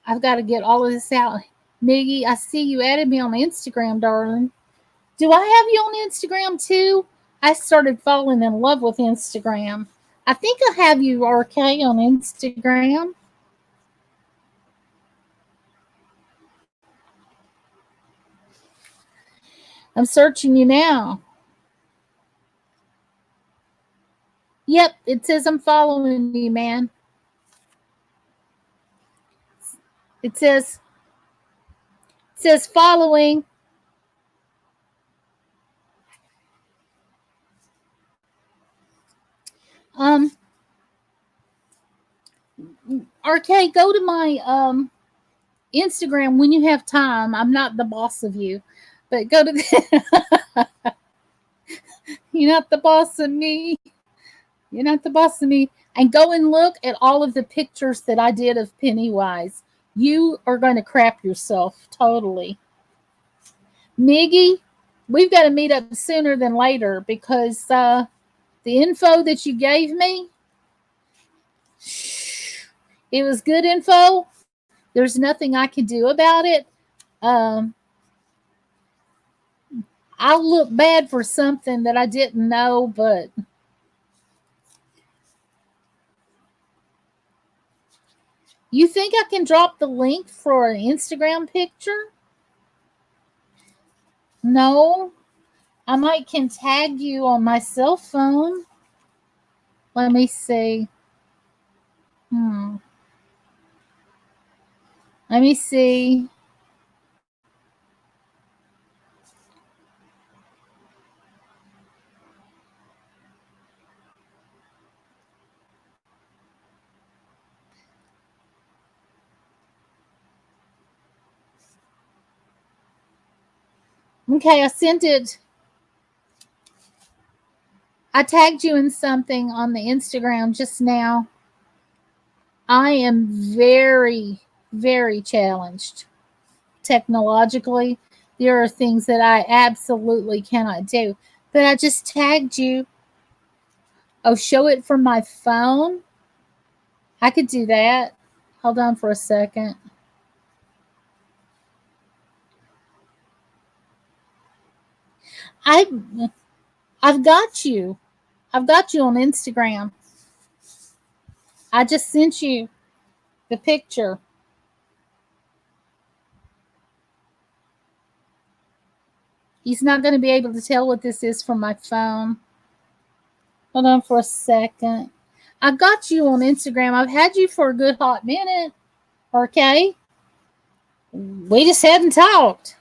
I've got to get all of this out. Miggy, I see you added me on Instagram, darling. Do I have you on Instagram too? I started falling in love with Instagram. I think I have you, RK, on Instagram. I'm searching you now. Yep, it says I'm following you, man. It says following. Um, RK, go to my Instagram when you have time. I'm not the boss of you, but go to the, you're not the boss of me. You're not the boss of me. And go and look at all of the pictures that I did of Pennywise. You are going to crap yourself totally. Miggy, we've got to meet up sooner than later because the info that you gave me, it was good info. There's nothing I can do about it. Um, I'll look bad for something that I didn't know, but you think I can drop the link for an Instagram picture? No, I might can tag you on my cell phone. Let me see. Hmm. Let me see. Okay, I sent it. I tagged you in something on the Instagram just now. I am very challenged technologically. There are things that I absolutely cannot do. But I just tagged you. Oh, show it from my phone? I could do that. Hold on for a second. I I've got you. I've got you on Instagram. I just sent you the picture. He's not going to be able to tell what this is from my phone. Hold on for a second. I got you on Instagram. I've had you for a good hot minute. Okay. We just hadn't talked.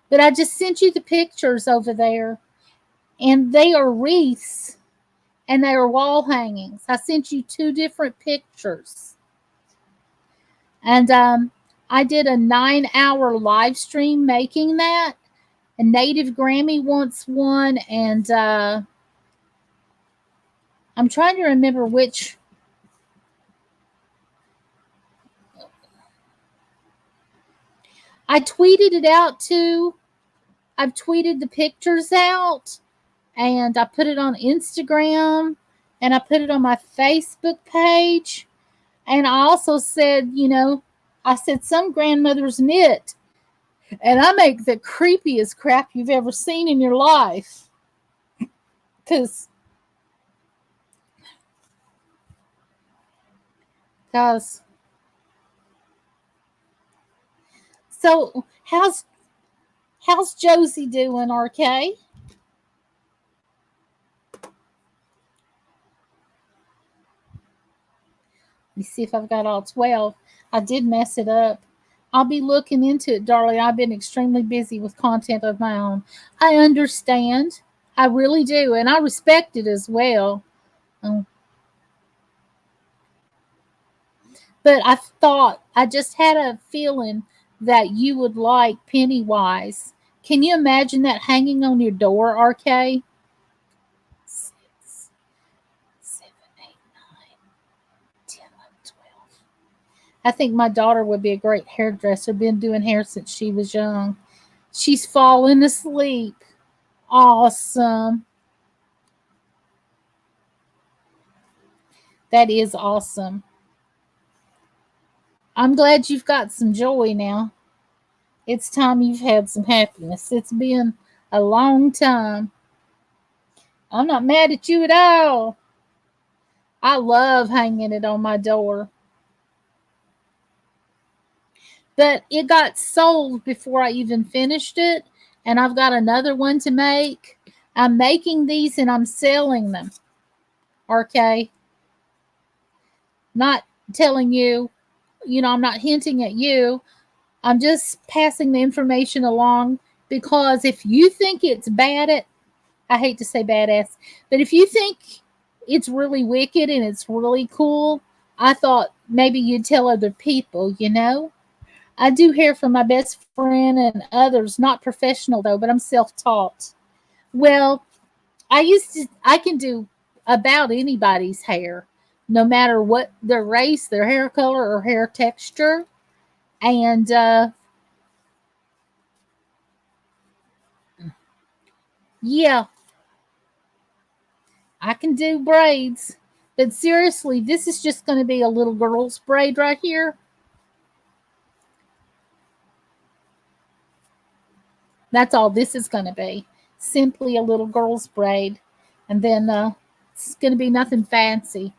But I just sent you the pictures over there. And they are wreaths and they are wall hangings. I sent you two different pictures. And I did a 9-hour live stream making that. A Native Grammy once won. And I'm trying to remember which. I tweeted it out too. I've tweeted the pictures out and I put it on Instagram and I put it on my Facebook page. And I also said, I said some grandmothers knit and I make the creepiest crap you've ever seen in your life. Because, guys, so how's Josie doing, RK? Let me see if I've got all 12. I did mess it up. I'll be looking into it, darling. I've been extremely busy with content of my own. I understand. I really do. And I respect it as well. Um, but I just had a feeling that you would like Pennywise. Can you imagine that hanging on your door, RK? 6, 7, 8, 9, 10, 11, 12. I think my daughter would be a great hairdresser. Been doing hair since she was young. She's fallen asleep. Awesome. That is awesome. I'm glad you've got some joy now. It's time you've had some happiness. It's been a long time. I'm not mad at you at all. I love hanging it on my door. But it got sold before I even finished it, and I've got another one to make. I'm making these and I'm selling them. RK. Not telling you, I'm not hinting at you. I'm just passing the information along because if you think it's I hate to say badass, but if you think it's really wicked and it's really cool, I thought maybe you'd tell other people. I do hear from my best friend and others, not professional though, but I'm self taught. Well, I can do about anybody's hair, no matter what their race, their hair color, or hair texture. And yeah, I can do braids. But seriously, this is just going to be a little girl's braid right here. That's all this is going to be. Simply a little girl's braid. And then it's going to be nothing fancy.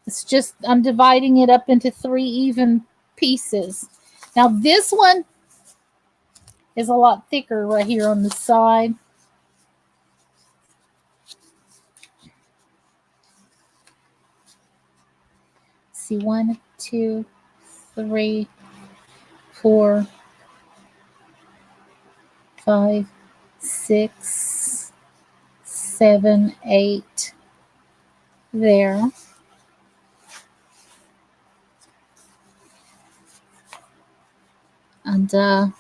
It's just, I'm dividing it up into 3 even pieces. Now, this one is a lot thicker right here on the side. See, 1, 2, 3, 4, 5, 6, 7, 8. There. And I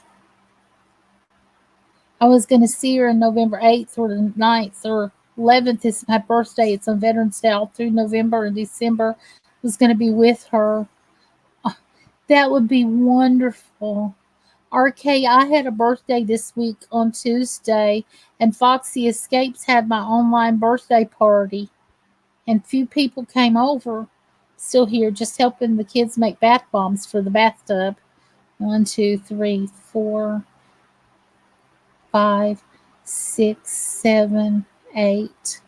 was going to see her on November 8th or the 9th or 11th. It's my birthday. It's on Veterans Day all through November and December. I was going to be with her. Oh, that would be wonderful. RK, I had a birthday this week on Tuesday, and Foxy Escapes had my online birthday party, and few people came over. Still here, just helping the kids make bath bombs for the bathtub. 1, 2, 3, 4, 5, 6, 7, 8.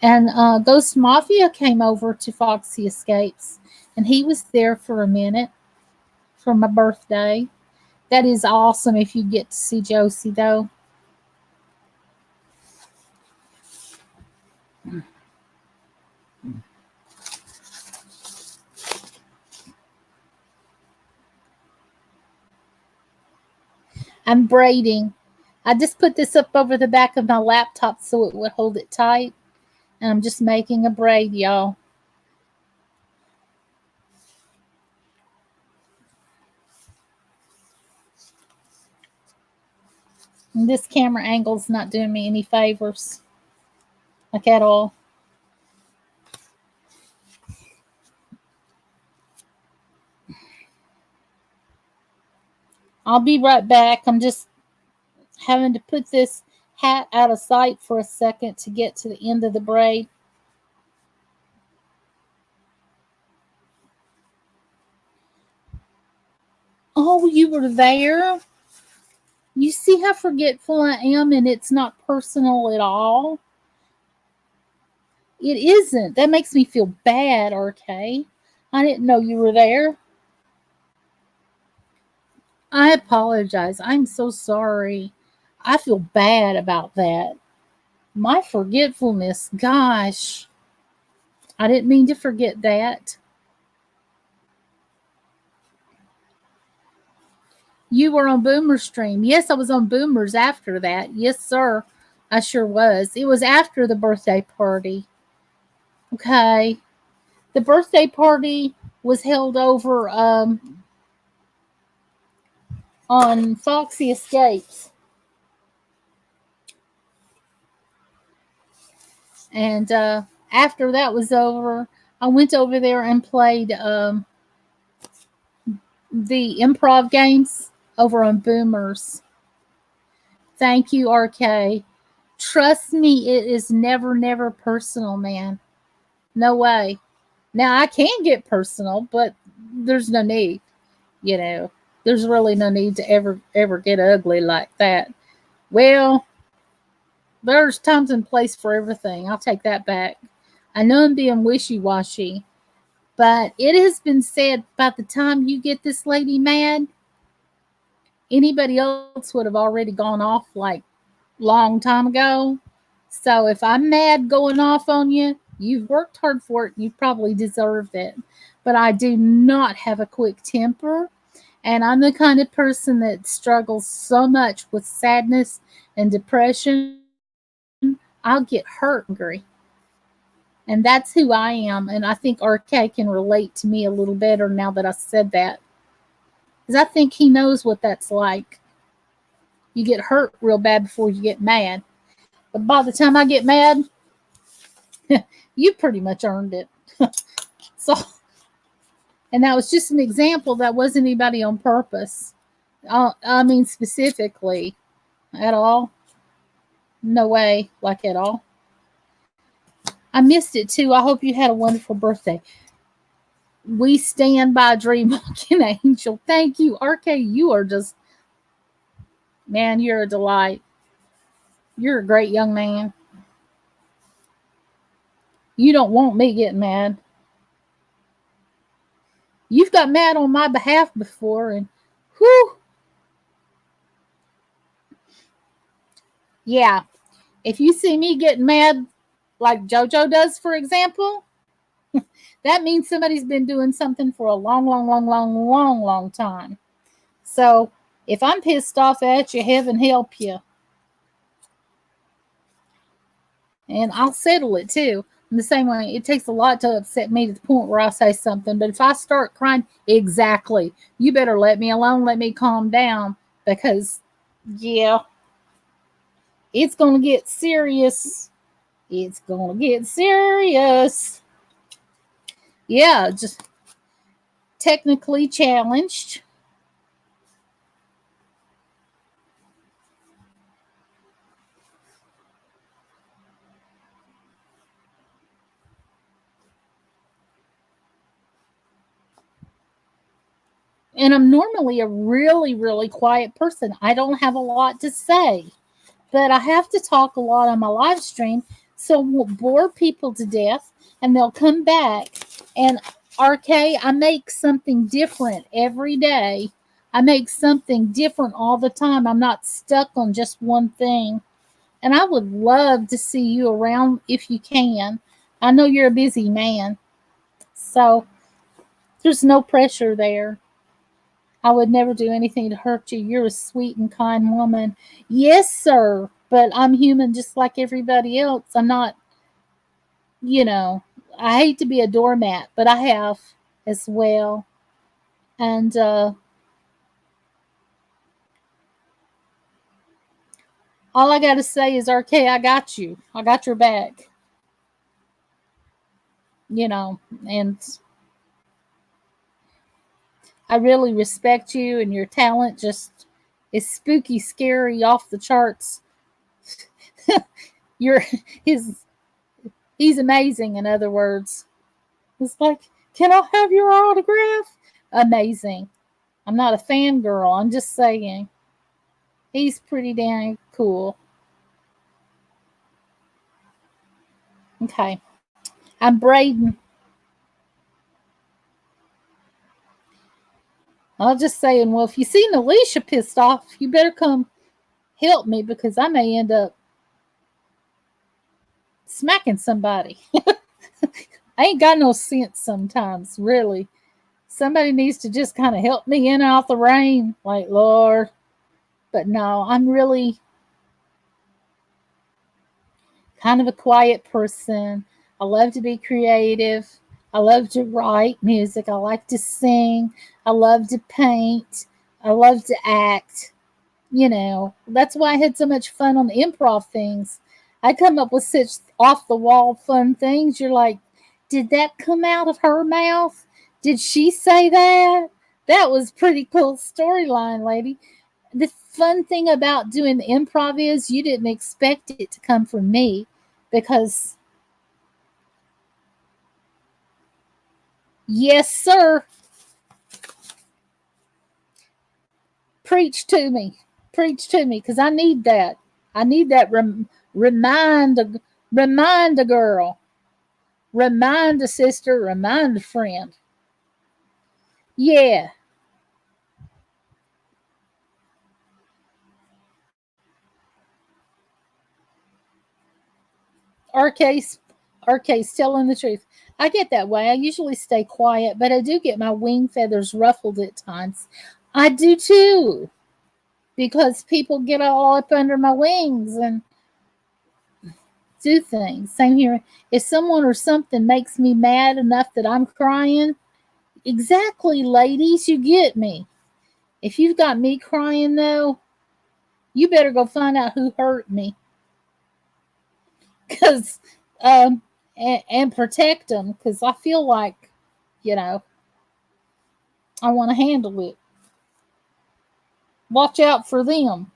And Ghost Mafia came over to Foxy Escapes, and he was there for a minute for my birthday. That is awesome if you get to see Josie, though. I'm braiding. I just put this up over the back of my laptop so it would hold it tight. And I'm just making a braid, y'all. And this camera angle's not doing me any favors. Like at all. I'll be right back. having to put this hat out of sight for a second to get to the end of the braid. Oh, you were there? You see how forgetful I am, and it's not personal at all? It isn't. That makes me feel bad, RK. I didn't know you were there. I apologize. I'm so sorry. I feel bad about that. My forgetfulness, gosh. I didn't mean to forget that. You were on Boomer's stream. Yes, I was on Boomer's after that. Yes, sir. I sure was. It was after the birthday party. Okay. The birthday party was held over on Foxy Escapes. And after that was over, I went over there and played the improv games over on Boomers. Thank you, RK. Trust me, it is never, never personal, man. No way. Now, I can get personal, but there's no need, you know. There's really no need to ever get ugly like that. Well, there's times and place for everything. I'll take that back. I know I'm being wishy washy, but it has been said by the time you get this lady mad, anybody else would have already gone off like long time ago. So if I'm mad going off on you, you've worked hard for it and you probably deserved it. But I do not have a quick temper. And I'm the kind of person that struggles so much with sadness and depression. I'll get hurt angry. And that's who I am. And I think RK can relate to me a little better now that I said that. Because I think he knows what that's like. You get hurt real bad before you get mad. But by the time I get mad, you pretty much earned it. So, and that was just an example. That wasn't anybody on purpose. I mean, specifically, at all. No way, like at all. I missed it too. I hope you had a wonderful birthday. We stand by Dream Walking Angel. Thank you, RK. You are just, man, you're a delight. You're a great young man. You don't want me getting mad. You've got mad on my behalf before, and whew, yeah. If you see me getting mad like JoJo does, for example, that means somebody's been doing something for a long, long, long, long, long, long time. So if I'm pissed off at you, heaven help you. And I'll settle it too. In the same way, it takes a lot to upset me to the point where I say something. But if I start crying, exactly, you better let me alone, let me calm down. Because, yeah, it's going to get serious. It's going to get serious. Yeah, just technically challenged. And I'm normally a really, really quiet person. I don't have a lot to say, but I have to talk a lot on my live stream, so we'll bore people to death and they'll come back. And RK, I make something different every day. I make something different all the time. I'm not stuck on just one thing. And I would love to see you around if you can. I know you're a busy man, so there's no pressure there. I would never do anything to hurt you. You're a sweet and kind woman. Yes, sir. But I'm human just like everybody else. I'm not, you know, I hate to be a doormat, but I have as well. And all I got to say is, RK, I got you. I got your back. You know, and I really respect you and your talent. Just is spooky, scary, off the charts. You're his he's amazing, in other words. It's like, can I have your autograph? Amazing. I'm not a fangirl, I'm just saying. He's pretty dang cool. Okay. I'm Braden. I'll just saying, well, if you see Alicia pissed off, you better come help me because I may end up smacking somebody. I ain't got no sense sometimes, really. Somebody needs to just kind of help me in and out the rain. Like, Lord. But no, I'm really kind of a quiet person. I love to be creative. I love to write music. I like to sing. I love to paint. I love to act. That's why I had so much fun on the improv things. I come up with such off the wall fun things. You're like, did that come out of her mouth? Did she say that? That was pretty cool storyline, lady. The fun thing about doing the improv is you didn't expect it to come from me because, yes, sir, preach to me. Preach to me because I need that. I need that remind a girl, remind a sister, remind a friend. Yeah, our case, telling the truth. I get that way. I usually stay quiet, but I do get my wing feathers ruffled at times. I do too, because people get all up under my wings and do things. Same here. If someone or something makes me mad enough that I'm crying, exactly, ladies, you get me. If you've got me crying, though, you better go find out who hurt me. Because, and protect them, because I feel like, you know, I want to handle it. Watch out for them.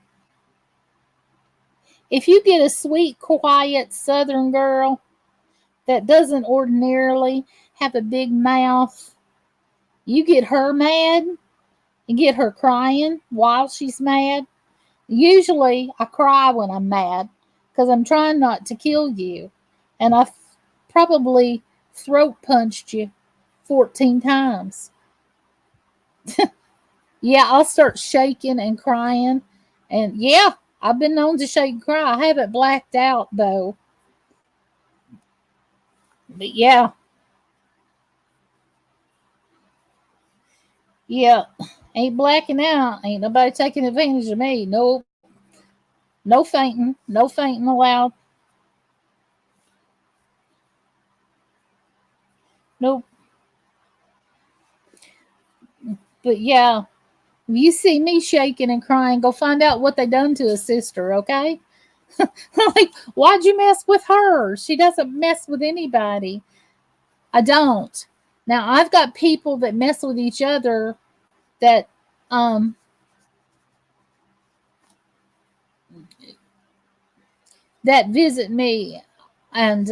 If you get a sweet, quiet Southern girl that doesn't ordinarily have a big mouth, you get her mad and get her crying while she's mad. Usually, I cry when I'm mad because I'm trying not to kill you. And I've probably throat punched you 14 times. Yeah, I'll start shaking and crying. And yeah, I've been known to shake and cry. I haven't blacked out though. But yeah, yeah, ain't blacking out. Ain't nobody taking advantage of me. Nope. No fainting. No fainting allowed. Nope. But yeah, if you see me shaking and crying, go find out what they done to a sister, okay? Like, why'd you mess with her? She doesn't mess with anybody. I don't. Now I've got people that mess with each other that um that visit me and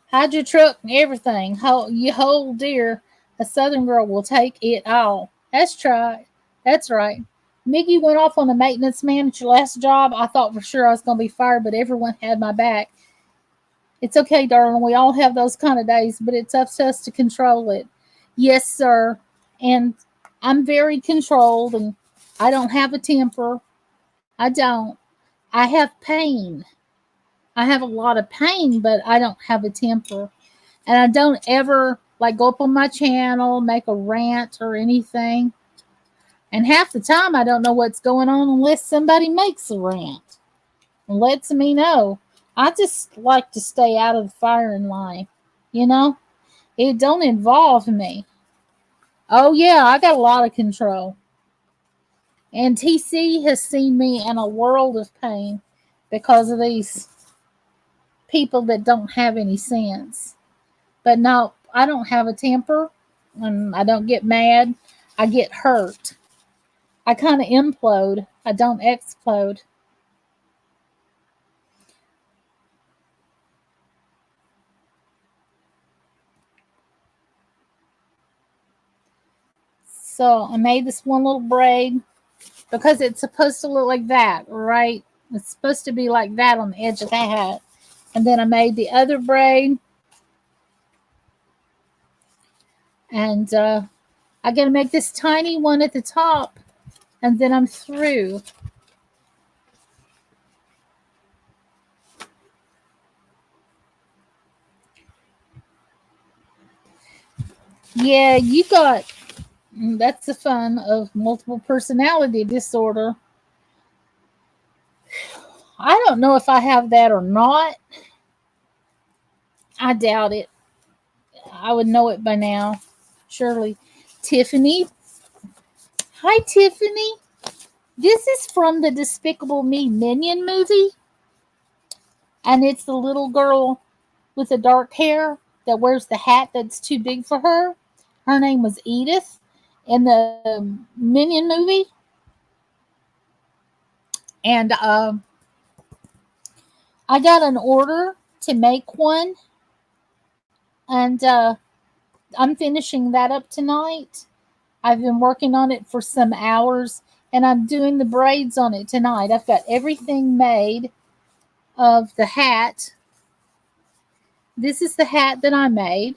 hide your truck and everything. You hold dear. A southern girl will take it all. That's right. That's right. Mickey went off on the maintenance man at your last job. I thought for sure I was going to be fired, but everyone had my back. It's okay, darling. We all have those kind of days, but it's up to us to control it. Yes, sir. And I'm very controlled, and I don't have a temper. I don't. I have pain. I have a lot of pain, but I don't have a temper. And I don't ever like go up on my channel, make a rant or anything. And half the time I don't know what's going on unless somebody makes a rant and lets me know. I just like to stay out of the firing line. You know? It don't involve me. Oh yeah, I got a lot of control. And TC has seen me in a world of pain because of these people that don't have any sense. But no, I don't have a temper. and I don't get mad. I get hurt. I kind of implode. I don't explode. So I made this one little braid because it's supposed to look like that, right? It's supposed to be like that on the edge of the hat. And then I made the other braid, and I got to make this tiny one at the top, and then I'm through. Yeah, you got that's the fun of multiple personality disorder. I don't know if I have that or not. I doubt it. I would know it by now. Surely. Tiffany. Hi, Tiffany. This is from the Despicable Me Minion movie. And it's the little girl with the dark hair that wears the hat that's too big for her. Her name was Edith in the Minion movie. And I got an order to make one. And I'm finishing that up tonight. I've been working on it for some hours, and I'm doing the braids on it tonight. I've got everything made of the hat. This is the hat that I made.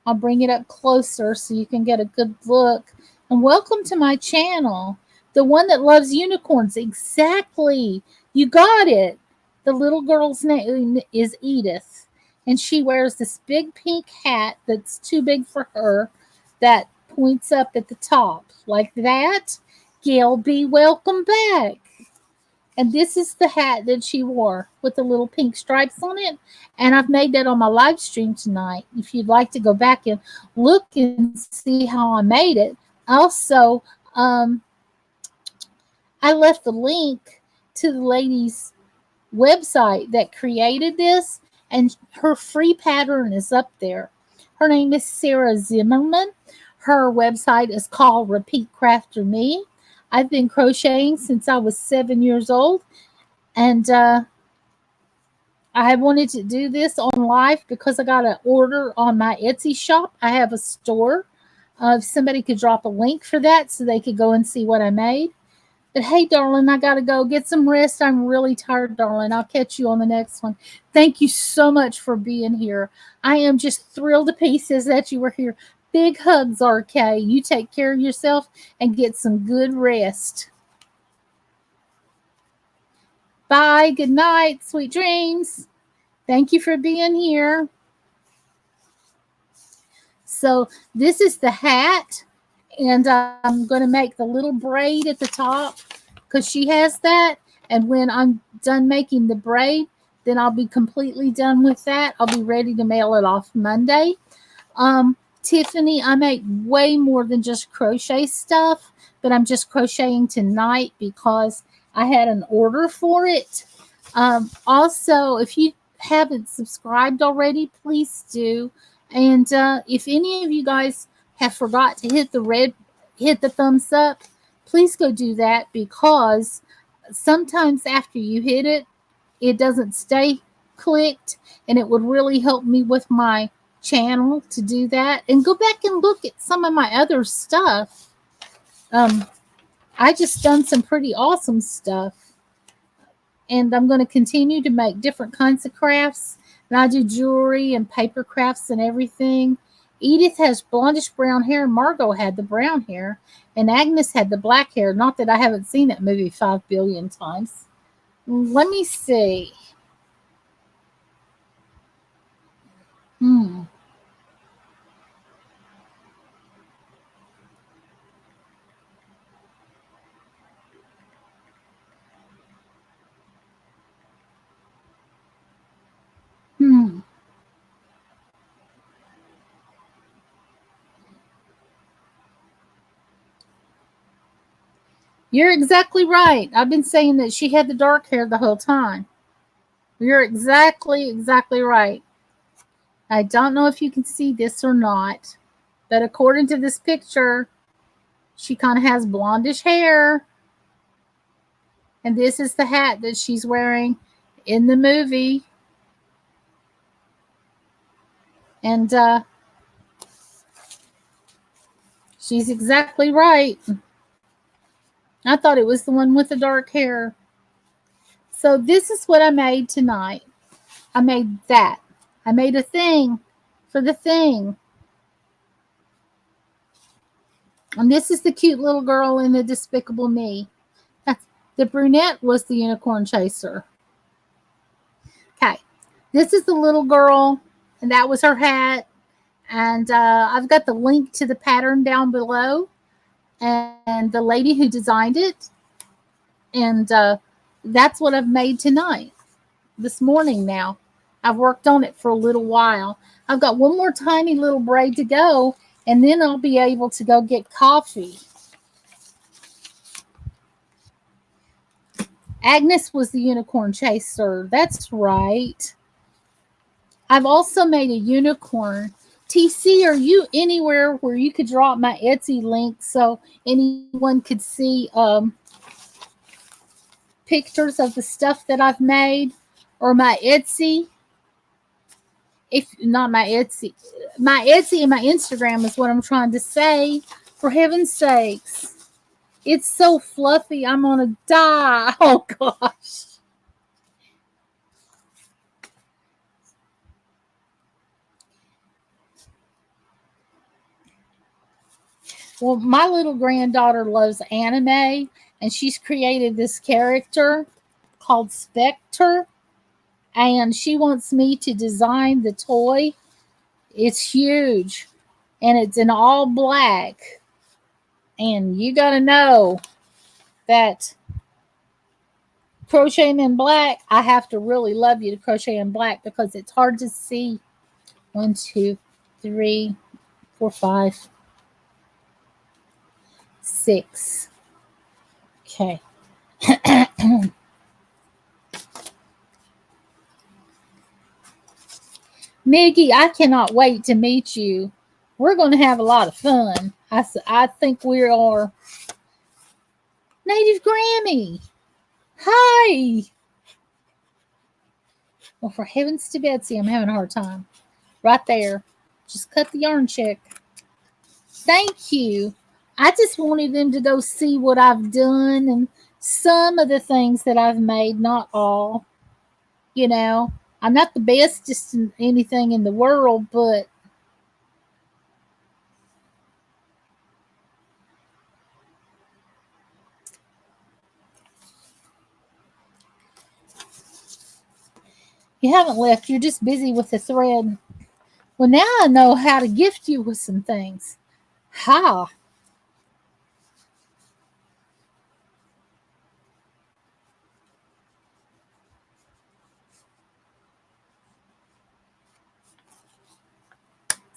I'll bring it up closer so you can get a good look. And welcome to my channel, the one that loves unicorns. Exactly. You got it. The little girl's name is Edith, and she wears this big pink hat that's too big for her that points up at the top like that. Gail B, welcome back. And this is the hat that she wore with the little pink stripes on it. And I've made that on my live stream tonight. If you'd like to go back and look and see how I made it. Also, I left the link to the lady's website that created this, and her free pattern is up there. Her name is Sarah Zimmerman. Her website is called Repeat Crafter Me. I've been crocheting since I was 7 years old, and I wanted to do this on live because I got an order on my Etsy shop. I have a store. If somebody could drop a link for that so they could go and see what I made. But hey, darling, I got to go get some rest. I'm really tired, darling. I'll catch you on the next one. Thank you so much for being here. I am just thrilled to pieces that you were here. Big hugs, RK. You take care of yourself and get some good rest. Bye. Good night. Sweet dreams. Thank you for being here. So this is the hat, and I'm going to make the little braid at the top because she has that. And when I'm done making the braid, then I'll be completely done with that. I'll be ready to mail it off Monday. Tiffany, I make way more than just crochet stuff, but I'm just crocheting tonight because I had an order for it. Also, if you haven't subscribed already, please do. And if any of you guys have forgot to hit the thumbs up, please go do that because sometimes after you hit it, it doesn't stay clicked, and it would really help me with my channel to do that. And go back and look at some of my other stuff. I just done some pretty awesome stuff, and I'm going to continue to make different kinds of crafts. And I do jewelry and paper crafts and everything. Edith has blondish brown hair, and Margot had the brown hair, and Agnes had the black hair. Not that I haven't seen that movie 5 billion times. Let me see. Hmm. Hmm. You're exactly right. I've been saying that she had the dark hair the whole time. You're exactly right. I don't know if you can see this or not. But according to this picture, she kind of has blondish hair. And this is the hat that she's wearing in the movie. And she's exactly right. I thought it was the one with the dark hair. So this is what I made tonight. I made that. I made a thing for the thing. And this is the cute little girl in the Despicable Me. The brunette was the unicorn chaser. Okay. This is the little girl, and that was her hat. And I've got the link to the pattern down below and the lady who designed it. And that's what I've made tonight, this morning now. I've worked on it for a little while. I've got one more tiny little braid to go, and then I'll be able to go get coffee. Agnes was the unicorn chaser. That's right. I've also made a unicorn. TC, are you anywhere where you could drop my Etsy link so anyone could see pictures of the stuff that I've made? Or my Etsy? If not my Etsy and my Instagram is what I'm trying to say. For heaven's sakes. It's so fluffy, I'm gonna die. Oh gosh. Well, my little granddaughter loves anime, and she's created this character called Spectre, and she wants me to design the toy. It's huge, and it's in all black. And you got to know that crocheting in black, I have to really love you to crochet in black because it's hard to see. 1, 2, 3, 4, 5, 6. Okay. Miggy, I cannot wait to meet you. We're going to have a lot of fun. I think we are. Native Grammy. Hi. Well, for heavens to Betsy, I'm having a hard time. Right there. Just cut the yarn check. Thank you. I just wanted them to go see what I've done and some of the things that I've made, not all. You know, I'm not the best just in anything in the world, but you haven't left. You're just busy with the thread. Well, now I know how to gift you with some things. Ha!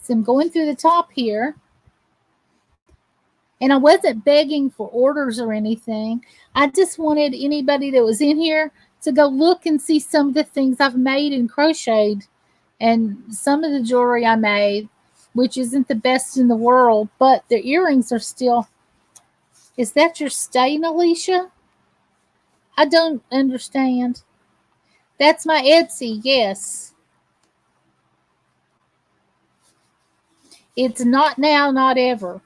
So I'm going through the top here. And I wasn't begging for orders or anything. I just wanted anybody that was in here to go look and see some of the things I've made and crocheted and some of the jewelry I made, which isn't the best in the world, but the earrings are still. Is that your stain, Alicia? I don't understand. That's my Etsy, yes. It's not now, not ever.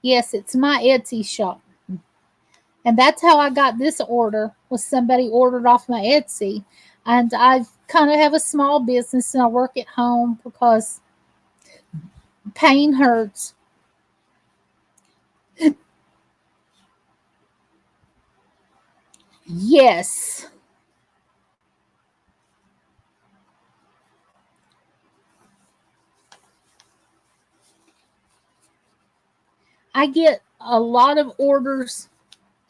Yes, it's my Etsy shop. And that's how I got this order, was somebody ordered off my Etsy. And I kind of have a small business and I work at home because pain hurts. Yes. I get a lot of orders,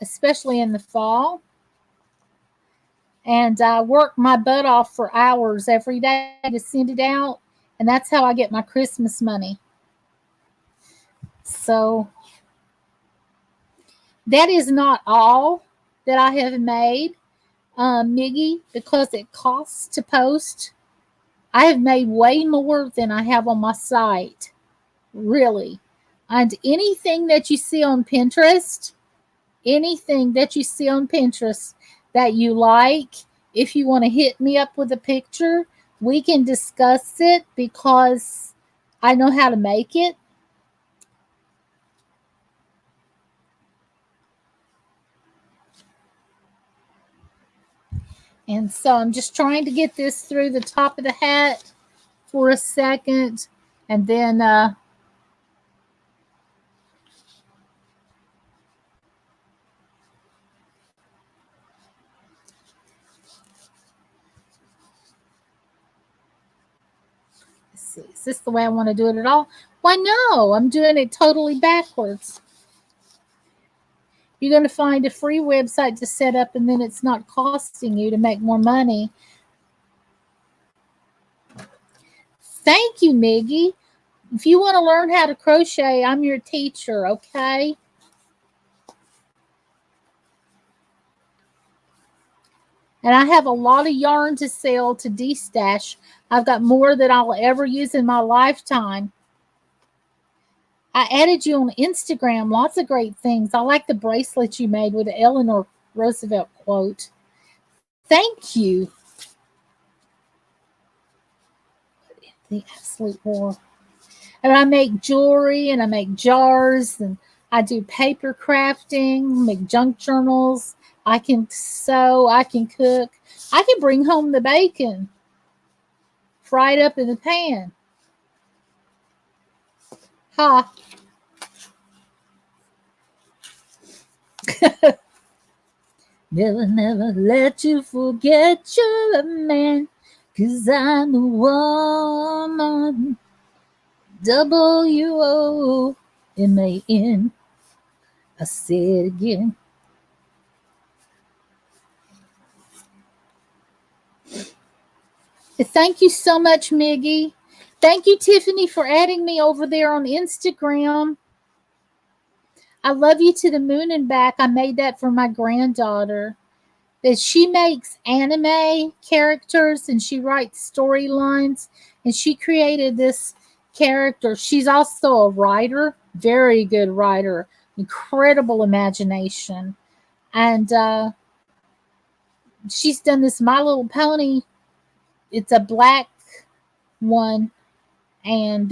especially in the fall. And I work my butt off for hours every day to send it out. And that's how I get my Christmas money. So that is not all that I have made. Miggy, because it costs to post. I have made way more than I have on my site, really. And anything that you see on Pinterest that you like, if you want to hit me up with a picture, we can discuss it because I know how to make it. And so I'm just trying to get this through the top of the hat for a second. And then let's see, is this the way I want to do it at all? Why, no, I'm doing it totally backwards. You're going to find a free website to set up, and then it's not costing you to make more money. Thank you, Miggy. If you want to learn how to crochet, I'm your teacher, okay? And I have a lot of yarn to sell to destash. I've got more than I'll ever use in my lifetime. I added you on Instagram. Lots of great things. I like the bracelet you made with the Eleanor Roosevelt quote. Thank you. The absolute war. And I make jewelry and I make jars and I do paper crafting, make junk journals. I can sew, I can cook. I can bring home the bacon, fry it up in the pan. Ha. Never let you forget you're a man, 'cause I'm a woman. WOMAN. I say it again. Thank you so much, Miggy. Thank you, Tiffany, for adding me over there on Instagram. I love you to the moon and back. I made that for my granddaughter. That she makes anime characters and she writes storylines, and she created this character. She's also a writer, very good writer, incredible imagination. And she's done this My Little Pony. It's a black one. And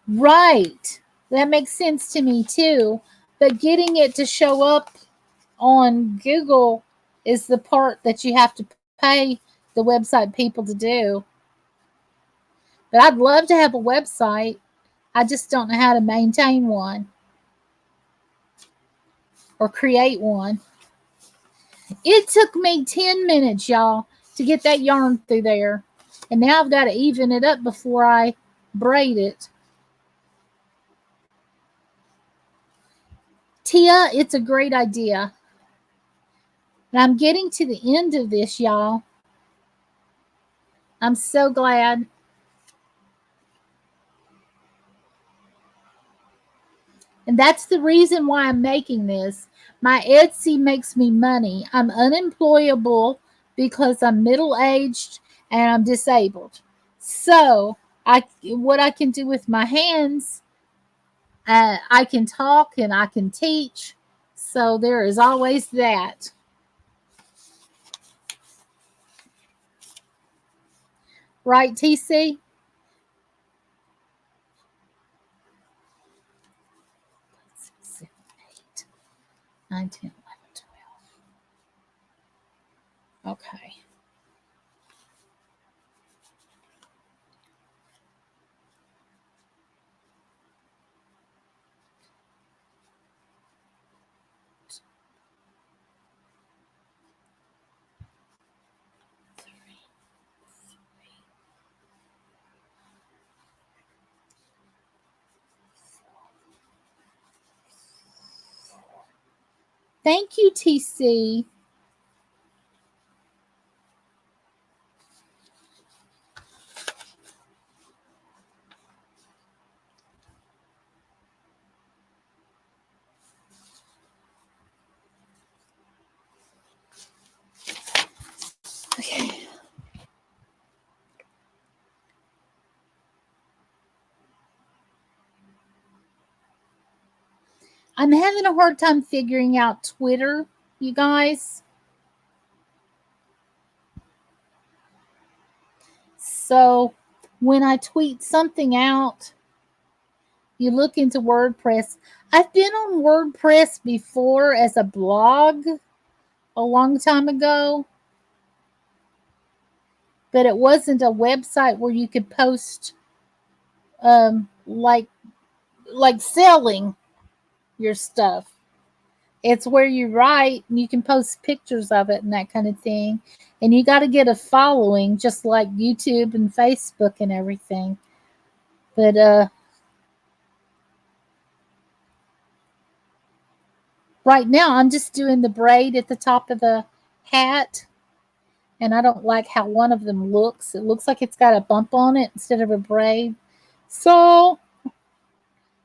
right, that makes sense to me too. But getting it to show up on Google is the part that you have to pay the website people to do. But I'd love to have a website. I just don't know how to maintain one or create one. It took me 10 minutes, y'all, to get that yarn through there. And now I've got to even it up before I braid it. Tia, it's a great idea. And I'm getting to the end of this, y'all. I'm so glad. And that's the reason why I'm making this. My Etsy makes me money. I'm unemployable because I'm middle aged and I'm disabled. So what I can do with my hands, I can talk and I can teach. So there is always that. Right, TC? 7, 8, 9, 10, 11, 12. Okay. Thank you, TC. I'm having a hard time figuring out Twitter, you guys. So when I tweet something out, you look into WordPress. I've been on WordPress before as a blog a long time ago, but it wasn't a website where you could post um, like selling your stuff. It's where you write and you can post pictures of it and that kind of thing. And you got to get a following, just like YouTube and Facebook and everything. But right now, I'm just doing the braid at the top of the hat, and I don't like how one of them looks. It looks like it's got a bump on it instead of a braid. So,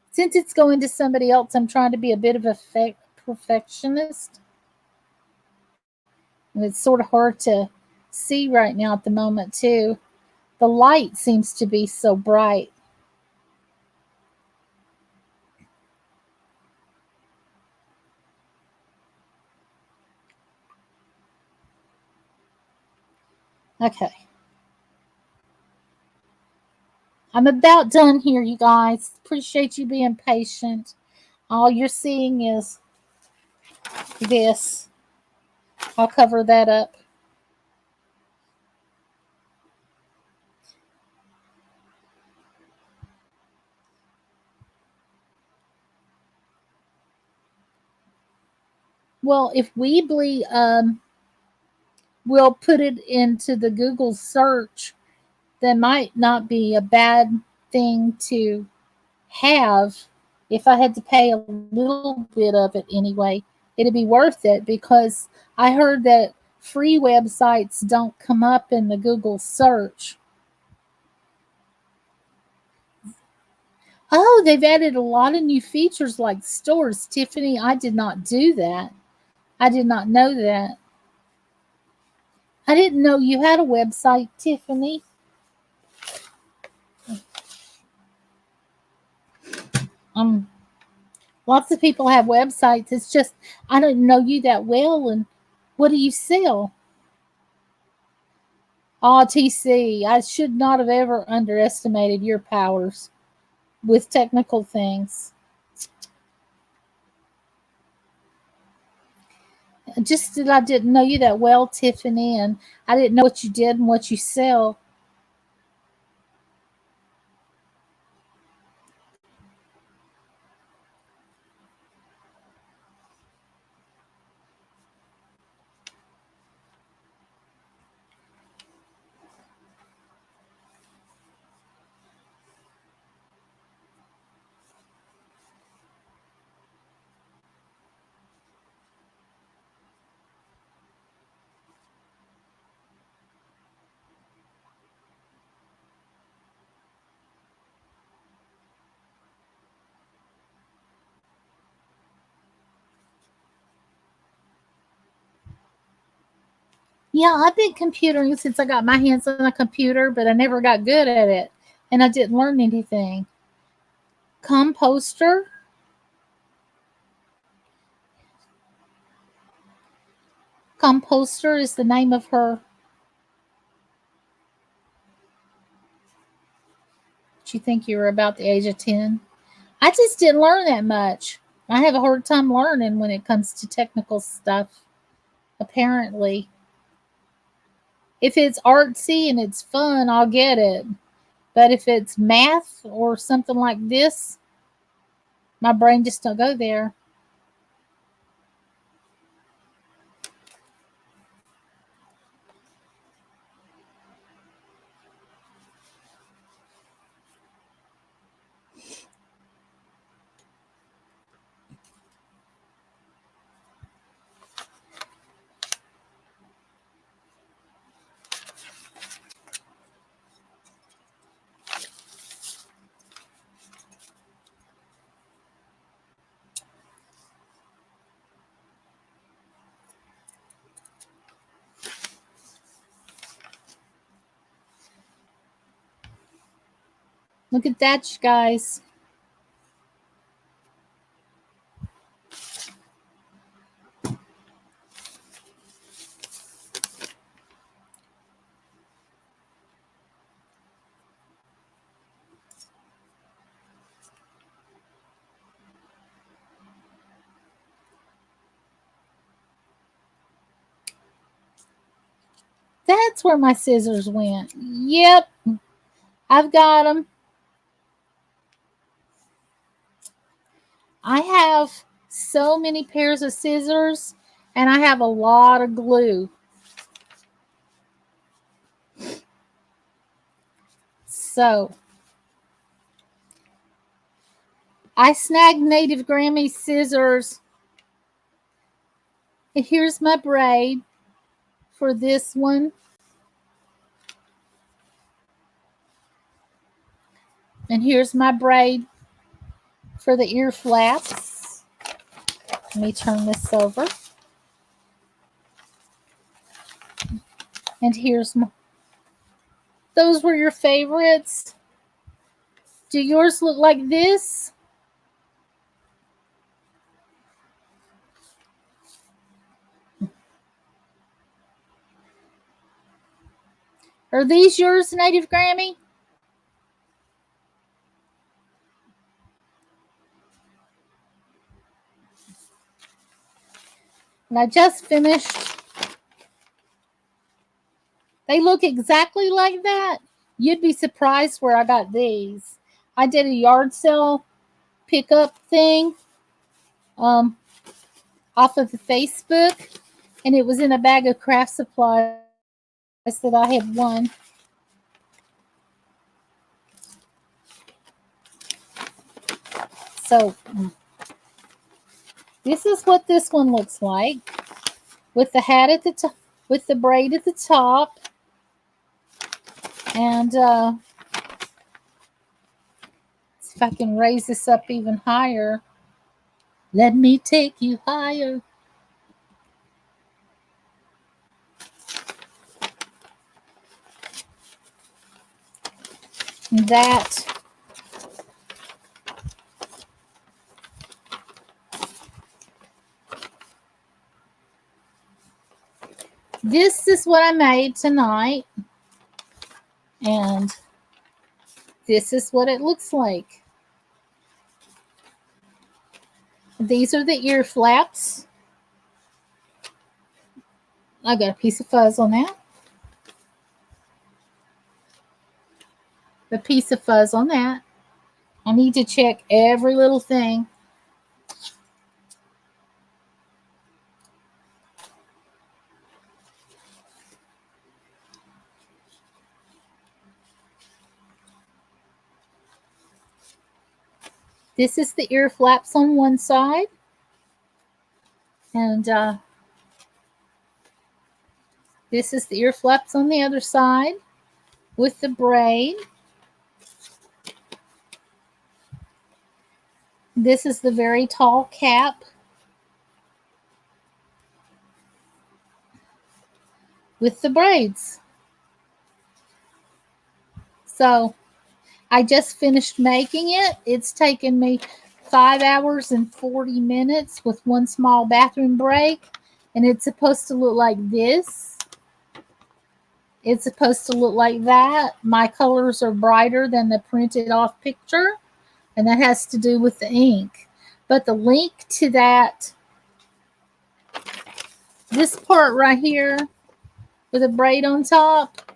since it's going to somebody else, I'm trying to be a bit of a perfectionist. And it's sort of hard to see right now at the moment, too. The light seems to be so bright. Okay. I'm about done here, you guys. Appreciate you being patient. All you're seeing is this. I'll cover that up. Well, if Weebly will put it into the Google search, that might not be a bad thing to have. If I had to pay a little bit of it anyway, it'd be worth it because I heard that free websites don't come up in the Google search. Oh, they've added a lot of new features like stores. Tiffany, I did not do that. I did not know that. I didn't know you had a website, Tiffany. Um, Lots of people have websites. It's just I don't know you that well. And what do you sell? Oh, TC, I should not have ever underestimated your powers with technical things. Just that I didn't know you that well, Tiffany, and I didn't know what you did and what you sell. Yeah, I've been computering since I got my hands on a computer, but I never got good at it, and I didn't learn anything. Composter? Composter is the name of her. You think you were about the age of 10? I just didn't learn that much. I have a hard time learning when it comes to technical stuff, apparently. If it's artsy and it's fun, I'll get it. But if it's math or something like this, my brain just don't go there. Look at that, you guys. that's where my scissors went. Yep, I've got them. I have so many pairs of scissors, and I have a lot of glue. So I snagged Native Grammy's scissors. And here's my braid for this one. And here's my braid for the ear flaps. Let me turn this over. And here's my... Those were your favorites. Do yours look like this? Are these yours, Native Grammy? And I just finished. They look exactly like that. You'd be surprised where I got these. I did a yard sale pickup thing off of the Facebook, and it was in a bag of craft supplies that I had won. So this is what this one looks like, with the hat at the top, with the braid at the top, and if I can raise this up even higher. Let me take you higher. That this is what I made tonight, and this is what it looks like. These are the ear flaps. I got a piece of fuzz on that. A piece of fuzz on that. I need to check every little thing. This is the ear flaps on one side. And this is the ear flaps on the other side with the braid. This is the very tall cap with the braids. So I just finished making it. It's taken me 5 hours and 40 minutes with one small bathroom break. And it's supposed to look like this. It's supposed to look like that. My colors are brighter than the printed off picture. And that has to do with the ink. But the link to that, this part right here with a braid on top,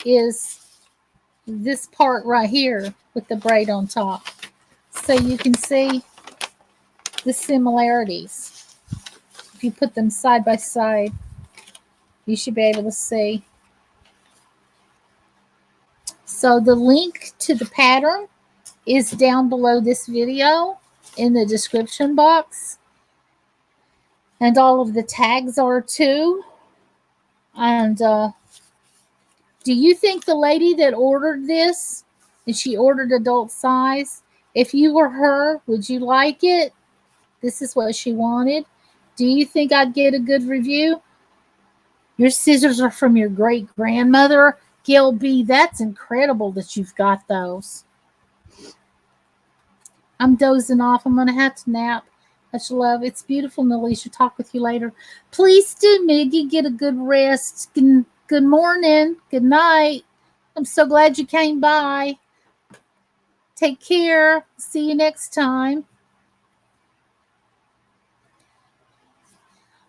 is this part right here with the braid on top. So you can see the similarities. If you put them side by side, you should be able to see. So the link to the pattern is down below this video in the description box. And all of the tags are too. And do you think the lady that ordered this, and she ordered adult size, if you were her, would you like it? This is what she wanted. Do you think I'd get a good review? Your scissors are from your great-grandmother? Gail B., that's incredible that you've got those. I'm dozing off. I'm going to have to nap. Much love. It's beautiful, Nalisha. Talk with you later. Please do, Miggy. Get a good rest. Good morning. Good night. I'm so glad you came by. Take care. See you next time.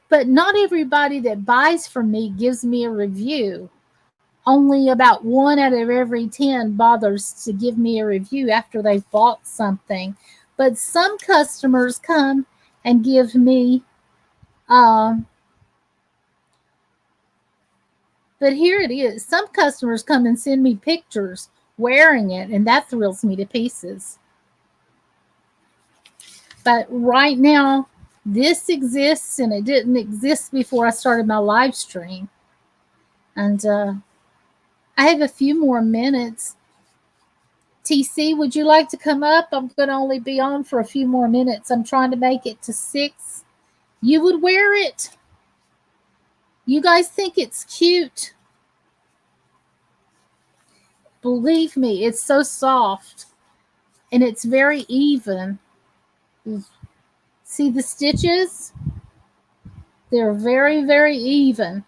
But not everybody that buys from me gives me a review. Only about 1 out of every 10 bothers to give me a review after they've bought something. But some customers come and give me, um, but here it is. Some customers come and send me pictures wearing it, and that thrills me to pieces. But right now, this exists, and it didn't exist before I started my live stream. And I have a few more minutes. TC, would you like to come up? I'm going to only be on for a few more minutes. I'm trying to make it to 6. You would wear it? You guys think it's cute? Believe me, it's so soft and it's very even. See the stitches? They're very, very even.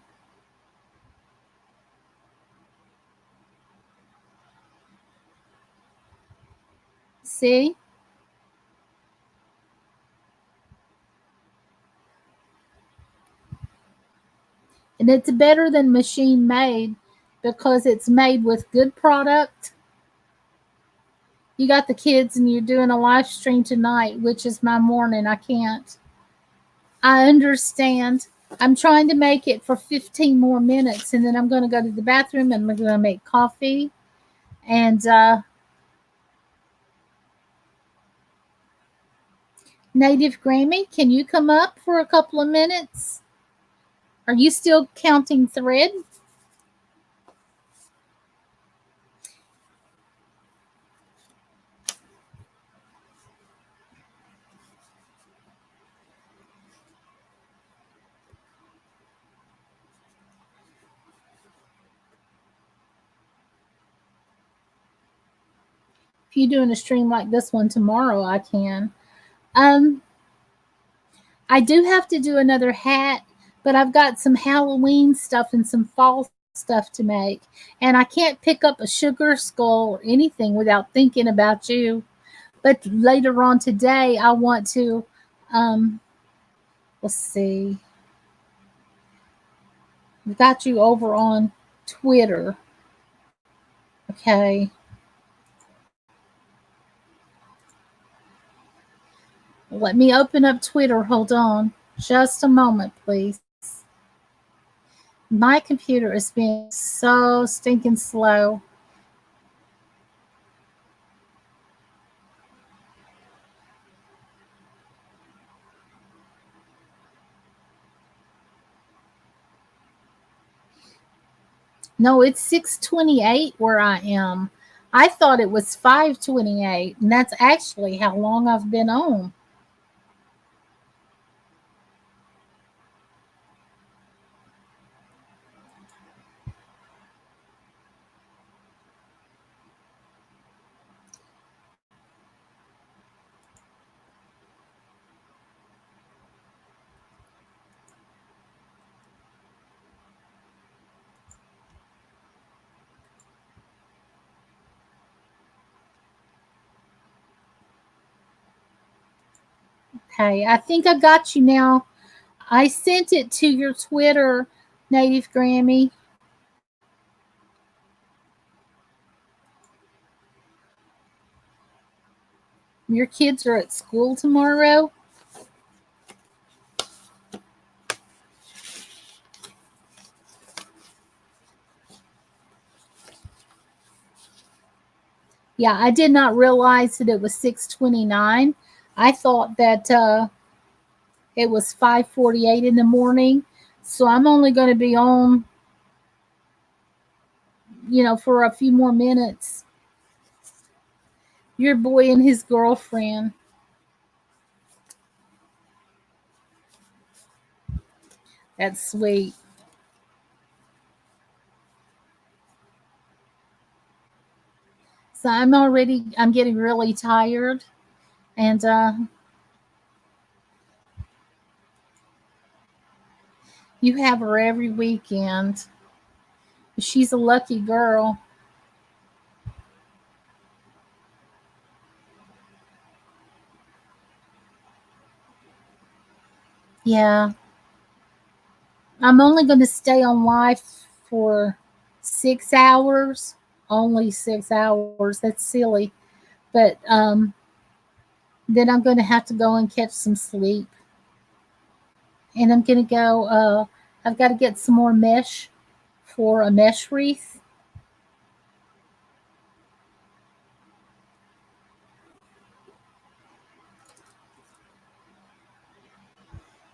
See? And it's better than machine made because it's made with good product. You got the kids and you're doing a live stream tonight, which is my morning. I can't. I understand. I'm trying to make it for 15 more minutes, and then I'm going to go to the bathroom and I'm going to make coffee. And Native Grammy, can you come up for a couple of minutes? Are you still counting thread? If you're doing a stream like this one tomorrow, I can. Um, I do have to do another hat, but I've got some Halloween stuff and some fall stuff to make. And I can't pick up a sugar skull or anything without thinking about you. But later on today, I want to, um, let's see, I've got you over on Twitter. Okay. Let me open up Twitter. Hold on. Just a moment, please. My computer is being so stinking slow. No, it's 6:28 where I am. I thought it was 5:28, and that's actually how long I've been on. Okay, I think I got you now. I sent it to your Twitter, Native Grammy. Your kids are at school tomorrow? Yeah, I did not realize that it was 6:29. I thought that it was 5:48 in the morning. So I'm only going to be on, for a few more minutes. Your boy and his girlfriend. That's sweet. So I'm getting really tired. And you have her every weekend. She's a lucky girl. Yeah. I'm only going to stay on live for 6 hours. Only 6 hours. That's silly. But then I'm going to have to go and catch some sleep. And I'm going to go, I've got to get some more mesh for a mesh wreath.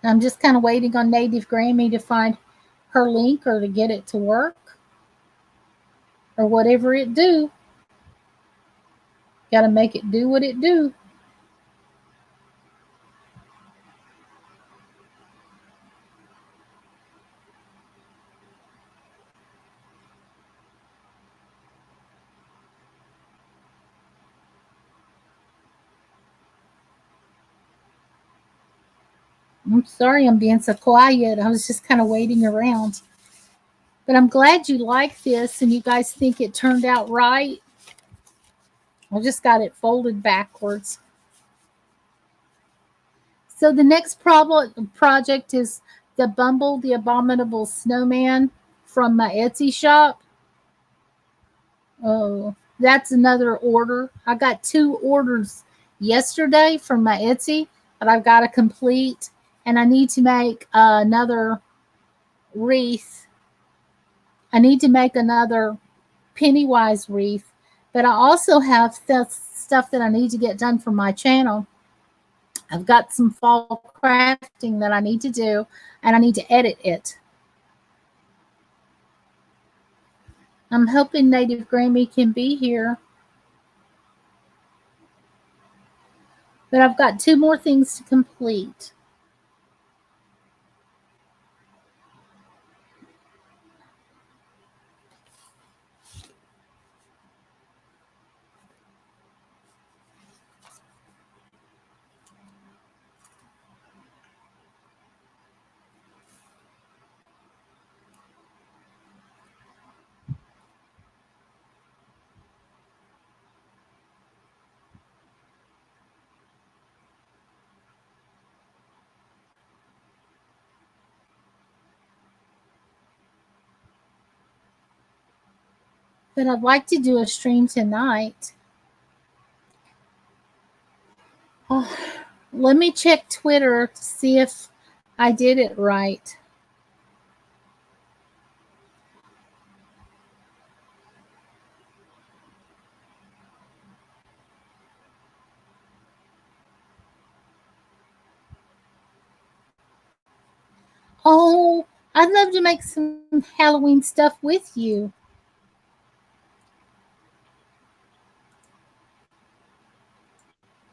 I'm just kind of waiting on Native Grammy to find her link or to get it to work or whatever it do. Got to make it do what it do. I'm sorry I'm being so quiet. I was just kind of waiting around. But I'm glad you like this and you guys think it turned out right. I just got it folded backwards. So the next project is the Bumble the Abominable Snowman from my Etsy shop. Oh, that's another order. I got 2 orders yesterday from my Etsy that I've got to complete, and I need to make another wreath. I need to make another Pennywise wreath, but I also have stuff that I need to get done for my channel. I've got some fall crafting that I need to do, and I need to edit it. I'm hoping Native Grammy can be here. But I've got 2 more things to complete. But I'd like to do a stream tonight. Oh, let me check Twitter to see if I did it right. Oh, I'd love to make some Halloween stuff with you.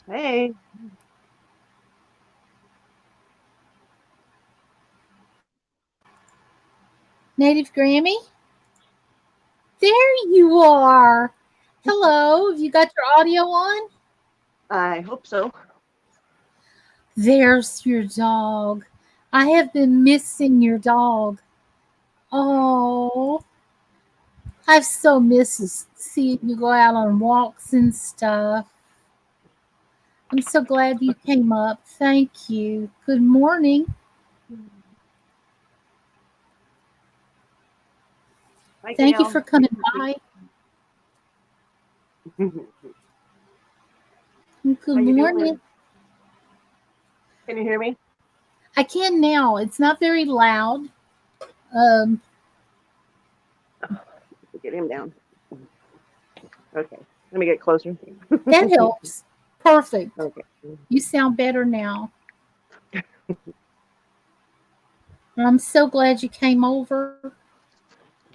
Hey. Native Grammy? There you are. Hello, have you got your audio on? I hope so. There's your dog. I have been missing your dog. Oh, I've so missed seeing you go out on walks and stuff. I'm so glad you came up. Thank you. Good morning. Hi, Thank you Gail. for coming by. How Good you morning. doing? Can you hear me? I can now. It's not very loud. Um, Get him down. Okay. Let me get closer. that helps. Perfect. Okay. You sound better now. I'm so glad you came over.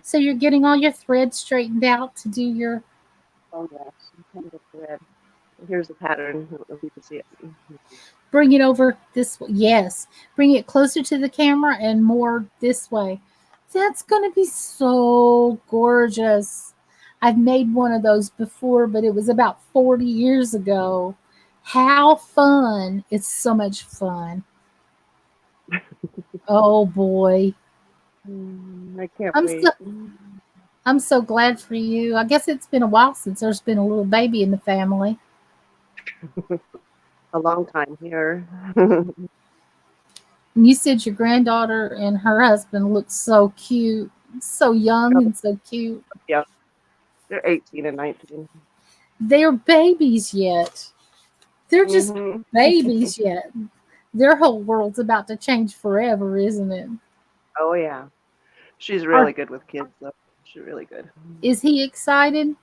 So you're getting all your threads straightened out to do your. Oh yes. Kind of thread. Here's the pattern. I don't know if you can see it. Bring it over this way. Yes. Bring it closer to the camera and more this way. That's going to be so gorgeous. I've made one of those before, but it was about 40 years ago. How fun. It's so much fun. Oh boy. I can't I'm so wait. I'm so glad for you. I guess it's been a while since there's been a little baby in the family. A long time here. And you said your granddaughter and her husband look so cute, so young Oh, and so cute. yeah, they're 18 and 19. They're babies yet. They're just Hmm. babies yet. Their whole world's about to change forever, isn't it? Oh yeah, she's really Are good with kids though. She's really good. is he excited?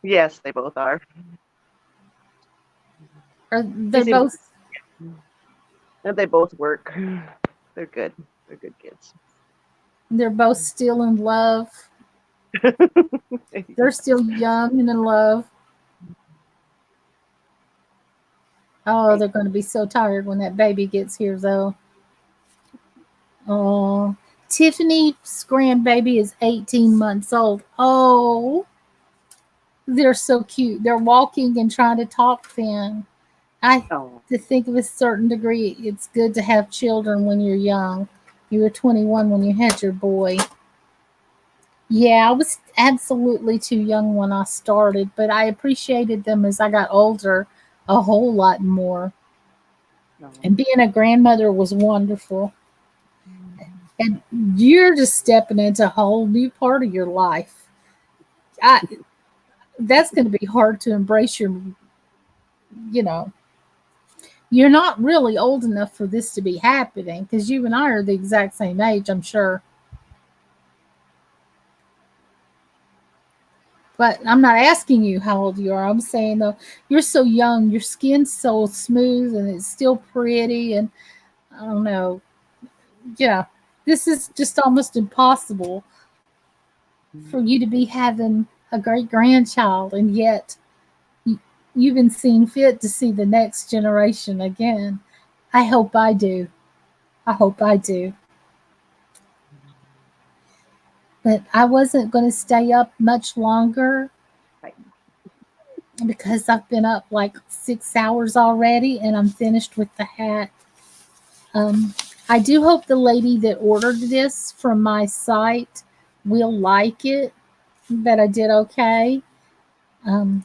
Yes, they both are. Are He they seems, both and they both work. They're good. They're good kids. they're both still in love? They're still young and in love. Oh, they're going to be so tired when that baby gets here, though. Oh, Tiffany's grandbaby is 18 months old. Oh, they're so cute. They're walking and trying to talk then. I Oh, to think of a certain degree, it's good to have children when you're young. You were 21 when you had your boy. Yeah, I was absolutely too young when I started, but I appreciated them as I got older a whole lot more. no. And being a grandmother was wonderful. And you're just stepping into a whole new part of your life. I That's going to be hard to embrace you know, you're not really old enough for this to be happening because you and I are the exact same age, I'm sure. But I'm not asking you how old you are. I'm saying though, you're so young, your skin's so smooth and it's still pretty. And I don't know, yeah, this is just almost impossible for you to be having a great grandchild, and yet you've been seen fit to see the next generation again. I hope I do. I hope I do. But I wasn't going to stay up much longer Right. because I've been up like 6 hours already and I'm finished with the hat. Um, I do hope the lady that ordered this from my site will like it, that I did okay. Um,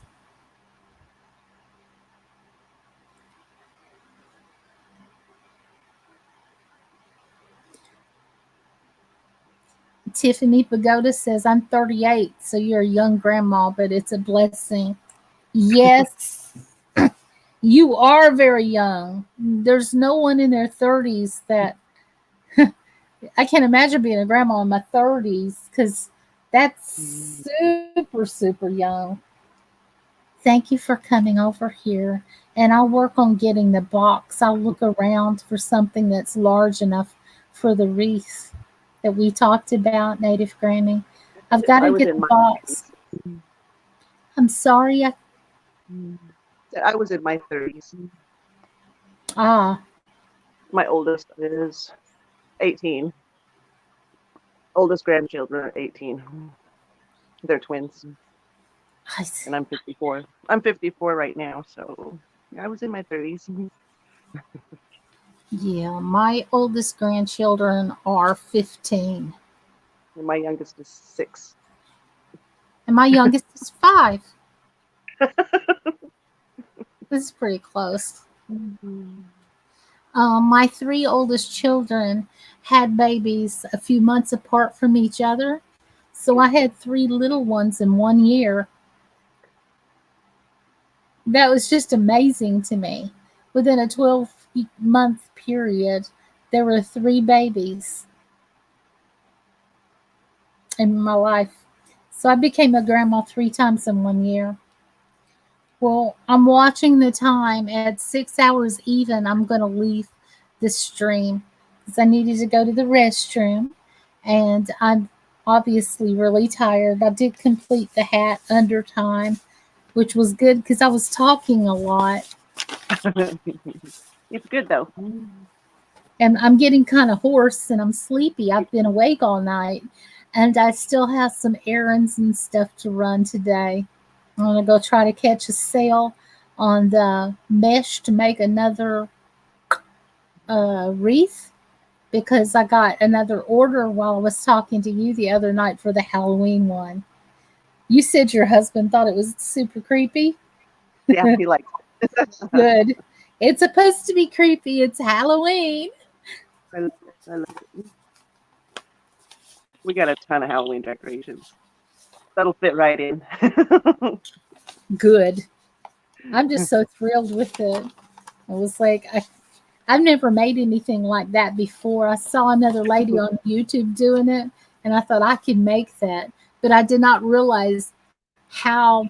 Tiffany Pagoda says, I'm 38, so you're a young grandma, but it's a blessing. Yes, you are very young. There's no one in their 30s that I can't imagine being a grandma in my 30s because that's super, super young. Thank you for coming over here. And I'll work on getting the box. I'll look around for something that's large enough for the wreath that we talked about, Native Granny. I've got I to was get in the my box. 30s. I'm sorry. I was in my 30s. Ah, My oldest is 18. Oldest grandchildren are 18. They're twins, I, and I'm 54. I'm 54 right now, so I was in my 30s. yeah, my oldest grandchildren are 15, And my youngest is 6. and my youngest is 5. This is pretty close. My 3 oldest children had babies a few months apart from each other. So I had 3 little ones in 1 year. That was just amazing to me. Within a 12-month period, there were 3 babies in my life. So I became a grandma 3 times in 1 year. Well, I'm watching the time at 6 hours even. I'm going to leave the stream because I needed to go to the restroom, and I'm obviously really tired. I did complete the hat under time, which was good because I was talking a lot, It's good though. and I'm getting kind of hoarse and I'm sleepy. I've been awake all night, and I still have some errands and stuff to run today. I'm gonna go try to catch a sale on the mesh to make another wreath because I got another order while I was talking to you the other night for the Halloween one. You said your husband thought it was super creepy. Yeah, he likes it. Good. It's supposed to be creepy. It's Halloween. I love it. I love it. We got a ton of Halloween decorations. That'll fit right in. Good. I'm just so thrilled with it. I was like, I've never made anything like that before. I saw another lady on YouTube doing it, and I thought I could make that. But I did not realize how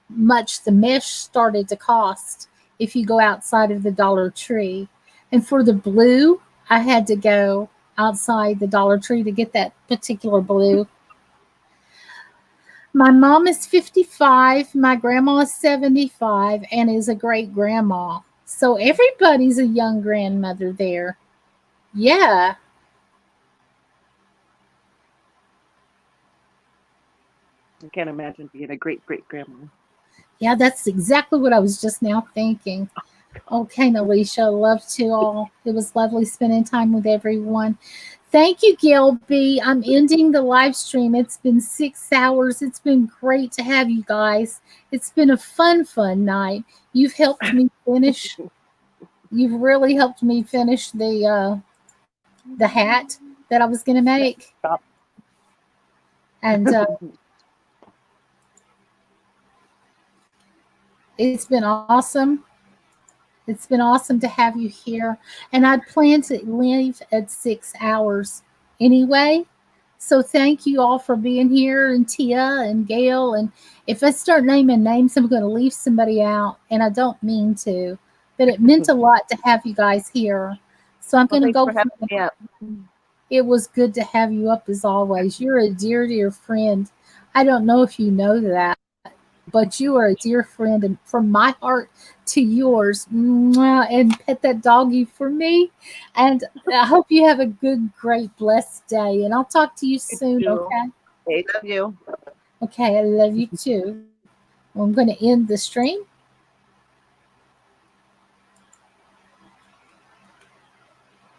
much the mesh started to cost if you go outside of the Dollar Tree. And for the blue, I had to go outside the Dollar Tree to get that particular blue. My mom is 55, my grandma is 75, and is a great grandma. So everybody's a young grandmother there. Yeah, I can't imagine being a great great grandma. yeah, that's exactly what I was just now thinking. Okay, Alicia, love to all. It was lovely spending time with everyone. Thank you, Gilby. I'm ending the live stream. It's been 6 hours. It's been great to have you guys. It's been a fun night. You've helped me finish. You've really helped me finish the hat that I was going to make, Stop. and it's been awesome. It's been awesome to have you here. And I plan to leave at 6 hours anyway. So thank you all for being here, and Tia and Gail. And if I start naming names, I'm going to leave somebody out, and I don't mean to. But it meant a lot to have you guys here. So I'm Well, going to thanks go for from having me up. It was good to have you up as always. You're a dear friend. I don't know if you know that, but you are a dear friend. And from my heart to yours, mwah, and pet that doggy for me. And I hope you have a good, great, blessed day. And I'll talk to you You soon, too. okay? Hey, love you. Okay, I love you too. Well, I'm going to end the stream.